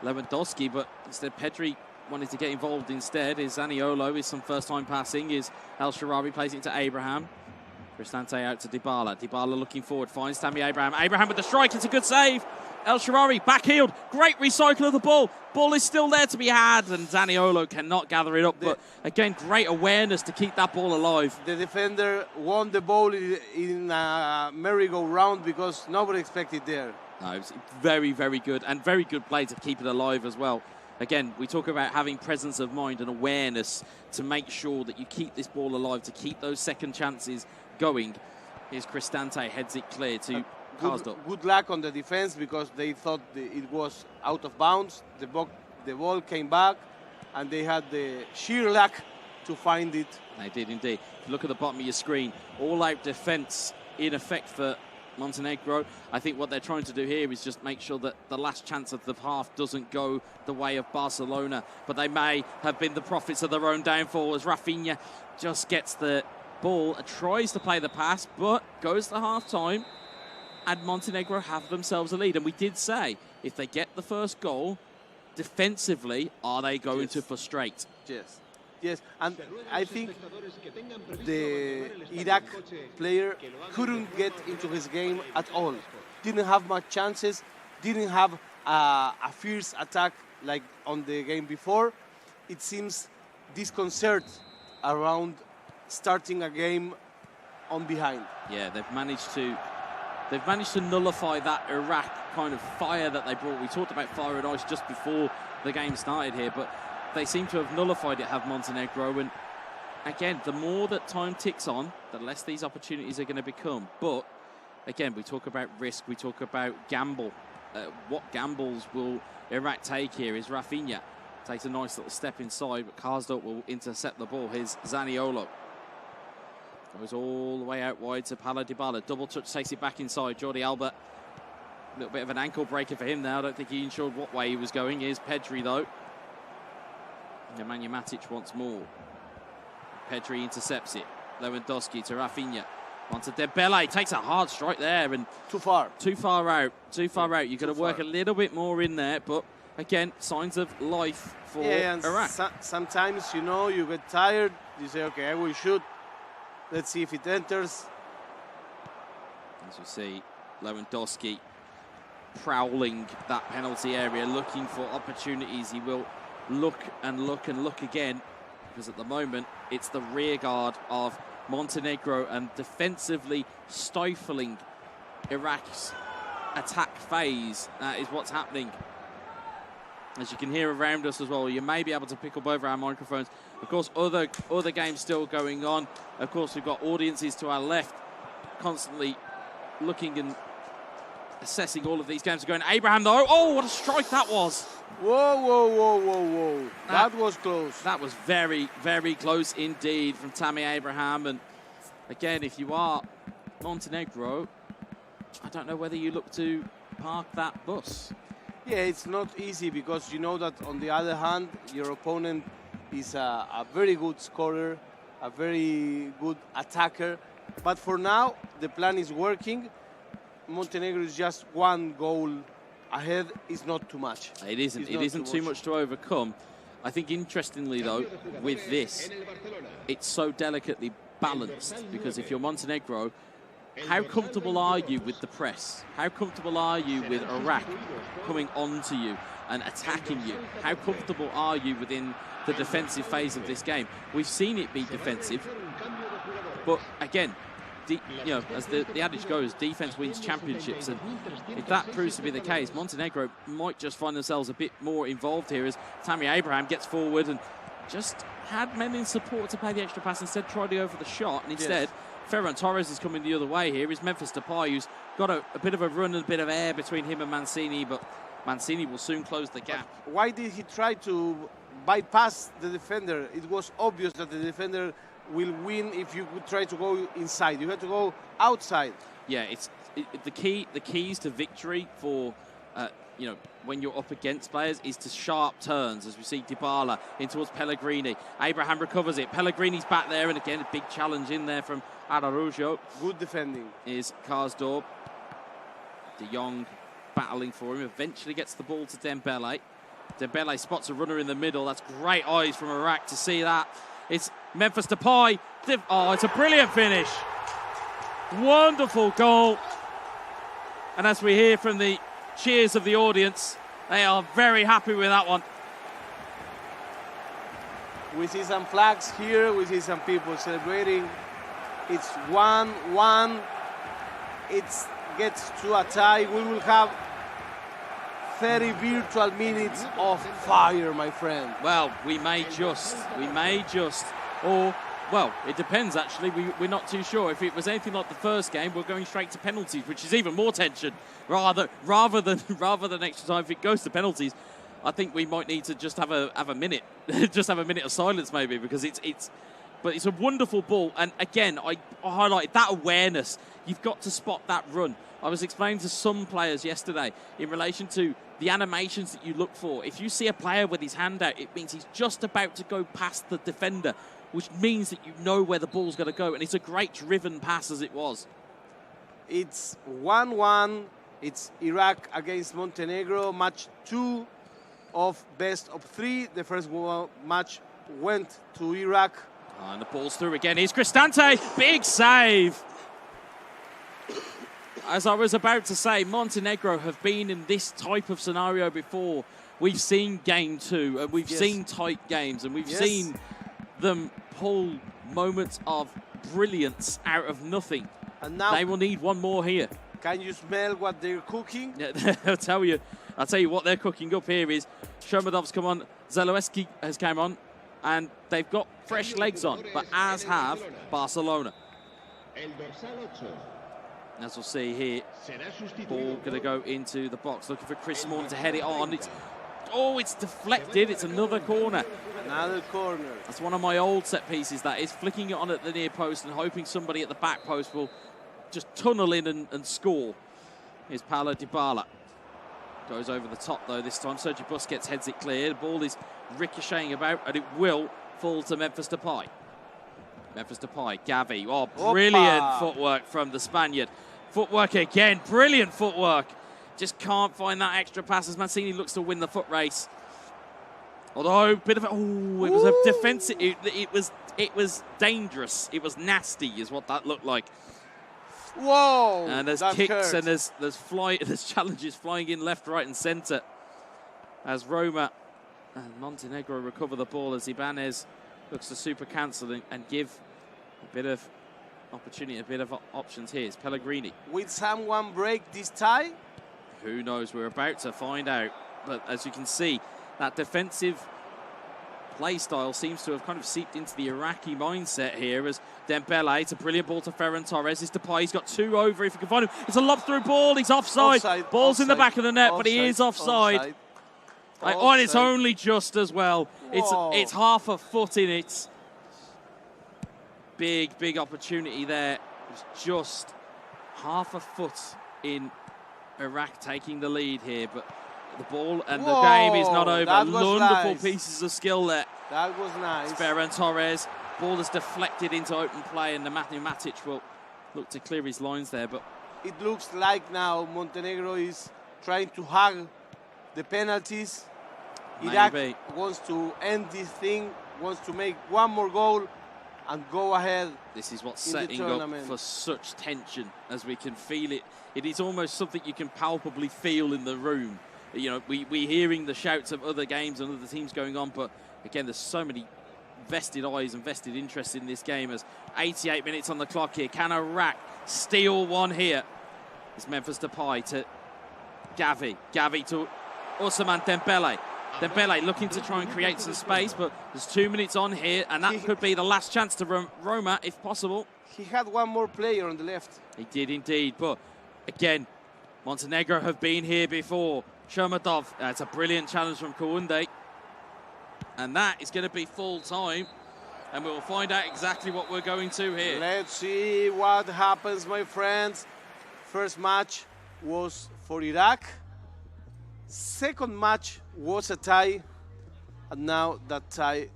Lewandowski, but instead Pedri wanted to get involved instead. Is Zaniolo, is some first-time passing. Is El Shaarawy plays it to Abraham. Cristante out to Dybala. Dybala looking forward, finds Tammy Abraham. Abraham with the strike, it's a good save. El Shaarawy back-heeled, great recycle of the ball. Ball is still there to be had, and Zaniolo cannot gather it up. But again, great awareness to keep that ball alive. The defender won the ball in a merry-go-round because nobody expected there. No, it was very, very good, and very good play to keep it alive as well. Again, we talk about having presence of mind and awareness to make sure that you keep this ball alive, to keep those second chances going. Here's Cristante, heads it clear to Karsdorp. Good luck on the defense because they thought it was out of bounds. The ball came back, and they had the sheer luck to find it. They did indeed. If you look at the bottom of your screen, all-out defense in effect for Montenegro. I think what they're trying to do here is just make sure that the last chance of the half doesn't go the way of Barcelona, but they may have been the prophets of their own downfall as Rafinha just gets the ball, tries to play the pass, but goes to half-time, and Montenegro have themselves a lead. And we did say, if they get the first goal, defensively, are they going to frustrate? Yes. Yes, and I think the Iraq player couldn't get into his game at all. Didn't have much chances, didn't have a fierce attack like on the game before. It seems disconcert around starting a game on behind. Yeah, they've managed to nullify that Iraq kind of fire that they brought. We talked about fire and ice just before the game started here, but they seem to have nullified it, have Montenegro. And again, the more that time ticks on, the less these opportunities are going to become. But again, we talk about risk, we talk about gamble. What gambles will Iraq take here? Is Rafinha takes a nice little step inside, but Karsdorp will intercept the ball. Here's Zaniolo. Goes all the way out wide to Paulo Dybala. Double touch, takes it back inside. Jordi Alba, a little bit of an ankle breaker for him now. I don't think he ensured what way he was going. Here's Pedri, though. Nemanja Matic once more. Pedri intercepts it. Lewandowski to Rafinha. Onto Dembele. Takes a hard strike there. And too far. Too far out. Too far out. You've got to work a little bit more in there. But again, signs of life for Iraq. Sometimes, you know, you get tired. You say, okay, I will shoot. Let's see if it enters. As you see, Lewandowski prowling that penalty area, looking for opportunities. He will look and look and look again, because at the moment it's the rear guard of Montenegro and defensively stifling Iraq's attack phase. That is what's happening. As you can hear around us as well, you may be able to pick up over our microphones. Of course, other games still going on. Of course, we've got audiences to our left constantly looking and assessing all of these games going. Abraham, though, oh, what a strike that was. Whoa, whoa, whoa, whoa, whoa. That was close. That was very, very close indeed from Tammy Abraham. And again, if you are Montenegro, I don't know whether you look to park that bus. Yeah, it's not easy because you know that on the other hand, your opponent is a very good scorer, a very good attacker. But for now, the plan is working. Montenegro is just one goal ahead. Is not too much. It isn't. It isn't too much to overcome. I think interestingly though, with this, it's so delicately balanced because if you're Montenegro, how comfortable are you with the press? How comfortable are you with Iraq coming onto you and attacking you? How comfortable are you within the defensive phase of this game? We've seen it be defensive, but again, as the adage goes, defense wins championships, and if that proves to be the case, Montenegro might just find themselves a bit more involved here as Tammy Abraham gets forward and just had men in support to play the extra pass, instead tried to go for the shot, and instead Ferran Torres is coming the other way here. Is Memphis Depay, who's got a bit of a run and a bit of air between him and Mancini, but Mancini will soon close the gap. Why did he try to bypass the defender? It was obvious that the defender will win if you would try to go inside. You have to go outside. Yeah, the keys to victory for when you're up against players is to sharp turns, as we see Dybala in towards Pellegrini. Abraham recovers it. Pellegrini's back there, and again a big challenge in there from Araujo. Good defending. Is Karsdorp. De Jong battling for him. Eventually gets the ball to Dembele. Dembele spots a runner in the middle. That's great eyes from Iraq to see that. It's Memphis Depay. Oh, it's a brilliant finish. Wonderful goal. And as we hear from the cheers of the audience, they are very happy with that one. We see some flags here. We see some people celebrating. It's 1-1. It gets to a tie. We will have 30 virtual minutes of fire, my friend. Well, we may just, or, well, it depends actually. We're not too sure. If it was anything like the first game, we're going straight to penalties, which is even more tension. Rather than extra time, if it goes to penalties, I think we might need to just have a minute, just have a minute of silence maybe, because it's a wonderful ball. And again, I highlighted that awareness. You've got to spot that run. I was explaining to some players yesterday in relation to the animations that you look for. If you see a player with his hand out, it means he's just about to go past the defender, which means that you know where the ball's going to go. And it's a great driven pass as it was. It's 1-1. It's Iraq against Montenegro. Match 2 of best of 3. The first match went to Iraq. And the ball's through again. Here's Cristante. Big save. As I was about to say, Montenegro have been in this type of scenario before. We've seen game 2, and we've seen tight games, and we've seen them pull moments of brilliance out of nothing. And now they will need one more here. Can you smell what they're cooking? Yeah, I'll tell you what they're cooking up here is Shomadov's come on, Zalewski has come on, and they've got fresh legs on, but as have Barcelona. As we'll see here, ball going to go into the box, looking for Chris Smalling to head it on. It's deflected. It's another corner. Another corner. That's one of my old set pieces, that is, flicking it on at the near post and hoping somebody at the back post will just tunnel in and score. Here's Paulo Dybala. Goes over the top, though, this time. Sergio Busquets heads it clear. The ball is ricocheting about, and it will fall to Memphis Depay. Memphis Depay, Gavi. Oh, brilliant footwork from the Spaniard. Footwork again, brilliant footwork. Just can't find that extra pass as Mancini looks to win the foot race. Although, it was a defensive. It was dangerous. It was nasty, is what that looked like. Whoa! And there's kicks and there's challenges flying in left, right, and centre as Roma and Montenegro recover the ball as Ibanez looks to super cancel and give a bit of opportunity, a bit of options here. It's Pellegrini. Will someone break this tie? Who knows? We're about to find out. But as you can see, that defensive play style seems to have kind of seeped into the Iraqi mindset here as Dembele, it's a brilliant ball to Ferran Torres. It's Depay, he's got 2 over if he can find him. It's a lob-through ball, he's offside. Ball's in the back of the net, but he is offside. And it's only just as well. It's half a foot in it. Big opportunity there. It's just half a foot in Iraq taking the lead here, but the ball and the game is not over. Wonderful pieces of skill there. That was nice. It's Ferran Torres. Ball is deflected into open play, and Nemanja Matic will look to clear his lines there. But it looks like now Montenegro is trying to hug the penalties. Iraq wants to end this thing, wants to make one more goal and go ahead. This is what's setting up for such tension, as we can feel it. It is almost something you can palpably feel in the room. You know, we're hearing the shouts of other games and other teams going on, but again, there's so many vested eyes and vested interest in this game as 88 minutes on the clock here. Can Iraq steal one here? It's Memphis Depay to Gavi. Gavi to Ousmane Dembele. Dembele looking to try and create some space, but there's 2 minutes on here, and that could be the last chance to Roma, if possible. He had one more player on the left. He did indeed, but again, Montenegro have been here before. Shomadov, that's a brilliant challenge from Kounde. And that is going to be full time, and we'll find out exactly what we're going to here. Let's see what happens, my friends. First match was for Iraq. Second match was a tie, and now that tie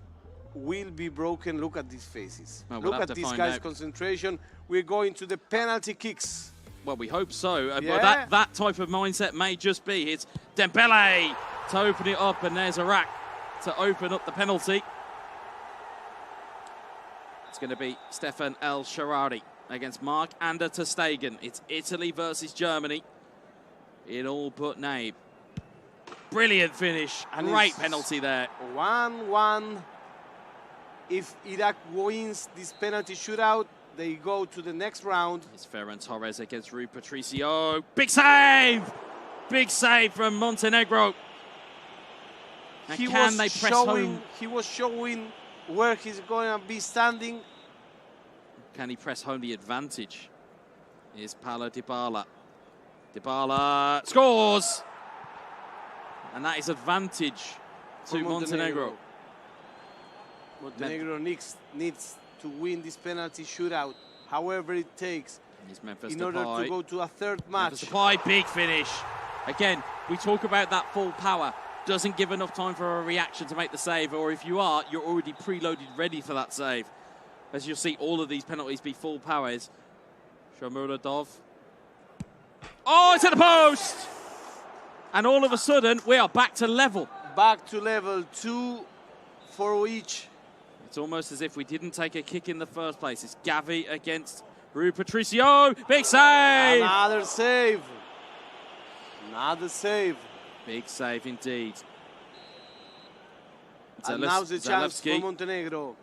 will be broken. Look at these faces. Well, we'll Look at these guys' concentration. We're going to the penalty kicks. Well, we hope so. Yeah. But that type of mindset may just be. It's Dembele to open it up, and there's Iraq to open up the penalty. It's going to be Stefan El Sharari against Marc-Andre ter Stegen. It's Italy versus Germany in all but name. Brilliant finish. And great penalty there. 1-1. If Iraq wins this penalty shootout, they go to the next round. It's Ferran Torres against Rui Patricio. Big save! Big save from Montenegro. And can they press home? He was showing where he's going to be standing. Can he press home the advantage? Here's Paulo Dybala. Dybala scores! And that is advantage to Montenegro. Montenegro needs to win this penalty shootout, however it takes, in order to go to a third match. Memphis Depay, big finish. Again, we talk about that full power. Doesn't give enough time for a reaction to make the save, or if you are, you're already preloaded, ready for that save. As you'll see, all of these penalties be full powers. Shomurodov. Oh, it's at the post! And all of a sudden, we are back to level. Back to level, 2 for each. It's almost as if we didn't take a kick in the first place. It's Gavi against Rui Patricio. Big save! Another save. Another save. Big save indeed. And now's the chance for Montenegro.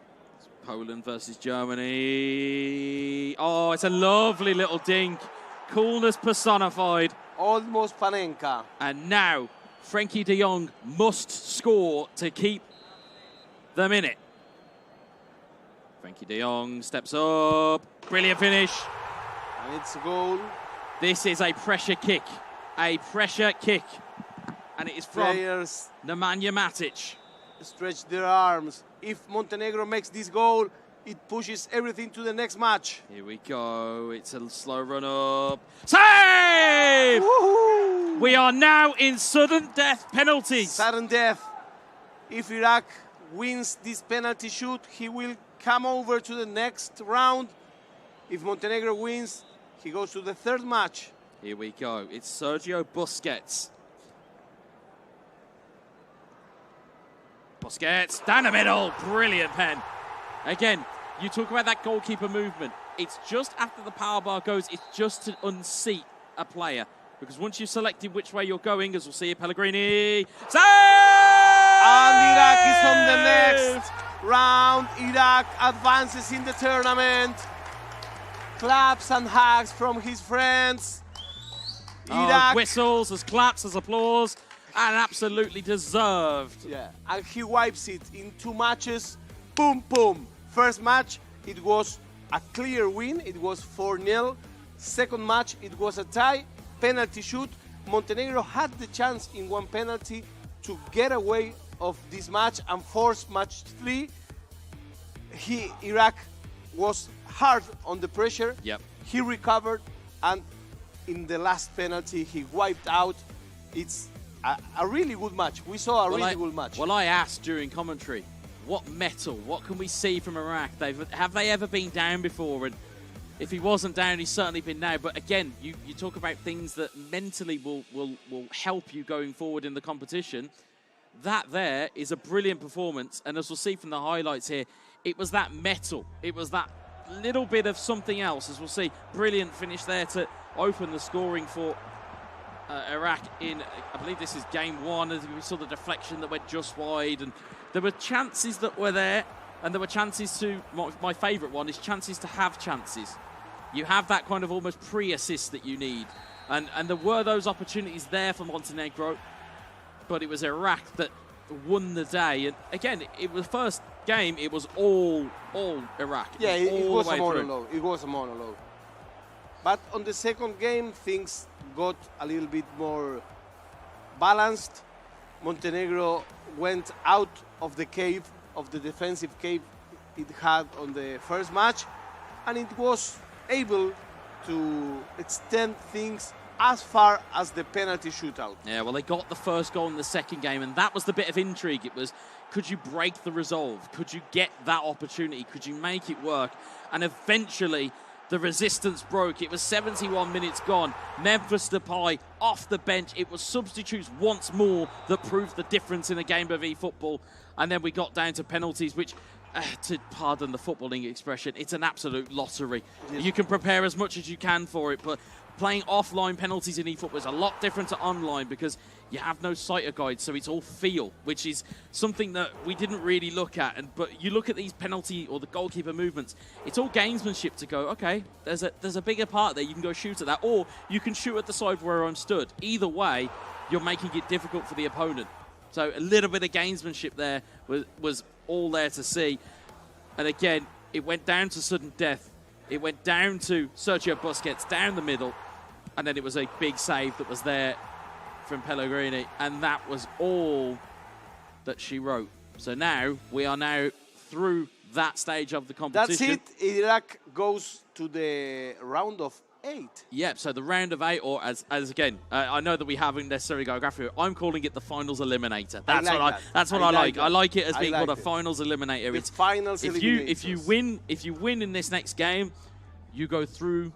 Poland versus Germany. Oh, it's a lovely little dink. Coolness personified. Almost Panenka. And now, Frenkie de Jong must score to keep them in it. Frenkie de Jong steps up. Brilliant finish. And it's a goal. This is a pressure kick. A pressure kick. And it is from Players Nemanja Matic. Stretch their arms. If Montenegro makes this goal, it pushes everything to the next match. Here we go. It's a slow run up. Save! We are now in sudden death penalties. Sudden death. If Iraq wins this penalty shoot, he will come over to the next round. If Montenegro wins, he goes to the third match. Here we go. It's Sergio Busquets. Busquets, down the middle. Brilliant pen. Again, you talk about that goalkeeper movement. It's just after the power bar goes, it's just to unseat a player. Because once you've selected which way you're going, as we'll see here, Pellegrini. Save! And Iraq is on the next round. Iraq advances in the tournament. Claps and hugs from his friends. Iraq. Whistles, as claps, as applause. And absolutely deserved. Yeah, and he wipes it in 2 matches. Boom, boom. First match, it was a clear win. It was 4-0. Second match, it was a tie. Penalty shoot. Montenegro had the chance in 1 penalty to get away of this match and force match 3. Iraq was hard on the pressure. Yep. He recovered, and in the last penalty, he wiped out. It's a really good match. We saw a really good match. Well, I asked during commentary, what metal, what can we see from Iraq? Have they ever been down before? And if he wasn't down, he's certainly been now. But again, you talk about things that mentally will help you going forward in the competition. That there is a brilliant performance. And as we'll see from the highlights here, it was that metal. It was that little bit of something else. As we'll see, brilliant finish there to open the scoring for Iraq in, I believe this is game 1. As we saw the deflection that went just wide, and there were chances that were there. And there were chances to, my favourite one is chances to have chances. You have that kind of almost pre-assist that you need. And there were those opportunities there for Montenegro, but it was Iraq that won the day. And again, it was first game, it was all Iraq. Yeah, it was a monologue. It was a monologue. But on the second game, things got a little bit more balanced. Montenegro went out of the cave, of the defensive cave it had on the first match, and it was able to extend things as far as the penalty shootout. Yeah, well, they got the first goal in the second game, and that was the bit of intrigue. It was, could you break the resolve? Could you get that opportunity? Could you make it work? And eventually, the resistance broke. It was 71 minutes gone. Memphis Depay off the bench. It was substitutes once more that proved the difference in a game of eFootball. And then we got down to penalties, which, to pardon the footballing expression, it's an absolute lottery. Yes. You can prepare as much as you can for it, but playing offline penalties in eFootball is a lot different to online because you have no sighter guide, so it's all feel, which is something that we didn't really look at. But you look at these penalty or the goalkeeper movements, it's all gamesmanship to go, okay, there's a bigger part there, you can go shoot at that, or you can shoot at the side where I'm stood. Either way, you're making it difficult for the opponent. So a little bit of gamesmanship there was all there to see. And again, it went down to sudden death. It went down to Sergio Busquets, down the middle, and then it was a big save that was there from Pellegrini, and that was all that she wrote. So now, we are now through that stage of the competition. That's it. Iraq goes to the round of 8. Yep, so the round of 8, or as again, I know that we haven't necessarily got a graph here. I'm calling it the finals eliminator. That's what I like. I like it as being called a finals eliminator. It's finals eliminator. If you win in this next game, you go through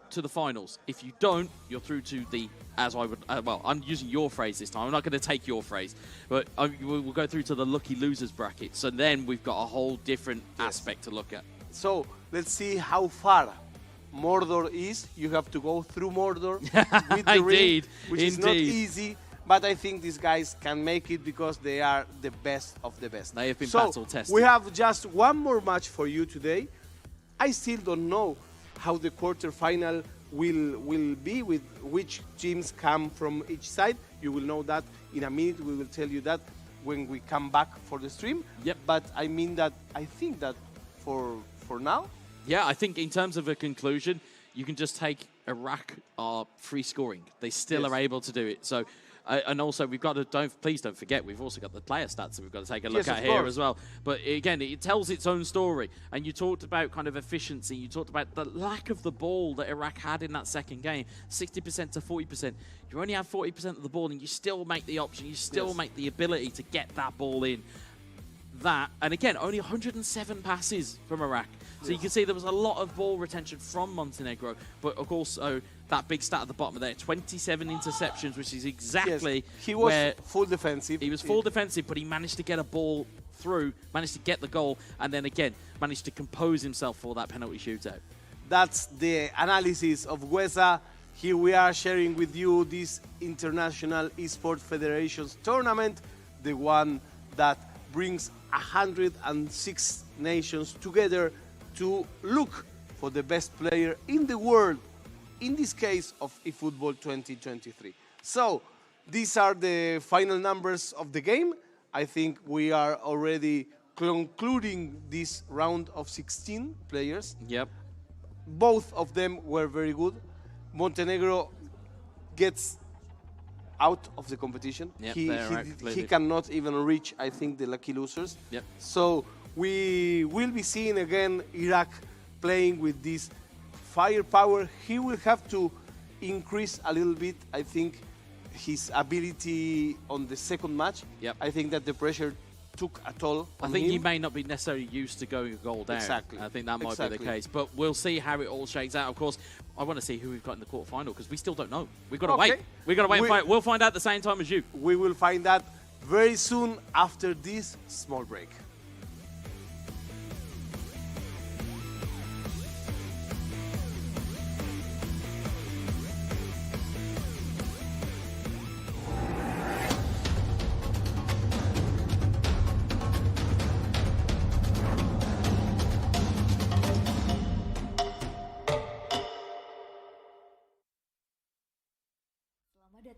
to the finals. If you don't, you're through to the, as I would, well, I'm using your phrase this time. I'm not going to take your phrase, but we'll go through to the lucky losers bracket. So then we've got a whole different aspect to look at. So let's see how far Mordor is. You have to go through Mordor with the ring, which is not easy. But I think these guys can make it because they are the best of the best. They have been battle tested. We have just one more match for you today. I still don't know how the quarterfinal will be, with which teams come from each side. You will know that in a minute. We will tell you that when we come back for the stream. Yep. But I mean that I think that for now. Yeah, I think in terms of a conclusion, you can just take Iraq are free scoring. They still are able to do it. So, and also we've got to please don't forget we've also got the player stats that we've got to take a look at here as well. But again, it tells its own story. And you talked about kind of efficiency. You talked about the lack of the ball that Iraq had in that second game, 60% to 40%. You only have 40% of the ball, and you still make the option. You still make the ability to get that ball in. And again, only 107 passes from Iraq. So you can see there was a lot of ball retention from Montenegro, but of course, that big stat at the bottom of there, 27 interceptions, which is exactly he was full defensive. He was full defensive, but he managed to get a ball through, managed to get the goal, and then again, managed to compose himself for that penalty shootout. That's the analysis of Guesa. Here we are sharing with you this International Esports Federations tournament, the one that brings 106 nations together to look for the best player in the world, in this case of eFootball 2023. So these are the final numbers of the game. I think we are already concluding this round of 16 players. Yep. Both of them were very good. Montenegro gets out of the competition. Yep, he cannot even reach, I think, the lucky losers. Yep. So we will be seeing again Iraq playing with this firepower. He will have to increase a little bit, I think, his ability on the second match. Yep. I think that the pressure took a toll on I think him. he may not be necessarily used to going a goal down. Exactly. I think that might be the case. But we'll see how it all shakes out. Of course, I want to see who we've got in the quarterfinal because we still don't know. We've got to wait. We've got to wait and find. We'll find out at the same time as you. We will find out very soon after this small break.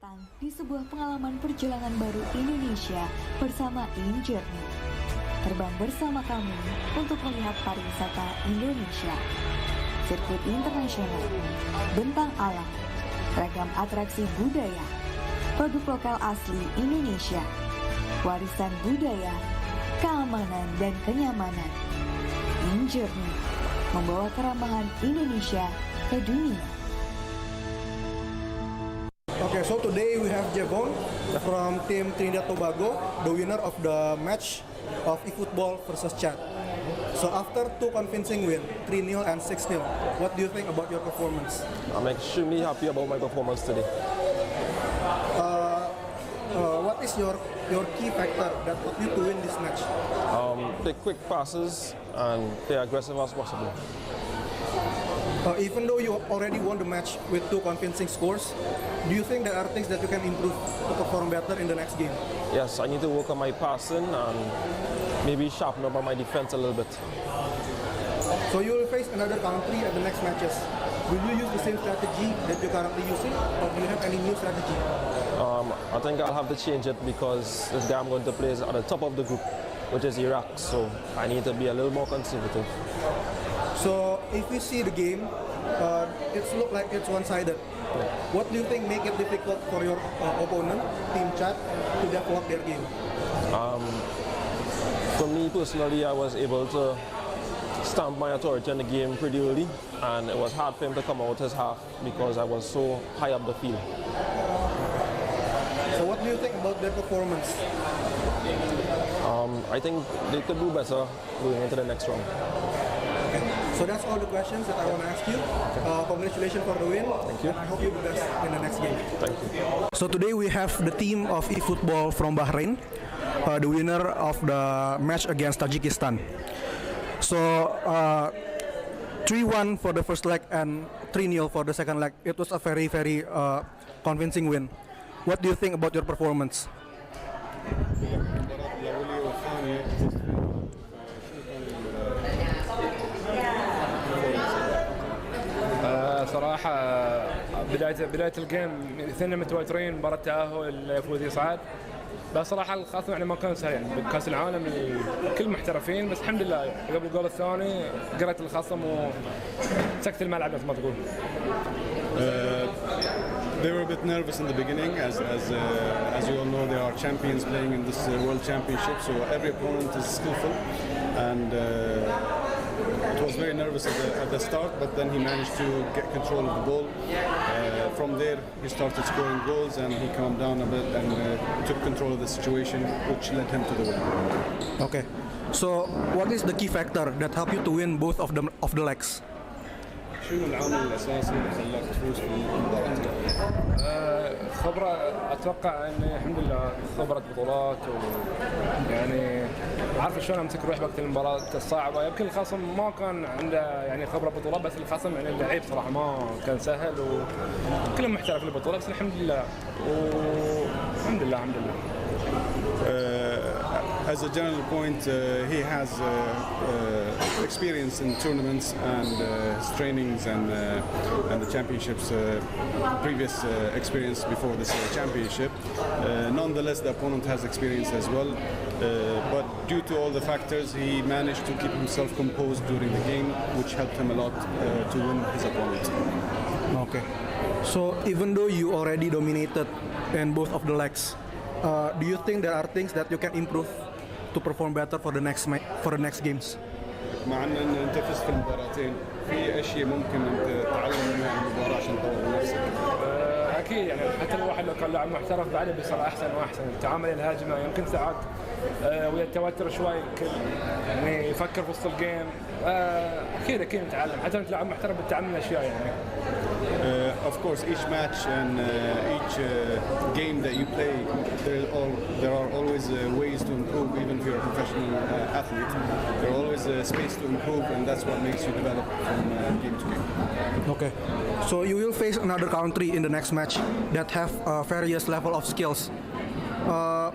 datang di sebuah pengalaman perjalanan baru Indonesia bersama InJourney. Terbang bersama kami untuk melihat pariwisata Indonesia. Sirkuit internasional, bentang alam, ragam atraksi budaya, produk lokal asli Indonesia, warisan budaya, keamanan dan kenyamanan. InJourney membawa keramahan Indonesia ke dunia. Okay, so today we have Jevon from Team Trinidad Tobago, the winner of the match of eFootball versus Chad. So after two convincing wins, 3-0 and 6-0, what do you think about your performance? I'm extremely happy about my performance today. What is your key factor that helped you to win this match? Play quick passes and play aggressive as possible. Even though you already won the match with two convincing scores, do you think there are things that you can improve to perform better in the next game? Yes, I need to work on my passing and maybe sharpen up on my defense a little bit. So you will face another country at the next matches. Will you use the same strategy that you're currently using, or do you have any new strategy? I think I'll have to change it because this guy I'm going to play is at the top of the group, which is Iraq, so I need to be a little more conservative. So if we see the game, it looks like it's one-sided. What do you think make it difficult for your opponent, Team Chad, to develop their game? For me personally, I was able to stamp my authority in the game pretty early, and it was hard for him to come out his half because I was so high up the field. So what do you think about their performance? I think they could do better going into the next round. Okay. So that's all the questions that I want to ask you. Congratulations for the win. Thank you. And I hope you do best in the next game. Thank you. So today we have the team of eFootball from Bahrain, the winner of the match against Tajikistan. So 3-1 for the first leg and 3-0 for the second leg. It was a very, very convincing win. What do you think about your performance? صراحة بداية الجيم اثنين متوترين مباراة تأهل يفوز يصعد. بس صراحة الخصم يعني ما كان سهل، يعني بكأس العالم الكل محترفين، بس الحمد لله قبل الجول الثاني قرأت الخصم وسكت الملعب مثل ما تقول. They were a bit nervous in the beginning, as you all know, they are champions playing in this World Championship, so every opponent is skillful, and it was very nervous at the start, but then he managed to get control of the ball. From there, he started scoring goals, and he calmed down a bit and took control of the situation, which led him to the win. Okay, so what is the key factor that helped you to win both of the legs? شنو العامل الأساسي اللي خلاك تفوز في المباراة؟ خبرة، أتوقع إني الحمد لله خبرة بطولات ويعني عارف شلون أمسك روحي وقت المباراة الصعبة. يمكن الخصم ما كان عنده يعني خبرة بطولات، بس الخصم يعني اللعيب صراحة ما كان سهل وكلهم محترف البطولة، بس الحمد لله والحمد لله الحمد لله. As a general point, he has experience in tournaments and his trainings and the championships, previous experience before this championship. Nonetheless, the opponent has experience as well, but due to all the factors, he managed to keep himself composed during the game, which helped him a lot to win his opponent. Okay, so even though you already dominated in both of the legs, do you think there are things that you can improve to perform better for the next games? مع ان انت فزت في المباراتين، في اشياء ممكن انت تتعلم منها المباراه عشان تطور نفسك. اكيد يعني حتى الواحد لو كان لاعب محترف بعده بيصير احسن واحسن. التعامل الهاجمه يمكن ساعات ويا التوتر شوي يعني يفكر في وسط الجيم. اكيد نتعلم، حتى انت لاعب محترف بتتعلم اشياء يعني. Of course, each match and each game that you play, there are always ways to improve. Even if you're a professional athlete, there are always space to improve, and that's what makes you develop from game to game. Okay, so you will face another country in the next match that have various level of skills.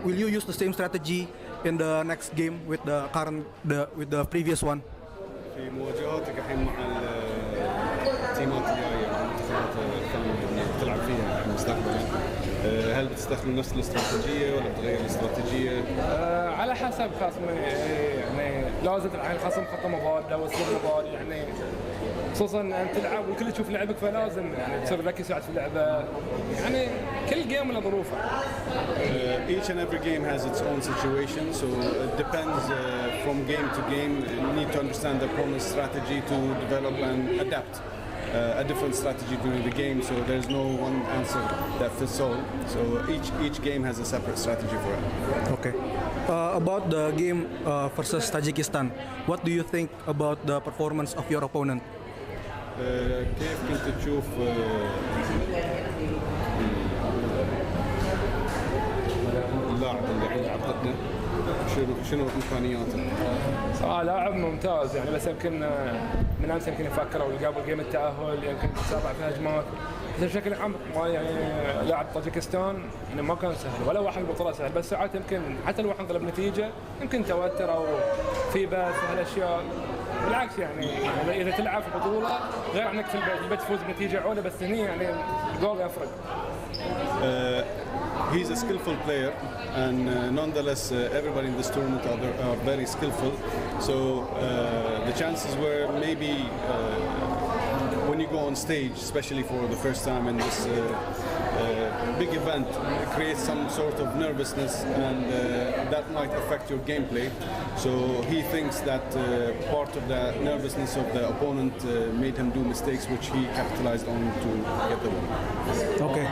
Will you use the same strategy in the next game with the previous one? في مواجهاتك الحين مع التيمات الجايه المنتخبات الثانيه اللي تلعب فيها في المستقبل تستخدم نفس الاستراتيجية ولا بتغير الاستراتيجية؟ على حسب خصمي يعني لازم تلعب الخصم خطة مضادة واسلوب مضاد يعني خصوصا انت تلعب والكل يشوف لعبك فلازم يعني تصير ذكي ساعات في اللعبة يعني كل جيم له ظروفه. Each and every game has its own situation, so it depends from game to game. You need to understand the opponent's strategy to develop and adapt a different strategy during the game. So there's no one answer that fits all. So each game has a separate strategy for it. Okay. About the game versus Tajikistan, what do you think about the performance of your opponent? كيف كنت تشوف اللاعب اللي عطتنا شنو امكانياته؟ لاعب ممتاز يعني بس يمكن من امس يمكن يفكر او قبل جيم التاهل يمكن يتسابع في هجمات بس بشكل عام ما يعني لاعب طاجكستان يعني ما كان سهل ولا واحد البطوله سهل بس ساعات يمكن حتى لو انقلب نتيجه يمكن توتر او في بث وهالاشياء بالعكس يعني اذا تلعب في بطوله غير انك في البيت تفوز بنتيجه عوله بس هني يعني الجول يفرق. He's a skillful player, and nonetheless, everybody in this tournament are very skillful. So the chances were maybe when you go on stage, especially for the first time in this big event, it creates some sort of nervousness, and that might affect your gameplay. So he thinks that part of the nervousness of the opponent made him do mistakes, which he capitalized on to get the win. Okay.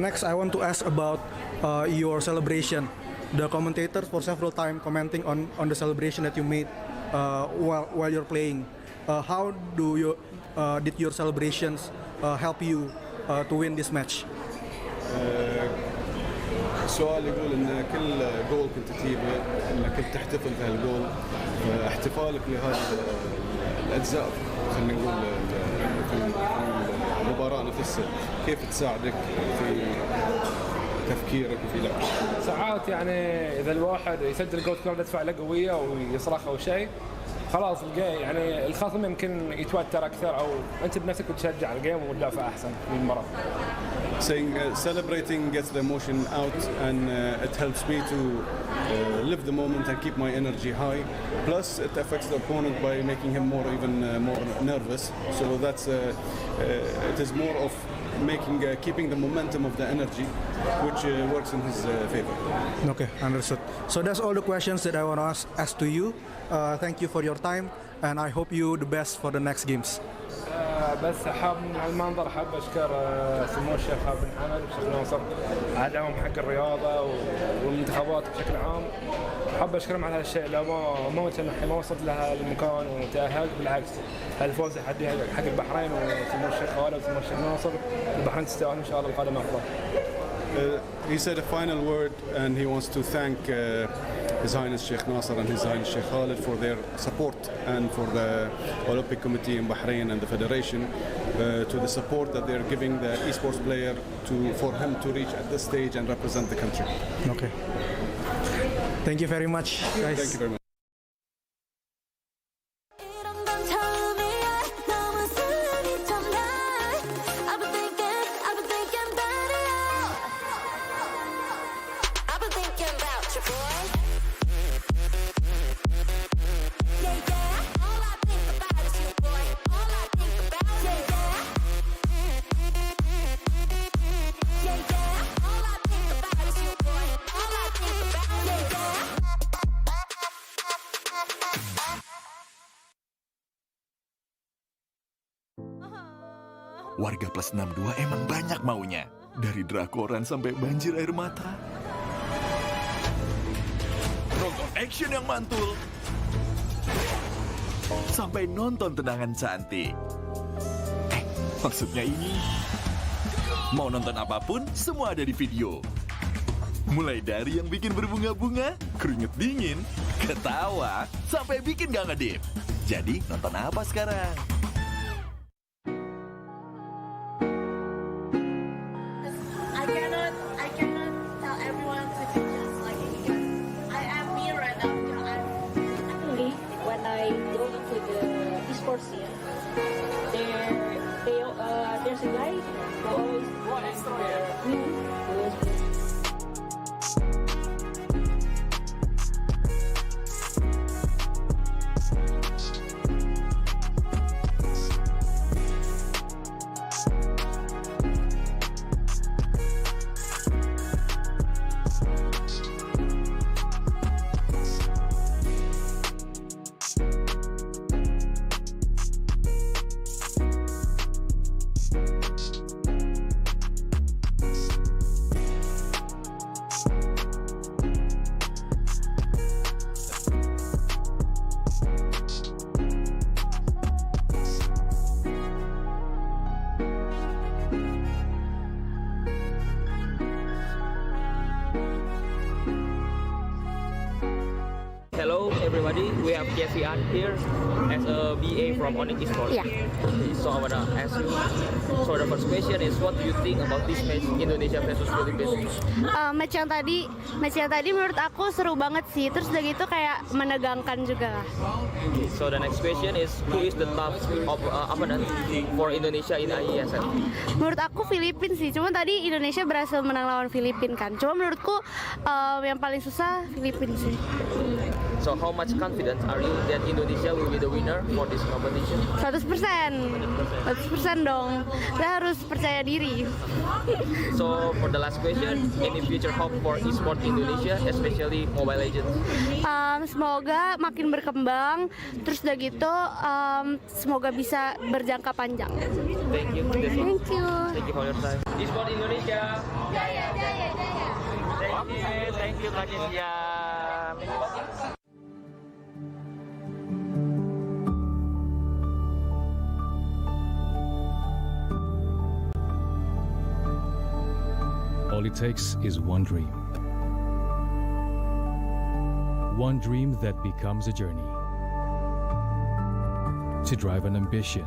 Next, I want to ask about your celebration. The commentators for several times commenting on the celebration that you made while you're playing. How did your celebrations help you to win this match? السؤال يقول ان كل جول كنت تجيبه انك كنت تحتفل في هالجول احتفالك لهذه الاجزاء خلينا نقول في المباراه نفسها كيف تساعدك في تفكيرك وفي لعبك؟ ساعات يعني اذا الواحد يسجل جول تكون ردة فعله قويه ويصرخ او شيء خلاص الجيم يعني الخصم يمكن يتوتر اكثر او انت بنفسك تشجع الجيم وتدافع احسن في المباراه. Saying celebrating gets the emotion out and it helps me to live the moment and keep my energy high. Plus it affects the opponent by making him even more nervous. So that's it is more of keeping the momentum of the energy, which works in his favor. Okay, understood. So that's all the questions that I want to ask to you. Thank you for your time, and I hope you the best for the next games. بس حاب من المنظر حاب اشكر سمو الشيخ بن حمد والشيخ ناصر على دعمهم حق الرياضه والمنتخبات بشكل عام. حاب اشكرهم على هالشيء لو ما وصلت لها المكان وتاهلت بالعكس الفوز يحدي حق البحرين وسمو الشيخ خالد وسمو الشيخ ناصر البحرين تستاهل ان شاء الله القادم افضل. He said a final word and he wants to thank His Highness Sheikh Nasser and His Highness Sheikh Khalid for their support and for the Olympic Committee in Bahrain and the Federation to the support that they're giving the esports player for him to reach at this stage and represent the country. Okay. Thank you very much, guys. Thank you very much. Warga plus 62 emang banyak maunya. Dari drakoran sampai banjir air mata. Nonton action yang mantul. Sampai nonton tendangan cantik. Maksudnya ini. Mau nonton apapun, semua ada di video. Mulai dari yang bikin berbunga-bunga, keringet dingin, ketawa, sampai bikin gak ngedip. Jadi nonton apa sekarang? There's a guy who always everybody. We have Kevian here as a BA from Esports. Yeah. So I wanna ask you. So the first question is, what do you think about this match Indonesia versus Philippines? Match yang tadi menurut aku seru banget sih. Terus udah gitu kayak menegangkan juga. So the next question is, who is the top opponent for Indonesia in IESF? Menurut aku Filipina sih. Cuma tadi Indonesia berhasil menang lawan Filipina kan. Cuma menurutku yang paling susah Filipina sih. So how much confident are you that Indonesia will be the winner for this competition? 100% dong. Kita harus percaya diri. So for the last question, any future hope for esports Indonesia, especially Mobile Legends? Semoga makin berkembang. Terus udah gitu, semoga bisa berjangka panjang. Thank you. Thank you. Thank you for your time. Esports Indonesia. Jaya. Thank you Kak Kezia. All it takes is one dream. One dream that becomes a journey. To drive an ambition.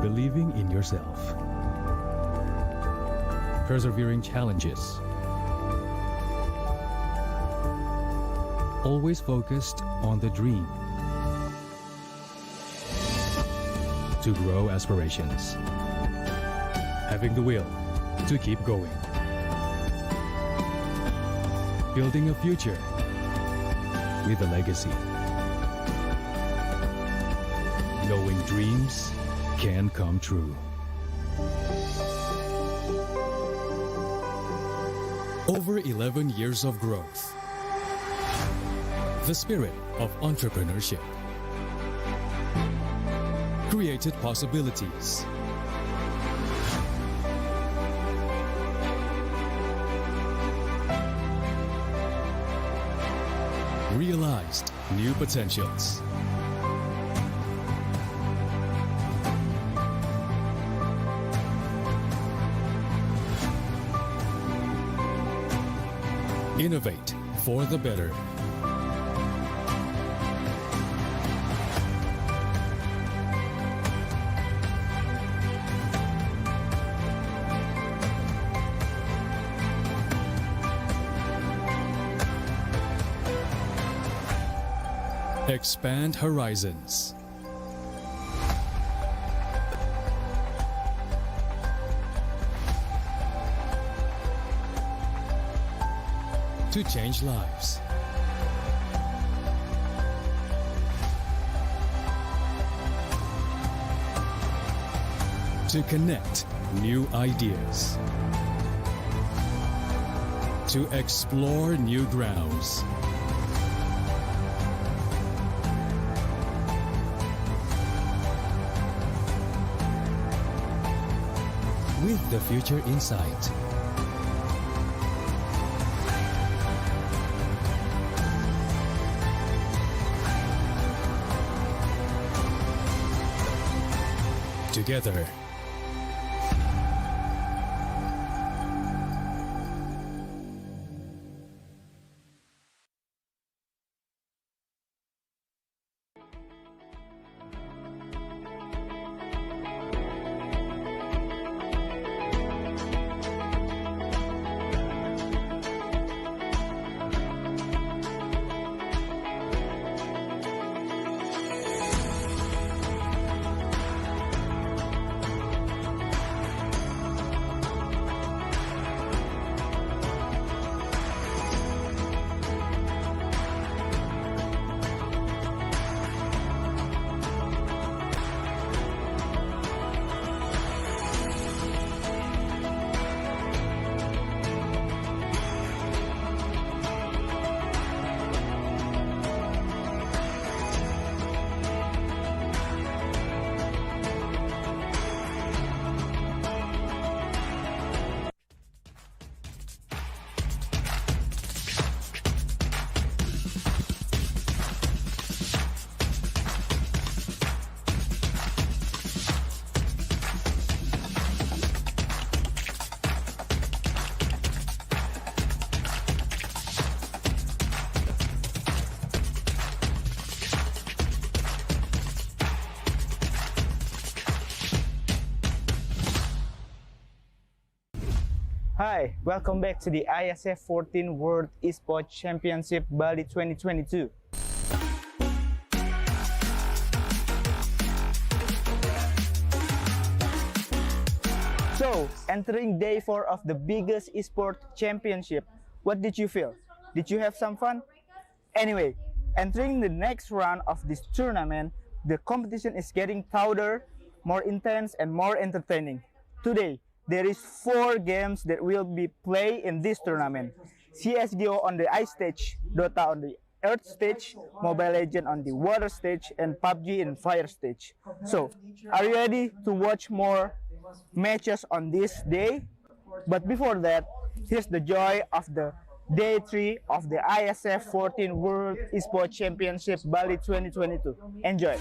Believing in yourself. Persevering challenges. Always focused on the dream. To grow aspirations. Having the will to keep going. Building a future with a legacy. Knowing dreams can come true. Over 11 years of growth. The spirit of entrepreneurship. Created possibilities. Realized new potentials. Innovate for the better. Expand horizons. To change lives. To connect new ideas. To explore new grounds. With the future in sight. Together. Hi, welcome back to the IESF 14 World Esports Championship Bali 2022. So, entering day 4 of the biggest esports championship, what did you feel? Did you have some fun? Anyway, entering the next round of this tournament, the competition is getting tougher, more intense, and more entertaining. Today, there is 4 games that will be played in this tournament. CSGO on the ice stage, Dota on the earth stage, Mobile Legends on the water stage, and PUBG in fire stage. So, are you ready to watch more matches on this day? But before that, here's the joy of the day 3 of the IESF 14 World Esports Championship Bali 2022. Enjoy!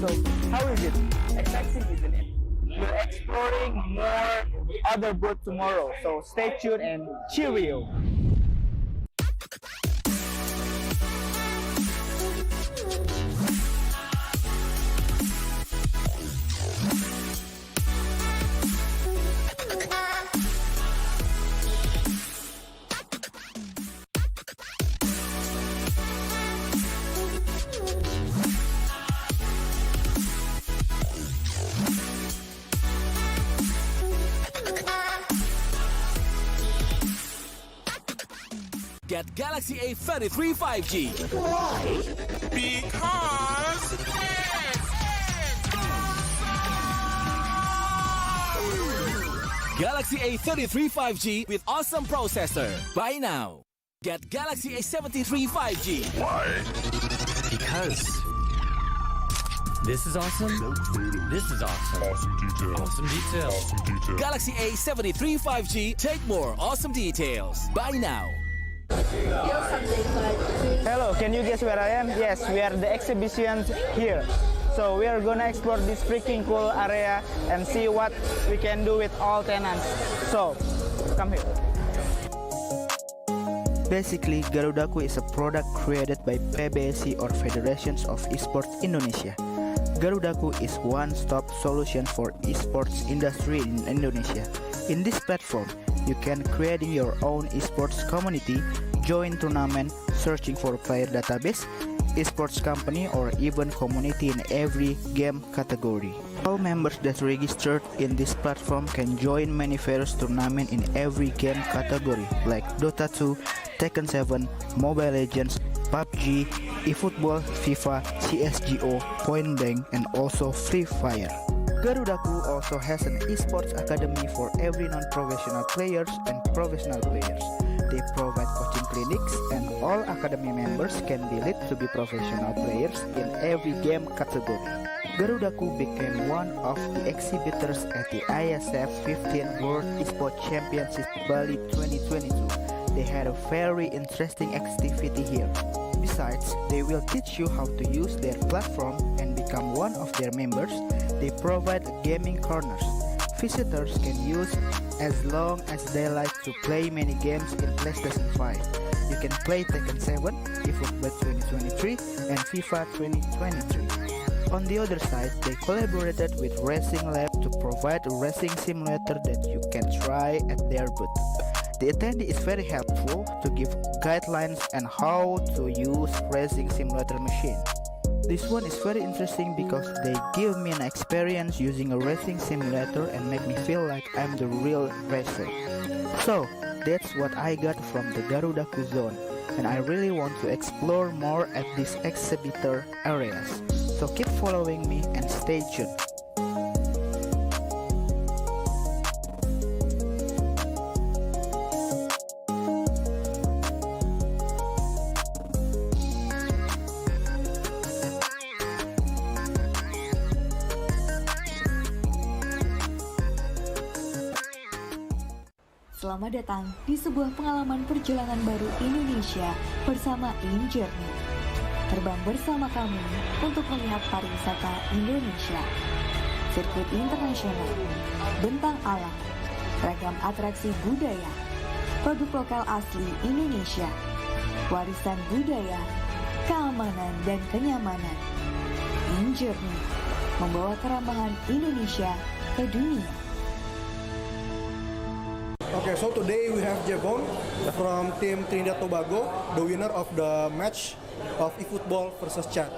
So, how is it? Exciting, isn't it? We're exploring more other booth tomorrow, so stay tuned and cheerio! Get Galaxy A33 5G. Why? Because it's Galaxy A33 5G with awesome processor. Buy now. Get Galaxy A73 5G. Why? Because this is awesome. This is awesome. Awesome details. Awesome details. Awesome details. Galaxy A73 5G. Take more awesome details. Buy now. Hello, can you guess where I am? Yes, we are the exhibition here. So we are gonna explore this freaking cool area and see what we can do with all tenants. So, come here. Basically, Garudaku is a product created by PBSI or Federations of Esports Indonesia. Garudaku is one-stop solution for esports industry in Indonesia. In this platform, you can create your own esports community, join tournament, searching for player database, esports company, or even community in every game category. All members that registered in this platform can join many various tournaments in every game category like Dota 2, Tekken 7, Mobile Legends, PUBG, eFootball, FIFA, CSGO, Point Blank, and also Free Fire. Garudaku also has an esports academy for every non-professional players and professional players. They provide coaching clinics and all academy members can be lead to be professional players in every game category. Garudaku became one of the exhibitors at the IESF 15 World Esports Championship Bali 2022. They had a very interesting activity here. Besides, they will teach you how to use their platform and become one of their members. They provide gaming corners. Visitors can use as long as they like to play many games in PlayStation 5. You can play Tekken 7, eFootball 2023, and FIFA 2023. On the other side, they collaborated with Racing Lab to provide a racing simulator that you can try at their booth. The attendee is very helpful to give guidelines on how to use racing simulator machine. This one is very interesting because they give me an experience using a racing simulator and make me feel like I'm the real racer. So, that's what I got from the Garudaku zone, and I really want to explore more at these exhibitor areas. So keep following me and stay tuned. Selamat datang di sebuah pengalaman perjalanan baru Indonesia bersama InJourney. Terbang bersama kami untuk melihat pariwisata Indonesia. Sirkuit internasional, bentang alam, ragam atraksi budaya, produk lokal asli Indonesia, warisan budaya, keamanan dan kenyamanan. InJourney membawa keramahan Indonesia ke dunia. Okay, so today we have Jevon from Team Trinidad Tobago, the winner of the match of eFootball versus Chad.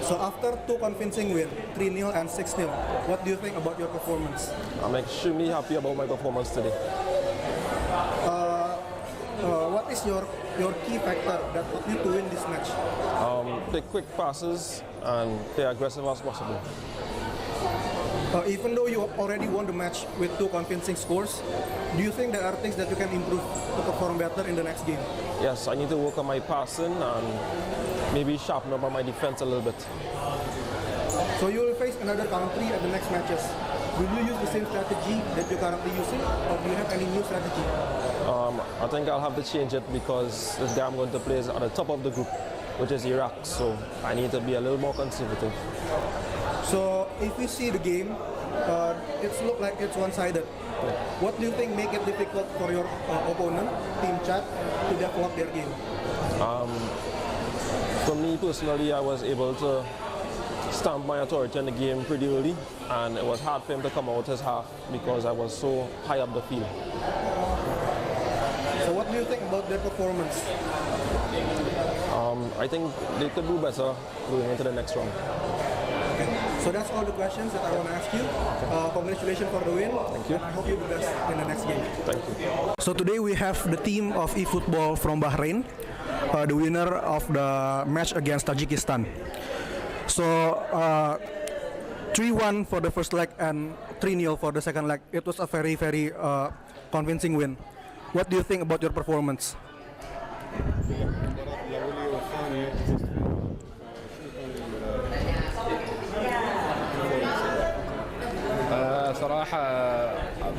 So after two convincing wins, 3-0 and 6-0, what do you think about your performance? I'm extremely happy about my performance today. What is your key factor that helped you to win this match? Play quick passes and play aggressive as possible. Even though you already won the match with two convincing scores, do you think there are things that you can improve to perform better in the next game? Yes, I need to work on my passing and maybe sharpen up on my defense a little bit. So you will face another country at the next matches. Will you use the same strategy that you're currently using, or do you have any new strategy? I think I'll have to change it because this guy I'm going to play is at the top of the group, which is Iraq, so I need to be a little more conservative. So if you see the game, it's look like it's one-sided. Yeah. What do you think make it difficult for your opponent, Team Chad, to develop their game? For me personally, I was able to stamp my authority in the game pretty early, and it was hard for him to come out his half because I was so high up the field. So what do you think about their performance? I think they could do better going into the next round. Okay. So that's all the questions that I want to ask you. Congratulations for the win. Thank you. And I hope you do best in the next game. Thank you. So today we have the team of eFootball from Bahrain, the winner of the match against Tajikistan. So 3-1 for the first leg and 3-0 for the second leg. It was a very, very convincing win. What do you think about your performance? صراحة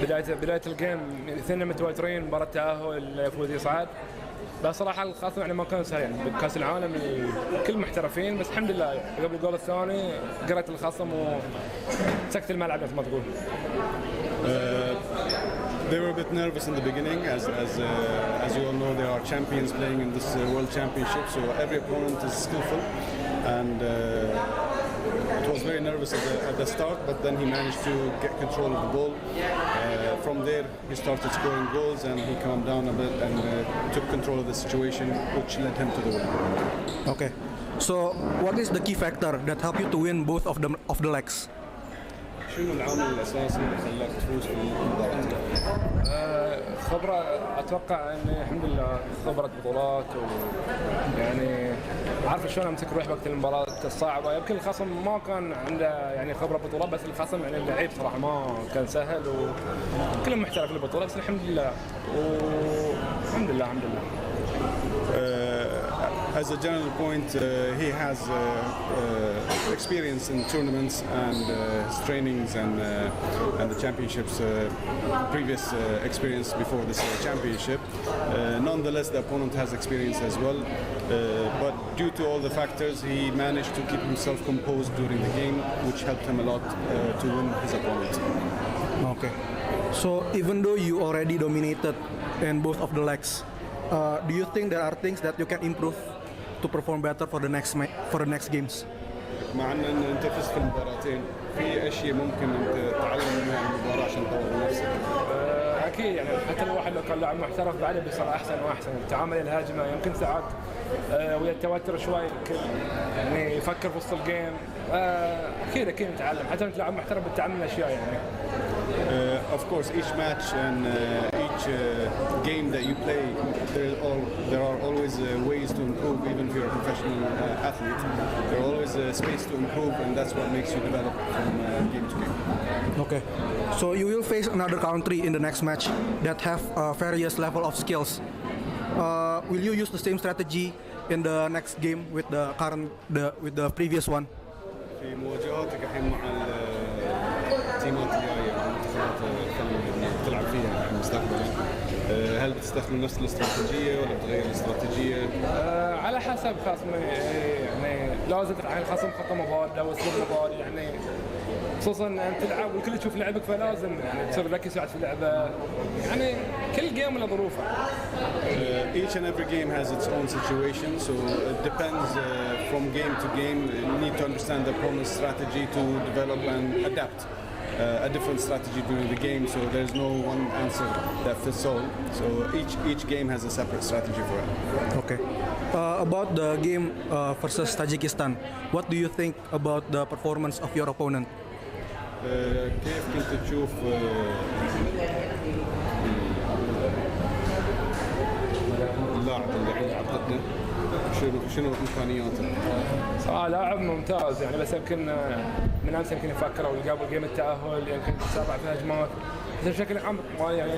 بداية الجيم اثنين متوترين، مباراة تأهل يفوز يصعد. بس صراحة الخصم يعني ما كان سهل، يعني بكأس العالم الكل محترفين، بس الحمد لله قبل الجول الثاني قرأت الخصم وسكت الملعب مثل ما تقول. They were a bit nervous in the beginning, as you all know, they are champions playing in this World Championship, so every opponent is skillful, and it was very nervous at the start, but then he managed to get control of the ball. From there, he started scoring goals, and he calmed down a bit and took control of the situation, which led him to the win. Okay, so what is the key factor that helped you to win both of the legs? شنو العامل الاساسي اللي خلاك تفوز في المباراة؟ خبرة، اتوقع اني الحمد لله خبرة بطولات، ويعني عارف شلون امسك روحي وقت المباراة الصعبة. يمكن الخصم ما كان عنده يعني خبرة بطولات، بس الخصم يعني اللعيب صراحة ما كان سهل وكلهم محترف البطولة، بس الحمد لله والحمد لله الحمد لله. As a general point, he has experience in tournaments and his trainings and the championships, previous experience before this championship. Nonetheless, the opponent has experience as well, but due to all the factors, he managed to keep himself composed during the game, which helped him a lot to win his opponent. Okay, so even though you already dominated in both of the legs, do you think there are things that you can improve to perform better for the next games? مع ان انت فزت في المباراتين، في اشياء ممكن انت تتعلم منها المباراه عشان تطور نفسك. اكيد يعني حتى الواحد لو كان لاعب محترف بعده بيصير احسن واحسن، التعامل الهجمه يمكن ساعات ويا التوتر شوي يعني يفكر في وسط الجيم. اكيد نتعلم، حتى انت لاعب محترف بتتعلم اشياء يعني. Of course, each match and each game that you play, there are always ways to improve. Even if you're a professional athlete, there are always space to improve, and that's what makes you develop from game to game. Okay, so you will face another country in the next match that have various level of skills. Will you use the same strategy in the next game with the previous one? في مواجهاتك الحين مع التيمات الجايه، المنتخبات الثانيه اللي بتلعب فيها في المستقبل، هل بتستخدم نفس الاستراتيجية ولا بتغير الاستراتيجية؟ على حسب خصمي يعني لازم تتعامل خصم خطة مضادة واسلوب مضاد يعني خصوصا ان تلعب والكل يشوف لعبك فلازم يعني تصير ذكي ساعات في اللعبة يعني كل جيم له ظروفه. Each and every game has its own situation, so it depends from game to game. You need to understand the opponent's strategy to develop and adapt a different strategy during the game. So there's no one answer that fits all. So each game has a separate strategy for it. Okay. About the game versus Tajikistan, what do you think about the performance of your opponent? كيف كنت تشوف اللاعب اللي يلعب ضدنا شنو امكانياته؟ صراحه لاعب ممتاز يعني بس يمكن من امس يمكن يفكر او قبل جيم التاهل يمكن يتسابع في هجمات بس بشكل عام يعني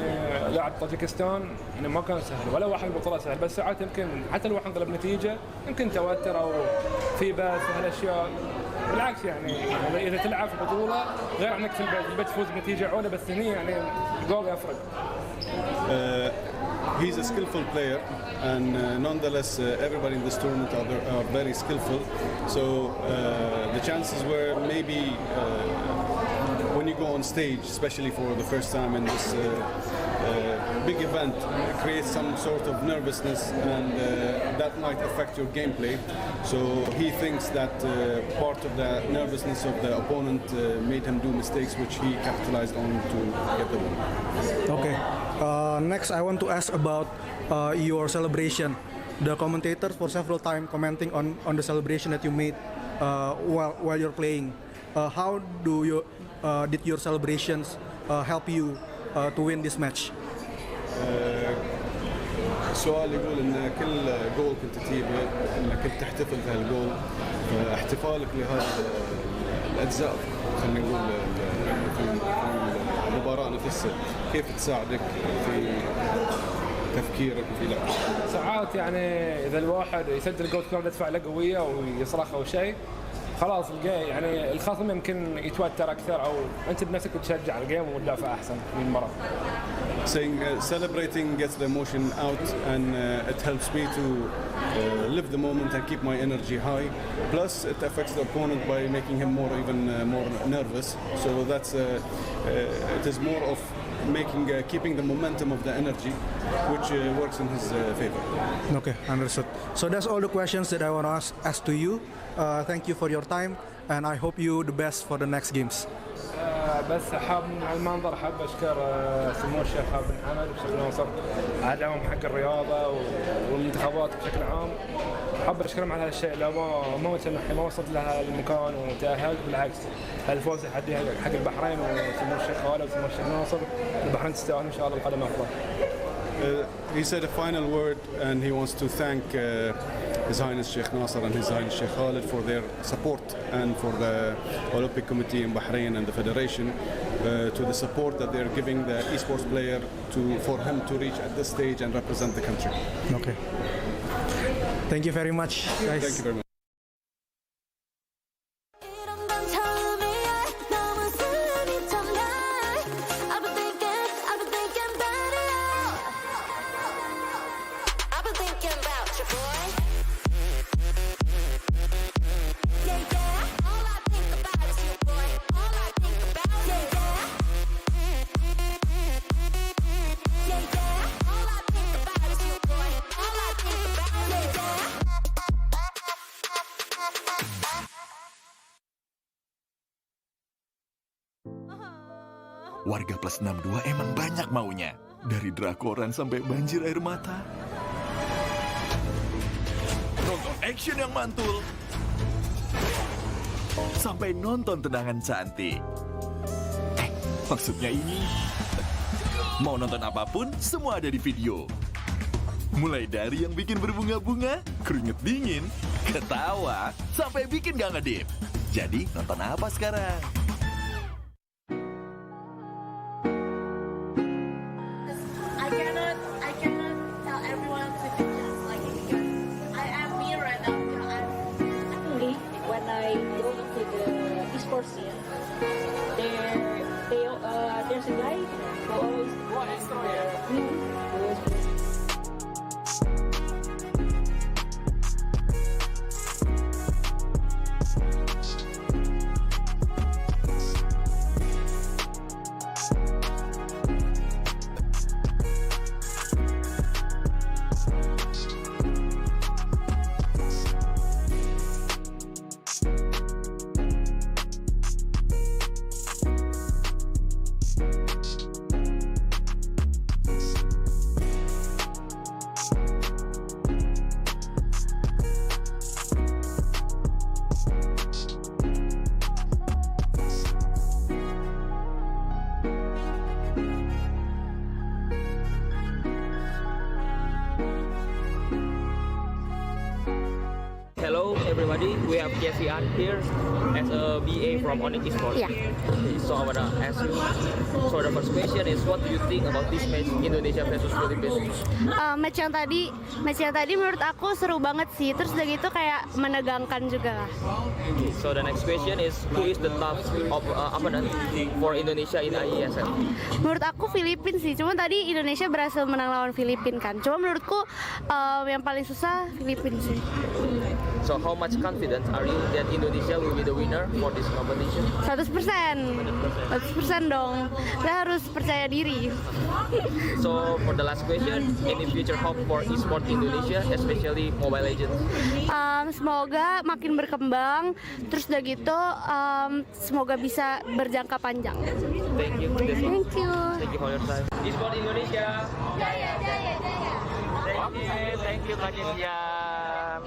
لاعب طاجكستان يعني ما كان سهل ولا واحد البطوله سهل بس ساعات يمكن حتى لو انقلب نتيجه يمكن توتر او في بث وهالاشياء بالعكس يعني اذا تلعب في بطوله غير عنك في البيت تفوز بنتيجه عوده بس هني يعني جول يفرق. He's a skillful player, and nonetheless, everybody in this tournament are very skillful. So the chances were maybe when you go on stage, especially for the first time in this big event, creates some sort of nervousness, and that might affect your gameplay. So he thinks that part of the nervousness of the opponent made him do mistakes, which he capitalized on to get the win. Okay. Next, I want to ask about your celebration. The commentators for several times commenting on the celebration that you made while you're playing. How did your celebrations help you to win this match? السؤال يقول ان كل جول كنت تجيبه انك كنت تحتفل بهالجول احتفالك لهذا الاجزاء خلينا نقول في المباراه نفسها كيف تساعدك في تفكيرك وفي لعبك؟ ساعات يعني اذا الواحد يسجل جول تكون ردة فعله قويه ويصرخ او شيء خلاص الجيم يعني الخصم يمكن يتوتر اكثر او انت بنفسك تشجع الجيم وتدافع احسن من المباراه. Saying celebrating gets the emotion out and it helps me to live the moment and keep my energy high. Plus it affects the opponent by making him even more nervous. So that's it is more of keeping the momentum of the energy, which works in his favor. Okay, understood. So that's all the questions that I want to ask to you. Thank you for your time, and I hope you the best for the next games. بس حاب من المنظر حاب اشكر سمو الشيخ خالد بن حمد والشيخ ناصر على دعمهم حق الرياضه والمنتخبات بشكل عام. حاب اشكرهم على هالشيء لو ما سمح ما وصلت لها المكان وتاهلت بالعكس هالفوز حدي حق البحرين وسمو الشيخ خالد وسمو الشيخ ناصر البحرين تستاهل ان شاء الله القدم افضل. He said a final word and he wants to thank His Highness Sheikh Nasser and His Highness Sheikh Khalid for their support and for the Olympic Committee in Bahrain and the Federation to the support that they're giving the esports player for him to reach at this stage and represent the country. Okay. Thank you very much, guys. Thank you very much. Warga plus 62 emang banyak maunya. Dari drakoran sampai banjir air mata. Nonton action yang mantul. Sampai nonton tendangan cantik. Maksudnya ini. Mau nonton apapun, semua ada di video. Mulai dari yang bikin berbunga-bunga, keringet dingin, ketawa, sampai bikin gak ngedip. Jadi nonton apa sekarang? There's a guy who always hello everybody. We have Kesian here as a BA from Esports. Yeah. So I wanna ask you. So the first question is, what do you think about this match Indonesia versus Philippines? Match yang tadi menurut aku seru banget sih. Terus udah gitu kayak menegangkan juga lah. So the next question is, who is the top of opponent for Indonesia in IESF? Menurut aku Filipina sih. Cuma tadi Indonesia berhasil menang lawan Filipina kan. Cuma menurutku yang paling susah Filipina sih. So how much confident are you that Indonesia will be the winner for this competition? 100% dong. Kita harus percaya diri. So for the last question, any future hope for esports Indonesia, especially Mobile Legends? Semoga makin berkembang. Terus udah gitu, semoga bisa berjangka panjang. Thank you. Thank you. Thank you for your time. Esports Indonesia. Jaya. Thank you Kak Kesian.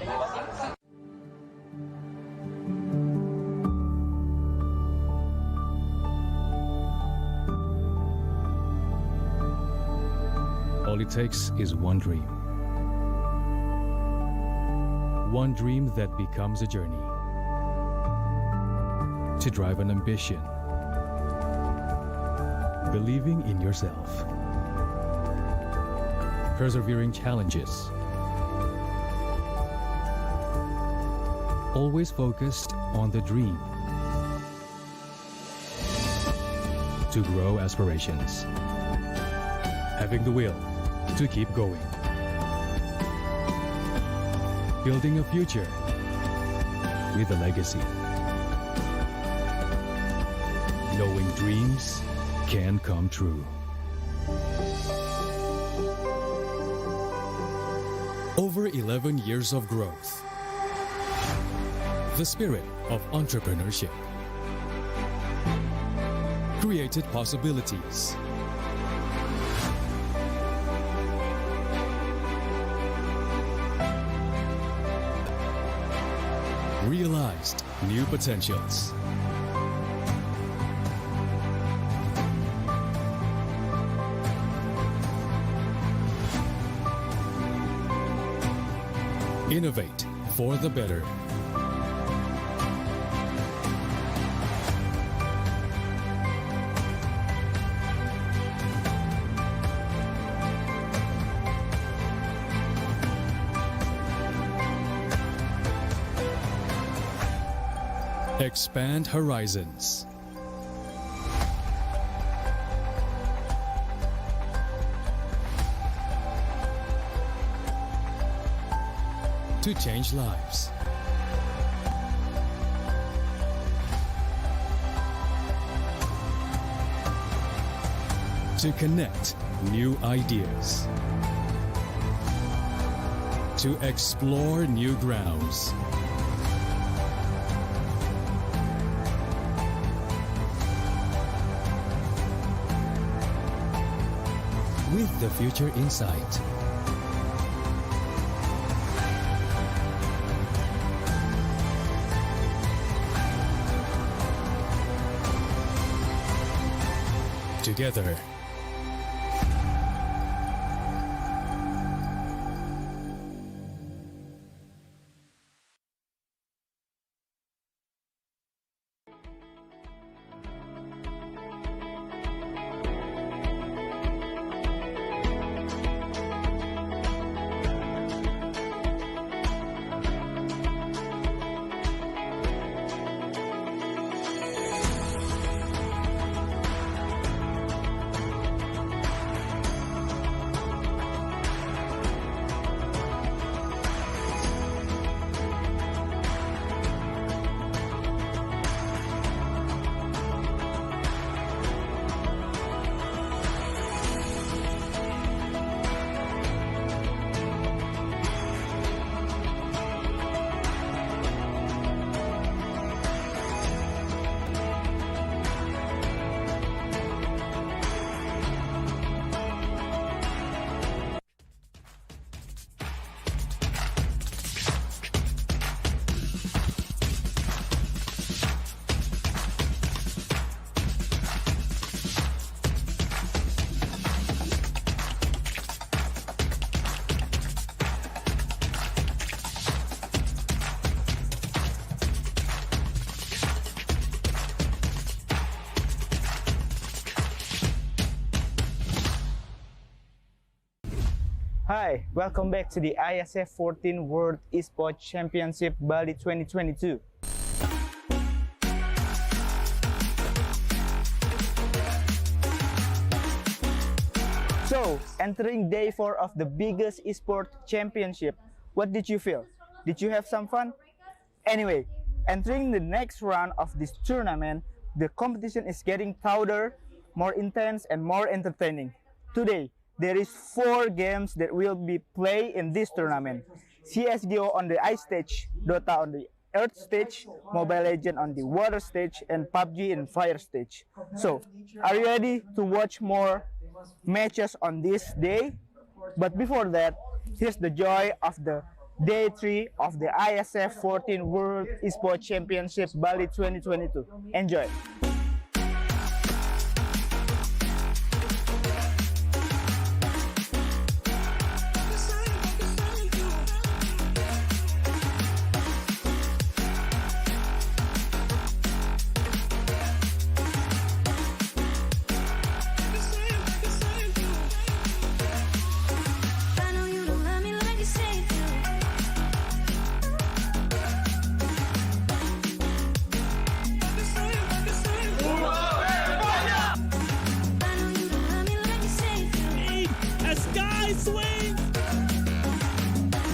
All it takes is one dream. One dream that becomes a journey. To drive an ambition. Believing in yourself. Persevering challenges. Always focused on the dream. To grow aspirations. Having the will to keep going. Building a future with a legacy. Knowing dreams can come true. Over 11 years of growth. The spirit of entrepreneurship. Created possibilities. Realized new potentials. Innovate for the better. Expand horizons. To change lives. To connect new ideas. To explore new grounds. With the future in sight. Together. Hi, welcome back to the IESF 14 World Esports Championship Bali 2022. So, entering day 4 of the biggest esports championship, what did you feel? Did you have some fun? Anyway, entering the next round of this tournament, the competition is getting louder, more intense, and more entertaining. Today, there is 4 games that will be played in this tournament. CSGO on the ice stage, Dota on the earth stage, Mobile Legends on the water stage, and PUBG in fire stage. So, are you ready to watch more matches on this day? But before that, here's the joy of the day 3 of the IESF 14 World Esports Championship Bali 2022. Enjoy!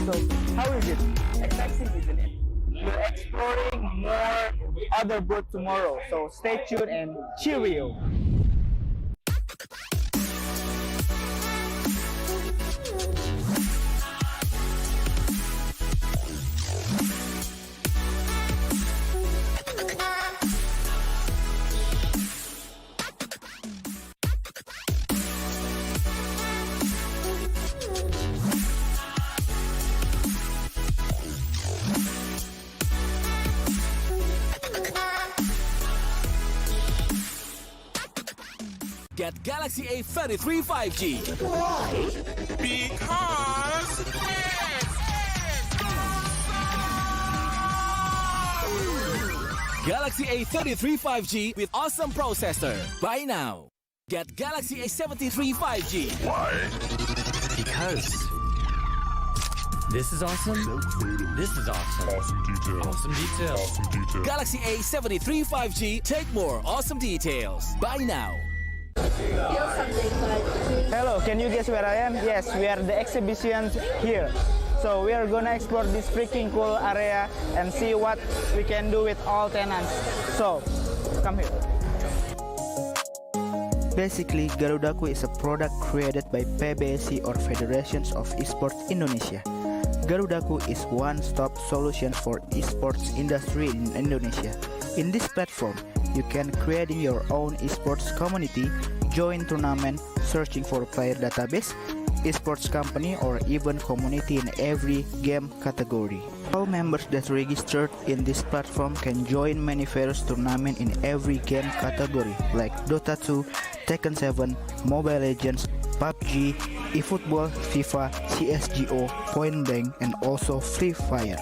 So, how is it? Exciting, isn't it? We're exploring more other booth tomorrow, so stay tuned and cheerio! Get Galaxy A33 5G. Why? Because it's Galaxy A33 5G with awesome processor. Buy now. Get Galaxy A73 5G. Why? Because this is awesome. This is awesome. Awesome details. Awesome details. Awesome details. Galaxy A73 5G. Take more awesome details. Buy now. Hello, can you guess where I am? Yes, we are the exhibitions here. So we are gonna explore this freaking cool area and see what we can do with all tenants. So, come here. Basically, Garudaku is a product created by PBSI or Federations of Esports Indonesia. Garudaku is one-stop solution for esports industry in Indonesia. In this platform, you can create your own esports community, join tournament, searching for player database, esports company, or even community in every game category. All members that registered in this platform can join many various tournament in every game category like Dota 2, Tekken 7, Mobile Legends, PUBG, eFootball, FIFA, CSGO, Point Blank, and also Free Fire.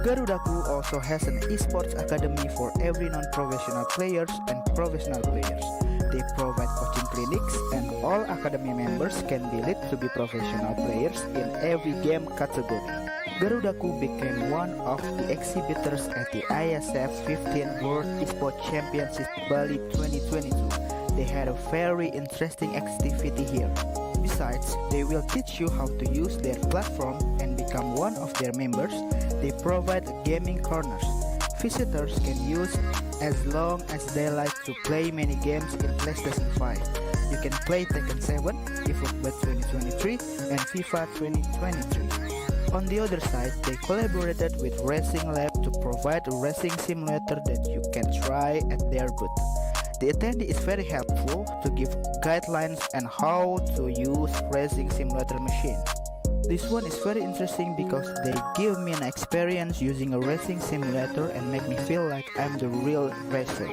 Garudaku also has an esports academy for every non-professional players and professional players. They provide coaching clinics and all academy members can be lead to be professional players in every game category. Garudaku became one of the exhibitors at the IESF 15 World Esports Championship Bali 2022. They had a very interesting activity here. Besides, they will teach you how to use their platform and become one of their members. They provide gaming corners. Visitors can use as long as they like to play many games in PlayStation 5. You can play Tekken 7, eFootball 2023, and FIFA 2023. On the other side, they collaborated with Racing Lab to provide a racing simulator that you can try at their booth. The attendee is very helpful to give guidelines on how to use racing simulator machine. This one is very interesting because they give me an experience using a racing simulator and make me feel like I'm the real racer.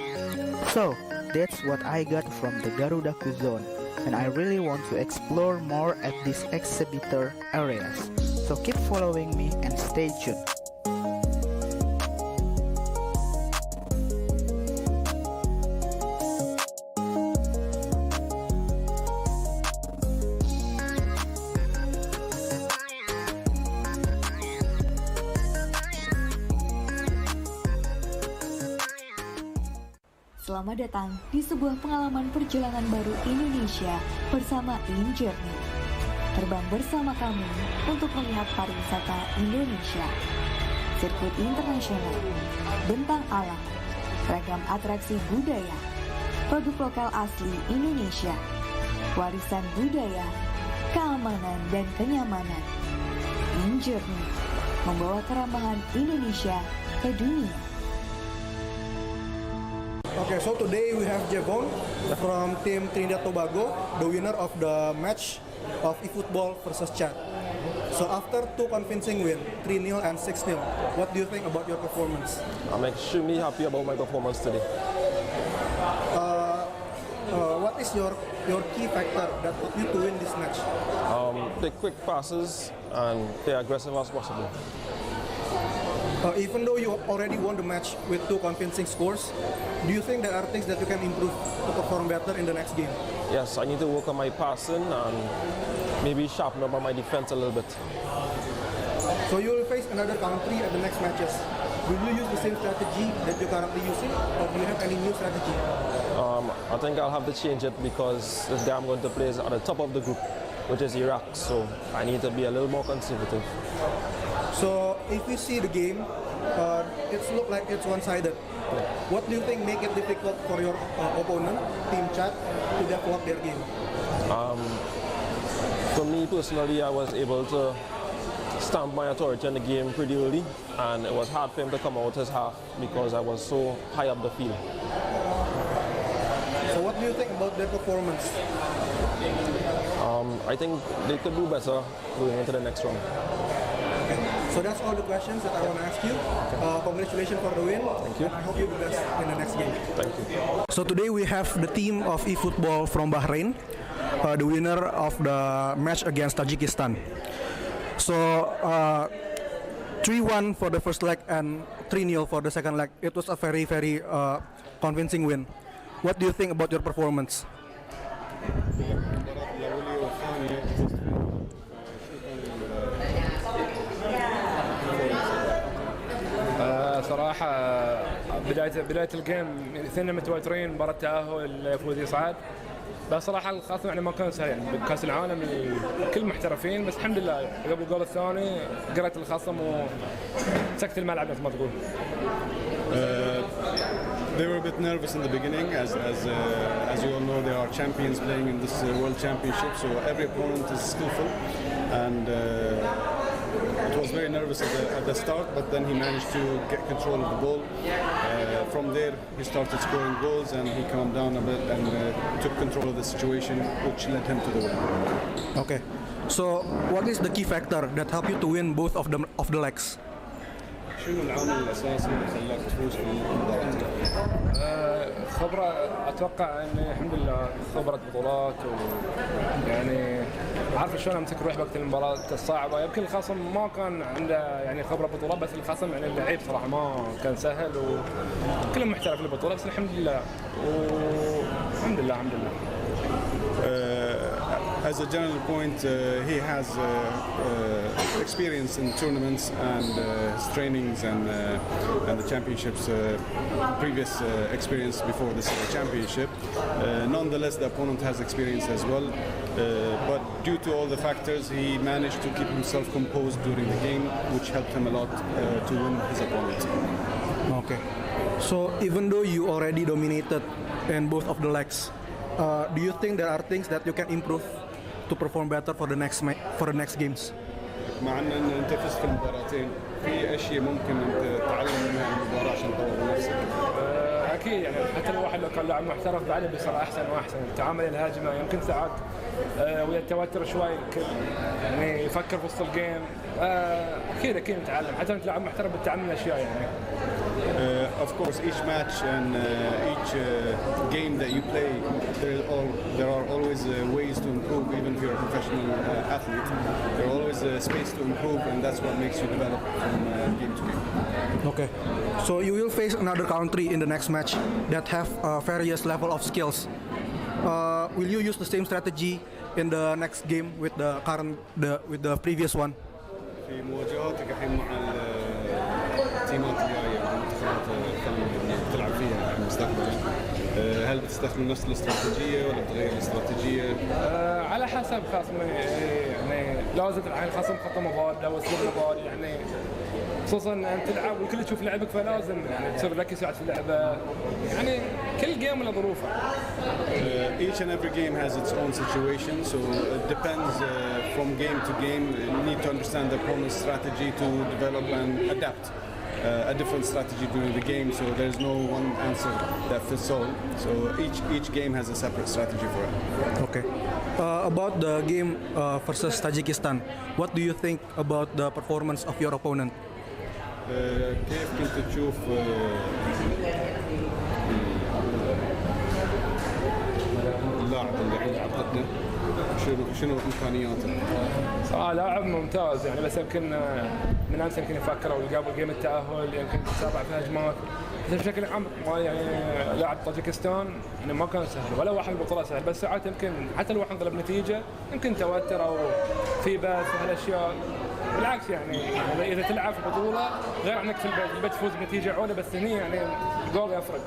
So, that's what I got from the Garudaku zone, and I really want to explore more at these exhibitor areas. So keep following me and stay tuned. Selamat datang di sebuah pengalaman perjalanan baru Indonesia bersama InJourney. Terbang bersama kami untuk melihat pariwisata Indonesia. Sirkuit internasional, bentang alam, ragam atraksi budaya, produk lokal asli Indonesia, warisan budaya, keamanan dan kenyamanan. InJourney membawa keramahan Indonesia ke dunia. Okay, so today we have Jevon from Team Trinidad Tobago, the winner of the match of eFootball versus Chad. So after two convincing win, 3-0 and 6-0, what do you think about your performance? I'm extremely happy about my performance today. What is your key factor that helped you to win this match? Take quick passes and play aggressive as possible. Even though you already won the match with two convincing scores, do you think there are things that you can improve to perform better in the next game? Yes, I need to work on my passing and maybe sharpen up on my defense a little bit. So you will face another country at the next matches. Will you use the same strategy that you're currently using, or do you have any new strategy? I think I'll have to change it because this guy I'm going to play is at the top of the group, which is Iraq, so I need to be a little more conservative. So if you see the game, it looks like it's one-sided. What do you think make it difficult for your opponent, Team Chad, to develop their game? For me personally, I was able to stamp my authority in the game pretty early, and it was hard for him to come out his half because I was so high up the field. So what do you think about their performance? I think they could do better going into the next round. So that's all the questions that I want to ask you. Congratulations for the win. Thank you. And I hope you do best in the next game. Thank you. So today we have the team of eFootball from Bahrain, the winner of the match against Tajikistan. So 3-1 for the first leg and 3-0 for the second leg. It was a very, very convincing win. What do you think about your performance? صراحة بداية الجيم اثنين متوترين، مباراة تأهل فوز يصعد. بس صراحة الخصم يعني ما كان سهل، بكأس العالم الكل محترفين، بس الحمد لله قبل الجول الثاني قرأت الخصم وسكت الملعب مثل ما تقول. They were a bit nervous in the beginning, as you all know, they are champions playing in this World Championship, so every opponent is skillful, and it was very nervous at the start, but then he managed to get control of the ball. From there, he started scoring goals, and he calmed down a bit and took control of the situation, which led him to the win. Okay, so what is the key factor that helped you to win both of the legs? شنو العامل الاساسي اللي خلاك تفوز في المباراة؟ خبرة، اتوقع اني الحمد لله خبرة بطولات، ويعني عارف شلون امسك روحي وقت المباراة الصعبة. يمكن الخصم ما كان عنده يعني خبرة بطولات، بس الخصم يعني اللعيب صراحة ما كان سهل وكلهم محترف في البطولة، بس الحمد لله والحمد لله الحمد لله. As a general point, he has experience in tournaments and his trainings and the championships, previous experience before this championship. Nonetheless, the opponent has experience as well, but due to all the factors, he managed to keep himself composed during the game, which helped him a lot to win his opponent. Okay, so even though you already dominated in both of the legs, do you think there are things that you can improve to perform better for the next games? مع ان انت فزت في المباراتين، في اشياء ممكن انت تتعلم منها المباراه عشان تطور نفسك؟ اكيد يعني حتى الواحد لو كان لاعب محترف بعده بيصير احسن واحسن، تعامل الهجمه يمكن ساعات ويا التوتر شوي يعني يفكر في وسط الجيم. اكيد نتعلم، حتى انت لاعب محترف بتتعلم الاشياء يعني. Of course, each match and each game that you play, there are always ways to improve. Even if you're a professional athlete, there are always space to improve, and that's what makes you develop from game to game. Okay, so you will face another country in the next match that have various level of skills. Will you use the same strategy in the next game with the previous one? في مواجهاتك الحين مع التيمات الجايه والمنتخبات الثانيه اللي تلعب فيها في المستقبل. تستخدم نفس الاستراتيجية ولا بتغير الاستراتيجية؟ على حسب خصمي يعني لازم تلعب الخصم خطة مضادة واسلوب مضاد يعني خصوصا انت تلعب والكل تشوف لعبك فلازم يعني تصير ذكي ساعات في اللعبة يعني كل جيم له ظروفه. Each and every game has its own situation, so it depends from game to game. You need to understand the opponent's strategy to develop and adapt a different strategy during the game. So there's no one answer that fits all. So each game has a separate strategy for it. Okay. About the game versus Tajikistan, what do you think about the performance of your opponent? كيف كنت تشوف اللاعب اللي عند ضدنا شنو امكانياته؟ صراحة لاعب ممتاز يعني بس يمكن من امس يمكن يفكر او قبل جيم التأهل يمكن يتسابع في هجمات بس بشكل عام ما يعني لاعب طاجكستان يعني ما كان سهل ولا واحد البطولة سهل بس ساعات يمكن حتى لو واحد انقلب نتيجة يمكن توتر او في بث وهالاشياء بالعكس يعني اذا تلعب في بطولة غير عنك في البيت تفوز بنتيجة عولة بس هني يعني جول يفرق.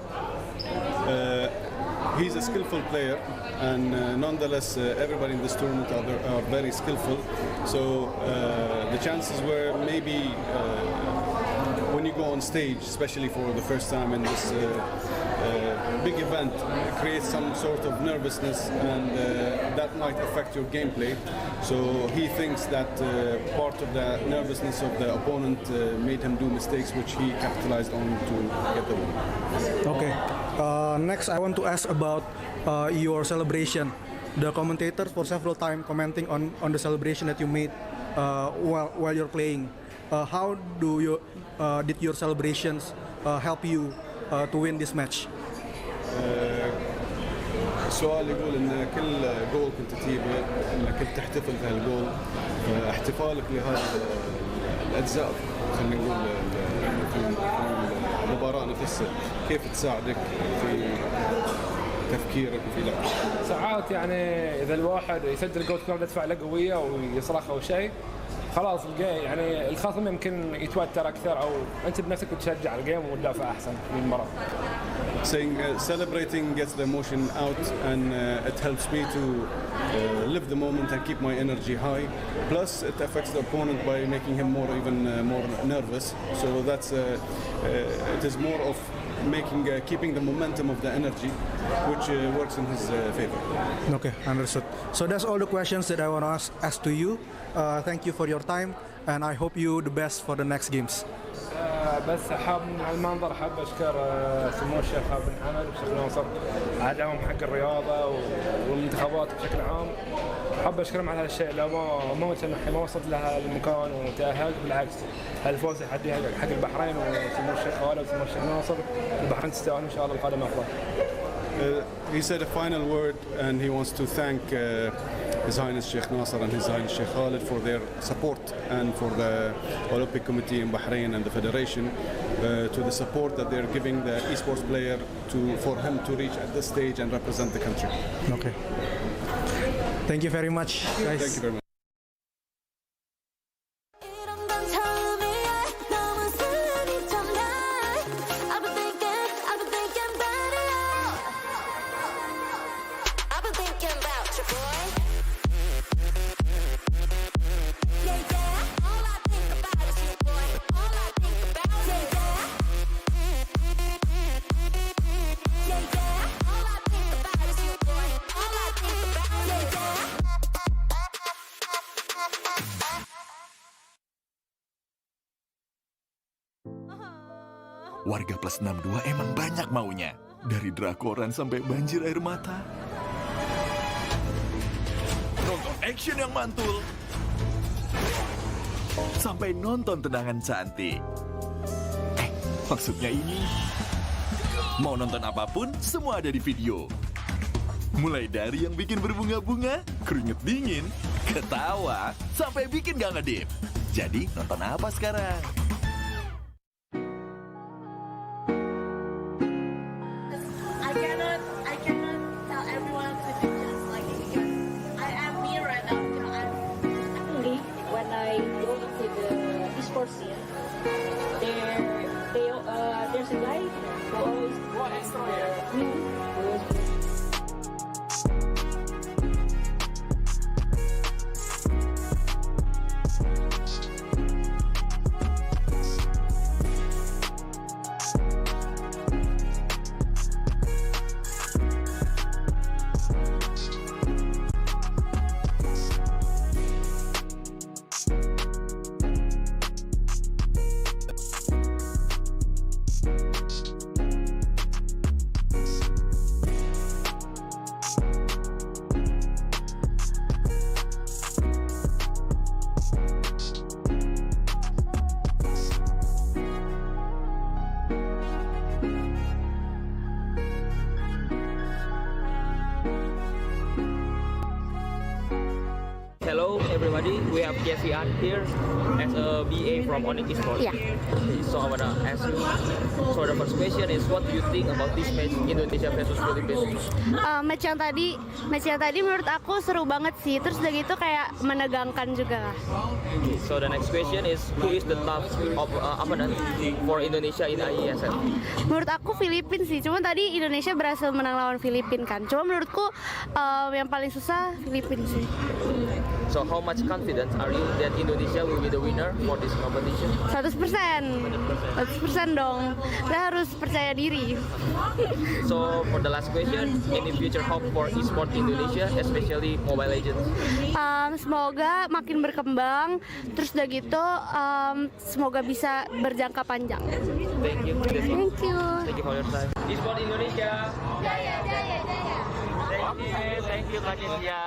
He's a skillful player, and nonetheless, everybody in this tournament are very skillful. So the chances were maybe when you go on stage, especially for the first time in this big event, creates some sort of nervousness, and that might affect your gameplay. So he thinks that part of the nervousness of the opponent made him do mistakes, which he capitalized on to get the win. Okay. Next, I want to ask about your celebration. The commentators for several times commenting on the celebration that you made while you're playing. How did your celebrations help you to win this match? السؤال يقول ان كل جول كنت تجيبه انك كنت تحتفل بهالجول احتفالك لهذا الاجزاء خلينا نقول في المباراه نفسها كيف تساعدك في تفكيرك وفي لعبك؟ ساعات يعني اذا الواحد يسجل جول تكون ردة فعله قويه او يصرخ او شيء خلاص الجيم يعني الخصم يمكن يتوتر اكثر او انت بنفسك تشجع الجيم وتدافع احسن في المباراه. Saying celebrating gets the emotion out and it helps me to live the moment and keep my energy high. Plus it affects the opponent by making him even more nervous. So that's it is more of keeping the momentum of the energy, which works in his favor. Okay, understood. So that's all the questions that I want to ask to you. Thank you for your time, and I hope you the best for the next games. بس حاب من المنظر حاب اشكر سمو الشيخ بن حمد والشيخ ناصر على دعمهم حق الرياضه والمنتخبات بشكل عام. حاب اشكرهم على هالشيء لو ما وصلت لها المكان وتاهلت بالعكس هالفوز يحدي حق البحرين وسمو الشيخ خالد وسمو الشيخ ناصر البحرين تستاهل ان شاء الله القادم افضل. He said a final word and he wants to thank His Highness Sheikh Nasser and His Highness Sheikh Khalid for their support and for the Olympic Committee in Bahrain and the Federation to the support that they're giving the esports player for him to reach at this stage and represent the country. Okay. Thank you very much, guys. Thank you very much. Warga plus 62 emang banyak maunya. Dari drakoran sampai banjir air mata. Nonton action yang mantul. Sampai nonton tendangan cantik. Maksudnya ini. Mau nonton apapun, semua ada di video. Mulai dari yang bikin berbunga-bunga, keringet dingin, ketawa, sampai bikin gak ngedip. Jadi nonton apa sekarang? I cannot tell everyone to do just like it because I am me right now. Actually, when I go to the esports scene, there There's a guy who always Hello everybody, we have Kesian here as a BA from eSports. Yeah. So I wanna ask you, so the first question is what do you think about this match Indonesia versus Philippines? Match yang tadi menurut aku seru banget sih. Terus udah gitu kayak menegangkan juga lah. Okay, so the next question is who is the top of opponent for Indonesia in IESF? Menurut aku Filipina sih. Cuma tadi Indonesia berhasil menang lawan Filipina kan. Cuma menurutku yang paling susah Filipina sih. So how much confident are you that Indonesia will be the winner for this competition? 100% dong. Kita harus percaya diri. So for the last question, any future hope for esports Indonesia, especially Mobile Legends? Semoga makin berkembang. Terus udah gitu, semoga bisa berjangka panjang. Thank you. Thank you. Thank you for your time. Esports Indonesia. Jaya, jaya, jaya. Thank you Kak Kezia.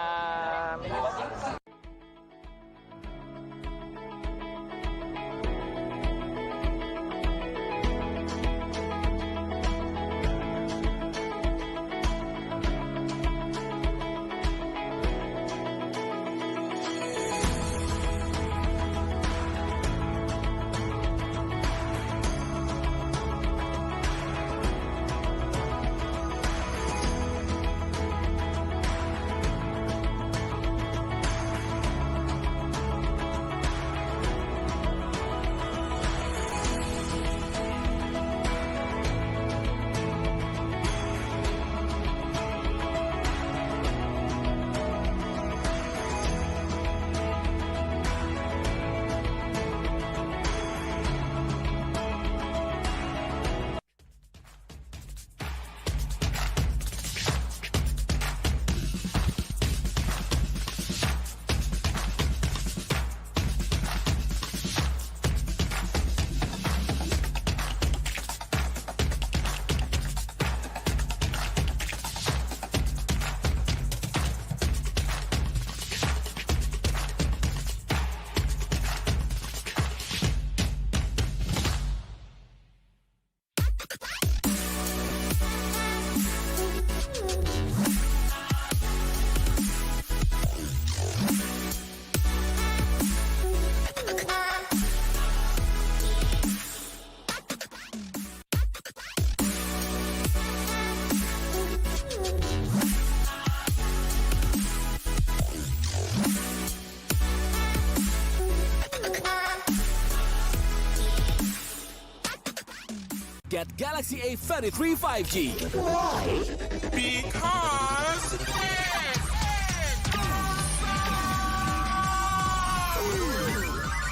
Get Galaxy A33 5G. Why? Because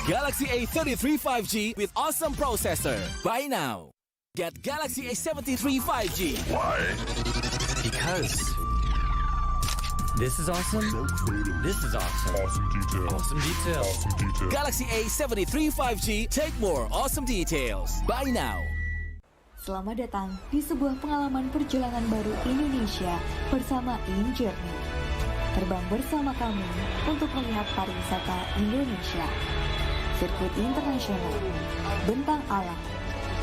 Galaxy A33 5G with awesome processor. Buy now. Get Galaxy A73 5G. Why? Because this is awesome. So creative. This is awesome. Awesome detail. Awesome detail. Awesome detail. Galaxy A73 5G. Take more awesome details. Buy now. Selamat datang di sebuah pengalaman perjalanan baru Indonesia bersama InJourney. Terbang bersama kami untuk melihat pariwisata Indonesia. Sirkuit internasional, bentang alam,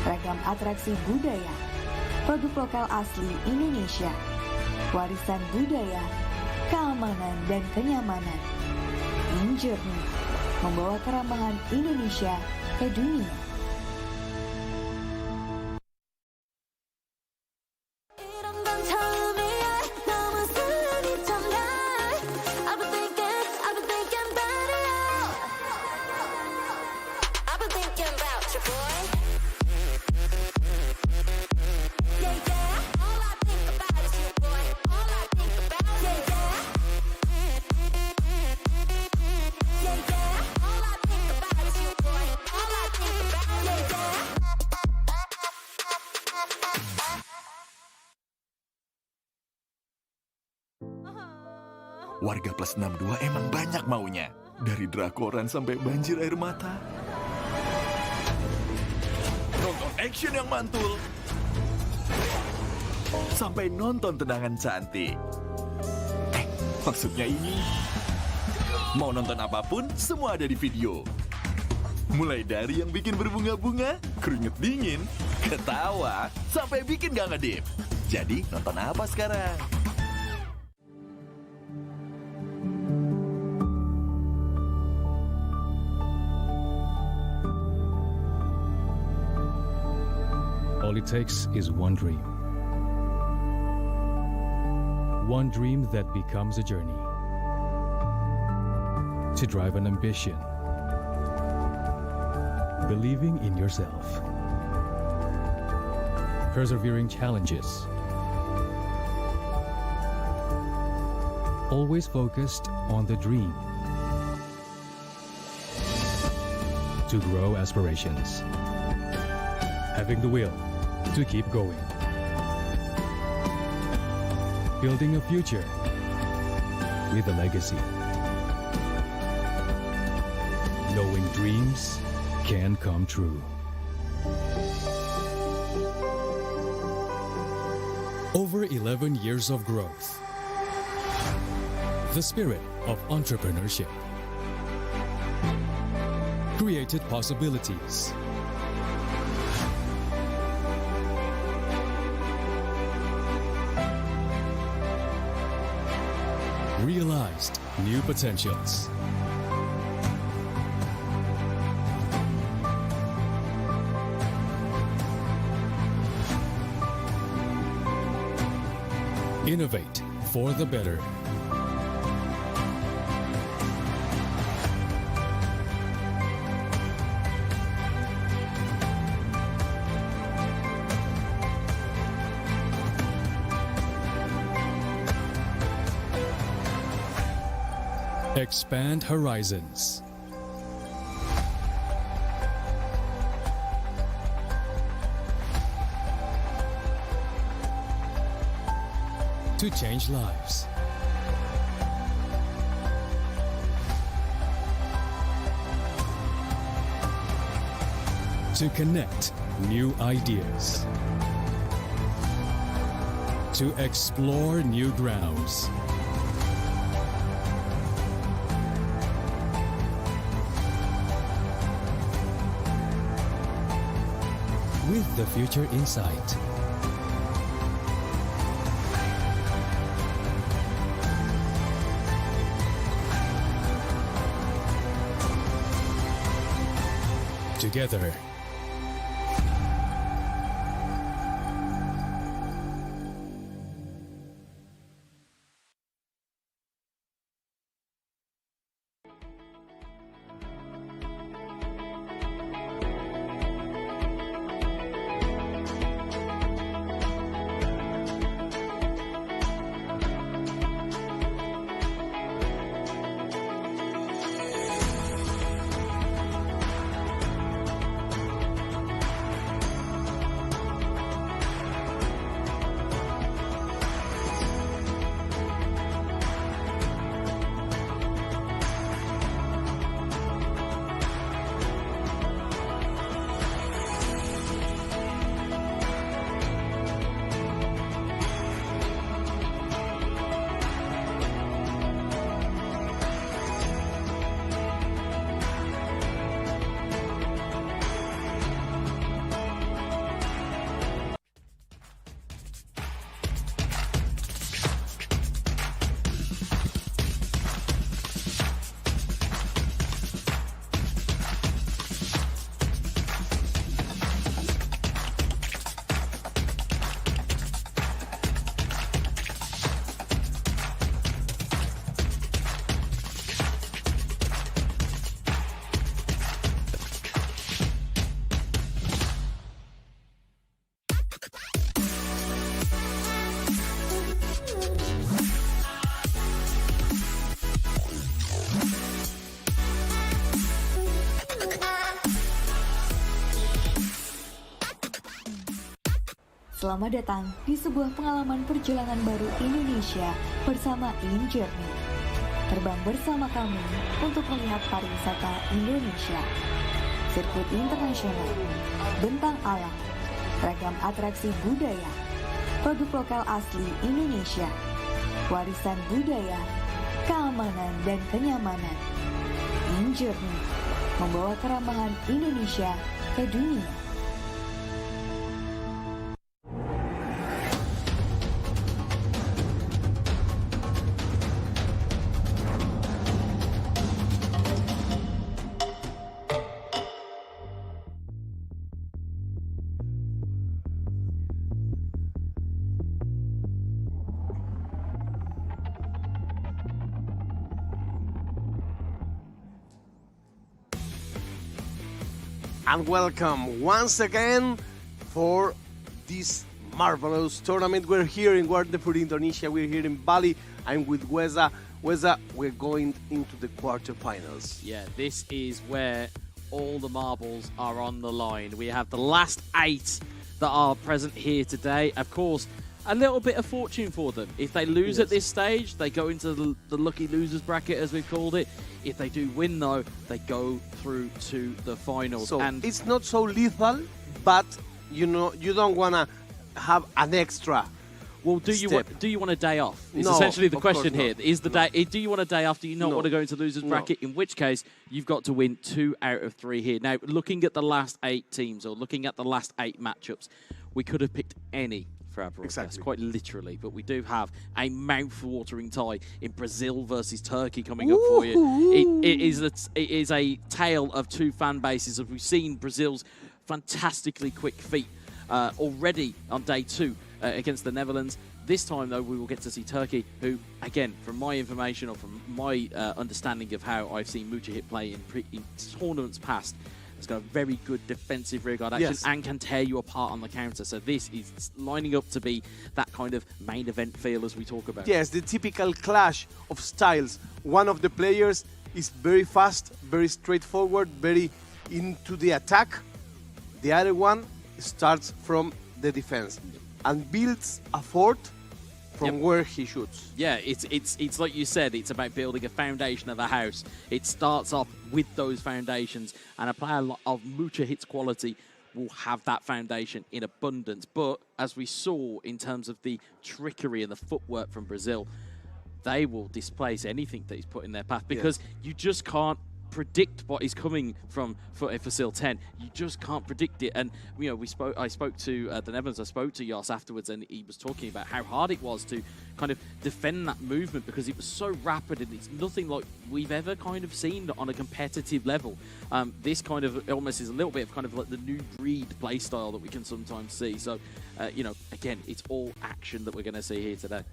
ragam atraksi budaya, produk lokal asli Indonesia, warisan budaya, keamanan dan kenyamanan. InJourney membawa keramahan Indonesia ke dunia. warga plus 62 emang banyak maunya. Dari drakoran sampai banjir air mata. Nonton action yang mantul. Sampai nonton tendangan cantik. Maksudnya ini. Mau nonton apapun, semua ada di video. Mulai dari yang bikin berbunga-bunga, keringet dingin, ketawa, sampai bikin gak ngedip. Jadi nonton apa sekarang? All it takes is one dream. One dream that becomes a journey. To drive an ambition. Believing in yourself. Persevering challenges. Always focused on the dream. To grow aspirations. Having the will to keep going. Building a future with a legacy. Knowing dreams can come true. Over 11 years of growth. The spirit of entrepreneurship. Created possibilities. Realized new potentials. Innovate for the better. Expand horizons. To change lives. To connect new ideas. To explore new grounds. With the future in sight. Together. Selamat datang di sebuah pengalaman perjalanan baru Indonesia bersama IESFORTS. Terbang bersama kami untuk melihat pariwisata Indonesia. Sirkuit internasional, bentang alam, ragam atraksi budaya, produk lokal asli Indonesia, warisan budaya, keamanan dan kenyamanan. Journey membawa keramahan Indonesia ke dunia. And welcome once again for this marvelous tournament. We're here in WorldEsports Indonesia. We're here in Bali. I'm with Weza. Weza, we're going into the quarterfinals. Yeah, this is where all the marbles are on the line. We have the last 8 that are present here today. Of course, a little bit of fortune for them. If they lose at this stage, they go into the lucky losers bracket, as we've called it. If they do win, though, they go through to the finals. So and it's not so lethal, but you know you don't want to have an extra. Well, do you want a day off? It's No, essentially the of course question here. not. Is the day? Do you want a day off? Do you not No. want to go into the losers No. bracket? In which case, you've got to win 2 out of 3 here. Now, looking at the last 8 teams, or looking at the last 8 matchups, we could have picked any for our broadcast, quite literally. But we do have a mouth-watering tie in Brazil versus Turkey coming up for you. It is a tale of 2 fan bases, as we've seen Brazil's fantastically quick feet already on day 2 against the Netherlands. This time, though, we will get to see Turkey, who, again, from my information or from my understanding of how I've seen Mujahid play in tournaments past, has got a very good defensive rearguard action and can tear you apart on the counter. So this is lining up to be that kind of main event feel as we talk about. Yes, the typical clash of styles. One of the players is very fast, very straightforward, very into the attack. The other one starts from the defense and builds a fort from where he shoots. Yeah, it's like you said, it's about building a foundation of a house. It starts off with those foundations, and a player of Mujahid's quality will have that foundation in abundance. But as we saw in terms of the trickery and the footwork from Brazil, they will displace anything that is put in their path, because you just can't predict what is coming from Facil 10. You just can't predict it. And you know, I spoke to the Netherlands. I spoke to Jos afterwards, and he was talking about how hard it was to kind of defend that movement, because it was so rapid, and it's nothing like we've ever kind of seen on a competitive level. This kind of almost is a little bit of kind of like the new breed play style that we can sometimes see. So you know, again, it's all action that we're going to see here today.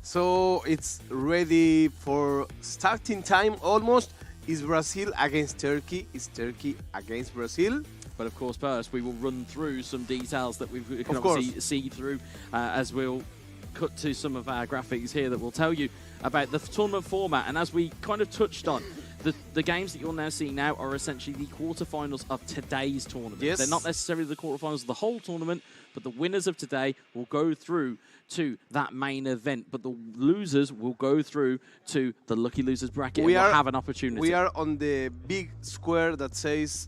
So it's ready for starting time almost. Is Brazil against Turkey? Is Turkey against Brazil? But of course, first we will run through some details that we can obviously see through as we'll cut to some of our graphics here that will tell you about the tournament format. And as we kind of touched on, the games that you'll now see now are essentially the quarterfinals of today's tournament. Yes. They're not necessarily the quarterfinals of the whole tournament, but the winners of today will go through to that main event. But the losers will go through to the lucky losers bracket and will have an opportunity. We are on the big square that says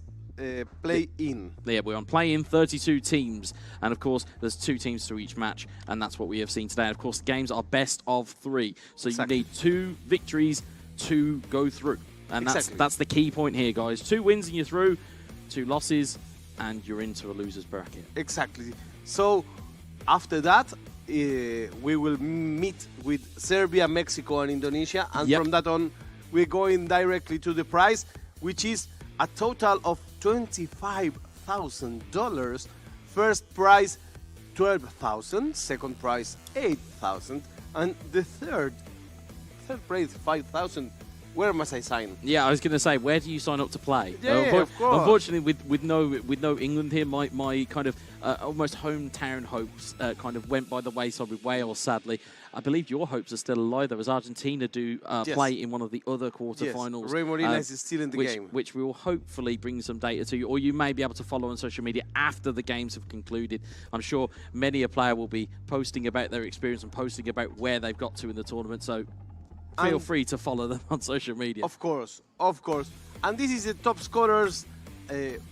play in. Yeah, we're on play in, 32 teams. And of course, there's 2 teams to each match. And that's what we have seen today. And of course, the games are best of 3. So you need 2 victories to go through. And that's the key point here, guys. 2 wins and you're through, 2 losses and you're into a loser's bracket. Exactly. So after that, we will meet with Serbia, Mexico, and Indonesia. And from that on, we're going directly to the prize, which is a total of $25,000. First prize, $12,000. Second prize, $8,000. And the third prize, $5,000. Where must I sign? Yeah, I was going to say, where do you sign up to play? Yeah, of course. Unfortunately, with no England here, my kind of almost hometown hopes kind of went by the wayside with Wales, sadly. I believe your hopes are still alive, though, as Argentina do play in one of the other quarterfinals. Yes, Ray Morinas is still in the game. Which we will hopefully bring some data to you, or you may be able to follow on social media after the games have concluded. I'm sure many a player will be posting about their experience and posting about where they've got to in the tournament, so feel free to follow them on social media. Of course, of course. And this is the top scorers.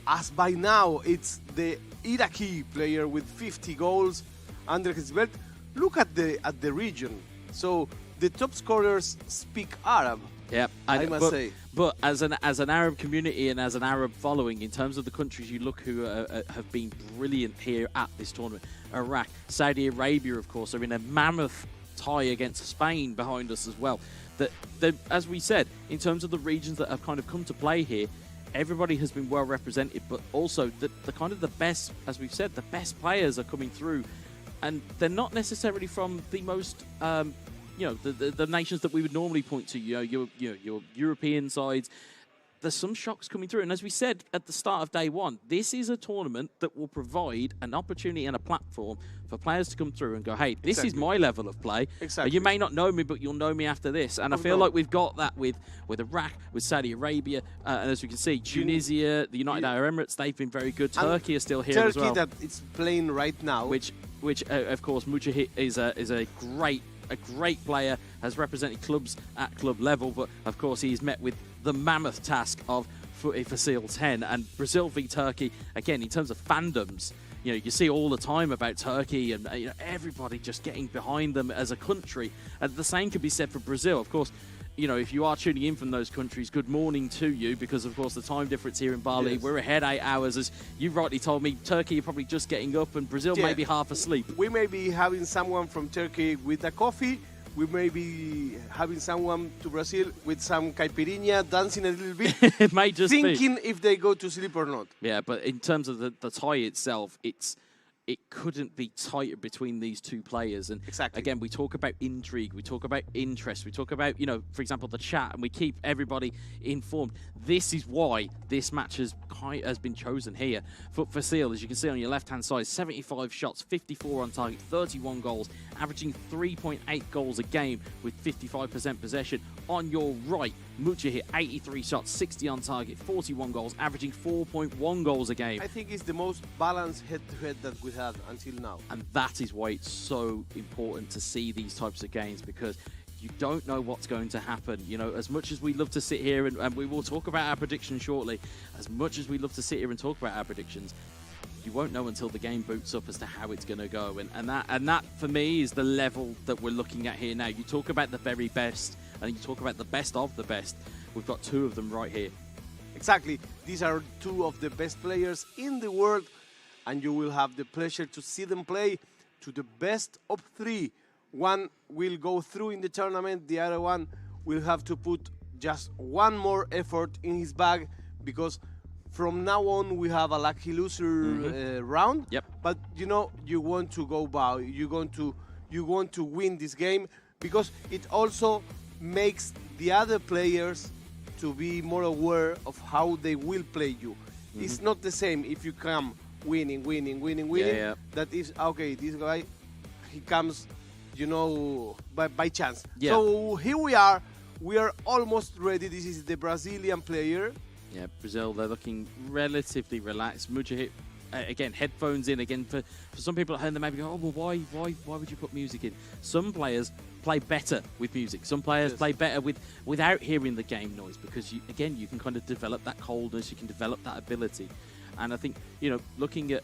As by now, it's the Iraqi player with 50 goals under his belt. Look at the region. So the top scorers speak Arab. Yeah, I must say. But as an Arab community and as an Arab following, in terms of the countries you look who have been brilliant here at this tournament, Iraq, Saudi Arabia, of course, are in a mammoth tie against Spain behind us as well. That, as we said, in terms of the regions that have kind of come to play here, everybody has been well represented, but also the kind of the best, as we've said, the best players are coming through, and they're not necessarily from the most. The nations that we would normally point to, your European sides. There's some shocks coming through. And as we said at the start of day one, this is a tournament that will provide an opportunity and a platform for players to come through and go, hey, this is my level of play. Exactly. You may not know me, but you'll know me after this. And I feel like we've got that with Iraq, with Saudi Arabia, and as we can see, Tunisia, the United Arab Emirates, they've been very good. Turkey is still here as well. Turkey that it's playing right now. Which of course, Mujahid is a great player, has represented clubs at club level, but of course he's met with the mammoth task of Footy Fasil 10 and Brazil v Turkey. Again, in terms of fandoms, you see all the time about Turkey and everybody just getting behind them as a country. And the same could be said for Brazil. Of course, if you are tuning in from those countries, good morning to you, because of course the time difference here in Bali, we're ahead 8 hours. As you rightly told me, Turkey are probably just getting up and Brazil may be half asleep. We may be having someone from Turkey with a coffee. We may be having someone to Brazil with some caipirinha, dancing a little bit. It may just thinking if they go to sleep or not. Yeah, but in terms of the tie itself, it couldn't be tighter between these two players. And again, we talk about intrigue, we talk about interest, we talk about, for example, the chat, and we keep everybody informed. This is why this match has been chosen here. For Fasil, as you can see on your left-hand side, 75 shots, 54 on target, 31 goals, averaging 3.8 goals a game with 55% possession. On your right, Mujahid, 83 shots, 60 on target, 41 goals, averaging 4.1 goals a game. I think it's the most balanced head-to-head that we had until now. And that is why it's so important to see these types of games, because you don't know what's going to happen. As much as we love to sit here, and we will talk about our predictions shortly, as much as we love to sit here and talk about our predictions, you won't know until the game boots up as to how it's going to go. And that, for me, is the level that we're looking at here now. You talk about the very best, and you talk about the best of the best. We've got two of them right here. Exactly. These are two of the best players in the world, and you will have the pleasure to see them play to the best of three. One will go through in the tournament, the other one will have to put just one more effort in his bag, because from now on we have a lucky loser round. Yep. But you want to go bow. You want to win this game, because it also makes the other players to be more aware of how they will play you. It's not the same if you come winning. Yeah. That is, okay, this guy, he comes, by chance. Yeah. So here we are almost ready. This is the Brazilian player. Yeah, Brazil, they're looking relatively relaxed. Mujahid, again, headphones in. Again, for some people at home, they may be going, oh, well, why would you put music in? Some players play better with music. Some players play better without hearing the game noise, because, you can kind of develop that coldness, you can develop that ability. And I think, looking at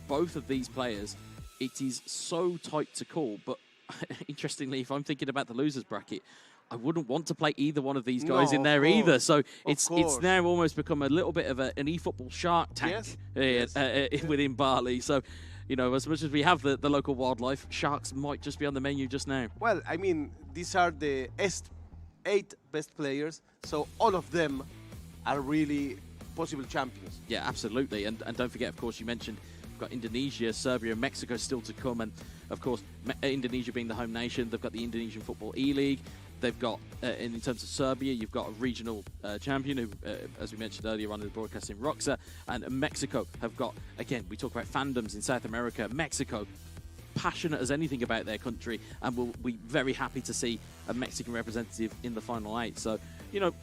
both of these players, it is so tight to call. But interestingly, if I'm thinking about the losers bracket, I wouldn't want to play either one of these guys in there either. So it's now almost become a little bit of an eFootball Shark Tank within Bali. So, as much as we have the local wildlife, sharks might just be on the menu just now. Well, I mean, these are the 8 best players, so all of them are really possible champions. Yeah, absolutely. And don't forget, of course, you mentioned we've got Indonesia, Serbia, and Mexico still to come. And, of course, Indonesia being the home nation, they've got the Indonesian Football E-League. They've got, in terms of Serbia, you've got a regional champion who, as we mentioned earlier on in the broadcasting, Roxa. And Mexico have got, again, we talk about fandoms in South America. Mexico, passionate as anything about their country, and we'll be very happy to see a Mexican representative in the final 8. So,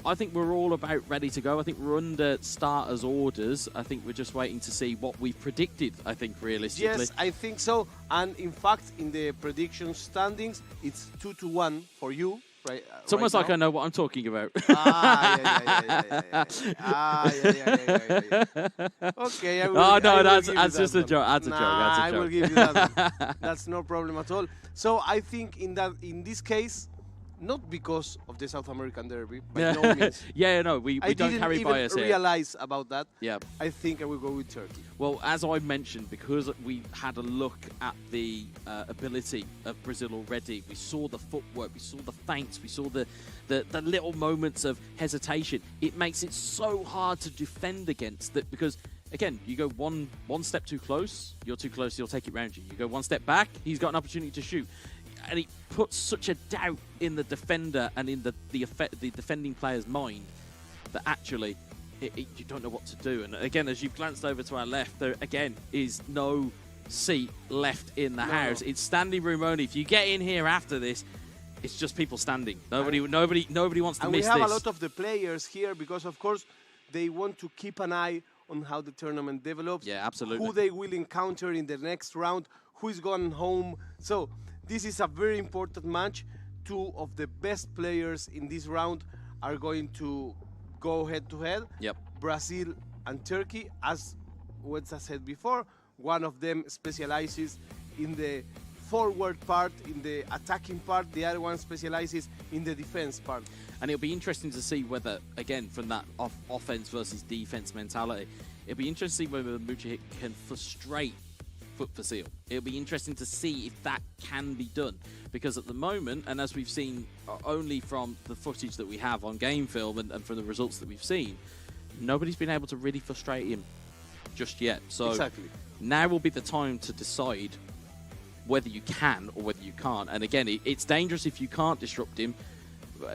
I think we're all about ready to go. I think we're under starters' orders. I think we're just waiting to see what we've predicted, I think, realistically. Yes, I think so. And in fact, in the prediction standings, it's 2-1 for you. right? It's almost right like now. I know what I'm talking about. Okay, I will, oh no, I will that's give you just that a joke. That's a one. joke. That's a I joke. will give you that one. That's no problem at all. So I think in this case, not because of the South American derby, by no means. Yeah, no, we don't carry bias here. I here. didn't realize about that. Yeah. I think I will go with Turkey. Well, as I mentioned, because we had a look at the ability of Brazil already, we saw the footwork, we saw the feints, we saw the little moments of hesitation. It makes it so hard to defend against that because, again, you go one step too close, you're too close, he'll take it round you. You go one step back, he's got an opportunity to shoot. And it puts such a doubt in the defender and in the defending player's mind that actually you don't know what to do. And again, as you've glanced over to our left, there again is no seat left in the house. It's standing room only. If you get in here after this, it's just people standing. Nobody wants to miss this. And we have a lot of the players here because, of course, they want to keep an eye on how the tournament develops. Yeah, absolutely. Who they will encounter in the next round, who is going home. So this is a very important match. Two of the best players in this round are going to go head-to-head. Yep. Brazil and Turkey. As Wetza said before, one of them specializes in the forward part, in the attacking part. The other one specializes in the defense part. And it'll be interesting to see whether, again, from that offense versus defense mentality, it'll be interesting to see whether Mujahid can frustrate Football. It'll be interesting to see if that can be done, because at the moment, and as we've seen only from the footage that we have on game film and from the results that we've seen, nobody's been able to really frustrate him just yet. So exactly. Now will be the time to decide whether you can or whether you can't. And again, it's dangerous if you can't disrupt him.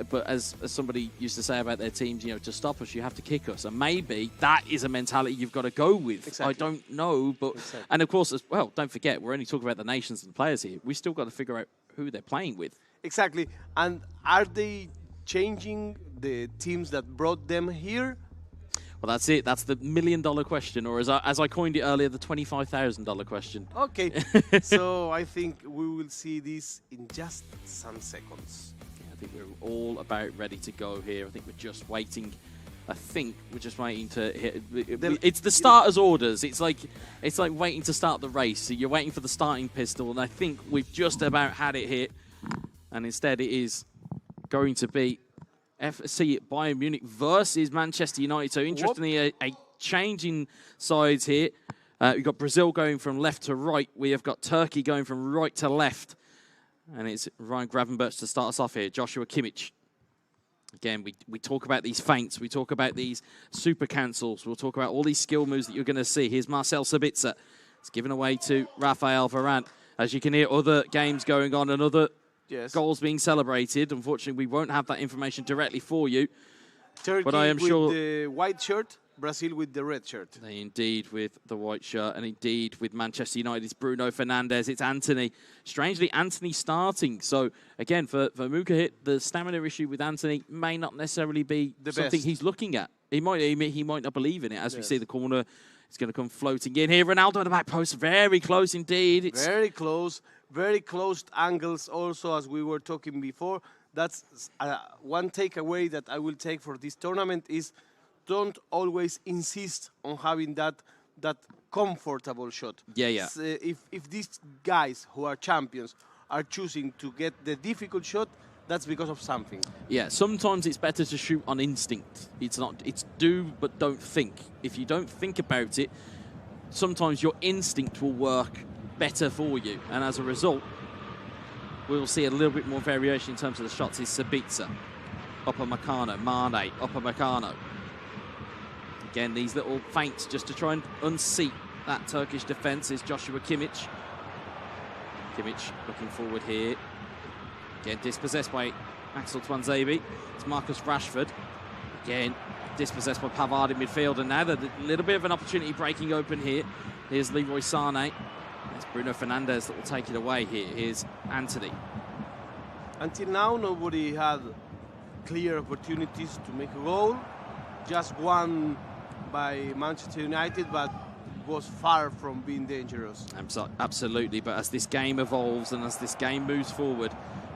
But as somebody used to say about their teams, to stop us, you have to kick us. And maybe that is a mentality you've got to go with. Exactly. I don't know. But And of course, as well, don't forget, we're only talking about the nations and the players here. We've still got to figure out who they're playing with. Exactly. And are they changing the teams that brought them here? Well, that's it. That's the $1 million question, or as I coined it earlier, the $25,000 question. Okay. So I think we will see this in just some seconds. I think we're all about ready to go here. I think we're just waiting. To hit. It's the starter's orders. It's like waiting to start the race. So you're waiting for the starting pistol, and I think we've just about had it hit. And instead, it is going to be FC Bayern Munich versus Manchester United. So interestingly, a change in sides here. We've got Brazil going from left to right. We have got Turkey going from right to left. And it's Ryan Gravenberch to start us off here. Joshua Kimmich. Again, we talk about these feints. We talk about these super cancels. We'll talk about all these skill moves that you're going to see. Here's Marcel Sabitzer. It's given away to Rafael Varane. As you can hear, other games going on and other goals being celebrated. Unfortunately, we won't have that information directly for you. Turkey but I am with sure the white shirt, Brazil with the red shirt. They indeed with the white shirt, and indeed with Manchester United, it's Bruno Fernandes, it's Anthony. Strangely, Anthony starting. So, again, for Mujahid, the stamina issue with Anthony may not necessarily be something he's looking at. He might not believe in it. As we see the corner, it's going to come floating in here. Ronaldo at the back post, very close indeed. Very close angles also, as we were talking before. That's one takeaway that I will take for this tournament is don't always insist on having that comfortable shot. Yeah. If these guys who are champions are choosing to get the difficult shot, that's because of something. Yeah, sometimes it's better to shoot on instinct. It's do but don't think. If you don't think about it, sometimes your instinct will work better for you. And as a result, we will see a little bit more variation in terms of the shots. Is Sabitzer, Upamecano, Mane, Upamecano. Again, these little feints just to try and unseat that Turkish defence is Joshua Kimmich. Kimmich looking forward here. Again, dispossessed by Axel Tuanzebe. It's Marcus Rashford. Again, dispossessed by Pavard in midfield. And now a little bit of an opportunity breaking open here. Here's Leroy Sané. It's Bruno Fernandes that will take it away here. Here's Anthony. Until now, nobody had clear opportunities to make a goal. Just one by Manchester United, but it was far from being dangerous. Absolutely, but as this game evolves and as this game moves forward,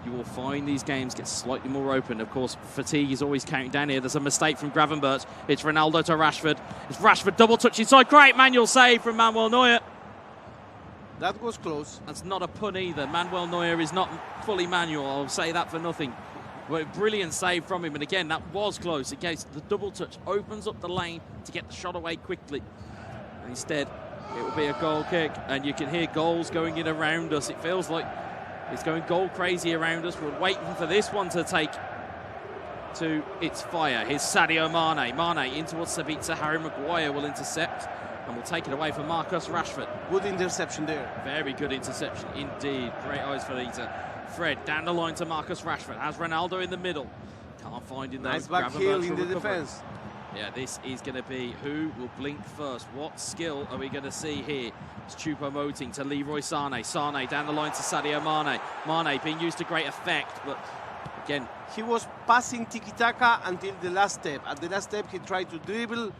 you will find these games get slightly more open. Of course, fatigue is always counting down here. There's a mistake from Gravenberch. It's Ronaldo to Rashford. It's Rashford double touch inside. Great manual save from Manuel Neuer. That was close. That's not a pun either. Manuel Neuer is not fully manual. I'll say that for nothing. But brilliant save from him. And again, that was close. In case the double touch opens up the lane to get the shot away quickly. And instead, it will be a goal kick. And you can hear goals going in around us. It feels like it's going goal crazy around us. We're waiting for this one to take to its fire. Here's Sadio Mane. Mane in towards Sabitzer. Harry Maguire will intercept. And we'll take it away from Marcus Rashford. Good interception there. Very good interception indeed. Great eyes for Lita. Fred down the line to Marcus Rashford. Has Ronaldo in the middle. Can't find him. Nice back heel in the defense. Yeah, this is going to be who will blink first. What skill are we going to see here? It's Choupo-Moting to Leroy Sané. Sané down the line to Sadio Mane. Mane being used to great effect, but again, he was passing tiki-taka until the last step. At the last step, he tried to dribble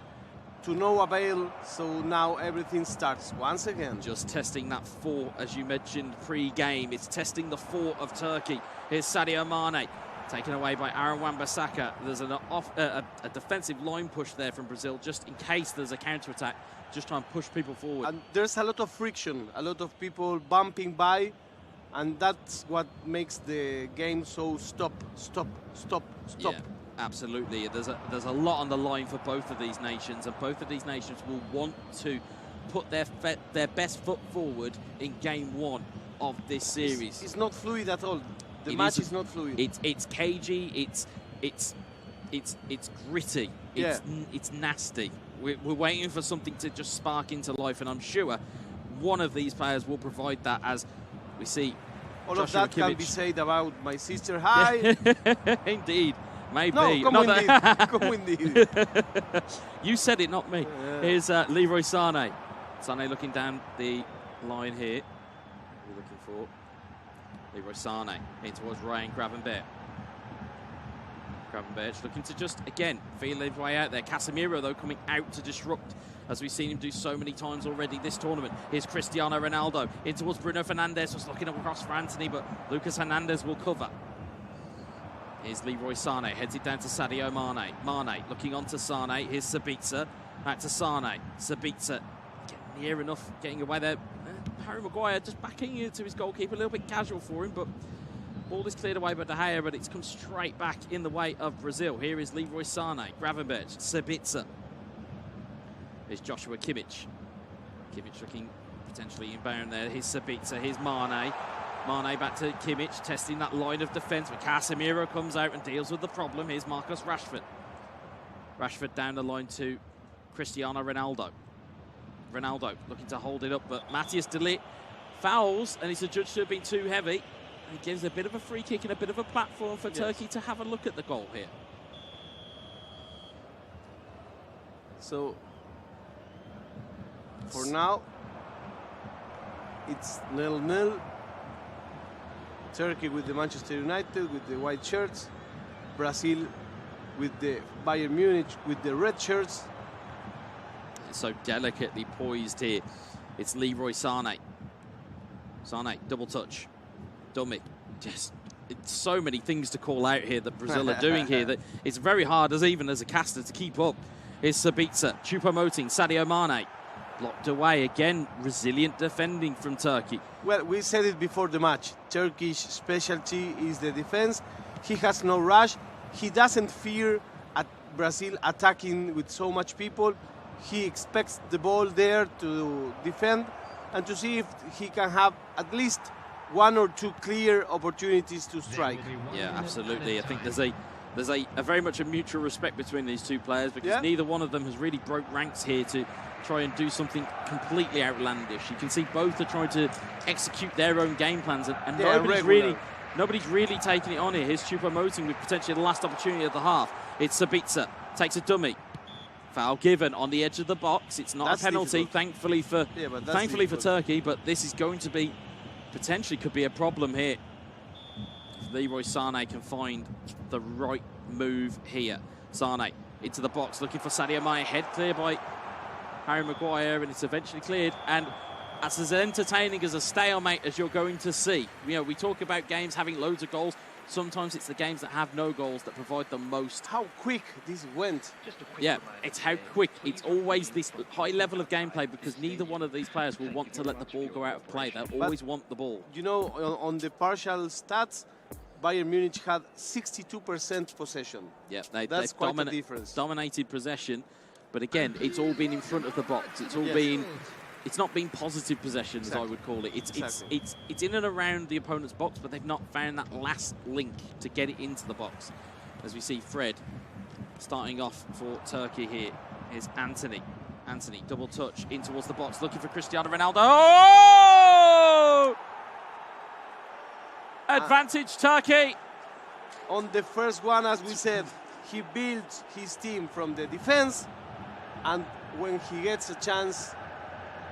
to no avail, so now everything starts once again. Just testing that fort, as you mentioned pre-game. It's testing the fort of Turkey. Here's Sadio Mane, taken away by Aaron Wan-Bissaka. There's a defensive line push there from Brazil, just in case there's a counter-attack, just try and push people forward. And there's a lot of friction, a lot of people bumping by, and that's what makes the game so stop. Yeah. Absolutely. There's a lot on the line for both of these nations, and both of these nations will want to put their best foot forward in game one of this series. It's not fluid at all. The match is not fluid. It's cagey. It's gritty. It's nasty. We're waiting for something to just spark into life, and I'm sure one of these players will provide that. As we see, all Joshua of that can be Kimmich. said about my sister. Hi. Indeed. Maybe. No, come indeed. You said it, not me. Yeah. Here's Leroy Sané. Sané looking down the line here. We're looking for Leroy Sané in towards Ryan Gravenberch. Gravenberch looking to just, again, feel his way out there. Casemiro, though, coming out to disrupt, as we've seen him do so many times already this tournament. Here's Cristiano Ronaldo in towards Bruno Fernandes. Was looking across for Anthony, but Lucas Hernandez will cover. Here's Leroy Sané, heads it down to Sadio Mane. Mane looking on to Sané. Here's Sabitzer, back to Sané. Sabitzer getting near enough, getting away there. Harry Maguire just backing into his goalkeeper, a little bit casual for him, but ball is cleared away by De Gea, but it's come straight back in the way of Brazil. Here is Leroy Sané, Gravenberch, Sabitzer. Here's Joshua Kimmich. Kimmich looking potentially inbound there. Here's Sabitzer, here's Mane. Mane back to Kimmich, testing that line of defence, but Casemiro comes out and deals with the problem. Here's Marcus Rashford. Rashford down the line to Cristiano Ronaldo. Ronaldo looking to hold it up, but Matthias de Ligt fouls, and he's adjudged to have been too heavy. And he gives a bit of a free kick and a bit of a platform for Turkey to have a look at the goal here. So, for now, it's 0-0. Turkey with the Manchester United with the white shirts, Brazil with the Bayern Munich with the red shirts. It's so delicately poised here. It's Leroy Sané. Sané, double touch. Dummy. Just it's so many things to call out here that Brazil are doing here that it's very hard, even as a caster, to keep up. Here's Sabitzer, Choupo-Moting, Sadio Mane. Blocked away again. Resilient defending from Turkey. Well, we said it before the match. Turkish specialty is the defense. He has no rush. He doesn't fear at Brazil attacking with so much people. He expects the ball there to defend and to see if he can have at least one or two clear opportunities to strike. Yeah, absolutely. I think there's a very much a mutual respect between these two players, because neither one of them has really broke ranks here to try and do something completely outlandish. You can see both are trying to execute their own game plans, and nobody's really taking it on here. Here's Choupo-Moting with potentially the last opportunity of the half. It's Sabitzer, takes a dummy. Foul given on the edge of the box. It's not a penalty, thankfully for Turkey, but this is going to be, potentially could be a problem here. If Leroy Sané can find the right move here. Sané into the box, looking for Sadio Mane, head clear by Harry Maguire, and it's eventually cleared. And that's as entertaining as a stalemate as you're going to see. You know, we talk about games having loads of goals. Sometimes it's the games that have no goals that provide the most. How quick this went. Yeah, it's how quick. It's always this high level of gameplay because neither one of these players will want to let the ball go out of play. They'll always want the ball. You know, on the partial stats, Bayern Munich had 62% possession. Yeah, that's quite a difference. Dominated possession, but again, it's all been in front of the box. It's all been. It's not been positive possession, as I would call it. It's in and around the opponent's box, but they've not found that last link to get it into the box. As we see Fred starting off for Turkey here. Here's Anthony. Anthony, double touch in towards the box, looking for Cristiano Ronaldo. Oh! Advantage Turkey. On the first one, as we said, he built his team from the defense, and when he gets a chance,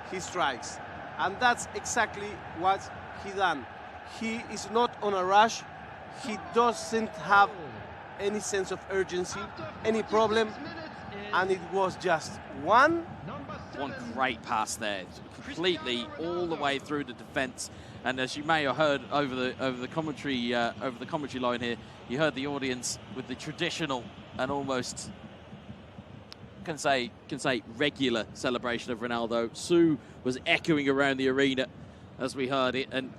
he strikes. And that's exactly what he done. He is not on a rush. He doesn't have any sense of urgency, any problem. And it was just one great pass there, completely all the way through the defence. And as you may have heard over the commentary line here, you heard the audience with the traditional and almost can say regular celebration of Ronaldo. Sue was echoing around the arena as we heard it. And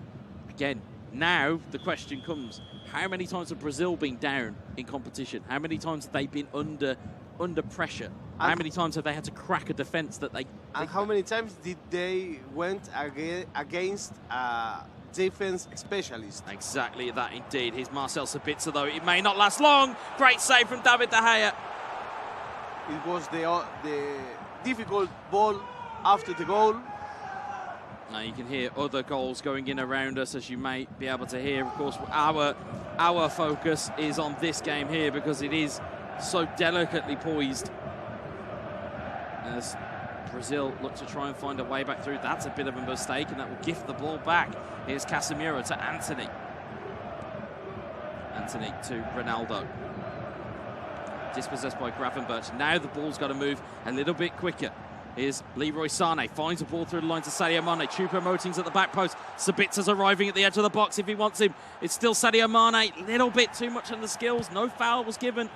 again, now the question comes: how many times have Brazil been down in competition? How many times have they been under pressure? How many times have they had to crack a defense that they... And how many times did they went against a defense specialist? Exactly that indeed. Here's Marcel Sabitzer, though. It may not last long. Great save from David De Gea. It was the difficult ball after the goal. Now you can hear other goals going in around us, as you may be able to hear. Of course, our focus is on this game here because it is so delicately poised. As Brazil look to try and find a way back through. That's a bit of a mistake, and that will gift the ball back. Here's Casemiro to Anthony. Anthony to Ronaldo. Dispossessed by Gravenberch. Now the ball's got to move a little bit quicker. Here's Leroy Sané, finds a ball through the line to Sadio Mane. Choupo-Moting's at the back post. Sabitzer's arriving at the edge of the box if he wants him. It's still Sadio Mane, little bit too much on the skills. No foul was given.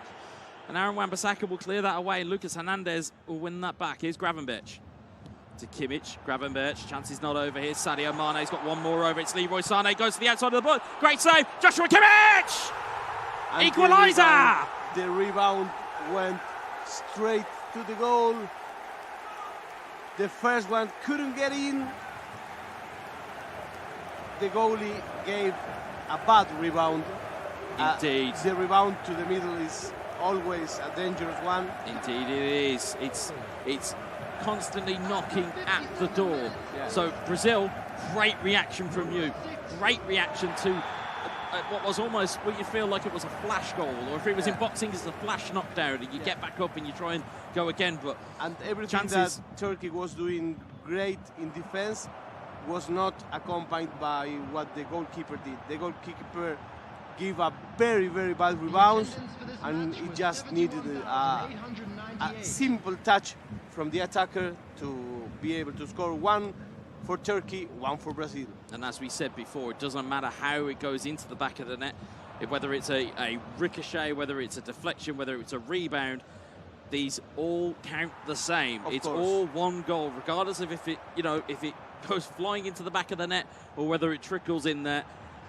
And Aaron Wan-Bissaka will clear that away. Lucas Hernandez will win that back. Here's Gravenberch to Kimmich. Gravenberch, chance is not over. Here's Sadio Mane, he's got one more over. It's Leroy Sané, goes to the outside of the box. Great save, Joshua Kimmich! Equaliser! The rebound went straight to the goal. The first one couldn't get in. The goalie gave a bad rebound. Indeed. The rebound to the middle is always a dangerous one. Indeed it is. It's constantly knocking at the door. Yeah. So Brazil, great reaction from you. Great reaction to what was almost what you feel like it was a flash goal, or if it was in boxing, it's a flash knockdown, and you get back up and you try and go again. But and everything that Turkey was doing great in defense was not accompanied by what the goalkeeper did. The goalkeeper gave a very, very bad rebound, and it just needed a simple touch from the attacker to be able to score. One for Turkey, one for Brazil. And as we said before, it doesn't matter how it goes into the back of the net, whether it's a ricochet, whether it's a deflection, whether it's a rebound, these all count the same. It's all one goal, regardless of if it goes flying into the back of the net or whether it trickles in there.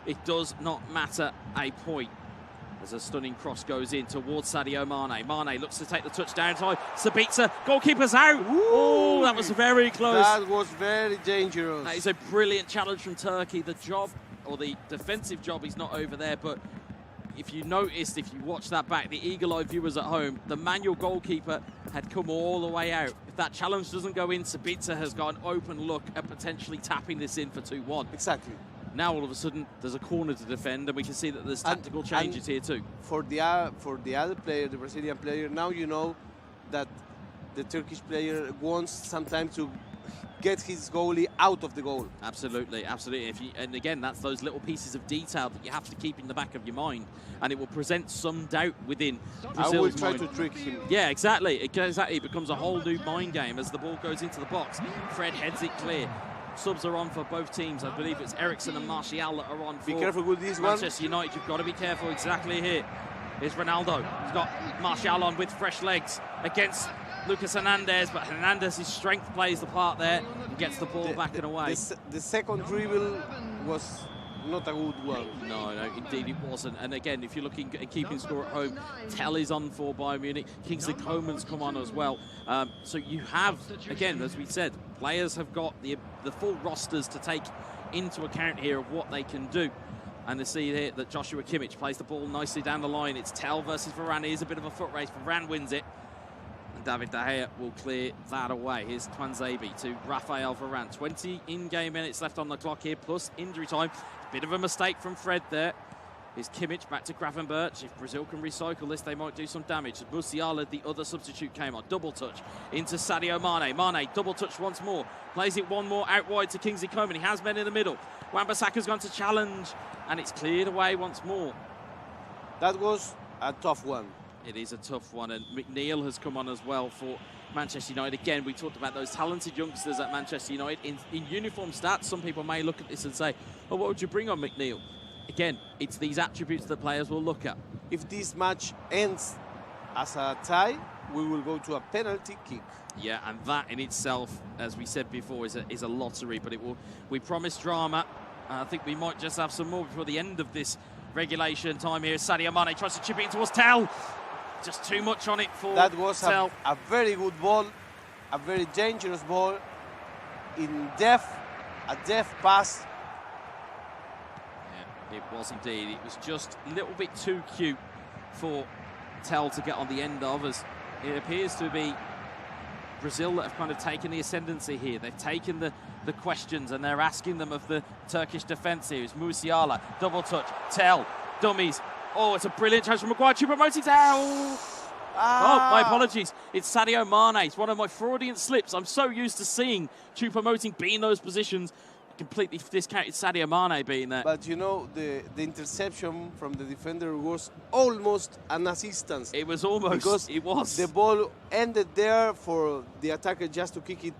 It does not matter a point. As a stunning cross goes in towards Sadio Mane. Mane looks to take the touchdown time. Sabitzer, goalkeeper's out. Oh, that was very close. That was very dangerous. That is a brilliant challenge from Turkey. The job, or the defensive job, is not over there, but if you noticed, if you watched that back, the eagle-eyed viewers at home, the manual goalkeeper had come all the way out. If that challenge doesn't go in, Sabitzer has got an open look at potentially tapping this in for 2-1. Exactly. Now all of a sudden there's a corner to defend, and we can see that there's tactical changes here too. For the other player, the Brazilian player, now you know that the Turkish player wants sometimes to get his goalie out of the goal. Absolutely, absolutely. And again, that's those little pieces of detail that you have to keep in the back of your mind, and it will present some doubt within Brazil's I will try mind. to trick him. Yeah, exactly. It becomes a whole new mind game as the ball goes into the box. Fred heads it clear. subs are on for both teams. I believe it's Eriksson and Martial that are on for Be careful with this one. Manchester United. You've got to be careful exactly here. Here's Ronaldo. He's got Martial on with fresh legs against Lucas Hernandez, but Hernandez's strength plays the part there and gets the ball back and away. The second dribble was not a good one. No, indeed it wasn't. And again, if you're looking at keeping score at home, Tell is on for Bayern Munich. Kingsley Coman's come on as well. So you have, again, as we said, players have got the full rosters to take into account here of what they can do. And to see here that Joshua Kimmich plays the ball nicely down the line. It's Tell versus Varane. Here's a bit of a foot race. Varane wins it. And David De Gea will clear that away. Here's Tuanzebe to Rafael Varane. 20 in-game minutes left on the clock here, plus injury time. Bit of a mistake from Fred there. Here's Kimmich back to Gravenberch. If Brazil can recycle this, they might do some damage. Musiala, the other substitute, came on. Double touch into Sadio Mane. Mane, double touch once more. Plays it one more out wide to Kingsley Coman. He has men in the middle. Wan-Bissaka's gone to challenge, and it's cleared away once more. That was a tough one. It is a tough one, and McNeil has come on as well for Manchester United. Again, we talked about those talented youngsters at Manchester United. In uniform stats, some people may look at this and say, oh, what would you bring on McNeil? Again, it's these attributes that players will look at. If this match ends as a tie, we will go to a penalty kick. Yeah, and that in itself, as we said before, is a lottery, but it will. We promised drama. I think we might just have some more before the end of this regulation time here. Sadio Mane tries to chip it in towards Tell. Just too much on it for That was Tell. a very good ball, a very dangerous ball, in depth, a depth pass. Yeah, it was indeed. It was just a little bit too cute for Tell to get on the end of, as it appears to be Brazil that have kind of taken the ascendancy here. They've taken the questions and they're asking them of the Turkish defence here. It's Musiala, double touch, Tell, dummies. Oh, it's a brilliant chance from Maguire. Choupo-Moting. Oh, my apologies. It's Sadio Mane. It's one of my Freudian slips. I'm so used to seeing Choupo-Moting be in those positions. Completely discounted Sadio Mane being there. But you know, the interception from the defender was almost an assistance. It was almost. Because it was. The ball ended there for the attacker just to kick it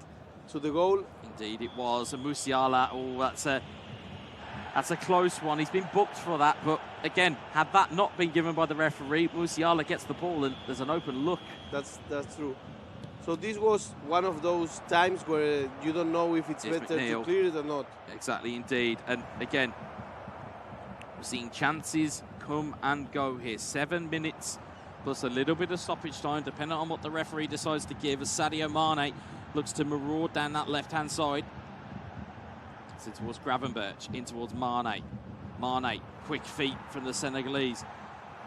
to the goal. Indeed, it was. And Musiala, oh, that's a close one. He's been booked for that, but again, had that not been given by the referee, Musiala gets the ball and there's an open look. That's true. So this was one of those times where you don't know if it's better McNeil. to clear it or not. Exactly, indeed. And again, we're seeing chances come and go here. 7 minutes plus a little bit of stoppage time, depending on what the referee decides to give, as Sadio Mane looks to maraud down that left-hand side. So towards Gravenberch, in towards Mane. Mane, quick feet from the Senegalese.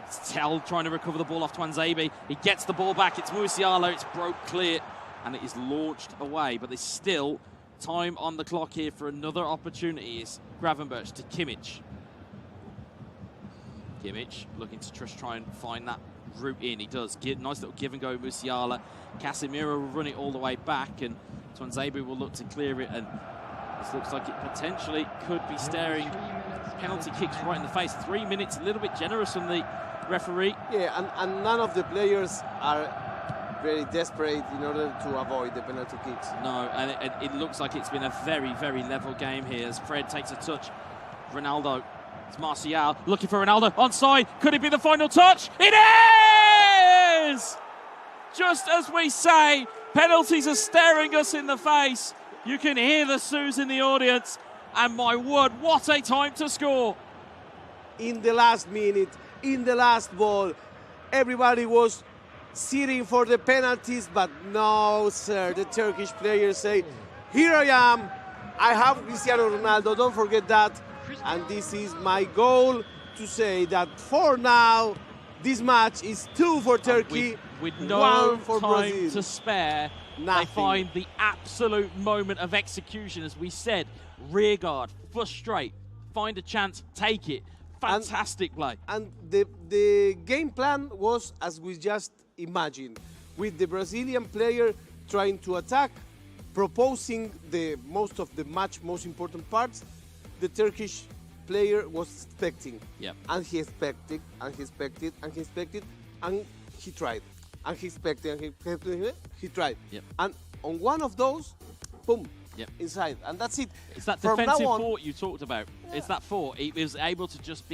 It's Tell trying to recover the ball off Tuanzebe. He gets the ball back. It's Musiala. It's broke clear, and it is launched away. But there's still time on the clock here for another opportunity. It's Gravenberch to Kimmich. Kimmich looking to just try and find that route in. He does. Nice little give and go, Musiala. Casemiro will run it all the way back, and Tuanzebe will look to clear it. And this looks like it potentially could be staring penalty kicks right in the face. 3 minutes, a little bit generous from the referee. Yeah, and none of the players are very desperate in order to avoid the penalty kicks. No, and it looks like it's been a very, very level game here as Fred takes a touch. Ronaldo, it's Martial looking for Ronaldo, onside. Could it be the final touch? It is! Just as we say, penalties are staring us in the face. You can hear the soos in the audience, and my word, what a time to score. In the last minute, in the last ball, everybody was sitting for the penalties, but no, sir, the Turkish players say, here I am, I have Cristiano Ronaldo, don't forget that, and this is my goal to say that for now, this match is 2 for Turkey, with no 1 for time Brazil. to spare. Nothing. They find the absolute moment of execution, as we said, rearguard, frustrate, find a chance, take it. Fantastic play. And the game plan was as we just imagined, with the Brazilian player trying to attack, proposing the most of the match, most important parts. The Turkish player was expecting. Yep. And he expected, and he expected, and he expected, and he tried. And he expected, and he tried. Yep. And on one of those, boom, inside, and that's it. It's that From defensive now on, fort you talked about. It's that fort. He was able to just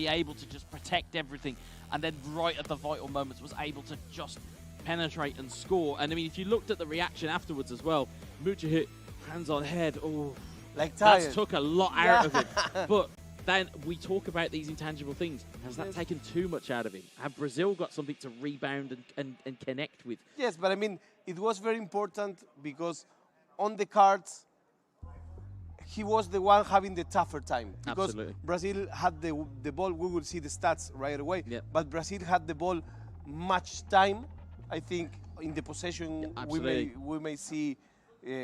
protect everything, and then right at the vital moments was able to just penetrate and score. And I mean, if you looked at the reaction afterwards as well, Mucha hit hands on head. Oh, like tired. That took a lot out of him. But then we talk about these intangible things. Has that taken too much out of him? Have Brazil got something to rebound and connect with? Yes, but I mean, it was very important because on the cards, he was the one having the tougher time. Because Absolutely. Brazil had the ball. We will see the stats right away. Yep. But Brazil had the ball much time. I think in the possession, we may see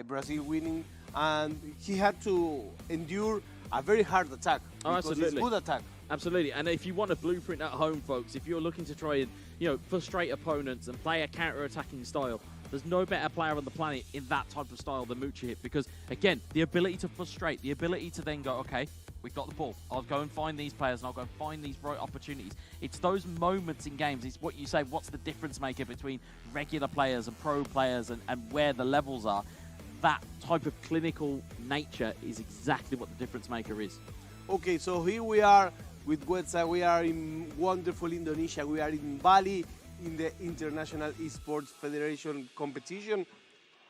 Brazil winning. And he had to endure a very hard attack. Oh, because absolutely. it's a good attack. Absolutely. And if you want a blueprint at home, folks, if you're looking to try and frustrate opponents and play a counter-attacking style, there's no better player on the planet in that type of style than Mucha. Because, again, the ability to frustrate, the ability to then go, okay, we've got the ball. I'll go and find these players and I'll go and find these right opportunities. It's those moments in games. It's what you say, what's the difference maker between regular players and pro players and where the levels are. That type of clinical nature is exactly what the difference maker is. Okay, so here we are with Wetsa. We are in wonderful Indonesia. We are in Bali in the International Esports Federation competition.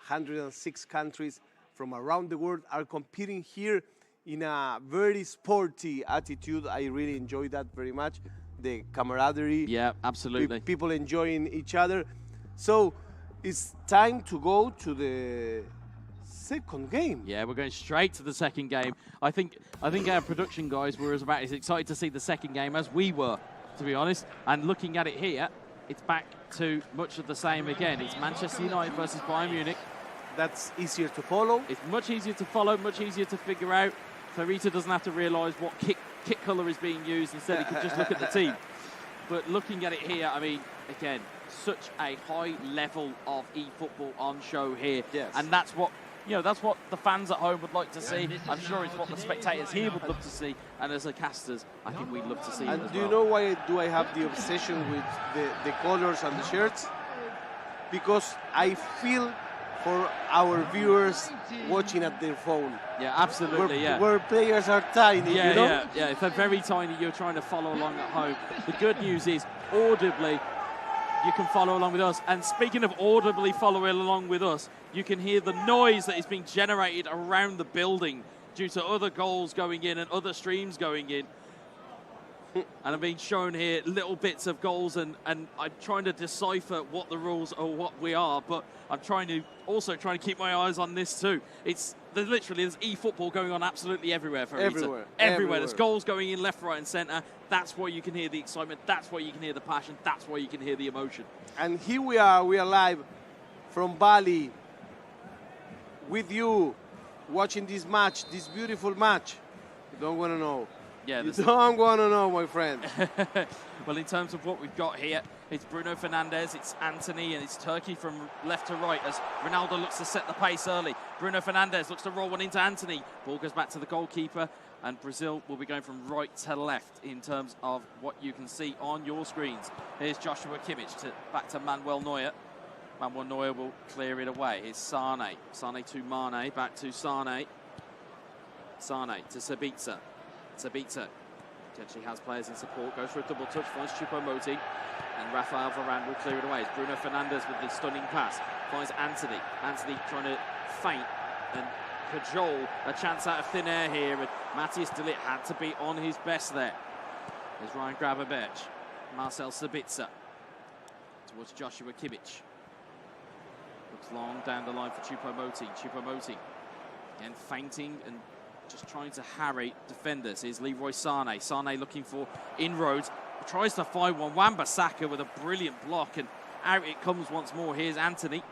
106 countries from around the world are competing here in a very sporty attitude. I really enjoy that very much. The camaraderie. Yeah, absolutely. People enjoying each other. So it's time to go to the second game. Yeah, we're going straight to the second game. I think our production guys were about as excited to see the second game as we were, to be honest. And looking at it here, it's back to much of the same again. It's Manchester United versus Bayern Munich. That's easier to follow. It's much easier to follow, much easier to figure out. Clarita doesn't have to realise what kit colour is being used. Instead, he can just look at the team. But looking at it here, I mean, again, such a high level of eFootball on show here. Yes. And that's what that's what the fans at home would like to see. I'm sure it's what the spectators here would love to see. And as the casters, I think we'd love to see it as do well. you know why do I have the obsession with the colors and the shirts? Because I feel for our viewers watching at their phone. Yeah, absolutely, where players are tiny, yeah, you know? Yeah, if they're very tiny, you're trying to follow along at home. The good news is, audibly, you can follow along with us. And speaking of audibly following along with us, you can hear the noise that is being generated around the building due to other goals going in and other streams going in. And I'm being shown here little bits of goals, and I'm trying to decipher what the rules or what we are, but I'm trying to keep my eyes on this too. There's eFootball going on absolutely everywhere for Everywhere. Everywhere. There's goals going in left, right and centre. That's where you can hear the excitement. That's where you can hear the passion. That's where you can hear the emotion. And here we are live from Bali with you, watching this match, this beautiful match. You don't want to know. Yeah, you don't want to know, my friend. Well, in terms of what we've got here, it's Bruno Fernandes, it's Anthony, and it's Turkey from left to right as Ronaldo looks to set the pace early. Bruno Fernandes looks to roll one into Anthony. Ball goes back to the goalkeeper, and Brazil will be going from right to left in terms of what you can see on your screens. Here's Joshua Kimmich back to Manuel Neuer. Manuel Neuer will clear it away. Here's Sane. Sane to Mane, back to Sane. Sane to Sabitzer. Sabitzer potentially has players in support, goes for a double touch, finds Choupo-Moting, and Rafael Varane will clear it away. It's Bruno Fernandes with the stunning pass, finds Anthony. Anthony trying to feint and cajole a chance out of thin air here, and Matthias de Ligt had to be on his best there. There's Ryan Gravenberch, Marcel Sabitzer towards Joshua Kimmich. Looks long down the line for Choupo-Moting. Choupo-Moting again feinting and just trying to harry defenders. Here's Leroy Sane. Sane looking for inroads. Tries to find one. Wan-Bissaka with a brilliant block, and out it comes once more. Here's Anthony.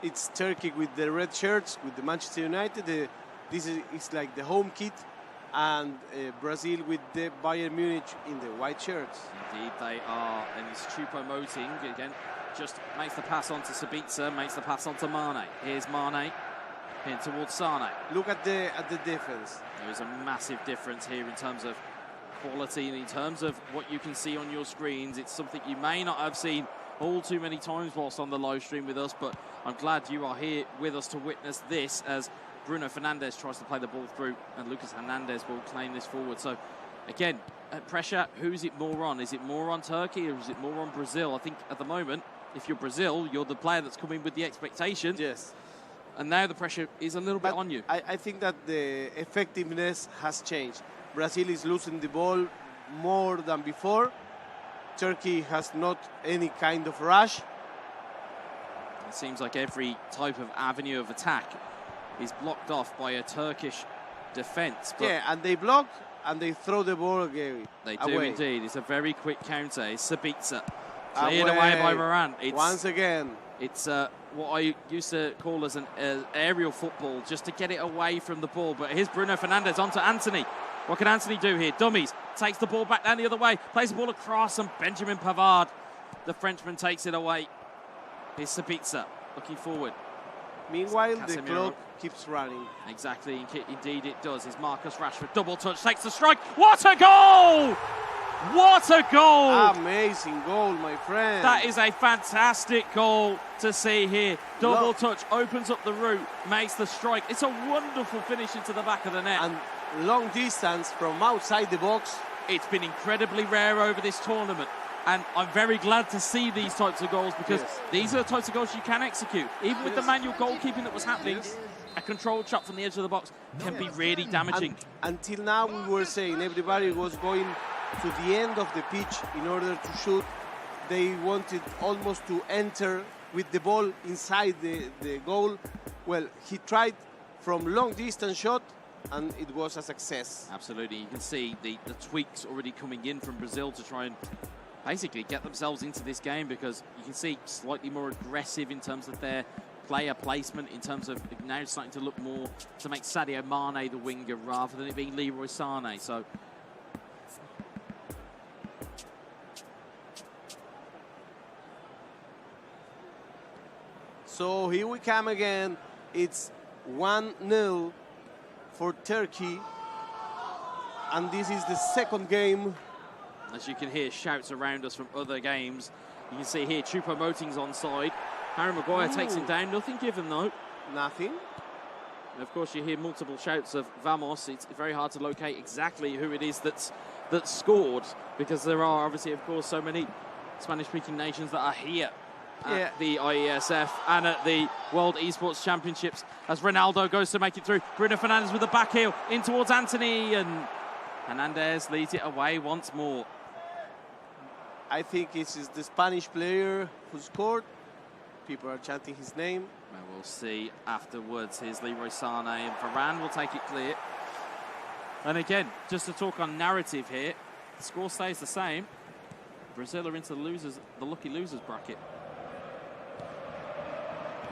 It's Turkey with the red shirts, with the Manchester United. This is like the home kit, and Brazil with the Bayern Munich in the white shirts. Indeed they are, and it's Choupo-Moting again. Just makes the pass on to Sabitzer, makes the pass on to Mane. Here's Mane. In towards Sane. Look at the defense. There is a massive difference here in terms of quality and in terms of what you can see on your screens. It's something you may not have seen all too many times whilst on the live stream with us, but I'm glad you are here with us to witness this as Bruno Fernandes tries to play the ball through, and Lucas Hernandez will claim this forward. So, again, pressure, who is it more on? Is it more on Turkey or is it more on Brazil? I think at the moment, if you're Brazil, you're the player that's coming with the expectation. Yes. And now the pressure is a little bit on you. I think that the effectiveness has changed. Brazil is losing the ball more than before. Turkey has not any kind of rush. It seems like every type of avenue of attack is blocked off by a Turkish defence. Yeah, and they block and they throw the ball again. They do indeed. It's a very quick counter. It's Sabitzer. Cleared away by Varane. Once again. It's what I used to call as an aerial football, just to get it away from the ball. But here's Bruno Fernandes onto Anthony. What can Anthony do here? Dummies. Takes the ball back down the other way. Plays the ball across, and Benjamin Pavard, the Frenchman, takes it away. Here's Sabitzer looking forward. Meanwhile, the clock keeps running. Exactly, indeed it does. It's Marcus Rashford, double touch, takes the strike. What a goal! What a goal! Amazing goal, my friend. That is a fantastic goal to see here. Double touch, opens up the route, makes the strike. It's a wonderful finish into the back of the net. And long distance from outside the box. It's been incredibly rare over this tournament. And I'm very glad to see these types of goals, because these are the types of goals you can execute. Even with the manual goalkeeping that was happening, a controlled shot from the edge of the box can be really damaging. Until now, we were saying everybody was going to the end of the pitch in order to shoot. They wanted almost to enter with the ball inside the goal. Well, he tried from long distance shot, and it was a success. Absolutely. You can see the tweaks already coming in from Brazil to try and basically get themselves into this game, because you can see slightly more aggressive in terms of their player placement, in terms of now starting to look more to make Sadio Mane the winger rather than it being Leroy Sané. So here we come again. It's 1-0 for Turkey, and this is the second game. As you can hear shouts around us from other games. You can see here Choupo-Moting's onside. Harry Maguire takes him down. Nothing given though. Nothing. And of course you hear multiple shouts of Vamos. It's very hard to locate exactly who it is that's scored, because there are obviously, of course, so many Spanish-speaking nations that are here at the IESF and at the World Esports Championships, as Ronaldo goes to make it through. Bruno Fernandes with the back heel in towards Anthony, and Hernandez leads it away once more. I think it is the Spanish player who scored. People are chanting his name. Well, we'll see afterwards. Here's Leroy Sané, and Varane will take it clear. And again, just to talk on narrative here, the score stays the same. Brazil are into the lucky losers bracket.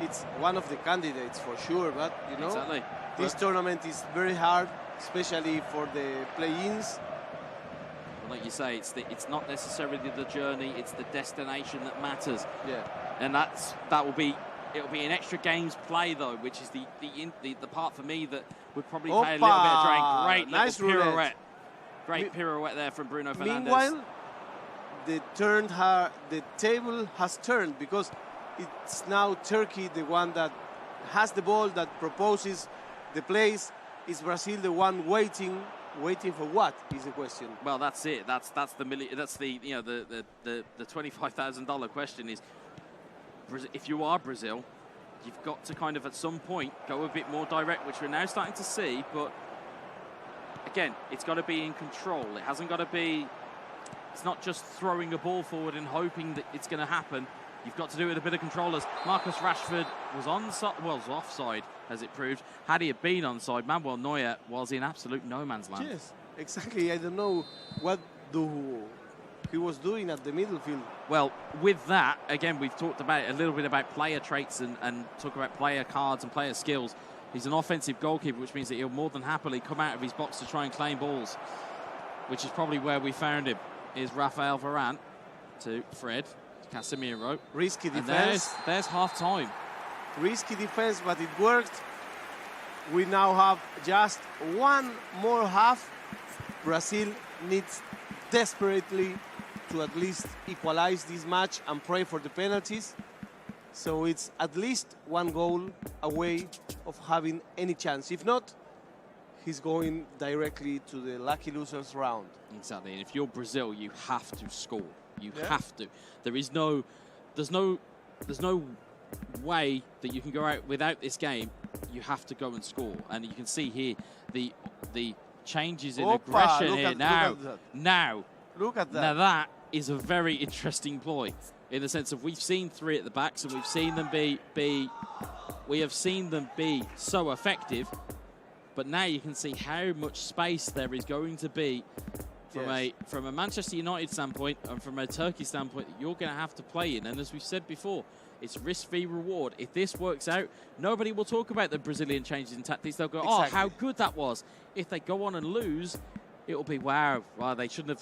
It's one of the candidates for sure, but you know, exactly. This tournament is very hard, especially for the play-ins. Well, like you say, it's not necessarily the journey; it's the destination that matters. Yeah. And it'll be an extra games play though, which is the part for me that would probably pay a little bit of drain. Great nice little pirouette. roulette. Great pirouette there from Bruno Fernandes. Meanwhile, the table has turned, because it's now Turkey the one that has the ball, that proposes the plays. Is Brazil the one waiting for what is the question? Well, that's it. That's the $25,000 question is, if you are Brazil, you've got to kind of at some point go a bit more direct, which we're now starting to see. But again, it's got to be in control. It hasn't got to be. It's not just throwing a ball forward and hoping that it's going to happen. You've got to do it with a bit of control. As Marcus Rashford was offside, as it proved. Had he been onside, Manuel Neuer was in absolute no man's land. Yes, exactly. I don't know what he was doing at the middle field. Well, with that, again, we've talked about a little bit about player traits and talk about player cards and player skills. He's an offensive goalkeeper, which means that he'll more than happily come out of his box to try and claim balls, which is probably where we found him. Is Rafael Varane to Fred. Casemiro. Risky defense. There's half time. Risky defense, but it worked. We now have just one more half. Brazil needs desperately to at least equalize this match and pray for the penalties. So it's at least one goal away of having any chance. If not, he's going directly to the lucky losers round. Exactly, and if you're Brazil, you have to score. You have to. There's no way that you can go out without this game. You have to go and score, and you can see here the changes in aggression here now. Look at that. Now that is a very interesting ploy, in the sense of we've seen 3 at the back, so we've seen them be so effective. But now you can see how much space there is going to be from a Manchester United standpoint and from a Turkey standpoint that you're going to have to play in. And as we've said before, it's risk v reward. If this works out, nobody will talk about the Brazilian changes in tactics. They'll go, oh, how good that was. If they go on and lose, it'll be, wow, they shouldn't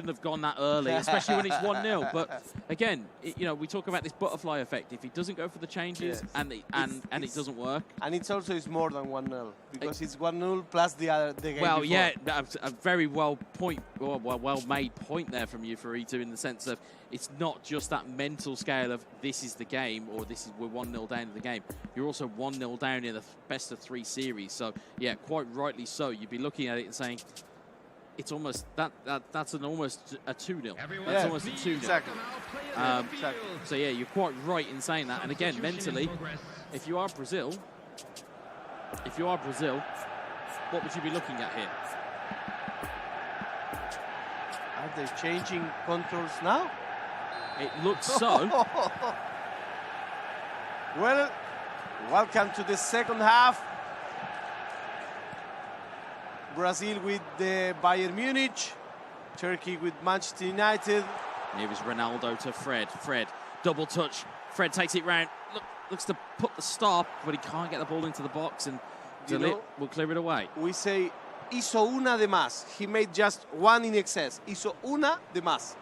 have gone that early, especially when it's 1-0. But again, we talk about this butterfly effect. If he doesn't go for the changes and it doesn't work, and it's more than 1-0 because it's 1-0 plus the game well, before. yeah, a very well made point there from you, Farito, in the sense of it's not just that mental scale of this is the game or we're 1-0 down in the game. You're also 1-0 down in the best of 3 series. So yeah, quite rightly so. You'd be looking at it and saying, it's almost that's almost a 2-0. That's almost a 2-0. Exactly. So yeah, you're quite right in saying that. And again, mentally, if you are Brazil, what would you be looking at here? Are they changing controls now? It looks so. Well, welcome to the second half. Brazil with the Bayern Munich, Turkey with Manchester United. Here is Ronaldo to Fred. Fred, double touch. Fred takes it round. Looks to put the stop, but he can't get the ball into the box, and will clear it away. We say, hizo una de más. He made just one in excess. Hizo una de más.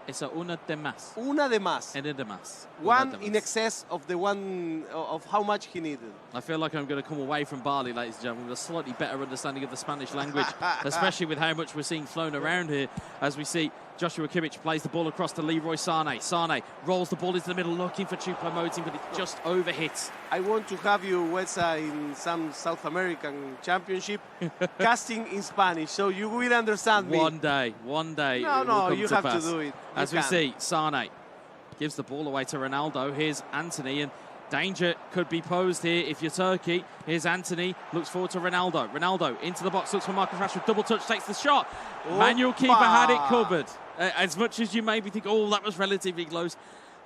Hizo una de más. Una de más. Una de más. One in excess of the one of how much he needed. I feel like I'm going to come away from Bali, ladies and gentlemen, with a slightly better understanding of the Spanish language, especially with how much we're seeing flown around here. As we see, Joshua Kimmich plays the ball across to Leroy Sané. Sané rolls the ball into the middle, looking for Choupo-Moting, but it just overhits. I want to have you, Wetza, in some South American championship, casting in Spanish, so you will understand me. One day. No, you have to do it. As we see, Sané gives the ball away to Ronaldo. Here's Anthony, and danger could be posed here if you're Turkey. Here's Anthony, looks forward to Ronaldo. Ronaldo into the box, looks for Marcus Rashford. Double touch, takes the shot. Manual keeper had it covered. As much as you maybe think, oh, that was relatively close,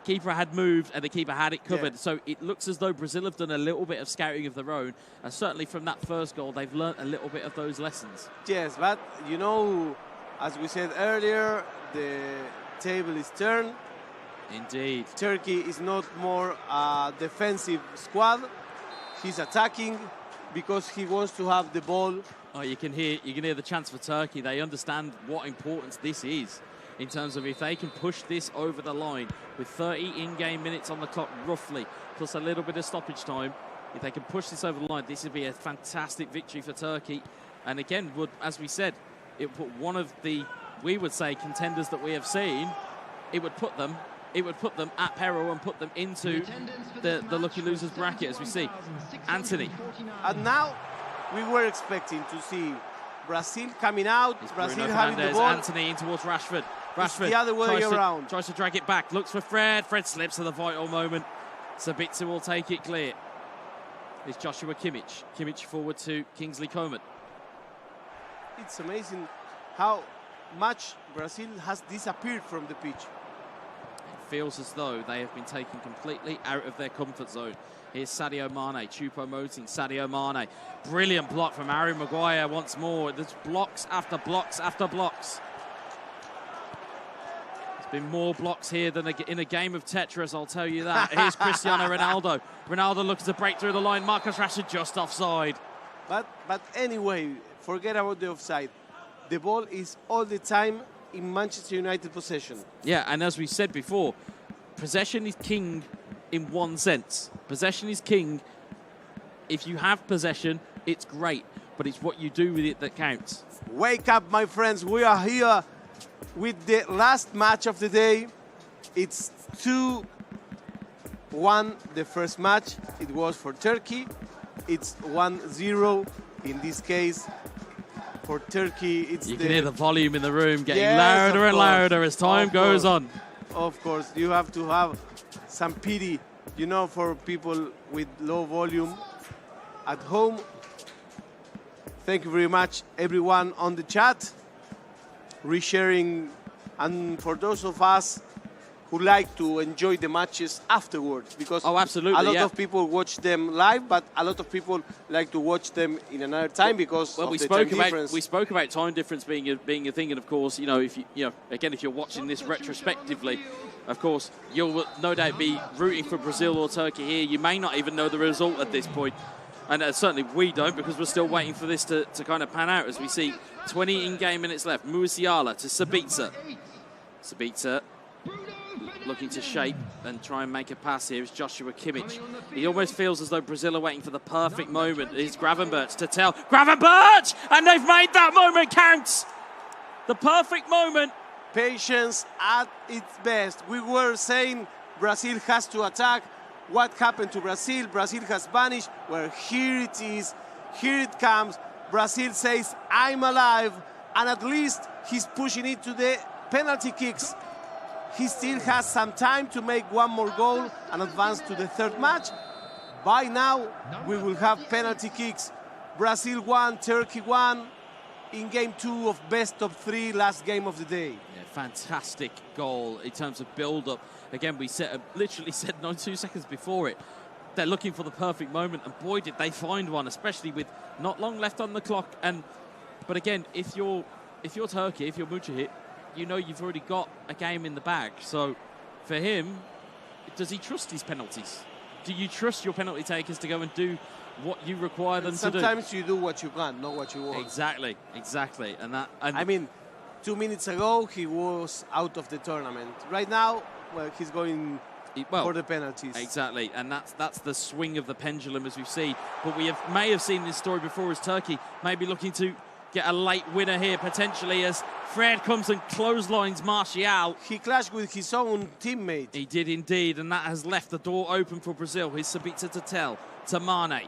keeper had moved and the keeper had it covered. Yeah. So it looks as though Brazil have done a little bit of scouting of their own. And certainly from that first goal, they've learnt a little bit of those lessons. Yes, but, as we said earlier, the table is turned. Indeed. Turkey is not more a defensive squad. He's attacking because he wants to have the ball. Oh, you can hear the chants for Turkey. They understand what importance this is in terms of if they can push this over the line with 30 in-game minutes on the clock roughly, plus a little bit of stoppage time. If they can push this over the line, this would be a fantastic victory for Turkey. And again, as we said, it would put one of the, we would say, contenders that we have seen. It would put them at peril and put them into the lucky losers bracket, as we see. Anthony. And now we were expecting to see Brazil coming out, Brazil having the ball. Anthony in towards Rashford. Rashford the other way around. Tries to drag it back, looks for Fred. Fred slips at the vital moment. Sabitzer will take it clear. It's Joshua Kimmich. Kimmich forward to Kingsley Coman. It's amazing how much Brazil has disappeared from the pitch. Feels as though they have been taken completely out of their comfort zone. Here's Sadio Mane, Choupo-Moting, Sadio Mane. Brilliant block from Harry Maguire once more. There's blocks after blocks after blocks. There's been more blocks here than in a game of Tetris, I'll tell you that. Here's Cristiano Ronaldo. Ronaldo looks to break through the line. Marcus Rashford just offside. But anyway, forget about the offside. The ball is all the time in Manchester United possession. Yeah, and as we said before, possession is king in one sense. Possession is king. If you have possession, it's great, but it's what you do with it that counts. Wake up, my friends. We are here with the last match of the day. It's 2-1, the first match. It was for Turkey. it's 1-0. In this case, for Turkey, it's You can hear the volume in the room getting Yes, louder of and course. louder as time Of goes course. on. Of course, you have to have some pity, you know, for people with low volume at home. Thank you very much, everyone on the chat, resharing, and for those of us who like to enjoy the matches afterwards, because absolutely, a lot yeah. of people watch them live, but a lot of people like to watch them in another time because of the time difference. We spoke about time difference being a thing, and of course, if if you're watching this retrospectively, of course, you'll no doubt be rooting for Brazil or Turkey here. You may not even know the result at this point. And certainly we don't, because we're still waiting for this to kind of pan out as we see 20 in-game minutes left. Musiala to Sabitzer. Sabitzer looking to shape and try and make a pass here is Joshua Kimmich. He almost feels as though Brazil are waiting for the perfect moment. It's Gravenberch to tell. Gravenberch! And they've made that moment count! The perfect moment. Patience at its best. We were saying Brazil has to attack. What happened to Brazil? Brazil has vanished. Well, here it is. Here it comes. Brazil says, I'm alive. And at least he's pushing it to the penalty kicks. He still has some time to make one more goal and advance to the third match. By now, we will have penalty kicks. Brazil 1, Turkey 1 in game 2 of best of 3, last game of the day. Yeah, fantastic goal in terms of build-up. Again, we literally said 2 seconds before it, they're looking for the perfect moment, and boy, did they find one, especially with not long left on the clock. But again, if you're Turkey, if you're Mujahid, you know you've already got a game in the bag. So for him, does he trust his penalties? Do you trust your penalty takers to go and do what you require them to do? Sometimes you do what you can, not what you want. Exactly. And I mean, 2 minutes ago, he was out of the tournament. Right now, well, he's going for the penalties. Exactly, and that's the swing of the pendulum as we've seen. But we may have seen this story before, as Turkey may be looking to get a late winner here, potentially, as Fred comes and clotheslines Martial. He clashed with his own teammate. He did indeed, and that has left the door open for Brazil. Here's Sabitzer to Tell, to Mane.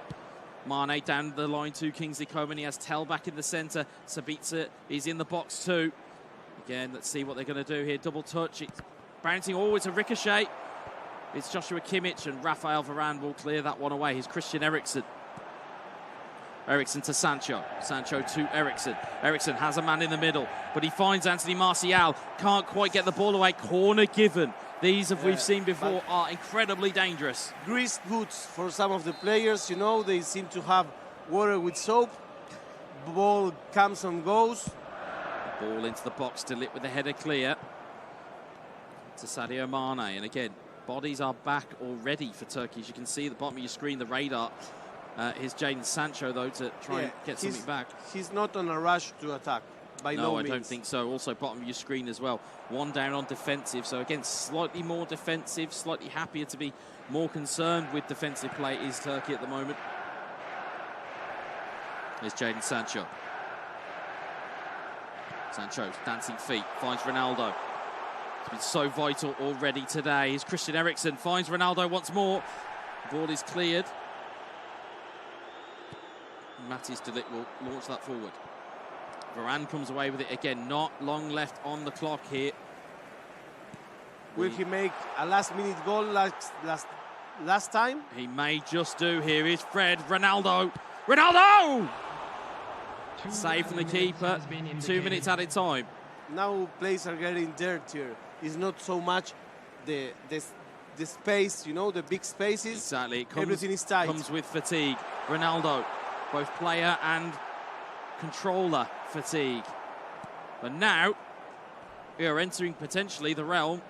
Mane down the line to Kingsley Coman. He has Tell back in the centre. Sabitzer is in the box too. Again, let's see what they're going to do here. Double touch. It's bouncing always a ricochet. It's Joshua Kimmich, and Rafael Varane will clear that one away. Here's Christian Eriksen. Eriksen to Sancho. Sancho to Eriksen. Eriksen has a man in the middle, but he finds Anthony Martial. Can't quite get the ball away. Corner given. These, as we've seen before, are incredibly dangerous. Greased boots for some of the players. You know, they seem to have water with soap. Ball comes and goes. Ball into the box, still lit with the header clear. To Sadio Mane, and again, bodies are back already for Turkey. As you can see at the bottom of your screen, the radar. Here's Jadon Sancho, though, to try and get something back. He's not on a rush to attack, by no means. No, I don't think so. Also, bottom of your screen as well. One down on defensive. So, again, slightly more defensive, slightly happier to be more concerned with defensive play is Turkey at the moment. Here's Jadon Sancho. Sancho's dancing feet, finds Ronaldo. It's been so vital already today. Here's Christian Eriksen, finds Ronaldo once more. The ball is cleared. Matthijs de Ligt will launch that forward. Varane comes away with it again. Not long left on the clock here. Will he make a last-minute goal last time? He may just do. Here is Fred. Ronaldo. Ronaldo! Save from the keeper. 2 minutes at a time. Now plays are getting dirtier. It's not so much the space, you know, the big spaces. Exactly. Everything is tight. Comes with fatigue. Ronaldo, both player and controller fatigue. But now we are entering potentially the realm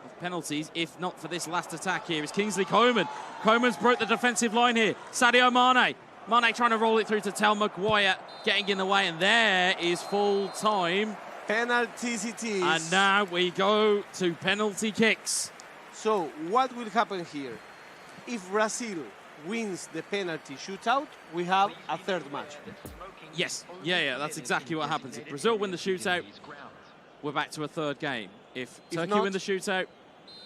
of penalties, if not for this last attack here. Is Kingsley Coman. Coman's broke the defensive line here. Sadio Mane. Mane trying to roll it through to Tel Maguire, getting in the way, and there is full time. Penalties it is. And now we go to penalty kicks. So what will happen here? If Brazil wins the penalty shootout, we have a third match. Yes, yeah, that's exactly what happens. If Brazil win the shootout, we're back to a third game. If Turkey win the shootout,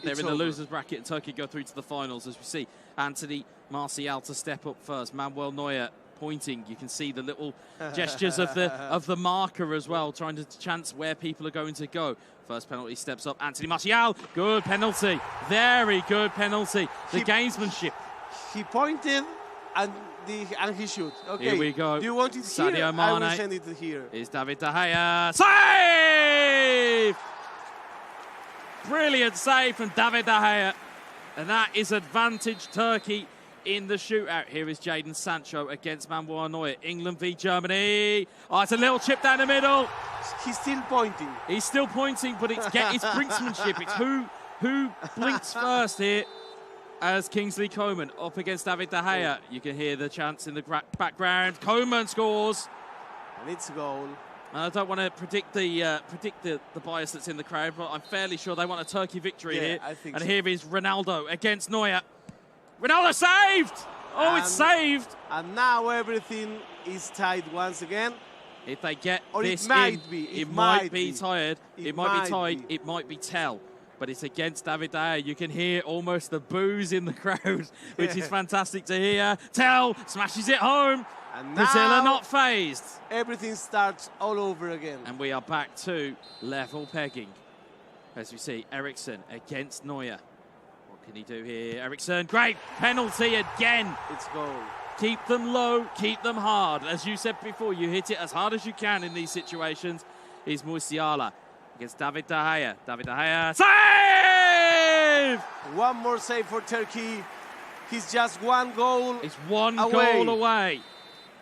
they're in the losers bracket, and Turkey go through to the finals, as we see. Anthony Martial to step up first. Manuel Neuer pointing. You can see the little gestures of the marker as well, trying to chance where people are going to go. First penalty steps up. Anthony Martial. Good penalty. Very good penalty. The gamesmanship. He pointed and he shoot. Okay. Here we go. Do you want it Sadio here? Mane. I will send it here. Is David De Gea. Save! Brilliant save from David De Gea. And that is advantage Turkey in the shootout. Here is Jadon Sancho against Manuel Neuer. England v Germany. Oh, it's a little chip down the middle. He's still pointing. He's still pointing, but it's brinksmanship. It's who blinks first here as Kingsley Coman up against David De Gea. You can hear the chants in the background. Coman scores. And it's a goal. I don't want to predict the bias that's in the crowd, but I'm fairly sure they want a Turkey victory here. I think and so. Here is Ronaldo against Neuer. Ronaldo saved! Oh, it's saved! And now everything is tied once again. If they get Or this it might in, be. it might be tied. It It might be might tied. be. It might be tell. But it's against David De Gea. You can hear almost the boos in the crowd, which is fantastic to hear. Tell smashes it home. And Brazil now are not phased. Everything starts all over again. And we are back to level pegging. As we see, Eriksen against Neuer. What can he do here? Eriksen, great penalty again. It's goal. Keep them low, keep them hard. As you said before, you hit it as hard as you can in these situations. Is Musiala against David De Gea. David De Gea, save! One more save for Turkey. He's just one goal. It's one away. goal away.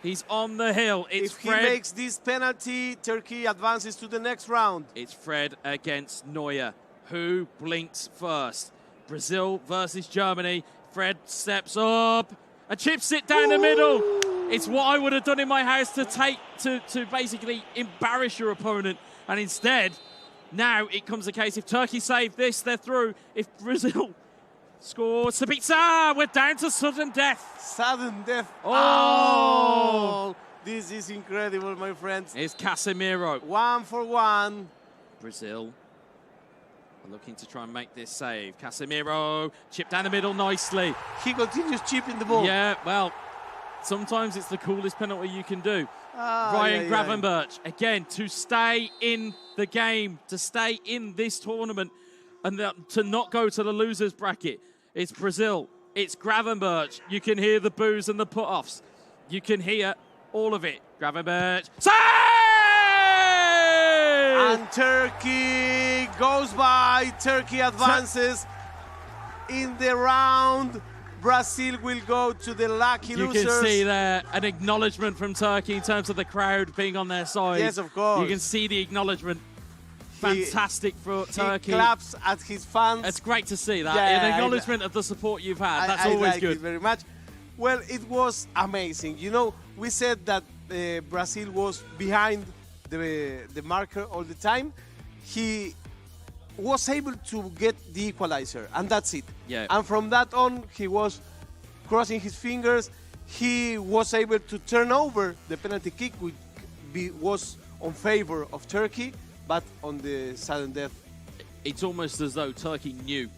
He's on the hill. It's if Fred. he makes this penalty, Turkey advances to the next round. It's Fred against Neuer. Who blinks first? Brazil versus Germany. Fred steps up and chips it down the middle. It's what I would have done in my house to basically embarrass your opponent. And instead, now it comes a case, if Turkey save this, they're through. If Brazil scores, Sabitzer, we're down to sudden death. Sudden death. Oh! This is incredible, my friends. It's Casemiro. 1-for-1. Brazil are looking to try and make this save. Casemiro, chip down the middle nicely. He continues chipping the ball. Yeah, well, sometimes it's the coolest penalty you can do. Ryan Gravenberch, again, to stay in the game, to stay in this tournament, and to not go to the losers bracket. It's Brazil. It's Gravenberch. You can hear the boos and the put-offs. You can hear all of it. Gravenberch. Save! And Turkey goes by. Turkey advances in the round. Brazil will go to the lucky losers. You can see there an acknowledgement from Turkey in terms of the crowd being on their side. Yes, of course. You can see the acknowledgement. Fantastic for Turkey. He claps at his fans. It's great to see that. Yeah, an acknowledgement of the support you've had. That's I always like good. it very much. Well, it was amazing. You know, we said that Brazil was behind the marker all the time. He was able to get the equalizer, and that's it. Yeah. And from that on, he was crossing his fingers. He was able to turn over the penalty kick, which was on favor of Turkey, but on the sudden death. It's almost as though Turkey knew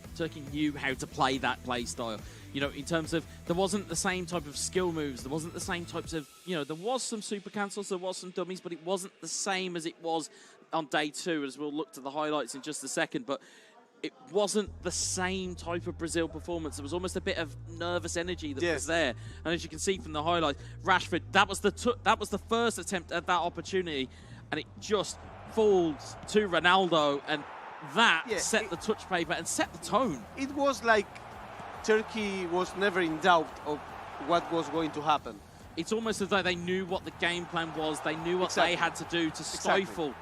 how to play that play style. You know, in terms of, there wasn't the same type of skill moves. There wasn't the same types of, there was some super cancels, there was some dummies, but it wasn't the same as it was on day two, as we'll look to the highlights in just a second. But it wasn't the same type of Brazil performance. There was almost a bit of nervous energy that was there. And as you can see from the highlights, Rashford, that was the first attempt at that opportunity, and it just falls to Ronaldo, and that set the touch paper and set the tone. It was like Turkey was never in doubt of what was going to happen. It's almost as though they knew what the game plan was. They knew what they had to do to stifle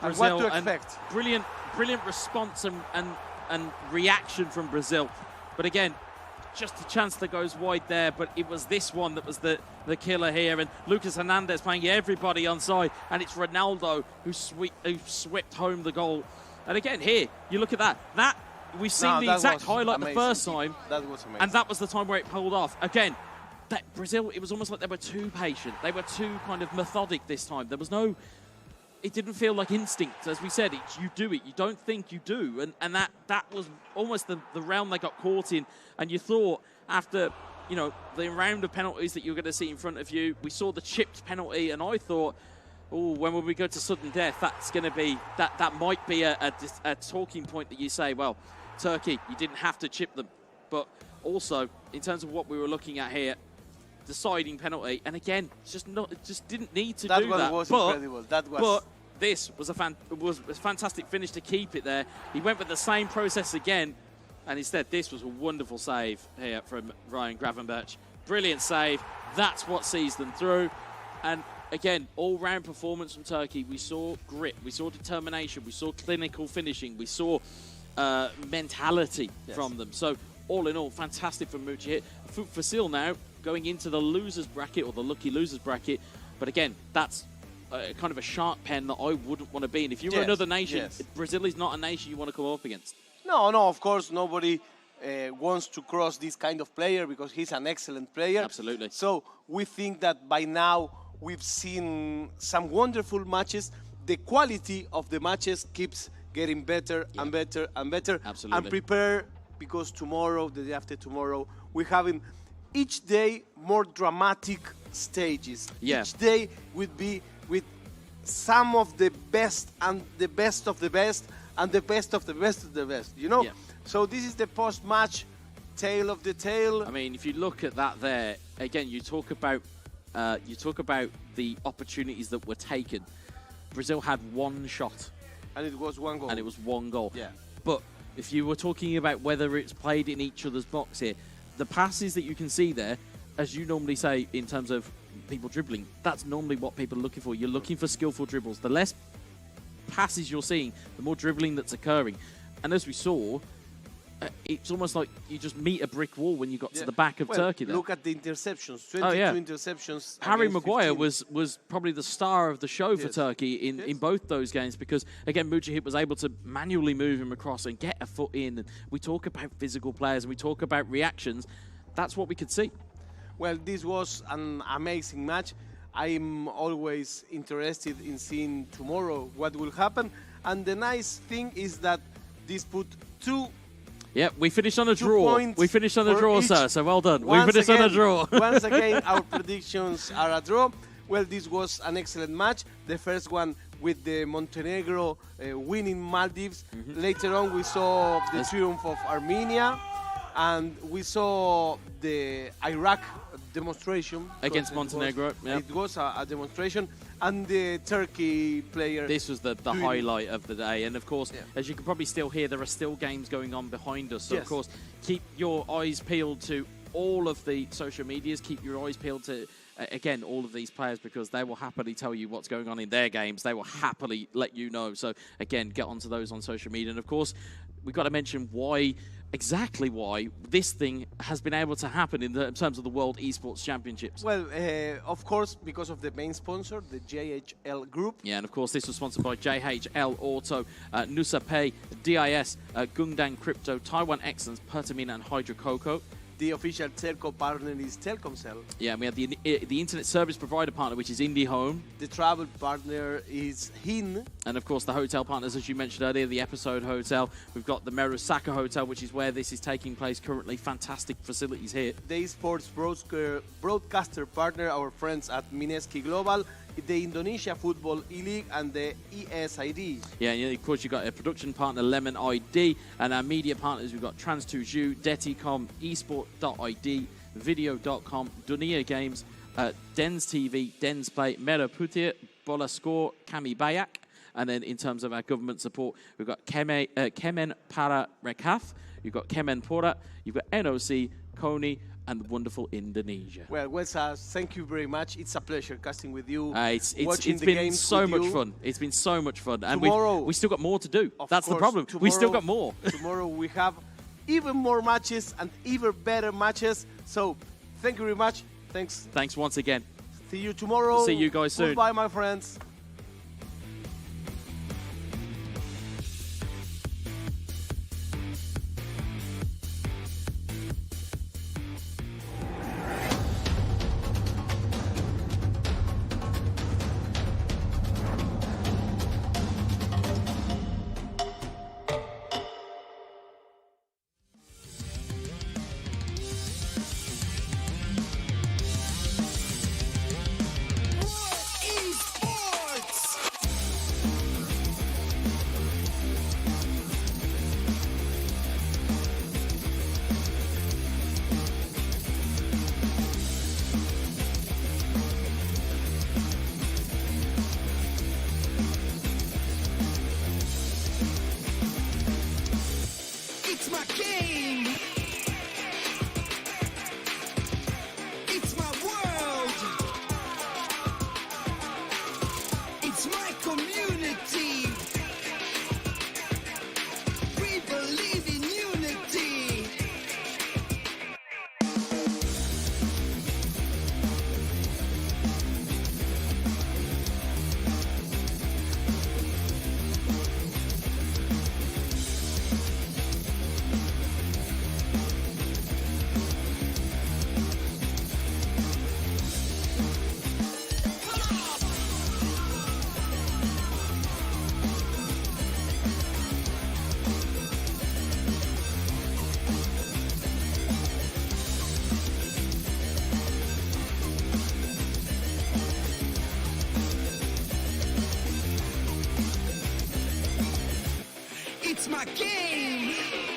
Brazil. And what to expect. Brilliant response and reaction from Brazil. But again, just a chance that goes wide there, but it was this one that was the killer here. And Lucas Hernandez playing everybody on side, and it's Ronaldo who swept home the goal. And again, here, you look at that. We've seen the exact highlight the first time. That was amazing. And that was the time where it pulled off. Again, that Brazil, it was almost like they were too patient. They were too kind of methodic this time. There was no, it didn't feel like instinct. As we said, you do it. You don't think you do. And that was almost the realm they got caught in. And you thought, after, you know, the round of penalties that you're going to see in front of you. We saw the chipped penalty, and I thought, oh, when we go to sudden death, that's going to be, that might be a talking point that you say, well, Turkey, you didn't have to chip them. But also, in terms of what we were looking at here, deciding penalty, and again, just didn't need to do that. That was incredible. But this was a fantastic finish to keep it there. He went with the same process again, and instead this was a wonderful save here from Ryan Gravenberch. Brilliant save. That's what sees them through. And again, all-round performance from Turkey. We saw grit, we saw determination, we saw clinical finishing, we saw mentality from them. So all in all, fantastic from Mujahid. Fasil now going into the losers bracket, or the lucky losers bracket. But again, that's kind of a shark pen that I wouldn't want to be in. If you were another nation, Brazil is not a nation you want to come up against. No, of course, nobody wants to cross this kind of player because he's an excellent player. Absolutely. So we think that by now we've seen some wonderful matches. The quality of the matches keeps getting better and better and better. Absolutely. And prepare, because tomorrow, the day after tomorrow, we're having each day more dramatic stages. Yeah. Each day would be with some of the best and the best of the best and the best of the best of the best, you know? Yeah. So this is the post-match tale of the tale. I mean, if you look at that there, again, you talk about the opportunities that were taken. Brazil had one shot. And it was one goal. And it was one goal. Yeah. But if you were talking about whether it's played in each other's box here, the passes that you can see there, as you normally say in terms of people dribbling, that's normally what people are looking for. You're looking for skillful dribbles. The less passes you're seeing, the more dribbling that's occurring. And as we saw, it's almost like you just meet a brick wall when you got to the back of Turkey there. Look at the interceptions, 22 interceptions. Harry Maguire was probably the star of the show for Turkey in both those games, because, again, Mujahid was able to manually move him across and get a foot in. And we talk about physical players and we talk about reactions. That's what we could see. Well, this was an amazing match. I'm always interested in seeing tomorrow what will happen. And the nice thing is that this put Yeah, we finished on a draw. We finished on a draw, sir, so well done. We finished on a draw. Once again, our predictions are a draw. Well, this was an excellent match. The first one with the Montenegro winning Maldives. Later on, we saw the triumph of Armenia. And we saw the Iraq demonstration. Against Montenegro, It was a demonstration. And the Turkey player. This was the highlight of the day. And, of course, as you can probably still hear, there are still games going on behind us. So, of course, keep your eyes peeled to all of the social medias. Keep your eyes peeled to, again, all of these players, because they will happily tell you what's going on in their games. They will happily let you know. So, again, get onto those on social media. And, of course, we've got to mention exactly why this thing has been able to happen in terms of the World Esports Championships. Well, of course, because of the main sponsor, the JHL Group. Yeah, and of course, this was sponsored by JHL Auto, Nusa Pay, DIS, Gungdang Crypto, Taiwan Excellence, Pertamina, and Hydro Coco. The official telco partner is Telkomsel. Yeah, and we have the internet service provider partner, which is IndyHome. The travel partner is HIN. And of course, the hotel partners, as you mentioned earlier, the Episode Hotel. We've got the Merusaka Hotel, which is where this is taking place currently. Fantastic facilities here. The esports broadcaster partner, our friends at Mineski Global, the Indonesia Football E-League, and the ESID. Yeah, and of course, you've got a production partner, Lemon ID, and our media partners, we've got Trans2Ju, Deticom, Esport.id, Video.com, Dunia Games, Dens TV, Dens Play, Merah Putih, Bola Score, Kami Bayak. And then in terms of our government support, we've got Kemen Para Rekaf, you've got Kemen Pora, you've got NOC, Kony, and wonderful Indonesia. Well, Wesas, thank you very much. It's a pleasure casting with you. It's been so much fun. It's been so much fun. And we still got more to do. That's the problem. We still got more. Tomorrow we have even more matches and even better matches. So thank you very much. Thanks. Thanks once again. See you tomorrow. See you guys soon. Goodbye, my friends. it's my game.